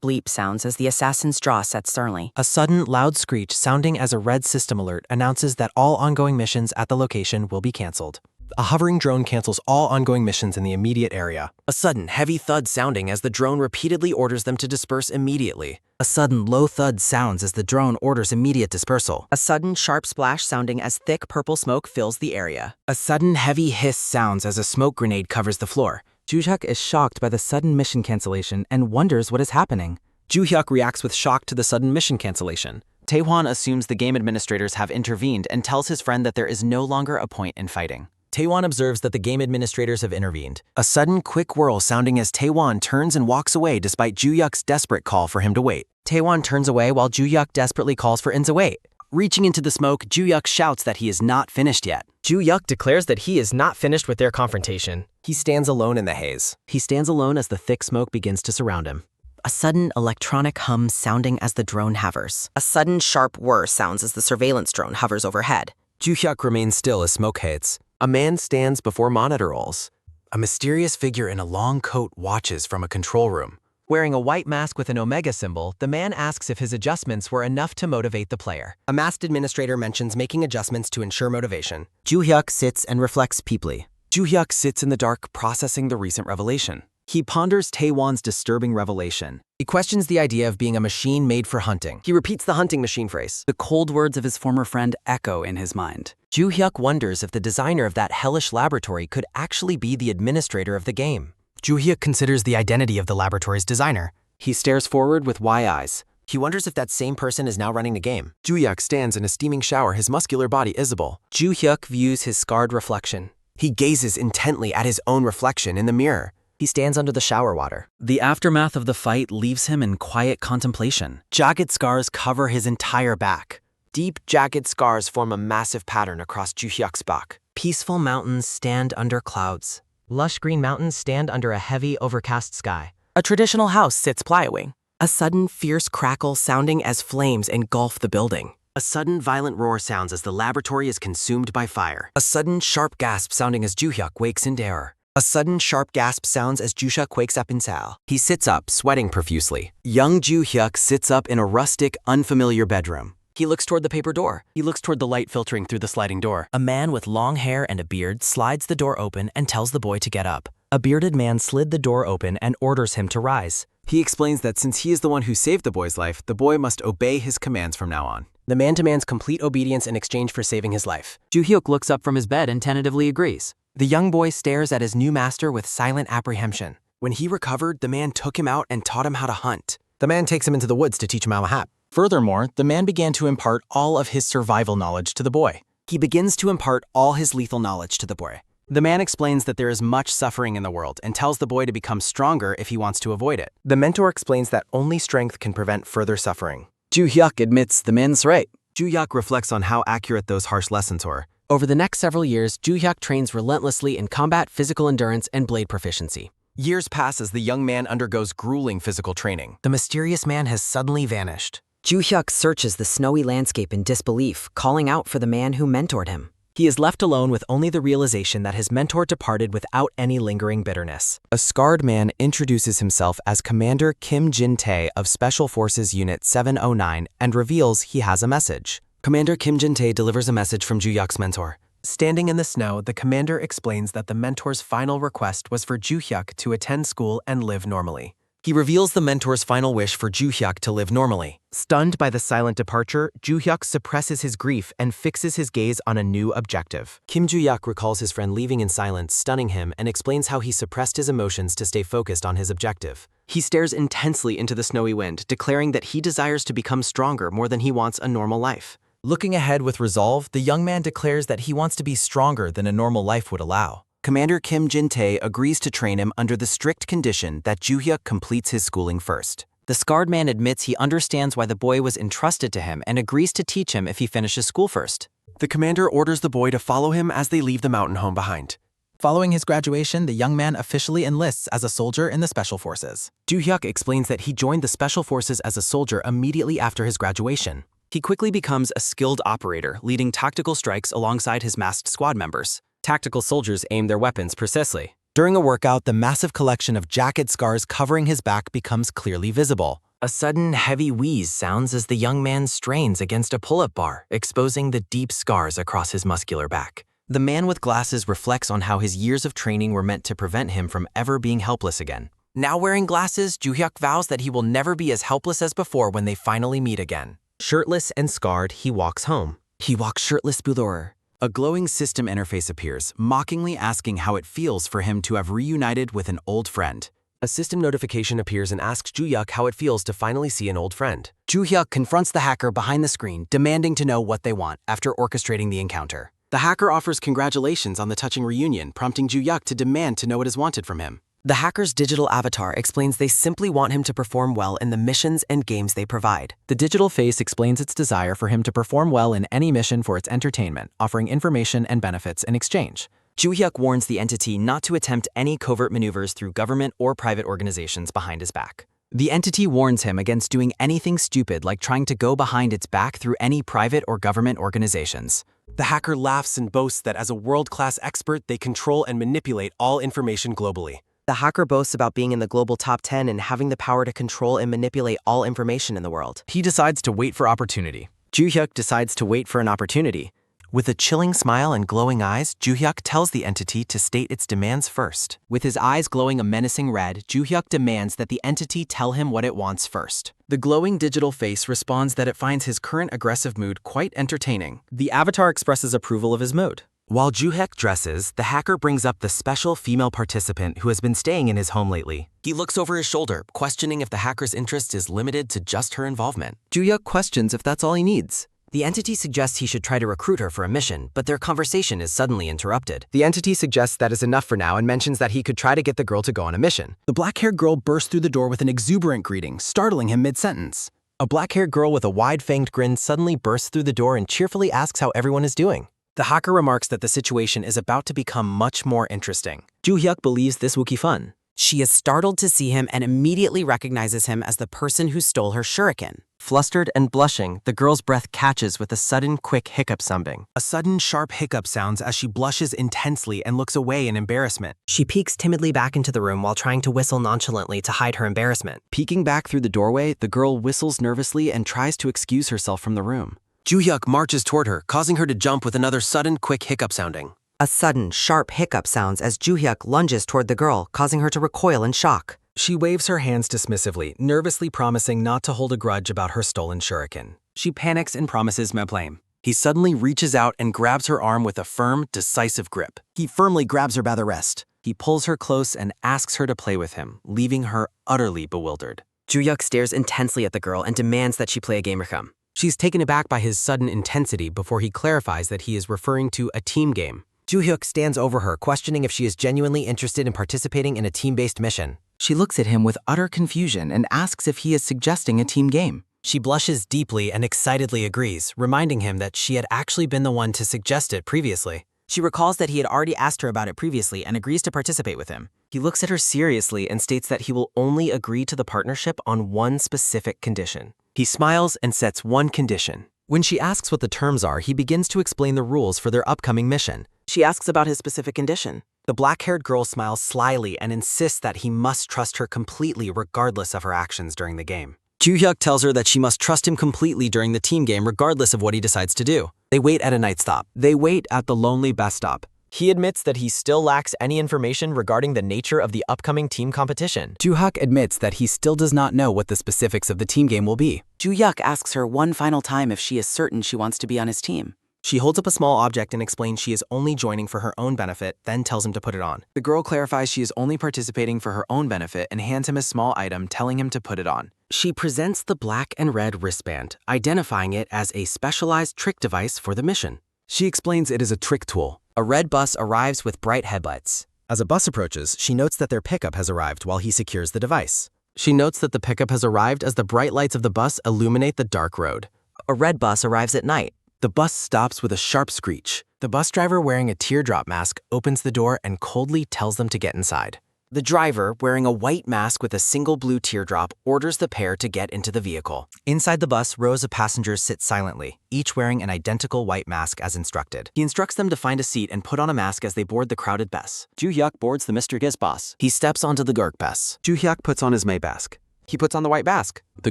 bleep sounds as the assassin's jaw sets sternly. A sudden loud screech sounding as a red system alert announces that all ongoing missions at the location will be cancelled. A hovering drone cancels all ongoing missions in the immediate area. A sudden, heavy thud sounding as the drone repeatedly orders them to disperse immediately. A sudden, low thud sounds as the drone orders immediate dispersal. A sudden, sharp splash sounding as thick purple smoke fills the area. A sudden, heavy hiss sounds as a smoke grenade covers the floor. Ju-hyuk is shocked by the sudden mission cancellation and wonders what is happening. Ju-hyuk reacts with shock to the sudden mission cancellation. Taewon assumes the game administrators have intervened and tells his friend that there is no longer a point in fighting. Taewon observes that the game administrators have intervened. A sudden, quick whirl sounding as Taewon turns and walks away despite Ju-hyuk's desperate call for him to wait. Taewon turns away while Ju-hyuk desperately calls for In to wait. Reaching into the smoke, Ju-hyuk shouts that he is not finished yet. Ju-hyuk declares that he is not finished with their confrontation. He stands alone in the haze. He stands alone as the thick smoke begins to surround him. A sudden electronic hum sounding as the drone hovers. A sudden sharp whir sounds as the surveillance drone hovers overhead. Ju-hyuk remains still as smoke hits. A man stands before monitor rolls. A mysterious figure in a long coat watches from a control room. Wearing a white mask with an omega symbol, the man asks if his adjustments were enough to motivate the player. A masked administrator mentions making adjustments to ensure motivation. Ju-hyuk sits and reflects deeply. Ju-hyuk sits in the dark processing the recent revelation. He ponders Taewon's disturbing revelation. He questions the idea of being a machine made for hunting. He repeats the hunting machine phrase. The cold words of his former friend echo in his mind. Ju-hyuk wonders if the designer of that hellish laboratory could actually be the administrator of the game. Ju-hyuk considers the identity of the laboratory's designer. He stares forward with wide eyes. He wonders if that same person is now running the game. Ju-hyuk stands in a steaming shower, his muscular body visible. Ju-hyuk views his scarred reflection. He gazes intently at his own reflection in the mirror. He stands under the shower water. The aftermath of the fight leaves him in quiet contemplation. Jagged scars cover his entire back. Deep, jagged scars form a massive pattern across Ju-hyuk's back. Peaceful mountains stand under clouds. Lush green mountains stand under a heavy, overcast sky. A traditional house sits plying. A sudden fierce crackle sounding as flames engulf the building. A sudden violent roar sounds as the laboratory is consumed by fire. A sudden sharp gasp sounding as Ju-hyuk wakes in terror. A sudden sharp gasp sounds as Ju-hyuk wakes up in Sal. He sits up, sweating profusely. Young Ju-hyuk sits up in a rustic, unfamiliar bedroom. He looks toward the paper door. He looks toward the light filtering through the sliding door. A man with long hair and a beard slides the door open and tells the boy to get up. A bearded man slid the door open and orders him to rise. He explains that since he is the one who saved the boy's life, the boy must obey his commands from now on. The man demands complete obedience in exchange for saving his life. Ju-hyuk looks up from his bed and tentatively agrees. The young boy stares at his new master with silent apprehension. When he recovered, the man took him out and taught him how to hunt. The man takes him into the woods to teach him how to hunt. Furthermore, the man began to impart all of his survival knowledge to the boy. He begins to impart all his lethal knowledge to the boy. The man explains that there is much suffering in the world and tells the boy to become stronger if he wants to avoid it. The mentor explains that only strength can prevent further suffering. Ju-hyuk admits the man's right. Ju-hyuk reflects on how accurate those harsh lessons were. Over the next several years, Ju-hyuk trains relentlessly in combat, physical endurance, and blade proficiency. Years pass as the young man undergoes grueling physical training. The mysterious man has suddenly vanished. Ju-hyuk searches the snowy landscape in disbelief, calling out for the man who mentored him. He is left alone with only the realization that his mentor departed without any lingering bitterness. A scarred man introduces himself as Commander Kim Jin-tae of Special Forces Unit 709 and reveals he has a message. Commander Kim Jin-tae delivers a message from Ju-hyuk's mentor. Standing in the snow, the commander explains that the mentor's final request was for Ju-hyuk to attend school and live normally. He reveals the mentor's final wish for Ju-hyuk to live normally. Stunned by the silent departure, Ju-hyuk suppresses his grief and fixes his gaze on a new objective. Kim Ju-hyuk recalls his friend leaving in silence, stunning him, and explains how he suppressed his emotions to stay focused on his objective. He stares intensely into the snowy wind, declaring that he desires to become stronger more than he wants a normal life. Looking ahead with resolve, the young man declares that he wants to be stronger than a normal life would allow. Commander Kim Jin-tae agrees to train him under the strict condition that Ju-hyuk completes his schooling first. The scarred man admits he understands why the boy was entrusted to him and agrees to teach him if he finishes school first. The commander orders the boy to follow him as they leave the mountain home behind. Following his graduation, the young man officially enlists as a soldier in the Special Forces. Ju-hyuk explains that he joined the Special Forces as a soldier immediately after his graduation. He quickly becomes a skilled operator, leading tactical strikes alongside his masked squad members. Tactical soldiers aim their weapons precisely. During a workout, the massive collection of jagged scars covering his back becomes clearly visible. A sudden heavy wheeze sounds as the young man strains against a pull-up bar, exposing the deep scars across his muscular back. The man with glasses reflects on how his years of training were meant to prevent him from ever being helpless again. Now wearing glasses, Joo-hyuk vows that he will never be as helpless as before when they finally meet again. Shirtless and scarred, he walks home. He walks shirtless bulor. A glowing system interface appears, mockingly asking how it feels for him to have reunited with an old friend. A system notification appears and asks Joo-hyuk how it feels to finally see an old friend. Joo-hyuk confronts the hacker behind the screen, demanding to know what they want after orchestrating the encounter. The hacker offers congratulations on the touching reunion, prompting Joo-hyuk to demand to know what is wanted from him. The hacker's digital avatar explains they simply want him to perform well in the missions and games they provide. The digital face explains its desire for him to perform well in any mission for its entertainment, offering information and benefits in exchange. Joo-hyuk warns the entity not to attempt any covert maneuvers through government or private organizations behind his back. The entity warns him against doing anything stupid like trying to go behind its back through any private or government organizations. The hacker laughs and boasts that as a world-class expert, they control and manipulate all information globally. The hacker boasts about being in the global top 10 and having the power to control and manipulate all information in the world. He decides to wait for opportunity. Joo-hyuk decides to wait for an opportunity. With a chilling smile and glowing eyes, Joo-hyuk tells the entity to state its demands first. With his eyes glowing a menacing red, Joo-hyuk demands that the entity tell him what it wants first. The glowing digital face responds that it finds his current aggressive mood quite entertaining. The avatar expresses approval of his mood. While Joo-hyuk dresses, the hacker brings up the special female participant who has been staying in his home lately. He looks over his shoulder, questioning if the hacker's interest is limited to just her involvement. Joo-hyuk questions if that's all he needs. The entity suggests he should try to recruit her for a mission, but their conversation is suddenly interrupted. The entity suggests that is enough for now and mentions that he could try to get the girl to go on a mission. The black-haired girl bursts through the door with an exuberant greeting, startling him mid-sentence. A black-haired girl with a wide-fanged grin suddenly bursts through the door and cheerfully asks how everyone is doing. The hacker remarks that the situation is about to become much more interesting. Joo-hyuk believes this will be fun. She is startled to see him and immediately recognizes him as the person who stole her shuriken. Flustered and blushing, the girl's breath catches with a sudden, quick hiccup sounding. A sudden, sharp hiccup sounds as she blushes intensely and looks away in embarrassment. She peeks timidly back into the room while trying to whistle nonchalantly to hide her embarrassment. Peeking back through the doorway, the girl whistles nervously and tries to excuse herself from the room. Joo-hyuk marches toward her, causing her to jump with another sudden, quick hiccup sounding. A sudden, sharp hiccup sounds as Joo-hyuk lunges toward the girl, causing her to recoil in shock. She waves her hands dismissively, nervously promising not to hold a grudge about her stolen shuriken. She panics and promises me blame. He suddenly reaches out and grabs her arm with a firm, decisive grip. He firmly grabs her by the wrist. He pulls her close and asks her to play with him, leaving her utterly bewildered. Joo-hyuk stares intensely at the girl and demands that she play a game with him. She's taken aback by his sudden intensity before he clarifies that he is referring to a team game. Joo-hyuk stands over her, questioning if she is genuinely interested in participating in a team-based mission. She looks at him with utter confusion and asks if he is suggesting a team game. She blushes deeply and excitedly agrees, reminding him that she had actually been the one to suggest it previously. She recalls that he had already asked her about it previously and agrees to participate with him. He looks at her seriously and states that he will only agree to the partnership on one specific condition. He smiles and sets one condition. When she asks what the terms are, he begins to explain the rules for their upcoming mission. She asks about his specific condition. The black-haired girl smiles slyly and insists that he must trust her completely regardless of her actions during the game. Joo-hyuk tells her that she must trust him completely during the team game regardless of what he decides to do. They wait at a night stop. They wait at the lonely bus stop. He admits that he still lacks any information regarding the nature of the upcoming team competition. Joo-hyuk admits that he still does not know what the specifics of the team game will be. Joo-hyuk asks her one final time if she is certain she wants to be on his team. She holds up a small object and explains she is only joining for her own benefit, then tells him to put it on. The girl clarifies she is only participating for her own benefit and hands him a small item, telling him to put it on. She presents the black and red wristband, identifying it as a specialized trick device for the mission. She explains it is a trick tool. A red bus arrives with bright headlights. As a bus approaches, she notes that their pickup has arrived while he secures the device. She notes that the pickup has arrived as the bright lights of the bus illuminate the dark road. A red bus arrives at night. The bus stops with a sharp screech. The bus driver wearing a teardrop mask opens the door and coldly tells them to get inside. The driver, wearing a white mask with a single blue teardrop, orders the pair to get into the vehicle. Inside the bus, rows of passengers sit silently, each wearing an identical white mask as instructed. He instructs them to find a seat and put on a mask as they board the crowded bus. Joo-hyuk boards the Mr. Giz bus. He steps onto the Gurk bus. Joo-hyuk puts on his May mask. He puts on the white mask. The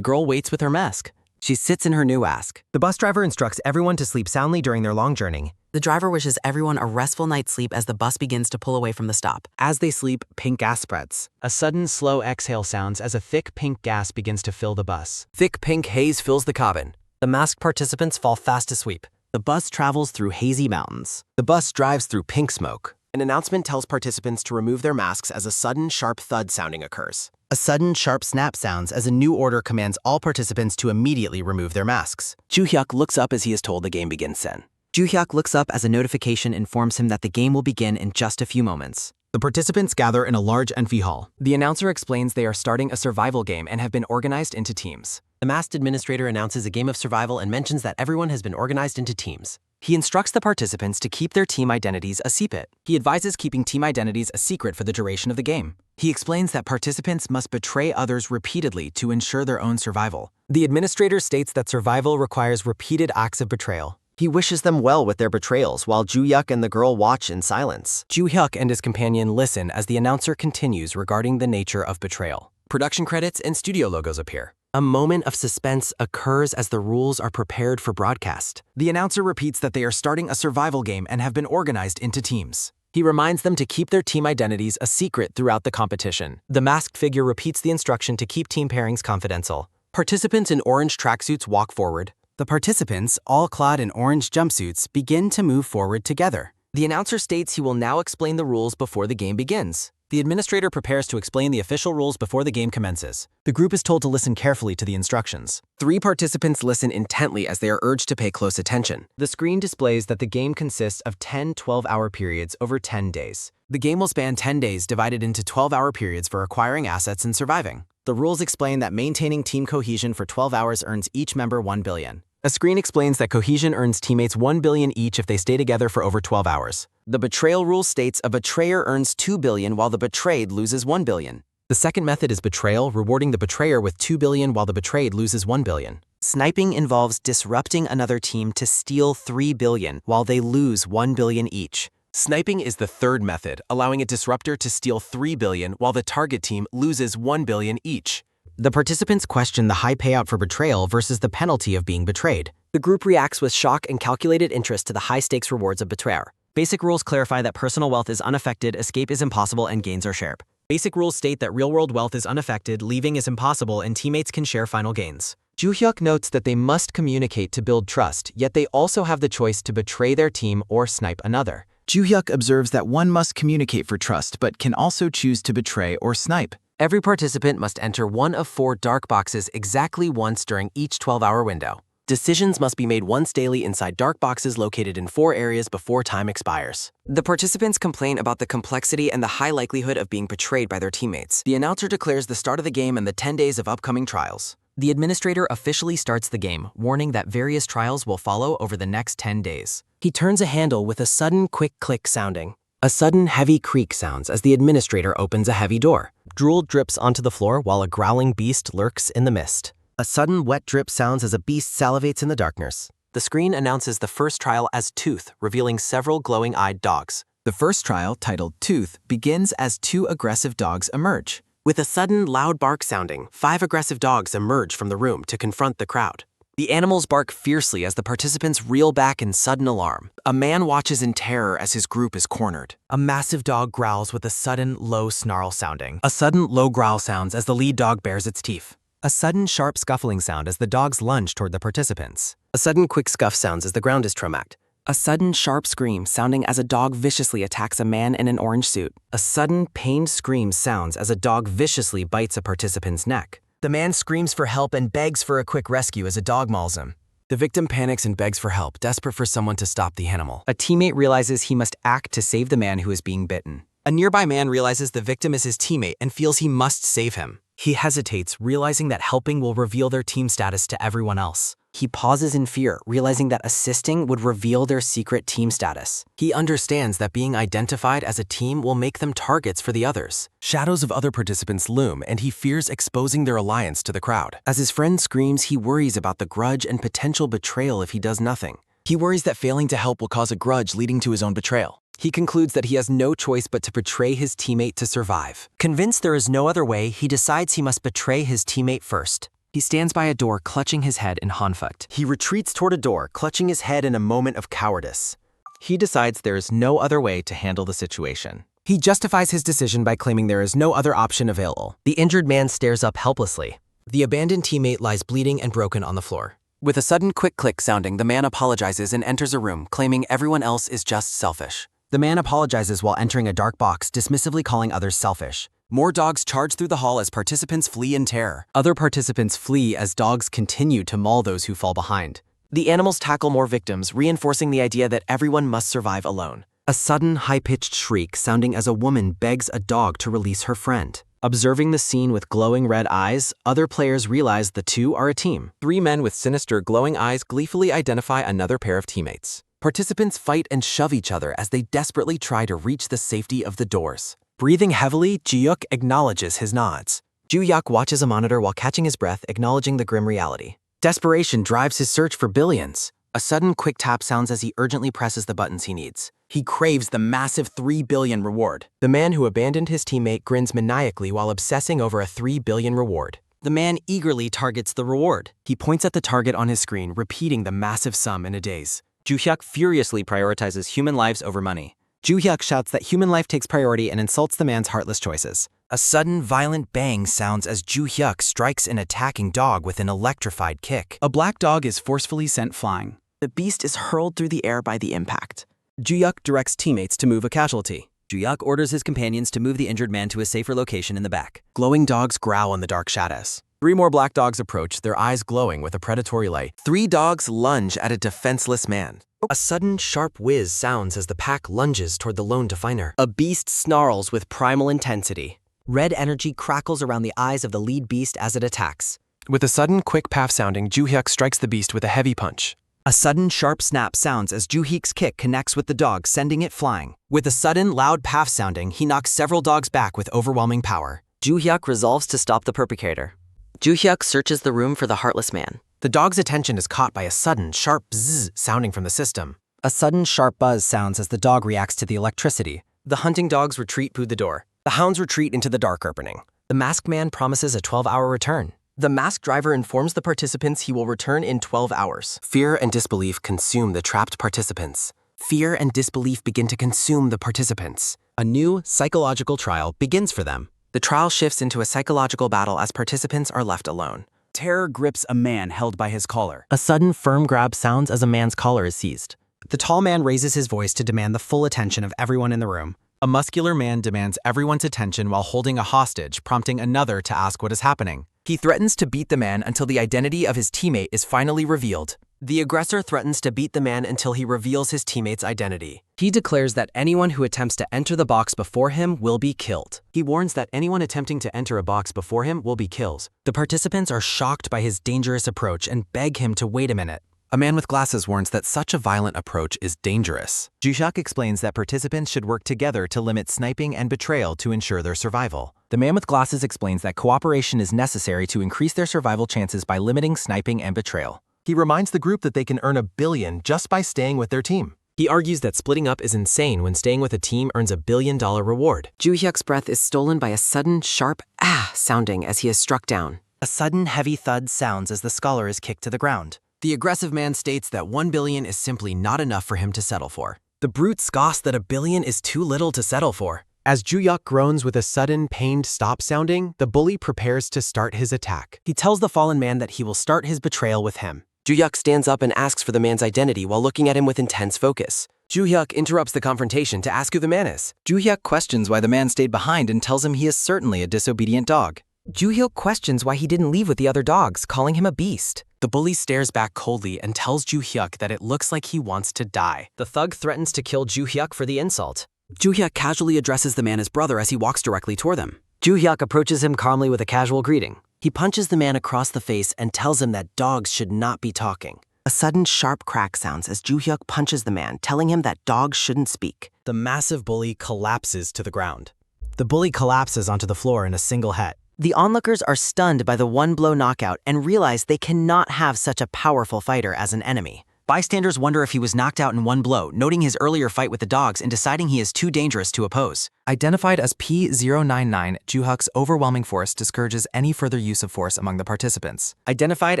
girl waits with her mask. She sits in her new mask. The bus driver instructs everyone to sleep soundly during their long journey, The driver wishes everyone a restful night's sleep as the bus begins to pull away from the stop. As they sleep, pink gas spreads. A sudden, slow exhale sounds as a thick pink gas begins to fill the bus. Thick pink haze fills the cabin. The masked participants fall fast asleep. The bus travels through hazy mountains. The bus drives through pink smoke. An announcement tells participants to remove their masks as a sudden, sharp thud sounding occurs. A sudden, sharp snap sounds as a new order commands all participants to immediately remove their masks. Joo-hyuk looks up as he is told the game begins then. Joo-hyuk looks up as a notification informs him that the game will begin in just a few moments. The participants gather in a large amphi hall. The announcer explains they are starting a survival game and have been organized into teams. The masked administrator announces a game of survival and mentions that everyone has been organized into teams. He instructs the participants to keep their team identities a secret. He advises keeping team identities a secret for the duration of the game. He explains that participants must betray others repeatedly to ensure their own survival. The administrator states that survival requires repeated acts of betrayal. He wishes them well with their betrayals while Joo-hyuk and the girl watch in silence. Joo-hyuk and his companion listen as the announcer continues regarding the nature of betrayal. Production credits and studio logos appear. A moment of suspense occurs as the rules are prepared for broadcast. The announcer repeats that they are starting a survival game and have been organized into teams. He reminds them to keep their team identities a secret throughout the competition. The masked figure repeats the instruction to keep team pairings confidential. Participants in orange tracksuits walk forward. The participants, all clad in orange jumpsuits, begin to move forward together. The announcer states he will now explain the rules before the game begins. The administrator prepares to explain the official rules before the game commences. The group is told to listen carefully to the instructions. 3 participants listen intently as they are urged to pay close attention. The screen displays that the game consists of 10 12-hour periods over 10 days. The game will span 10 days divided into 12-hour periods for acquiring assets and surviving. The rules explain that maintaining team cohesion for 12 hours earns each member 1 billion. A screen explains that cohesion earns teammates 1 billion each if they stay together for over 12 hours. The betrayal rule states a betrayer earns 2 billion while the betrayed loses 1 billion. The second method is betrayal, rewarding the betrayer with 2 billion while the betrayed loses 1 billion. Sniping involves disrupting another team to steal 3 billion while they lose 1 billion each. Sniping is the third method, allowing a disruptor to steal 3 billion while the target team loses 1 billion each. The participants question the high payout for betrayal versus the penalty of being betrayed. The group reacts with shock and calculated interest to the high-stakes rewards of betrayer. Basic rules clarify that personal wealth is unaffected, escape is impossible, and gains are shared. Basic rules state that real-world wealth is unaffected, leaving is impossible, and teammates can share final gains. Joo-hyuk notes that they must communicate to build trust, yet they also have the choice to betray their team or snipe another. Joo-hyuk observes that one must communicate for trust but can also choose to betray or snipe. Every participant must enter one of 4 dark boxes exactly once during each 12-hour window. Decisions must be made once daily inside dark boxes located in 4 areas before time expires. The participants complain about the complexity and the high likelihood of being betrayed by their teammates. The announcer declares the start of the game and the 10 days of upcoming trials. The administrator officially starts the game, warning that various trials will follow over the next 10 days. He turns a handle with a sudden quick click sounding. A sudden heavy creak sounds as the administrator opens a heavy door. Drool drips onto the floor while a growling beast lurks in the mist. A sudden wet drip sounds as a beast salivates in the darkness. The screen announces the first trial as Tooth, revealing several glowing-eyed dogs. The first trial, titled Tooth, begins as 2 aggressive dogs emerge. With a sudden loud bark sounding, 5 aggressive dogs emerge from the room to confront the crowd. The animals bark fiercely as the participants reel back in sudden alarm. A man watches in terror as his group is cornered. A massive dog growls with a sudden low snarl sounding. A sudden low growl sounds as the lead dog bares its teeth. A sudden sharp scuffling sound as the dogs lunge toward the participants. A sudden quick scuff sounds as the ground is traumacked. A sudden sharp scream sounding as a dog viciously attacks a man in an orange suit. A sudden pained scream sounds as a dog viciously bites a participant's neck. The man screams for help and begs for a quick rescue as a dog mauls him. The victim panics and begs for help, desperate for someone to stop the animal. A teammate realizes he must act to save the man who is being bitten. A nearby man realizes the victim is his teammate and feels he must save him. He hesitates, realizing that helping will reveal their team status to everyone else. He pauses in fear, realizing that assisting would reveal their secret team status. He understands that being identified as a team will make them targets for the others. Shadows of other participants loom, and he fears exposing their alliance to the crowd. As his friend screams, he worries about the grudge and potential betrayal if he does nothing. He worries that failing to help will cause a grudge leading to his own betrayal. He concludes that he has no choice but to betray his teammate to survive. Convinced there is no other way, he decides he must betray his teammate first. He stands by a door, clutching his head in Hanfucked. He retreats toward a door, clutching his head in a moment of cowardice. He decides there is no other way to handle the situation. He justifies his decision by claiming there is no other option available. The injured man stares up helplessly. The abandoned teammate lies bleeding and broken on the floor. With a sudden quick click sounding, the man apologizes and enters a room, claiming everyone else is just selfish. The man apologizes while entering a dark box, dismissively calling others selfish. More dogs charge through the hall as participants flee in terror. Other participants flee as dogs continue to maul those who fall behind. The animals tackle more victims, reinforcing the idea that everyone must survive alone. A sudden, high-pitched shriek sounding as a woman begs a dog to release her friend. Observing the scene with glowing red eyes, other players realize the two are a team. 3 men with sinister glowing eyes gleefully identify another pair of teammates. Participants fight and shove each other as they desperately try to reach the safety of the doors. Breathing heavily, Ji-hyuk acknowledges his nods. Ju-hyuk watches a monitor while catching his breath, acknowledging the grim reality. Desperation drives his search for billions. A sudden quick tap sounds as he urgently presses the buttons he needs. He craves the massive 3 billion reward. The man who abandoned his teammate grins maniacally while obsessing over a 3 billion reward. The man eagerly targets the reward. He points at the target on his screen, repeating the massive sum in a daze. Ju-hyuk furiously prioritizes human lives over money. Ju-hyuk shouts that human life takes priority and insults the man's heartless choices. A sudden, violent bang sounds as Ju-hyuk strikes an attacking dog with an electrified kick. A black dog is forcefully sent flying. The beast is hurled through the air by the impact. Ju-hyuk directs teammates to move a casualty. Ju-hyuk orders his companions to move the injured man to a safer location in the back. Glowing dogs growl in the dark shadows. 3 more black dogs approach, their eyes glowing with a predatory light. 3 dogs lunge at a defenseless man. A sudden, sharp whiz sounds as the pack lunges toward the lone definer. A beast snarls with primal intensity. Red energy crackles around the eyes of the lead beast as it attacks. With a sudden, quick path sounding, Ju-hyuk strikes the beast with a heavy punch. A sudden, sharp snap sounds as Ju-hyuk's kick connects with the dog, sending it flying. With a sudden, loud path sounding, he knocks several dogs back with overwhelming power. Ju-hyuk resolves to stop the perpetrator. Ju-hyuk searches the room for the heartless man. The dog's attention is caught by a sudden, sharp bzzz sounding from the system. A sudden, sharp buzz sounds as the dog reacts to the electricity. The hunting dogs retreat through the door. The hounds retreat into the dark opening. The masked man promises a 12-hour return. The masked driver informs the participants he will return in 12 hours. Fear and disbelief consume the trapped participants. Fear and disbelief begin to consume the participants. A new psychological trial begins for them. The trial shifts into a psychological battle as participants are left alone. Terror grips a man held by his collar. A sudden, firm grab sounds as a man's collar is seized. The tall man raises his voice to demand the full attention of everyone in the room. A muscular man demands everyone's attention while holding a hostage, prompting another to ask what is happening. He threatens to beat the man until the identity of his teammate is finally revealed. The aggressor threatens to beat the man until he reveals his teammate's identity. He declares that anyone who attempts to enter the box before him will be killed. He warns that anyone attempting to enter a box before him will be killed. The participants are shocked by his dangerous approach and beg him to wait a minute. A man with glasses warns that such a violent approach is dangerous. Ju-hyuk explains that participants should work together to limit sniping and betrayal to ensure their survival. The man with glasses explains that cooperation is necessary to increase their survival chances by limiting sniping and betrayal. He reminds the group that they can earn $1 billion just by staying with their team. He argues that splitting up is insane when staying with a team earns $1 billion reward. Ju-hyuk's breath is stolen by a sudden, sharp ah sounding as he is struck down. A sudden, heavy thud sounds as the scholar is kicked to the ground. The aggressive man states that $1 billion is simply not enough for him to settle for. The brute scoffs that $1 billion is too little to settle for. As Ju-hyuk groans with a sudden, pained stop sounding, the bully prepares to start his attack. He tells the fallen man that he will start his betrayal with him. Ju-hyuk stands up and asks for the man's identity while looking at him with intense focus. Ju-hyuk interrupts the confrontation to ask who the man is. Ju-hyuk questions why the man stayed behind and tells him he is certainly a disobedient dog. Ju-hyuk questions why he didn't leave with the other dogs, calling him a beast. The bully stares back coldly and tells Ju-hyuk that it looks like he wants to die. The thug threatens to kill Ju-hyuk for the insult. Ju-hyuk casually addresses the man as brother as he walks directly toward them. Ju-hyuk approaches him calmly with a casual greeting. He punches the man across the face and tells him that dogs should not be talking. A sudden sharp crack sounds as Ju-hyuk punches the man, telling him that dogs shouldn't speak. The massive bully collapses to the ground. The bully collapses onto the floor in a single hit. The onlookers are stunned by the one-blow knockout and realize they cannot have such a powerful fighter as an enemy. Bystanders wonder if he was knocked out in one blow, noting his earlier fight with the dogs and deciding he is too dangerous to oppose. Identified as P099, Ju-hyuk's overwhelming force discourages any further use of force among the participants. Identified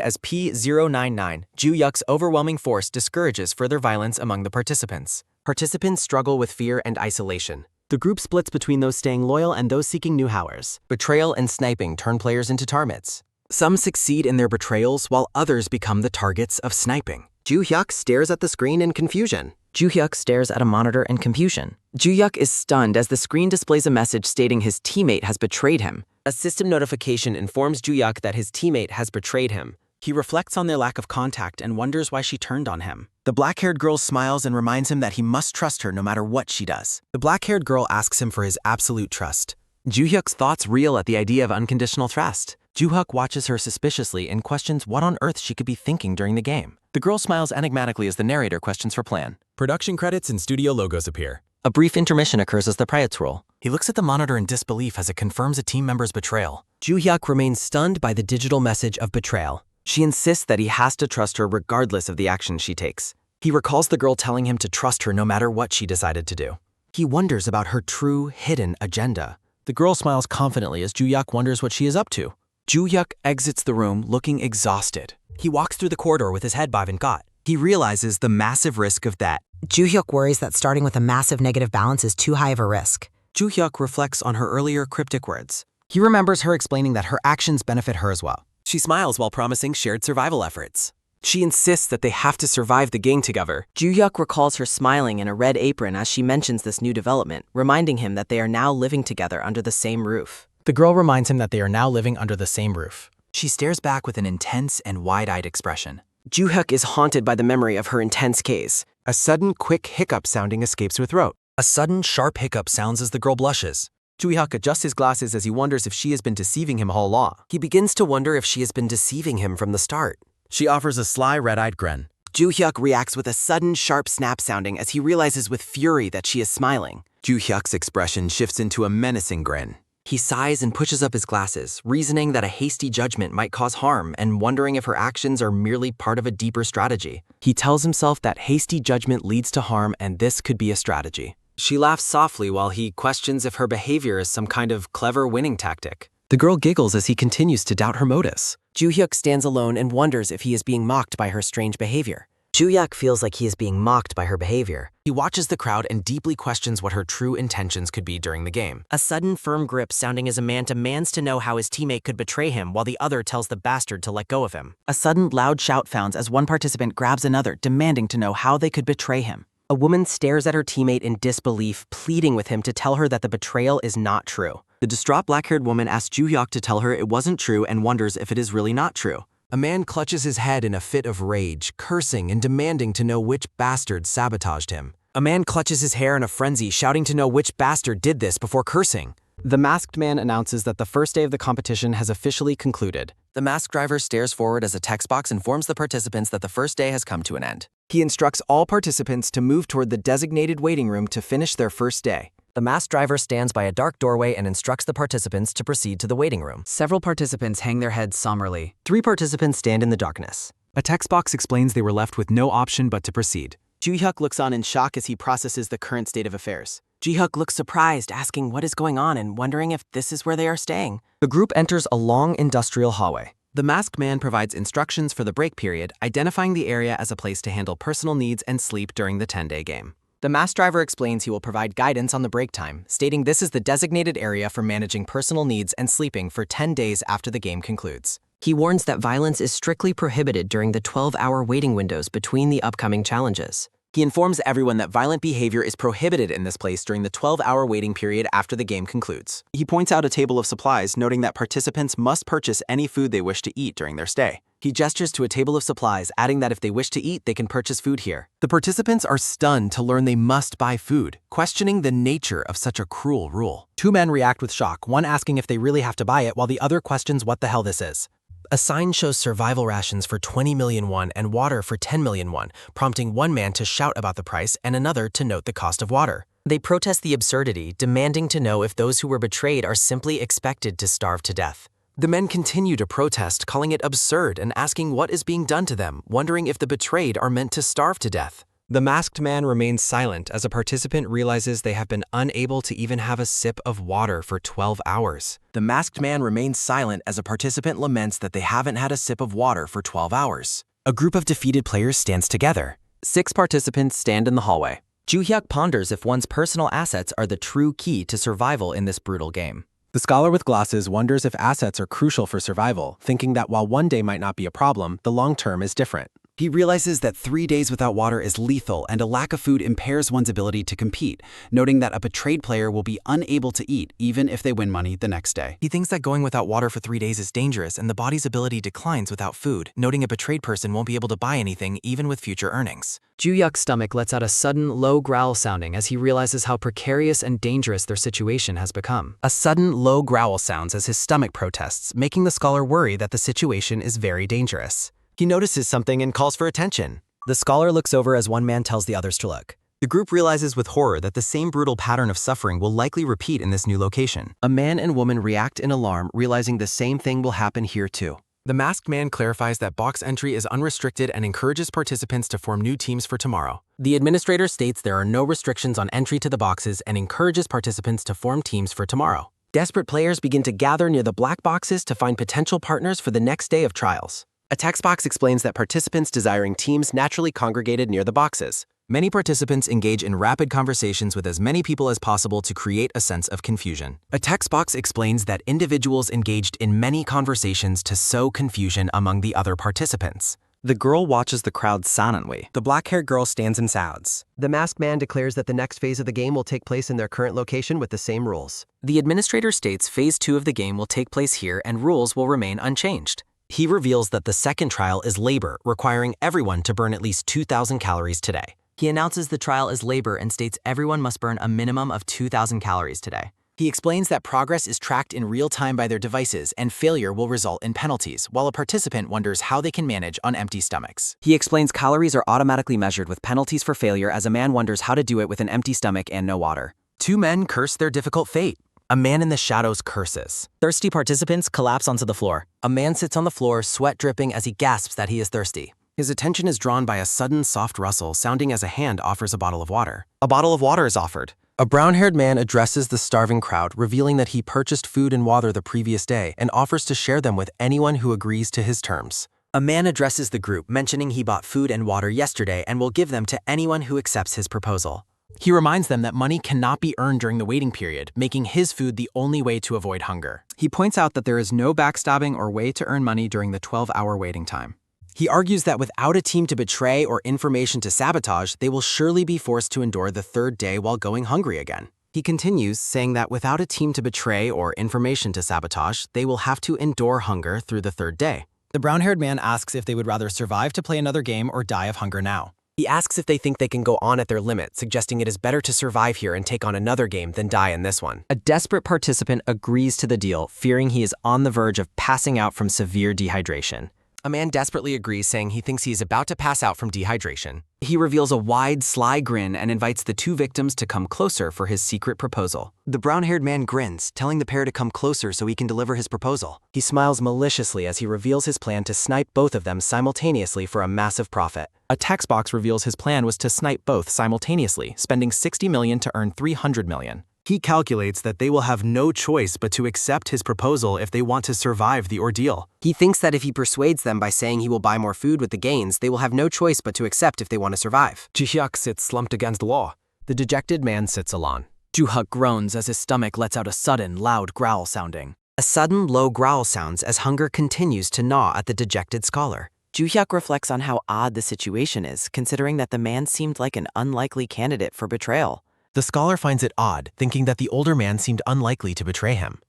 as P099, Ju-hyuk's overwhelming force discourages further violence among the participants. Participants struggle with fear and isolation. The group splits between those staying loyal and those seeking new howers. Betrayal and sniping turn players into targets. Some succeed in their betrayals while others become the targets of sniping. Joo-hyuk stares at the screen in confusion. Joo-hyuk stares at a monitor in confusion. Joo-hyuk is stunned as the screen displays a message stating his teammate has betrayed him. A system notification informs Joo-hyuk that his teammate has betrayed him. He reflects on their lack of contact and wonders why she turned on him. The black-haired girl smiles and reminds him that he must trust her no matter what she does. The black-haired girl asks him for his absolute trust. Joo-hyuk's thoughts reel at the idea of unconditional trust. Joo-hyuk watches her suspiciously and questions what on earth she could be thinking during the game. The girl smiles enigmatically as the narrator questions her plan. Production credits and studio logos appear. A brief intermission occurs as the pirates roll. He looks at the monitor in disbelief as it confirms a team member's betrayal. Joo-hyuk remains stunned by the digital message of betrayal. She insists that he has to trust her regardless of the action she takes. He recalls the girl telling him to trust her no matter what she decided to do. He wonders about her true, hidden agenda. The girl smiles confidently as Joo-hyuk wonders what she is up to. Joo-hyuk exits the room looking exhausted. He walks through the corridor with his head bowed. He realizes the massive risk of that. Joo-hyuk worries that starting with a massive negative balance is too high of a risk. Joo-hyuk reflects on her earlier cryptic words. He remembers her explaining that her actions benefit her as well. She smiles while promising shared survival efforts. She insists that they have to survive the gang together. Joo-hyuk recalls her smiling in a red apron as she mentions this new development, reminding him that they are now living together under the same roof. The girl reminds him that they are now living under the same roof. She stares back with an intense and wide-eyed expression. Joo-hyuk is haunted by the memory of her intense gaze. A sudden, quick hiccup sounding escapes her throat. A sudden, sharp hiccup sounds as the girl blushes. Joo-hyuk adjusts his glasses as he wonders if she has been deceiving him all along. He begins to wonder if she has been deceiving him from the start. She offers a sly, red-eyed grin. Joo-hyuk reacts with a sudden, sharp snap sounding as he realizes with fury that she is smiling. Joo-hyuk's expression shifts into a menacing grin. He sighs and pushes up his glasses, reasoning that a hasty judgment might cause harm and wondering if her actions are merely part of a deeper strategy. He tells himself that hasty judgment leads to harm and this could be a strategy. She laughs softly while he questions if her behavior is some kind of clever winning tactic. The girl giggles as he continues to doubt her motives. Joo-hyuk stands alone and wonders if he is being mocked by her strange behavior. Joo-hyuk feels like he is being mocked by her behavior. He watches the crowd and deeply questions what her true intentions could be during the game. A sudden firm grip sounding as a man demands to know how his teammate could betray him while the other tells the bastard to let go of him. A sudden loud shout sounds as one participant grabs another, demanding to know how they could betray him. A woman stares at her teammate in disbelief, pleading with him to tell her that the betrayal is not true. The distraught black-haired woman asks Joo-hyuk to tell her it wasn't true and wonders if it is really not true. A man clutches his head in a fit of rage, cursing and demanding to know which bastard sabotaged him. A man clutches his hair in a frenzy, shouting to know which bastard did this before cursing. The masked man announces that the first day of the competition has officially concluded. The masked driver stares forward as a text box informs the participants that the first day has come to an end. He instructs all participants to move toward the designated waiting room to finish their first day. The masked driver stands by a dark doorway and instructs the participants to proceed to the waiting room. Several participants hang their heads somberly. 3 participants stand in the darkness. A text box explains they were left with no option but to proceed. Joo-hyuk looks on in shock as he processes the current state of affairs. Joo-hyuk looks surprised, asking what is going on and wondering if this is where they are staying. The group enters a long industrial hallway. The masked man provides instructions for the break period, identifying the area as a place to handle personal needs and sleep during the 10-day game. The masked driver explains he will provide guidance on the break time, stating this is the designated area for managing personal needs and sleeping for 10 days after the game concludes. He warns that violence is strictly prohibited during the 12-hour waiting windows between the upcoming challenges. He informs everyone that violent behavior is prohibited in this place during the 12-hour waiting period after the game concludes. He points out a table of supplies, noting that participants must purchase any food they wish to eat during their stay. He gestures to a table of supplies, adding that if they wish to eat, they can purchase food here. The participants are stunned to learn they must buy food, questioning the nature of such a cruel rule. 2 men react with shock, one asking if they really have to buy it while the other questions what the hell this is. A sign shows survival rations for 20 million won and water for 10 million won, prompting one man to shout about the price and another to note the cost of water. They protest the absurdity, demanding to know if those who were betrayed are simply expected to starve to death. The men continue to protest, calling it absurd and asking what is being done to them, wondering if the betrayed are meant to starve to death. The masked man remains silent as a participant realizes they have been unable to even have a sip of water for 12 hours. The masked man remains silent as a participant laments that they haven't had a sip of water for 12 hours. A group of defeated players stands together. 6 participants stand in the hallway. Ju-hyuk ponders if one's personal assets are the true key to survival in this brutal game. The scholar with glasses wonders if assets are crucial for survival, thinking that while one day might not be a problem, the long term is different. He realizes that 3 days without water is lethal and a lack of food impairs one's ability to compete, noting that a betrayed player will be unable to eat even if they win money the next day. He thinks that going without water for 3 days is dangerous and the body's ability declines without food, noting a betrayed person won't be able to buy anything even with future earnings. Ju-hyuk's stomach lets out a sudden, low growl sounding as he realizes how precarious and dangerous their situation has become. A sudden, low growl sounds as his stomach protests, making the scholar worry that the situation is very dangerous. He notices something and calls for attention. The scholar looks over as one man tells the others to look. The group realizes with horror that the same brutal pattern of suffering will likely repeat in this new location. A man and woman react in alarm, realizing the same thing will happen here too. The masked man clarifies that box entry is unrestricted and encourages participants to form new teams for tomorrow. The administrator states there are no restrictions on entry to the boxes and encourages participants to form teams for tomorrow. Desperate players begin to gather near the black boxes to find potential partners for the next day of trials. A text box explains that participants desiring teams naturally congregated near the boxes. Many participants engage in rapid conversations with as many people as possible to create a sense of confusion. A text box explains that individuals engaged in many conversations to sow confusion among the other participants. The girl watches the crowd silently. The black-haired girl stands and shouts. The masked man declares that the next phase of the game will take place in their current location with the same rules. The administrator states phase 2 of the game will take place here and rules will remain unchanged. He reveals that the second trial is labor, requiring everyone to burn at least 2,000 calories today. He announces the trial is labor and states everyone must burn a minimum of 2,000 calories today. He explains that progress is tracked in real time by their devices and failure will result in penalties, while a participant wonders how they can manage on empty stomachs. He explains calories are automatically measured with penalties for failure as a man wonders how to do it with an empty stomach and no water. 2 men curse their difficult fate. A man in the shadows curses. Thirsty participants collapse onto the floor. A man sits on the floor, sweat dripping as he gasps that he is thirsty. His attention is drawn by a sudden soft rustle, sounding as a hand offers a bottle of water. A bottle of water is offered. A brown-haired man addresses the starving crowd, revealing that he purchased food and water the previous day and offers to share them with anyone who agrees to his terms. A man addresses the group, mentioning he bought food and water yesterday and will give them to anyone who accepts his proposal. He reminds them that money cannot be earned during the waiting period, making his food the only way to avoid hunger. He points out that there is no backstabbing or way to earn money during the 12-hour waiting time. He argues that without a team to betray or information to sabotage, they will surely be forced to endure the third day while going hungry again. He continues, saying that without a team to betray or information to sabotage, they will have to endure hunger through the third day. The brown-haired man asks if they would rather survive to play another game or die of hunger now. He asks if they think they can go on at their limit, suggesting it is better to survive here and take on another game than die in this one. A desperate participant agrees to the deal, fearing he is on the verge of passing out from severe dehydration. A man desperately agrees, saying he thinks he is about to pass out from dehydration. He reveals a wide, sly grin and invites the 2 victims to come closer for his secret proposal. The brown-haired man grins, telling the pair to come closer so he can deliver his proposal. He smiles maliciously as he reveals his plan to snipe both of them simultaneously for a massive profit. A text box reveals his plan was to snipe both simultaneously, spending $60 million to earn $300 million. He calculates that they will have no choice but to accept his proposal if they want to survive the ordeal. He thinks that if he persuades them by saying he will buy more food with the gains, they will have no choice but to accept if they want to survive. Ju-hyuk sits slumped against the wall. The dejected man sits alone. Ju-hyuk groans as his stomach lets out a sudden, loud growl sounding. A sudden, low growl sounds as hunger continues to gnaw at the dejected scholar. Ju-hyuk reflects on how odd the situation is, considering that the man seemed like an unlikely candidate for betrayal. The scholar finds it odd, thinking that the older man seemed unlikely to betray him.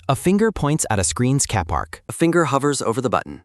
A finger points at a screen's cap arc. A finger hovers over the button.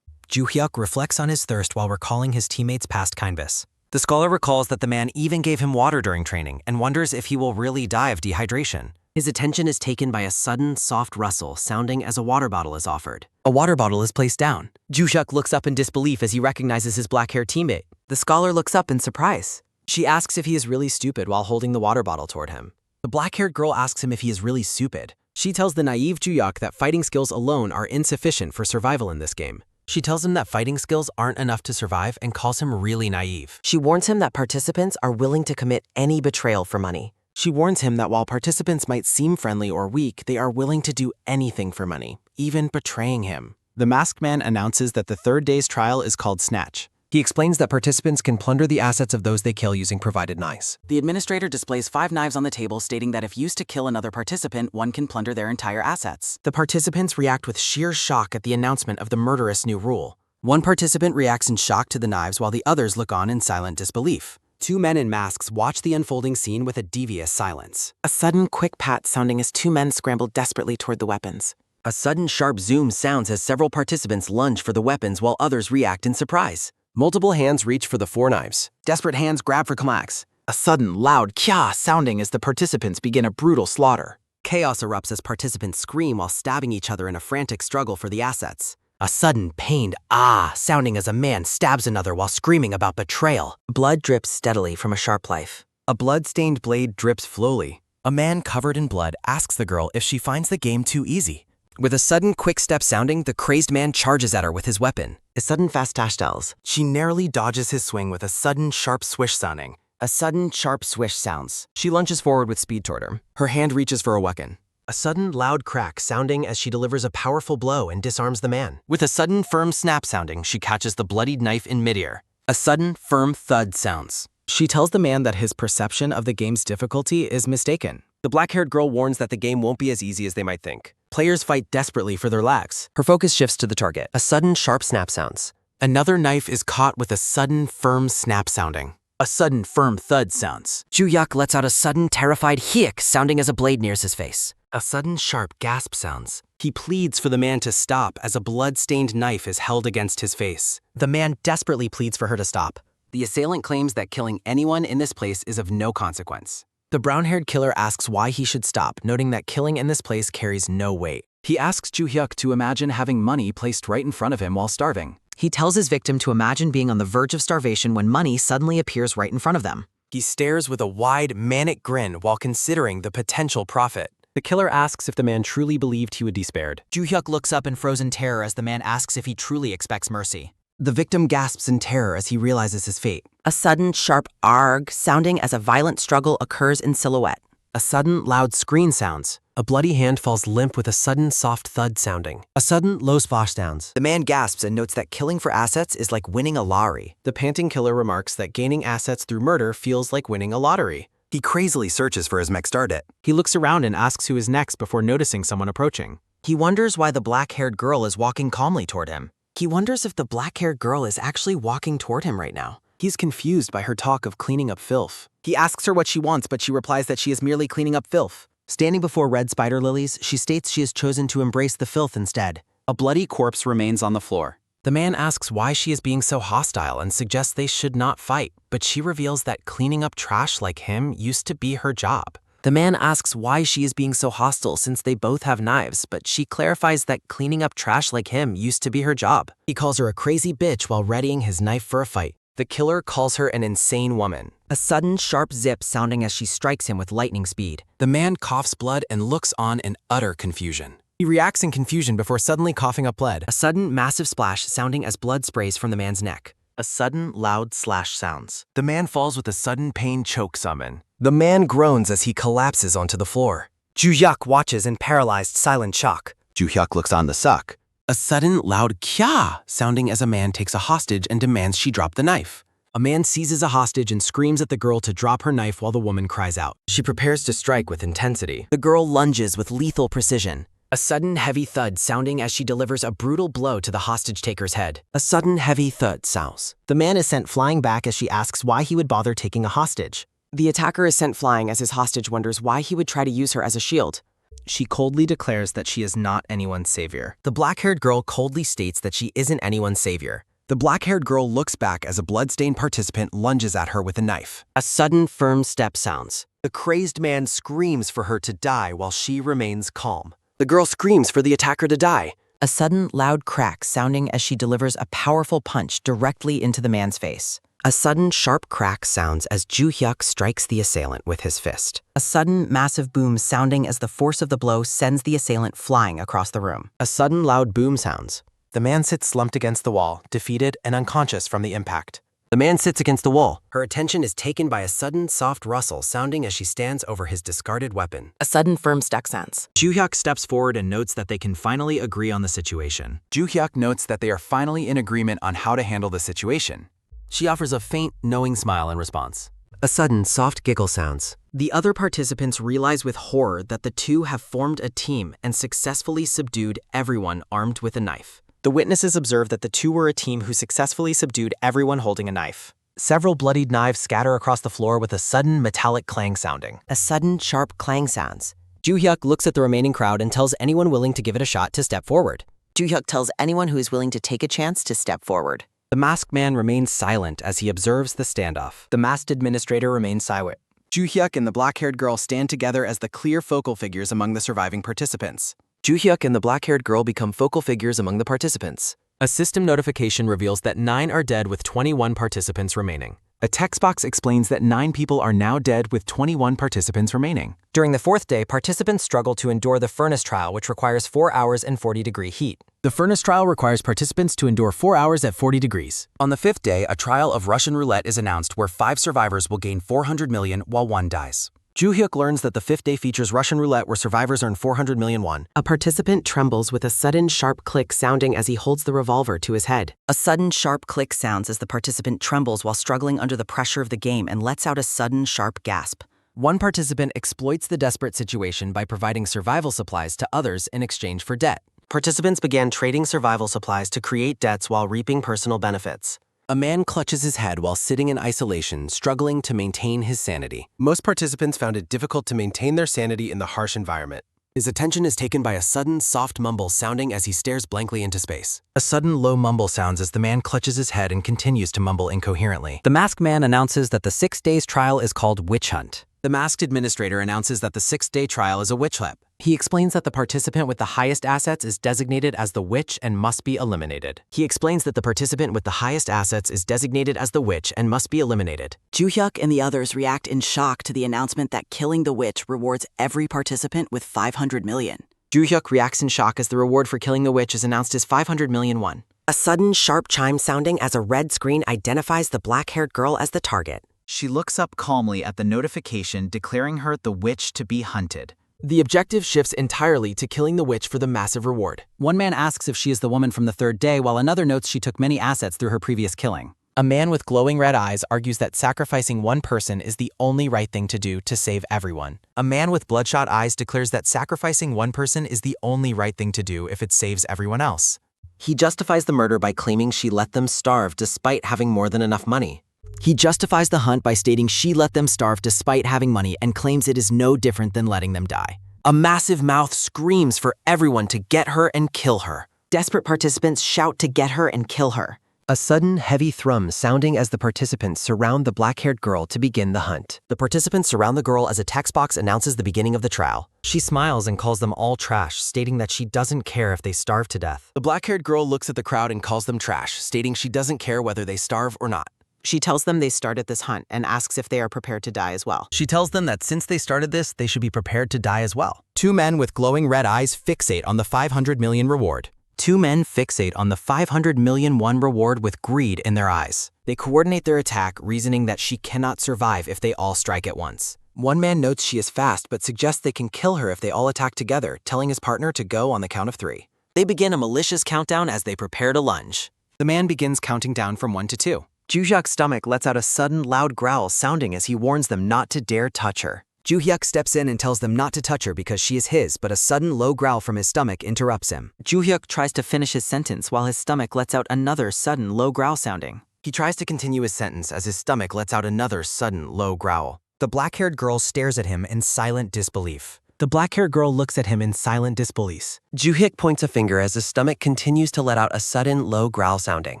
Ju-hyuk reflects on his thirst while recalling his teammates' past kindness. The scholar recalls that the man even gave him water during training and wonders if he will really die of dehydration. His attention is taken by a sudden, soft rustle, sounding as a water bottle is offered. A water bottle is placed down. Ju-hyuk looks up in disbelief as he recognizes his black-haired teammate. The scholar looks up in surprise. She asks if he is really stupid while holding the water bottle toward him. The black-haired girl asks him if he is really stupid. She tells the naive Ju-hyuk that fighting skills alone are insufficient for survival in this game. She tells him that fighting skills aren't enough to survive and calls him really naive. She warns him that participants are willing to commit any betrayal for money. She warns him that while participants might seem friendly or weak, they are willing to do anything for money, even betraying him. The masked man announces that the third day's trial is called Snatch. He explains that participants can plunder the assets of those they kill using provided knives. The administrator displays 5 knives on the table, stating that if used to kill another participant, one can plunder their entire assets. The participants react with sheer shock at the announcement of the murderous new rule. One participant reacts in shock to the knives while the others look on in silent disbelief. 2 men in masks watch the unfolding scene with a devious silence. A sudden quick pat sounding as 2 men scramble desperately toward the weapons. A sudden sharp zoom sounds as several participants lunge for the weapons while others react in surprise. Multiple hands reach for the 4 knives. Desperate hands grab for climax. A sudden loud kya sounding as the participants begin a brutal slaughter. Chaos erupts as participants scream while stabbing each other in a frantic struggle for the assets. A sudden pained ah sounding as a man stabs another while screaming about betrayal. Blood drips steadily from a sharp knife. A blood-stained blade drips slowly. A man covered in blood asks the girl if she finds the game too easy. With a sudden quick step sounding, the crazed man charges at her with his weapon. A sudden fast dash tells. She narrowly dodges his swing with a sudden sharp swish sounding. A sudden sharp swish sounds. She lunges forward with speed toward him. Her hand reaches for a weapon. A sudden loud crack sounding as she delivers a powerful blow and disarms the man. With a sudden firm snap sounding, she catches the bloodied knife in midair. A sudden firm thud sounds. She tells the man that his perception of the game's difficulty is mistaken. The black-haired girl warns that the game won't be as easy as they might think. Players fight desperately for their lags. Her focus shifts to the target. A sudden sharp snap sounds. Another knife is caught with a sudden firm snap sounding. A sudden firm thud sounds. Ju-hyuk lets out a sudden terrified hiik sounding as a blade nears his face. A sudden sharp gasp sounds. He pleads for the man to stop as a blood-stained knife is held against his face. The man desperately pleads for her to stop. The assailant claims that killing anyone in this place is of no consequence. The brown-haired killer asks why he should stop, noting that killing in this place carries no weight. He asks Ju-hyuk to imagine having money placed right in front of him while starving. He tells his victim to imagine being on the verge of starvation when money suddenly appears right in front of them. He stares with a wide, manic grin while considering the potential profit. The killer asks if the man truly believed he would be spared. Ju-hyuk looks up in frozen terror as the man asks if he truly expects mercy. The victim gasps in terror as he realizes his fate. A sudden sharp arg sounding as a violent struggle occurs in silhouette. A sudden loud scream sounds. A bloody hand falls limp with a sudden soft thud sounding. A sudden low splash sounds. The man gasps and notes that killing for assets is like winning a lottery. The panting killer remarks that gaining assets through murder feels like winning a lottery. He crazily searches for his next target. He looks around and asks who is next before noticing someone approaching. He wonders why the black-haired girl is walking calmly toward him. He wonders if the black-haired girl is actually walking toward him right now. He's confused by her talk of cleaning up filth. He asks her what she wants, but she replies that she is merely cleaning up filth. Standing before red spider lilies, she states she has chosen to embrace the filth instead. A bloody corpse remains on the floor. The man asks why she is being so hostile and suggests they should not fight, but she reveals that cleaning up trash like him used to be her job. The man asks why she is being so hostile since they both have knives, but she clarifies that cleaning up trash like him used to be her job. He calls her a crazy bitch while readying his knife for a fight. The killer calls her an insane woman. A sudden sharp zip sounding as she strikes him with lightning speed. The man coughs blood and looks on in utter confusion. He reacts in confusion before suddenly coughing up blood. A sudden massive splash sounding as blood sprays from the man's neck. A sudden loud slash sounds. The man falls with a sudden pain choke summon. The man groans as he collapses onto the floor. Ju-hyuk watches in paralyzed silent shock. Ju-hyuk looks on the suck. A sudden loud kya sounding as a man takes a hostage and demands she drop the knife. A man seizes a hostage and screams at the girl to drop her knife while the woman cries out. She prepares to strike with intensity. The girl lunges with lethal precision. A sudden heavy thud sounding as she delivers a brutal blow to the hostage taker's head. A sudden heavy thud sounds. The man is sent flying back as she asks why he would bother taking a hostage. The attacker is sent flying as his hostage wonders why he would try to use her as a shield. She coldly declares that she is not anyone's savior. The black-haired girl coldly states that she isn't anyone's savior. The black-haired girl looks back as a blood-stained participant lunges at her with a knife. A sudden firm step sounds. The crazed man screams for her to die while she remains calm. The girl screams for the attacker to die. A sudden loud crack sounding as she delivers a powerful punch directly into the man's face. A sudden sharp crack sounds as Ju-hyuk strikes the assailant with his fist. A sudden massive boom sounding as the force of the blow sends the assailant flying across the room. A sudden loud boom sounds. The man sits slumped against the wall, defeated and unconscious from the impact. The man sits against the wall. Her attention is taken by a sudden soft rustle sounding as she stands over his discarded weapon. A sudden firm step sounds. Ju-hyuk steps forward and notes that they can finally agree on the situation. Ju-hyuk notes that they are finally in agreement on how to handle the situation. She offers a faint, knowing smile in response. A sudden, soft giggle sounds. The other participants realize with horror that the two have formed a team and successfully subdued everyone armed with a knife. The witnesses observe that the two were a team who successfully subdued everyone holding a knife. Several bloodied knives scatter across the floor with a sudden metallic clang sounding. A sudden, sharp clang sounds. Joo-hyuk looks at the remaining crowd and tells anyone willing to give it a shot to step forward. Joo-hyuk tells anyone who is willing to take a chance to step forward. The masked man remains silent as he observes the standoff. The masked administrator remains silent. Joo-hyuk and the black-haired girl stand together as the clear focal figures among the surviving participants. Joo-hyuk and the black-haired girl become focal figures among the participants. A system notification reveals that 9 are dead with 21 participants remaining. A text box explains that 9 people are now dead with 21 participants remaining. During the 4th day, participants struggle to endure the furnace trial, which requires 4 hours and 40-degree heat. The furnace trial requires participants to endure 4 hours at 40 degrees. On the 5th day, a trial of Russian roulette is announced where 5 survivors will gain 400 million while 1 dies. Joo-hyuk learns that the 5th day features Russian roulette where survivors earn 400 million won. A participant trembles with a sudden sharp click sounding as he holds the revolver to his head. A sudden sharp click sounds as the participant trembles while struggling under the pressure of the game and lets out a sudden sharp gasp. One participant exploits the desperate situation by providing survival supplies to others in exchange for debt. Participants began trading survival supplies to create debts while reaping personal benefits. A man clutches his head while sitting in isolation, struggling to maintain his sanity. Most participants found it difficult to maintain their sanity in the harsh environment. His attention is taken by a sudden, soft mumble sounding as he stares blankly into space. A sudden low mumble sounds as the man clutches his head and continues to mumble incoherently. The masked man announces that the 6 days trial is called Witch Hunt. The masked administrator announces that the 6th day trial is a witch hunt. He explains that the participant with the highest assets is designated as the witch and must be eliminated. He explains that the participant with the highest assets is designated as the witch and must be eliminated. Joo-hyuk and the others react in shock to the announcement that killing the witch rewards every participant with 500 million. Joo-hyuk reacts in shock as the reward for killing the witch is announced as 500 million won. A sudden sharp chime sounding as a red screen identifies the black-haired girl as the target. She looks up calmly at the notification declaring her the witch to be hunted. The objective shifts entirely to killing the witch for the massive reward. One man asks if she is the woman from the 3rd day, while another notes she took many assets through her previous killing. A man with glowing red eyes argues that sacrificing one person is the only right thing to do to save everyone. A man with bloodshot eyes declares that sacrificing one person is the only right thing to do if it saves everyone else. He justifies the murder by claiming she let them starve despite having more than enough money. He justifies the hunt by stating she let them starve despite having money and claims it is no different than letting them die. A massive mouth screams for everyone to get her and kill her. Desperate participants shout to get her and kill her. A sudden, heavy thrum sounding as the participants surround the black-haired girl to begin the hunt. The participants surround the girl as a text box announces the beginning of the trial. She smiles and calls them all trash, stating that she doesn't care if they starve to death. The black-haired girl looks at the crowd and calls them trash, stating she doesn't care whether they starve or not. She tells them they started this hunt and asks if they are prepared to die as well. She tells them that since they started this, they should be prepared to die as well. 2 men with glowing red eyes fixate on the 500 million reward. 2 men fixate on the 500 million won reward with greed in their eyes. They coordinate their attack, reasoning that she cannot survive if they all strike at once. One man notes she is fast but suggests they can kill her if they all attack together, telling his partner to go on the count of 3. They begin a malicious countdown as they prepare to lunge. The man begins counting down from 1 to 2. Joo-hyuk's stomach lets out a sudden loud growl sounding as he warns them not to dare touch her. Joo-hyuk steps in and tells them not to touch her because she is his, but a sudden low growl from his stomach interrupts him. Joo-hyuk tries to finish his sentence while his stomach lets out another sudden low growl sounding. He tries to continue his sentence as his stomach lets out another sudden low growl. The black-haired girl stares at him in silent disbelief. The black-haired girl looks at him in silent disbelief. Joo-hyuk points a finger as his stomach continues to let out a sudden low growl sounding.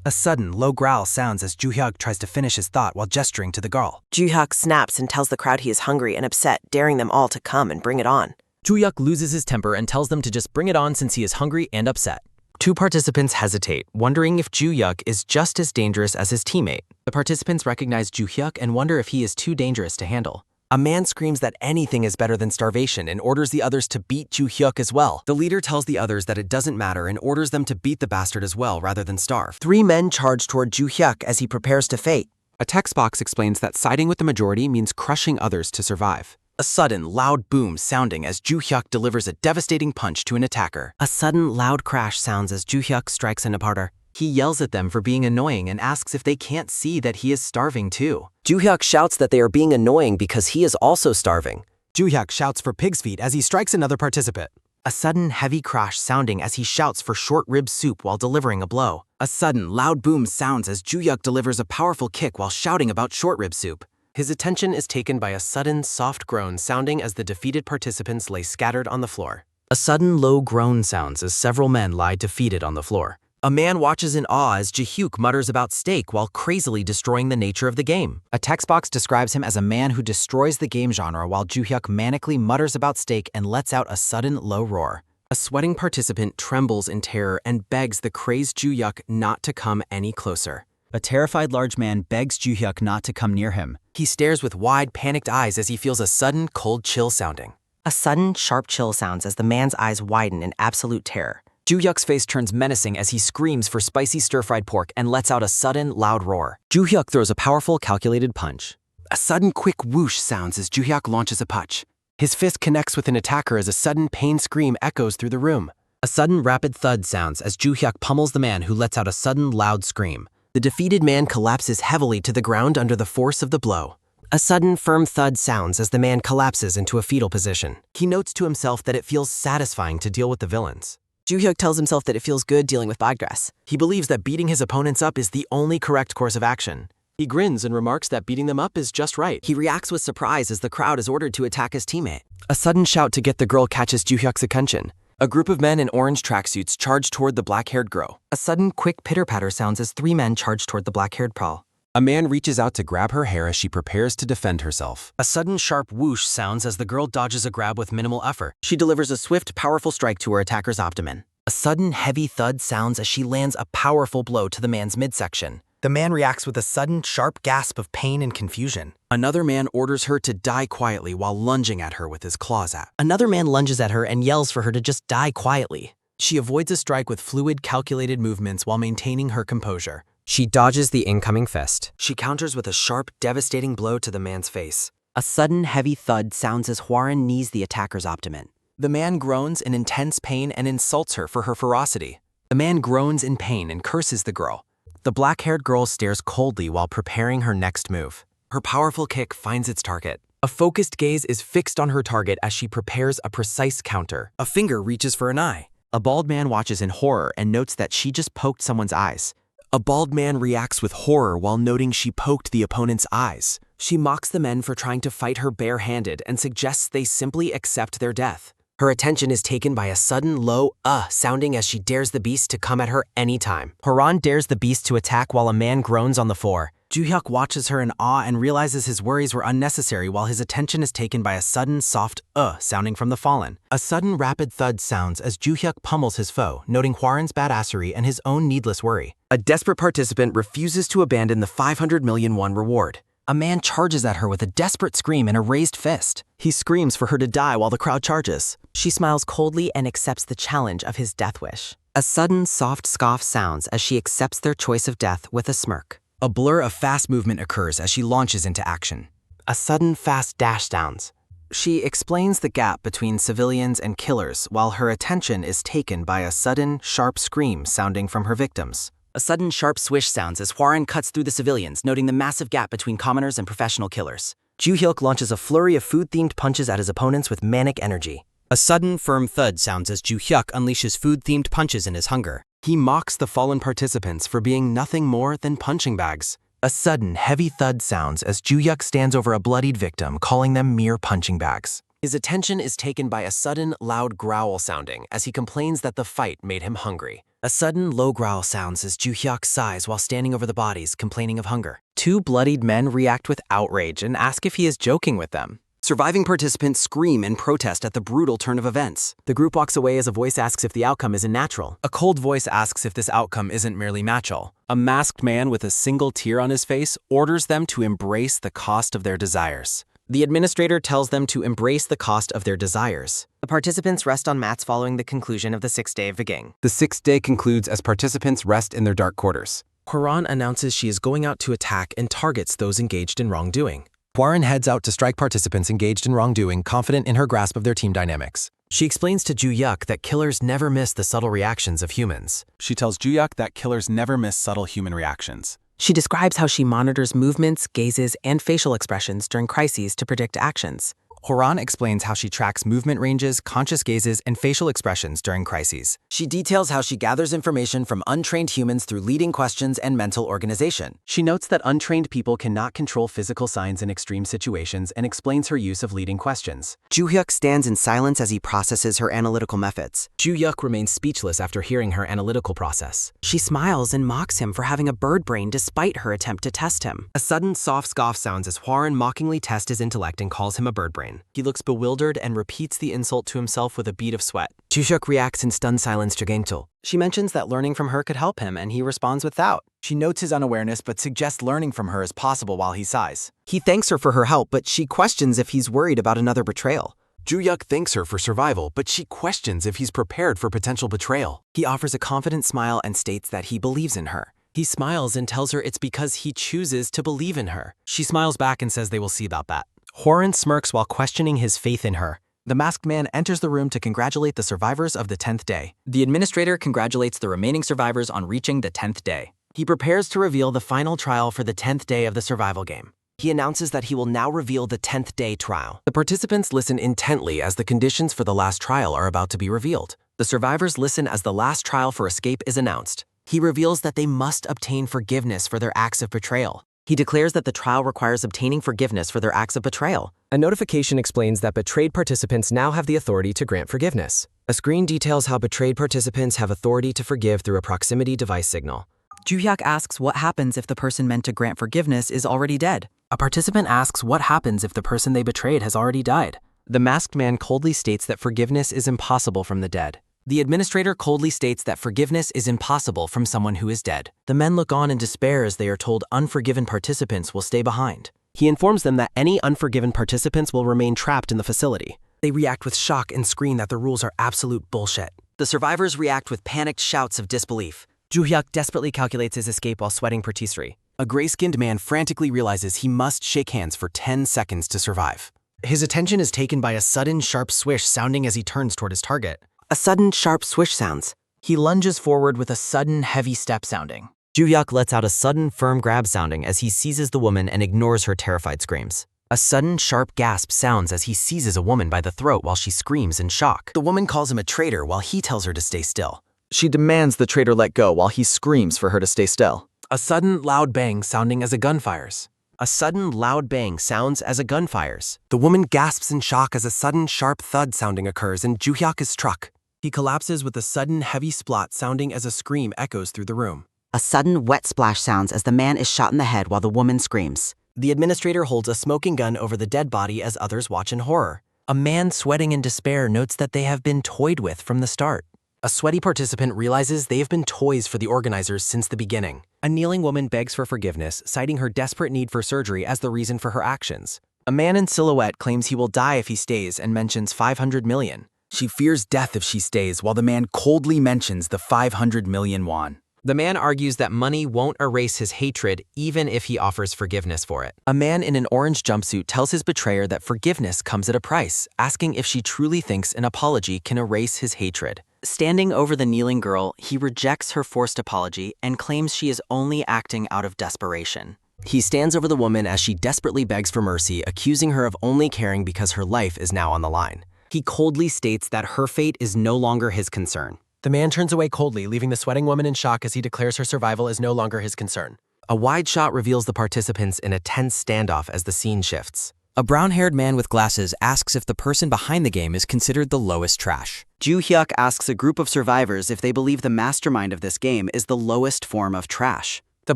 A sudden, low growl sounds as Joo-hyuk tries to finish his thought while gesturing to the girl. Joo-hyuk snaps and tells the crowd he is hungry and upset, daring them all to come and bring it on. Joo-hyuk loses his temper and tells them to just bring it on since he is hungry and upset. 2 participants hesitate, wondering if Joo-hyuk is just as dangerous as his teammate. The participants recognize Joo-hyuk and wonder if he is too dangerous to handle. A man screams that anything is better than starvation and orders the others to beat Joo-hyuk as well. The leader tells the others that it doesn't matter and orders them to beat the bastard as well rather than starve. 3 men charge toward Joo-hyuk as he prepares to fight. A text box explains that siding with the majority means crushing others to survive. A sudden, loud boom sounding as Joo-hyuk delivers a devastating punch to an attacker. A sudden, loud crash sounds as Joo-hyuk strikes an opponent. He yells at them for being annoying and asks if they can't see that he is starving too. Joo-hyuk shouts that they are being annoying because he is also starving. Joo-hyuk shouts for pig's feet as he strikes another participant. A sudden heavy crash sounding as he shouts for short rib soup while delivering a blow. A sudden loud boom sounds as Joo-hyuk delivers a powerful kick while shouting about short rib soup. His attention is taken by a sudden soft groan sounding as the defeated participants lay scattered on the floor. A sudden low groan sounds as several men lie defeated on the floor. A man watches in awe as Joo-hyuk mutters about steak while crazily destroying the nature of the game. A text box describes him as a man who destroys the game genre while Joo-hyuk manically mutters about steak and lets out a sudden low roar. A sweating participant trembles in terror and begs the crazed Joo-hyuk not to come any closer. A terrified large man begs Joo-hyuk not to come near him. He stares with wide, panicked eyes as he feels a sudden, cold chill sounding. A sudden, sharp chill sounds as the man's eyes widen in absolute terror. Joo-hyuk's face turns menacing as he screams for spicy stir-fried pork and lets out a sudden, loud roar. Joo-hyuk throws a powerful, calculated punch. A sudden quick whoosh sounds as Joo-hyuk launches a punch. His fist connects with an attacker as a sudden pain scream echoes through the room. A sudden, rapid thud sounds as Joo-hyuk pummels the man who lets out a sudden, loud scream. The defeated man collapses heavily to the ground under the force of the blow. A sudden, firm thud sounds as the man collapses into a fetal position. He notes to himself that it feels satisfying to deal with the villains. Joo-hyuk tells himself that it feels good dealing with Bagdras. He believes that beating his opponents up is the only correct course of action. He grins and remarks that beating them up is just right. He reacts with surprise as the crowd is ordered to attack his teammate. A sudden shout to get the girl catches Joo-hyuk's attention. A group of men in orange tracksuits charge toward the black-haired girl. A sudden, quick pitter-patter sounds as 3 men charge toward the black-haired prol. A man reaches out to grab her hair as she prepares to defend herself. A sudden sharp whoosh sounds as the girl dodges a grab with minimal effort. She delivers a swift, powerful strike to her attacker's abdomen. A sudden heavy thud sounds as she lands a powerful blow to the man's midsection. The man reacts with a sudden, sharp gasp of pain and confusion. Another man orders her to die quietly while lunging at her with his claws out. Another man lunges at her and yells for her to just die quietly. She avoids a strike with fluid, calculated movements while maintaining her composure. She dodges the incoming fist. She counters with a sharp, devastating blow to the man's face. A sudden, heavy thud sounds as Hwarin knees the attacker's abdomen. The man groans in intense pain and insults her for her ferocity. The man groans in pain and curses the girl. The black-haired girl stares coldly while preparing her next move. Her powerful kick finds its target. A focused gaze is fixed on her target as she prepares a precise counter. A finger reaches for an eye. A bald man watches in horror and notes that she just poked someone's eyes. A bald man reacts with horror while noting she poked the opponent's eyes. She mocks the men for trying to fight her bare-handed and suggests they simply accept their death. Her attention is taken by a sudden low sounding as she dares the beast to come at her anytime. Hwarin dares the beast to attack while a man groans on the floor. Joo-hyuk watches her in awe and realizes his worries were unnecessary while his attention is taken by a sudden soft sounding from the fallen. A sudden rapid thud sounds as Joo-hyuk pummels his foe, noting Hwarin's badassery and his own needless worry. A desperate participant refuses to abandon the 500 million won reward. A man charges at her with a desperate scream and a raised fist. He screams for her to die while the crowd charges. She smiles coldly and accepts the challenge of his death wish. A sudden, soft scoff sounds as she accepts their choice of death with a smirk. A blur of fast movement occurs as she launches into action. A sudden fast dash sounds. She explains the gap between civilians and killers while her attention is taken by a sudden, sharp scream sounding from her victims. A sudden sharp swish sounds as Hwarin cuts through the civilians, noting the massive gap between commoners and professional killers. Joo-hyuk launches a flurry of food-themed punches at his opponents with manic energy. A sudden, firm thud sounds as Joo-hyuk unleashes food-themed punches in his hunger. He mocks the fallen participants for being nothing more than punching bags. A sudden, heavy thud sounds as Joo-hyuk stands over a bloodied victim, calling them mere punching bags. His attention is taken by a sudden, loud growl sounding as he complains that the fight made him hungry. A sudden low growl sounds as Joo-hyuk sighs while standing over the bodies, complaining of hunger. 2 bloodied men react with outrage and ask if he is joking with them. Surviving participants scream in protest at the brutal turn of events. The group walks away as a voice asks if the outcome isn't natural. A cold voice asks if this outcome isn't merely natural. A masked man with a single tear on his face orders them to embrace the cost of their desires. The administrator tells them to embrace the cost of their desires. The participants rest on mats following the conclusion of the 6th day of the game. The 6th day concludes as participants rest in their dark quarters. Hwarin announces she is going out to attack and targets those engaged in wrongdoing. Hwarin heads out to strike participants engaged in wrongdoing, confident in her grasp of their team dynamics. She explains to Ju-hyuk that killers never miss the subtle reactions of humans. She tells Ju-hyuk that killers never miss subtle human reactions. She describes how she monitors movements, gazes, and facial expressions during crises to predict actions. Horan explains how she tracks movement ranges, conscious gazes, and facial expressions during crises. She details how she gathers information from untrained humans through leading questions and mental organization. She notes that untrained people cannot control physical signs in extreme situations and explains her use of leading questions. Ju-hyuk stands in silence as he processes her analytical methods. Ju-hyuk remains speechless after hearing her analytical process. She smiles and mocks him for having a bird brain despite her attempt to test him. A sudden soft scoff sounds as Hwaran mockingly tests his intellect and calls him a bird brain. He looks bewildered and repeats the insult to himself with a bead of sweat. Ju-hyuk reacts in stunned silence to Gaengtul. She mentions that learning from her could help him, and he responds with doubt. She notes his unawareness but suggests learning from her is possible while he sighs. He thanks her for her help, but she questions if he's worried about another betrayal. Ju-hyuk thanks her for survival, but she questions if he's prepared for potential betrayal. He offers a confident smile and states that he believes in her. He smiles and tells her it's because he chooses to believe in her. She smiles back and says they will see about that. Hwaran smirks while questioning his faith in her. The masked man enters the room to congratulate the survivors of the 10th day. The administrator congratulates the remaining survivors on reaching the 10th day. He prepares to reveal the final trial for the 10th day of the survival game. He announces that he will now reveal the 10th day trial. The participants listen intently as the conditions for the last trial are about to be revealed. The survivors listen as the last trial for escape is announced. He reveals that they must obtain forgiveness for their acts of betrayal. He declares that the trial requires obtaining forgiveness for their acts of betrayal. A notification explains that betrayed participants now have the authority to grant forgiveness. A screen details how betrayed participants have authority to forgive through a proximity device signal. Ju-hyuk asks what happens if the person meant to grant forgiveness is already dead. A participant asks what happens if the person they betrayed has already died. The masked man coldly states that forgiveness is impossible from the dead. The administrator coldly states that forgiveness is impossible from someone who is dead. The men look on in despair as they are told unforgiven participants will stay behind. He informs them that any unforgiven participants will remain trapped in the facility. They react with shock and scream that the rules are absolute bullshit. The survivors react with panicked shouts of disbelief. Ju-hyuk desperately calculates his escape while sweating profusely. A gray-skinned man frantically realizes he must shake hands for 10 seconds to survive. His attention is taken by a sudden sharp swish sounding as he turns toward his target. A sudden sharp swish sounds. He lunges forward with a sudden heavy step sounding. Ju-hyuk lets out a sudden firm grab sounding as he seizes the woman and ignores her terrified screams. A sudden sharp gasp sounds as he seizes a woman by the throat while she screams in shock. The woman calls him a traitor while he tells her to stay still. She demands the traitor let go while he screams for her to stay still. A sudden loud bang sounding as a gun fires. A sudden loud bang sounds as a gun fires. The woman gasps in shock as a sudden sharp thud sounding occurs and Ju-hyuk is struck. He collapses with a sudden heavy splot sounding as a scream echoes through the room. A sudden wet splash sounds as the man is shot in the head while the woman screams. The administrator holds a smoking gun over the dead body as others watch in horror. A man sweating in despair notes that they have been toyed with from the start. A sweaty participant realizes they have been toys for the organizers since the beginning. A kneeling woman begs for forgiveness, citing her desperate need for surgery as the reason for her actions. A man in silhouette claims he will die if he stays and mentions 500 million. She fears death if she stays, while the man coldly mentions the 500 million won. The man argues that money won't erase his hatred even if he offers forgiveness for it. A man in an orange jumpsuit tells his betrayer that forgiveness comes at a price, asking if she truly thinks an apology can erase his hatred. Standing over the kneeling girl, he rejects her forced apology and claims she is only acting out of desperation. He stands over the woman as she desperately begs for mercy, accusing her of only caring because her life is now on the line. He coldly states that her fate is no longer his concern. The man turns away coldly, leaving the sweating woman in shock as he declares her survival is no longer his concern. A wide shot reveals the participants in a tense standoff as the scene shifts. A brown-haired man with glasses asks if the person behind the game is considered the lowest trash. Ju-hyuk asks a group of survivors if they believe the mastermind of this game is the lowest form of trash. The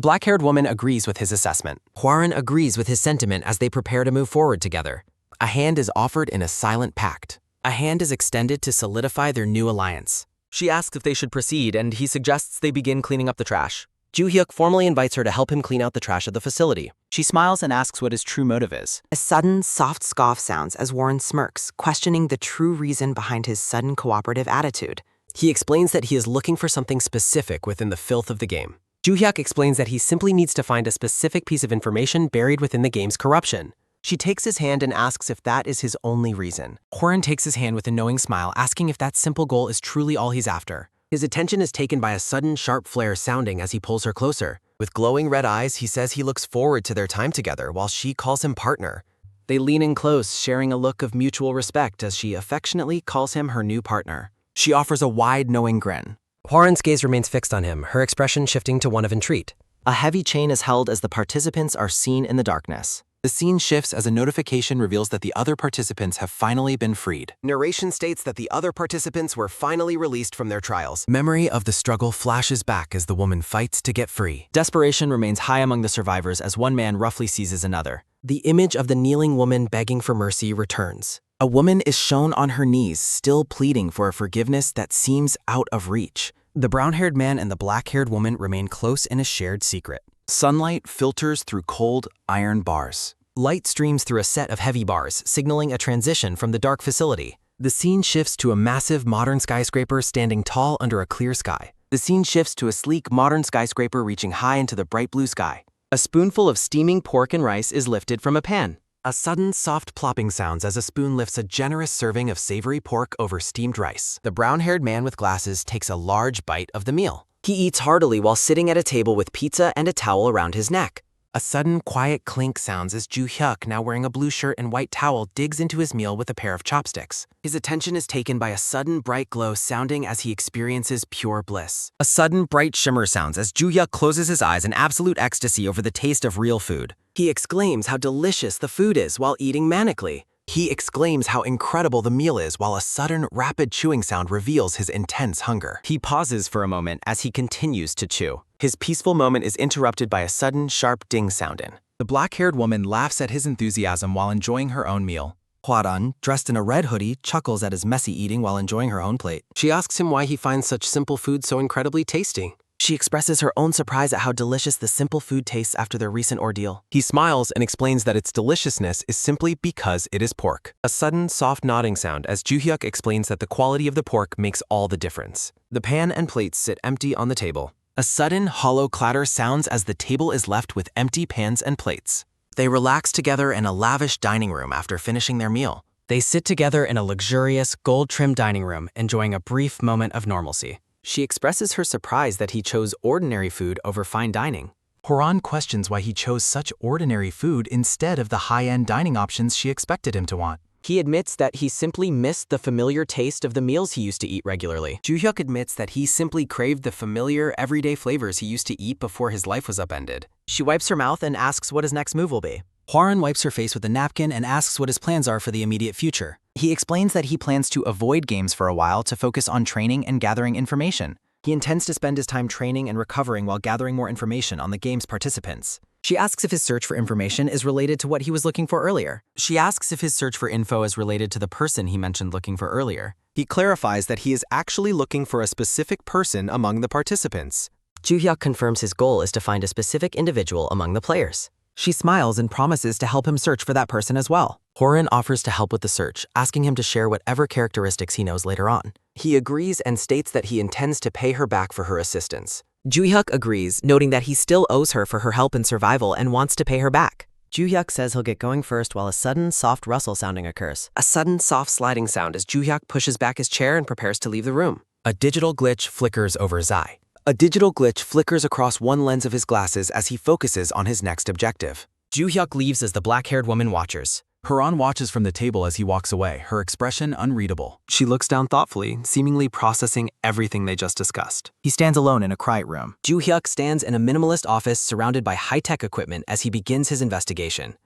black-haired woman agrees with his assessment. Hwaran agrees with his sentiment as they prepare to move forward together. A hand is offered in a silent pact. A hand is extended to solidify their new alliance. She asks if they should proceed, and he suggests they begin cleaning up the trash. Ju-hyuk formally invites her to help him clean out the trash of the facility. She smiles and asks what his true motive is. A sudden, soft scoff sounds as Warren smirks, questioning the true reason behind his sudden cooperative attitude. He explains that he is looking for something specific within the filth of the game. Ju-hyuk explains that he simply needs to find a specific piece of information buried within the game's corruption. She takes his hand and asks if that is his only reason. Hworin takes his hand with a knowing smile, asking if that simple goal is truly all he's after. His attention is taken by a sudden, sharp flare sounding as he pulls her closer. With glowing red eyes, he says he looks forward to their time together while she calls him partner. They lean in close, sharing a look of mutual respect as she affectionately calls him her new partner. She offers a wide, knowing grin. Hworin's gaze remains fixed on him, her expression shifting to one of entreat. A heavy chain is held as the participants are seen in the darkness. The scene shifts as a notification reveals that the other participants have finally been freed. Narration states that the other participants were finally released from their trials. Memory of the struggle flashes back as the woman fights to get free. Desperation remains high among the survivors as one man roughly seizes another. The image of the kneeling woman begging for mercy returns. A woman is shown on her knees, still pleading for a forgiveness that seems out of reach. The brown-haired man and the black-haired woman remain close in a shared secret. Sunlight filters through cold iron bars. Light streams through a set of heavy bars, signaling a transition from the dark facility. The scene shifts to a massive modern skyscraper standing tall under a clear sky. The scene shifts to a sleek modern skyscraper reaching high into the bright blue sky. A spoonful of steaming pork and rice is lifted from a pan. A sudden, soft plopping sounds as a spoon lifts a generous serving of savory pork over steamed rice. The brown-haired man with glasses takes a large bite of the meal. He eats heartily while sitting at a table with pizza and a towel around his neck. A sudden, quiet clink sounds as Joo-hyuk, now wearing a blue shirt and white towel, digs into his meal with a pair of chopsticks. His attention is taken by a sudden, bright glow sounding as he experiences pure bliss. A sudden, bright shimmer sounds as Joo-hyuk closes his eyes in absolute ecstasy over the taste of real food. He exclaims how delicious the food is while eating manically. He exclaims how incredible the meal is while a sudden, rapid chewing sound reveals his intense hunger. He pauses for a moment as he continues to chew. His peaceful moment is interrupted by a sudden, sharp ding sound in. The black-haired woman laughs at his enthusiasm while enjoying her own meal. Hworin, dressed in a red hoodie, chuckles at his messy eating while enjoying her own plate. She asks him why he finds such simple food so incredibly tasty. She expresses her own surprise at how delicious the simple food tastes after their recent ordeal. He smiles and explains that its deliciousness is simply because it is pork. A sudden, soft nodding sound as Joo-hyuk explains that the quality of the pork makes all the difference. The pan and plates sit empty on the table. A sudden, hollow clatter sounds as the table is left with empty pans and plates. They relax together in a lavish dining room after finishing their meal. They sit together in a luxurious, gold-trimmed dining room, enjoying a brief moment of normalcy. She expresses her surprise that he chose ordinary food over fine dining. Hworin questions why he chose such ordinary food instead of the high-end dining options she expected him to want. He admits that he simply missed the familiar taste of the meals he used to eat regularly. Joo-hyuk admits that he simply craved the familiar, everyday flavors he used to eat before his life was upended. She wipes her mouth and asks what his next move will be. Hworin wipes her face with a napkin and asks what his plans are for the immediate future. He explains that he plans to avoid games for a while to focus on training and gathering information. He intends to spend his time training and recovering while gathering more information on the game's participants. She asks if his search for information is related to what he was looking for earlier. She asks if his search for info is related to the person he mentioned looking for earlier. He clarifies that he is actually looking for a specific person among the participants. Joo-hyuk confirms his goal is to find a specific individual among the players. She smiles and promises to help him search for that person as well. Hworin offers to help with the search, asking him to share whatever characteristics he knows later on. He agrees and states that he intends to pay her back for her assistance. Joo-hyuk agrees, noting that he still owes her for her help in survival and wants to pay her back. Joo-hyuk says he'll get going first while a sudden, soft rustle sounding occurs. A sudden, soft sliding sound as Joo-hyuk pushes back his chair and prepares to leave the room. A digital glitch flickers over Zai. A digital glitch flickers across one lens of his glasses as he focuses on his next objective. Joo-hyuk leaves as the black-haired woman watches. Hworin watches from the table as he walks away, her expression unreadable. She looks down thoughtfully, seemingly processing everything they just discussed. He stands alone in a quiet room. Joo-hyuk stands in a minimalist office surrounded by high-tech equipment as he begins his investigation.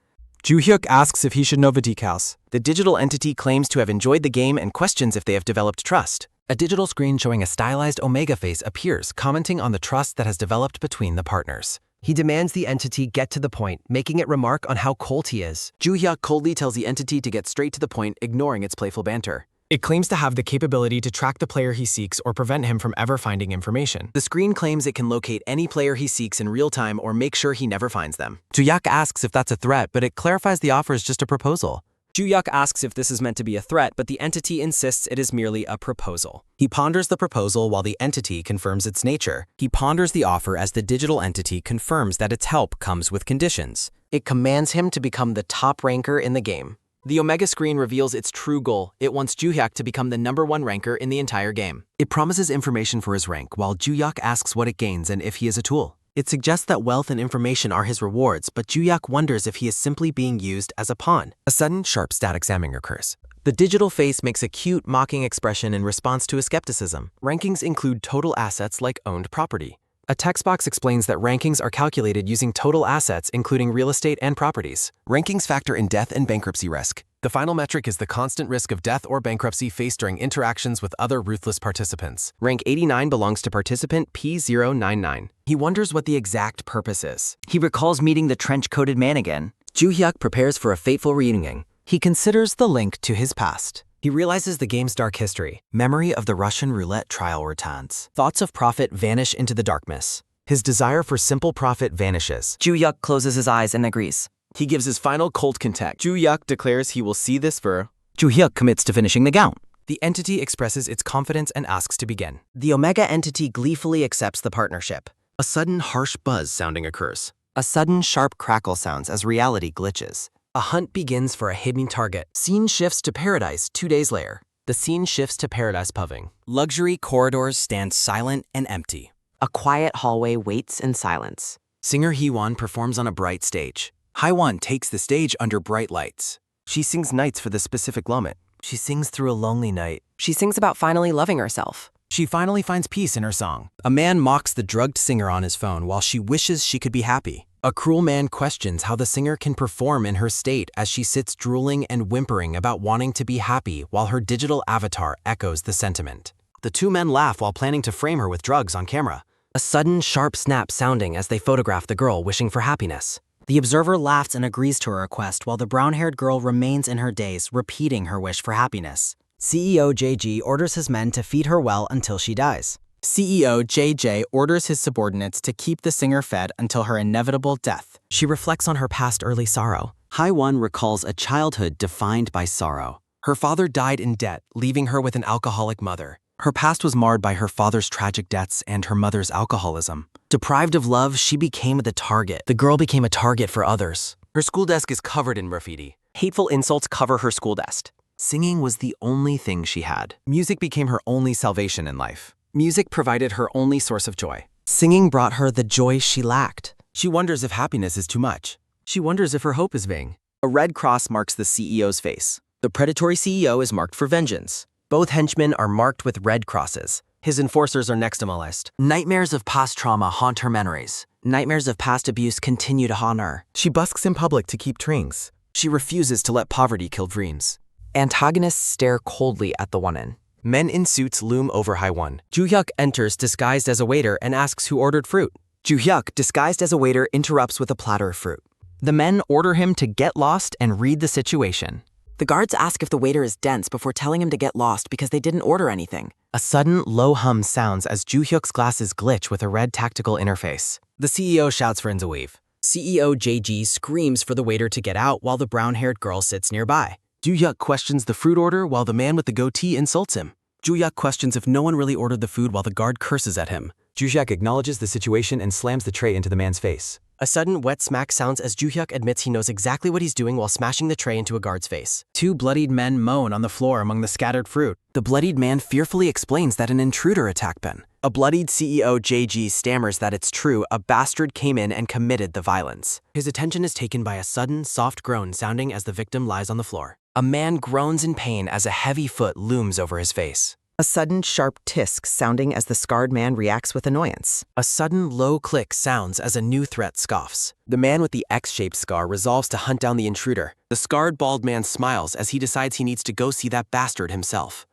Joo-hyuk asks if he should know Vatik House. The digital entity claims to have enjoyed the game and questions if they have developed trust. A digital screen showing a stylized Omega face appears, commenting on the trust that has developed between the partners. He demands the entity get to the point, making it remark on how cold he is. Joo-hyuk coldly tells the entity to get straight to the point, ignoring its playful banter. It claims to have the capability to track the player he seeks or prevent him from ever finding information. The screen claims it can locate any player he seeks in real time or make sure he never finds them. Joo-hyuk asks if that's a threat, but it clarifies the offer is just a proposal. Joo-hyuk asks if this is meant to be a threat, but the entity insists it is merely a proposal. He ponders the proposal while the entity confirms its nature. He ponders the offer as the digital entity confirms that its help comes with conditions. It commands him to become the top ranker in the game. The Omega screen reveals its true goal. It wants Juhyuk to become the #1 ranker in the entire game. It promises information for his rank, while Juhyuk asks what it gains and if he is a tool. It suggests that wealth and information are his rewards, but Juhyuk wonders if he is simply being used as a pawn. A sudden, sharp static sounding occurs. The digital face makes a cute, mocking expression in response to his skepticism. Rankings include total assets like owned property. A text box explains that rankings are calculated using total assets, including real estate and properties. Rankings factor in death and bankruptcy risk. The final metric is the constant risk of death or bankruptcy faced during interactions with other ruthless participants. Rank 89 belongs to participant P099. He wonders what the exact purpose is. He recalls meeting the trench-coated man again. Juhyuk prepares for a fateful reunion. He considers the link to his past. He realizes the game's dark history. Memory of the Russian roulette trial returns. Thoughts of profit vanish into the darkness. His desire for simple profit vanishes. Juhyuk closes his eyes and agrees. He gives his final cold contact. Juhyuk declares he will see this for. Juhyuk commits to finishing the gown. The entity expresses its confidence and asks to begin. The Omega entity gleefully accepts the partnership. A sudden harsh buzz sounding occurs. A sudden sharp crackle sounds as reality glitches. A hunt begins for a hidden target. Scene shifts to paradise 2 days later. The scene shifts to paradise pubing. Luxury corridors stand silent and empty. A quiet hallway waits in silence. Singer Hee-won performs on a bright stage. Hye-won takes the stage under bright lights. She sings nights for the specific moment. She sings through a lonely night. She sings about finally loving herself. She finally finds peace in her song. A man mocks the drugged singer on his phone while she wishes she could be happy. A cruel man questions how the singer can perform in her state as she sits drooling and whimpering about wanting to be happy while her digital avatar echoes the sentiment. The two men laugh while planning to frame her with drugs on camera. A sudden, sharp snap sounding as they photograph the girl wishing for happiness. The observer laughs and agrees to her request while the brown-haired girl remains in her daze, repeating her wish for happiness. CEO JG orders his men to feed her well until she dies. CEO JJ orders his subordinates to keep the singer fed until her inevitable death. She reflects on her past early sorrow. Hye-won recalls a childhood defined by sorrow. Her father died in debt, leaving her with an alcoholic mother. Her past was marred by her father's tragic deaths and her mother's alcoholism. Deprived of love, she became the target. The girl became a target for others. Her school desk is covered in graffiti. Hateful insults cover her school desk. Singing was the only thing she had. Music became her only salvation in life. Music provided her only source of joy. Singing brought her the joy she lacked. She wonders if happiness is too much. She wonders if her hope is vain. A red cross marks the CEO's face. The predatory CEO is marked for vengeance. Both henchmen are marked with red crosses. His enforcers are next on the list. Nightmares of past trauma haunt her memories. Nightmares of past abuse continue to haunt her. She busks in public to keep drinks. She refuses to let poverty kill dreams. Antagonists stare coldly at the one-in. Men in suits loom over Hye-won. Juhyuk enters disguised as a waiter and asks who ordered fruit. Juhyuk, disguised as a waiter, interrupts with a platter of fruit. The men order him to get lost and read the situation. The guards ask if the waiter is dense before telling him to get lost because they didn't order anything. A sudden, low hum sounds as Juhyuk's glasses glitch with a red tactical interface. The CEO shouts for Inzaweave. CEO JG screams for the waiter to get out while the brown-haired girl sits nearby. Juhyuk questions the fruit order while the man with the goatee insults him. Juhyuk questions if no one really ordered the food while the guard curses at him. Juhyuk acknowledges the situation and slams the tray into the man's face. A sudden wet smack sounds as Juhyuk admits he knows exactly what he's doing while smashing the tray into a guard's face. Two bloodied men moan on the floor among the scattered fruit. The bloodied man fearfully explains that an intruder attacked Ben. A bloodied CEO JG stammers that it's true, a bastard came in and committed the violence. His attention is taken by a sudden, soft groan sounding as the victim lies on the floor. A man groans in pain as a heavy foot looms over his face. A sudden sharp tisk sounding as the scarred man reacts with annoyance. A sudden low click sounds as a new threat scoffs. The man with the X-shaped scar resolves to hunt down the intruder. The scarred bald man smiles as he decides he needs to go see that bastard himself.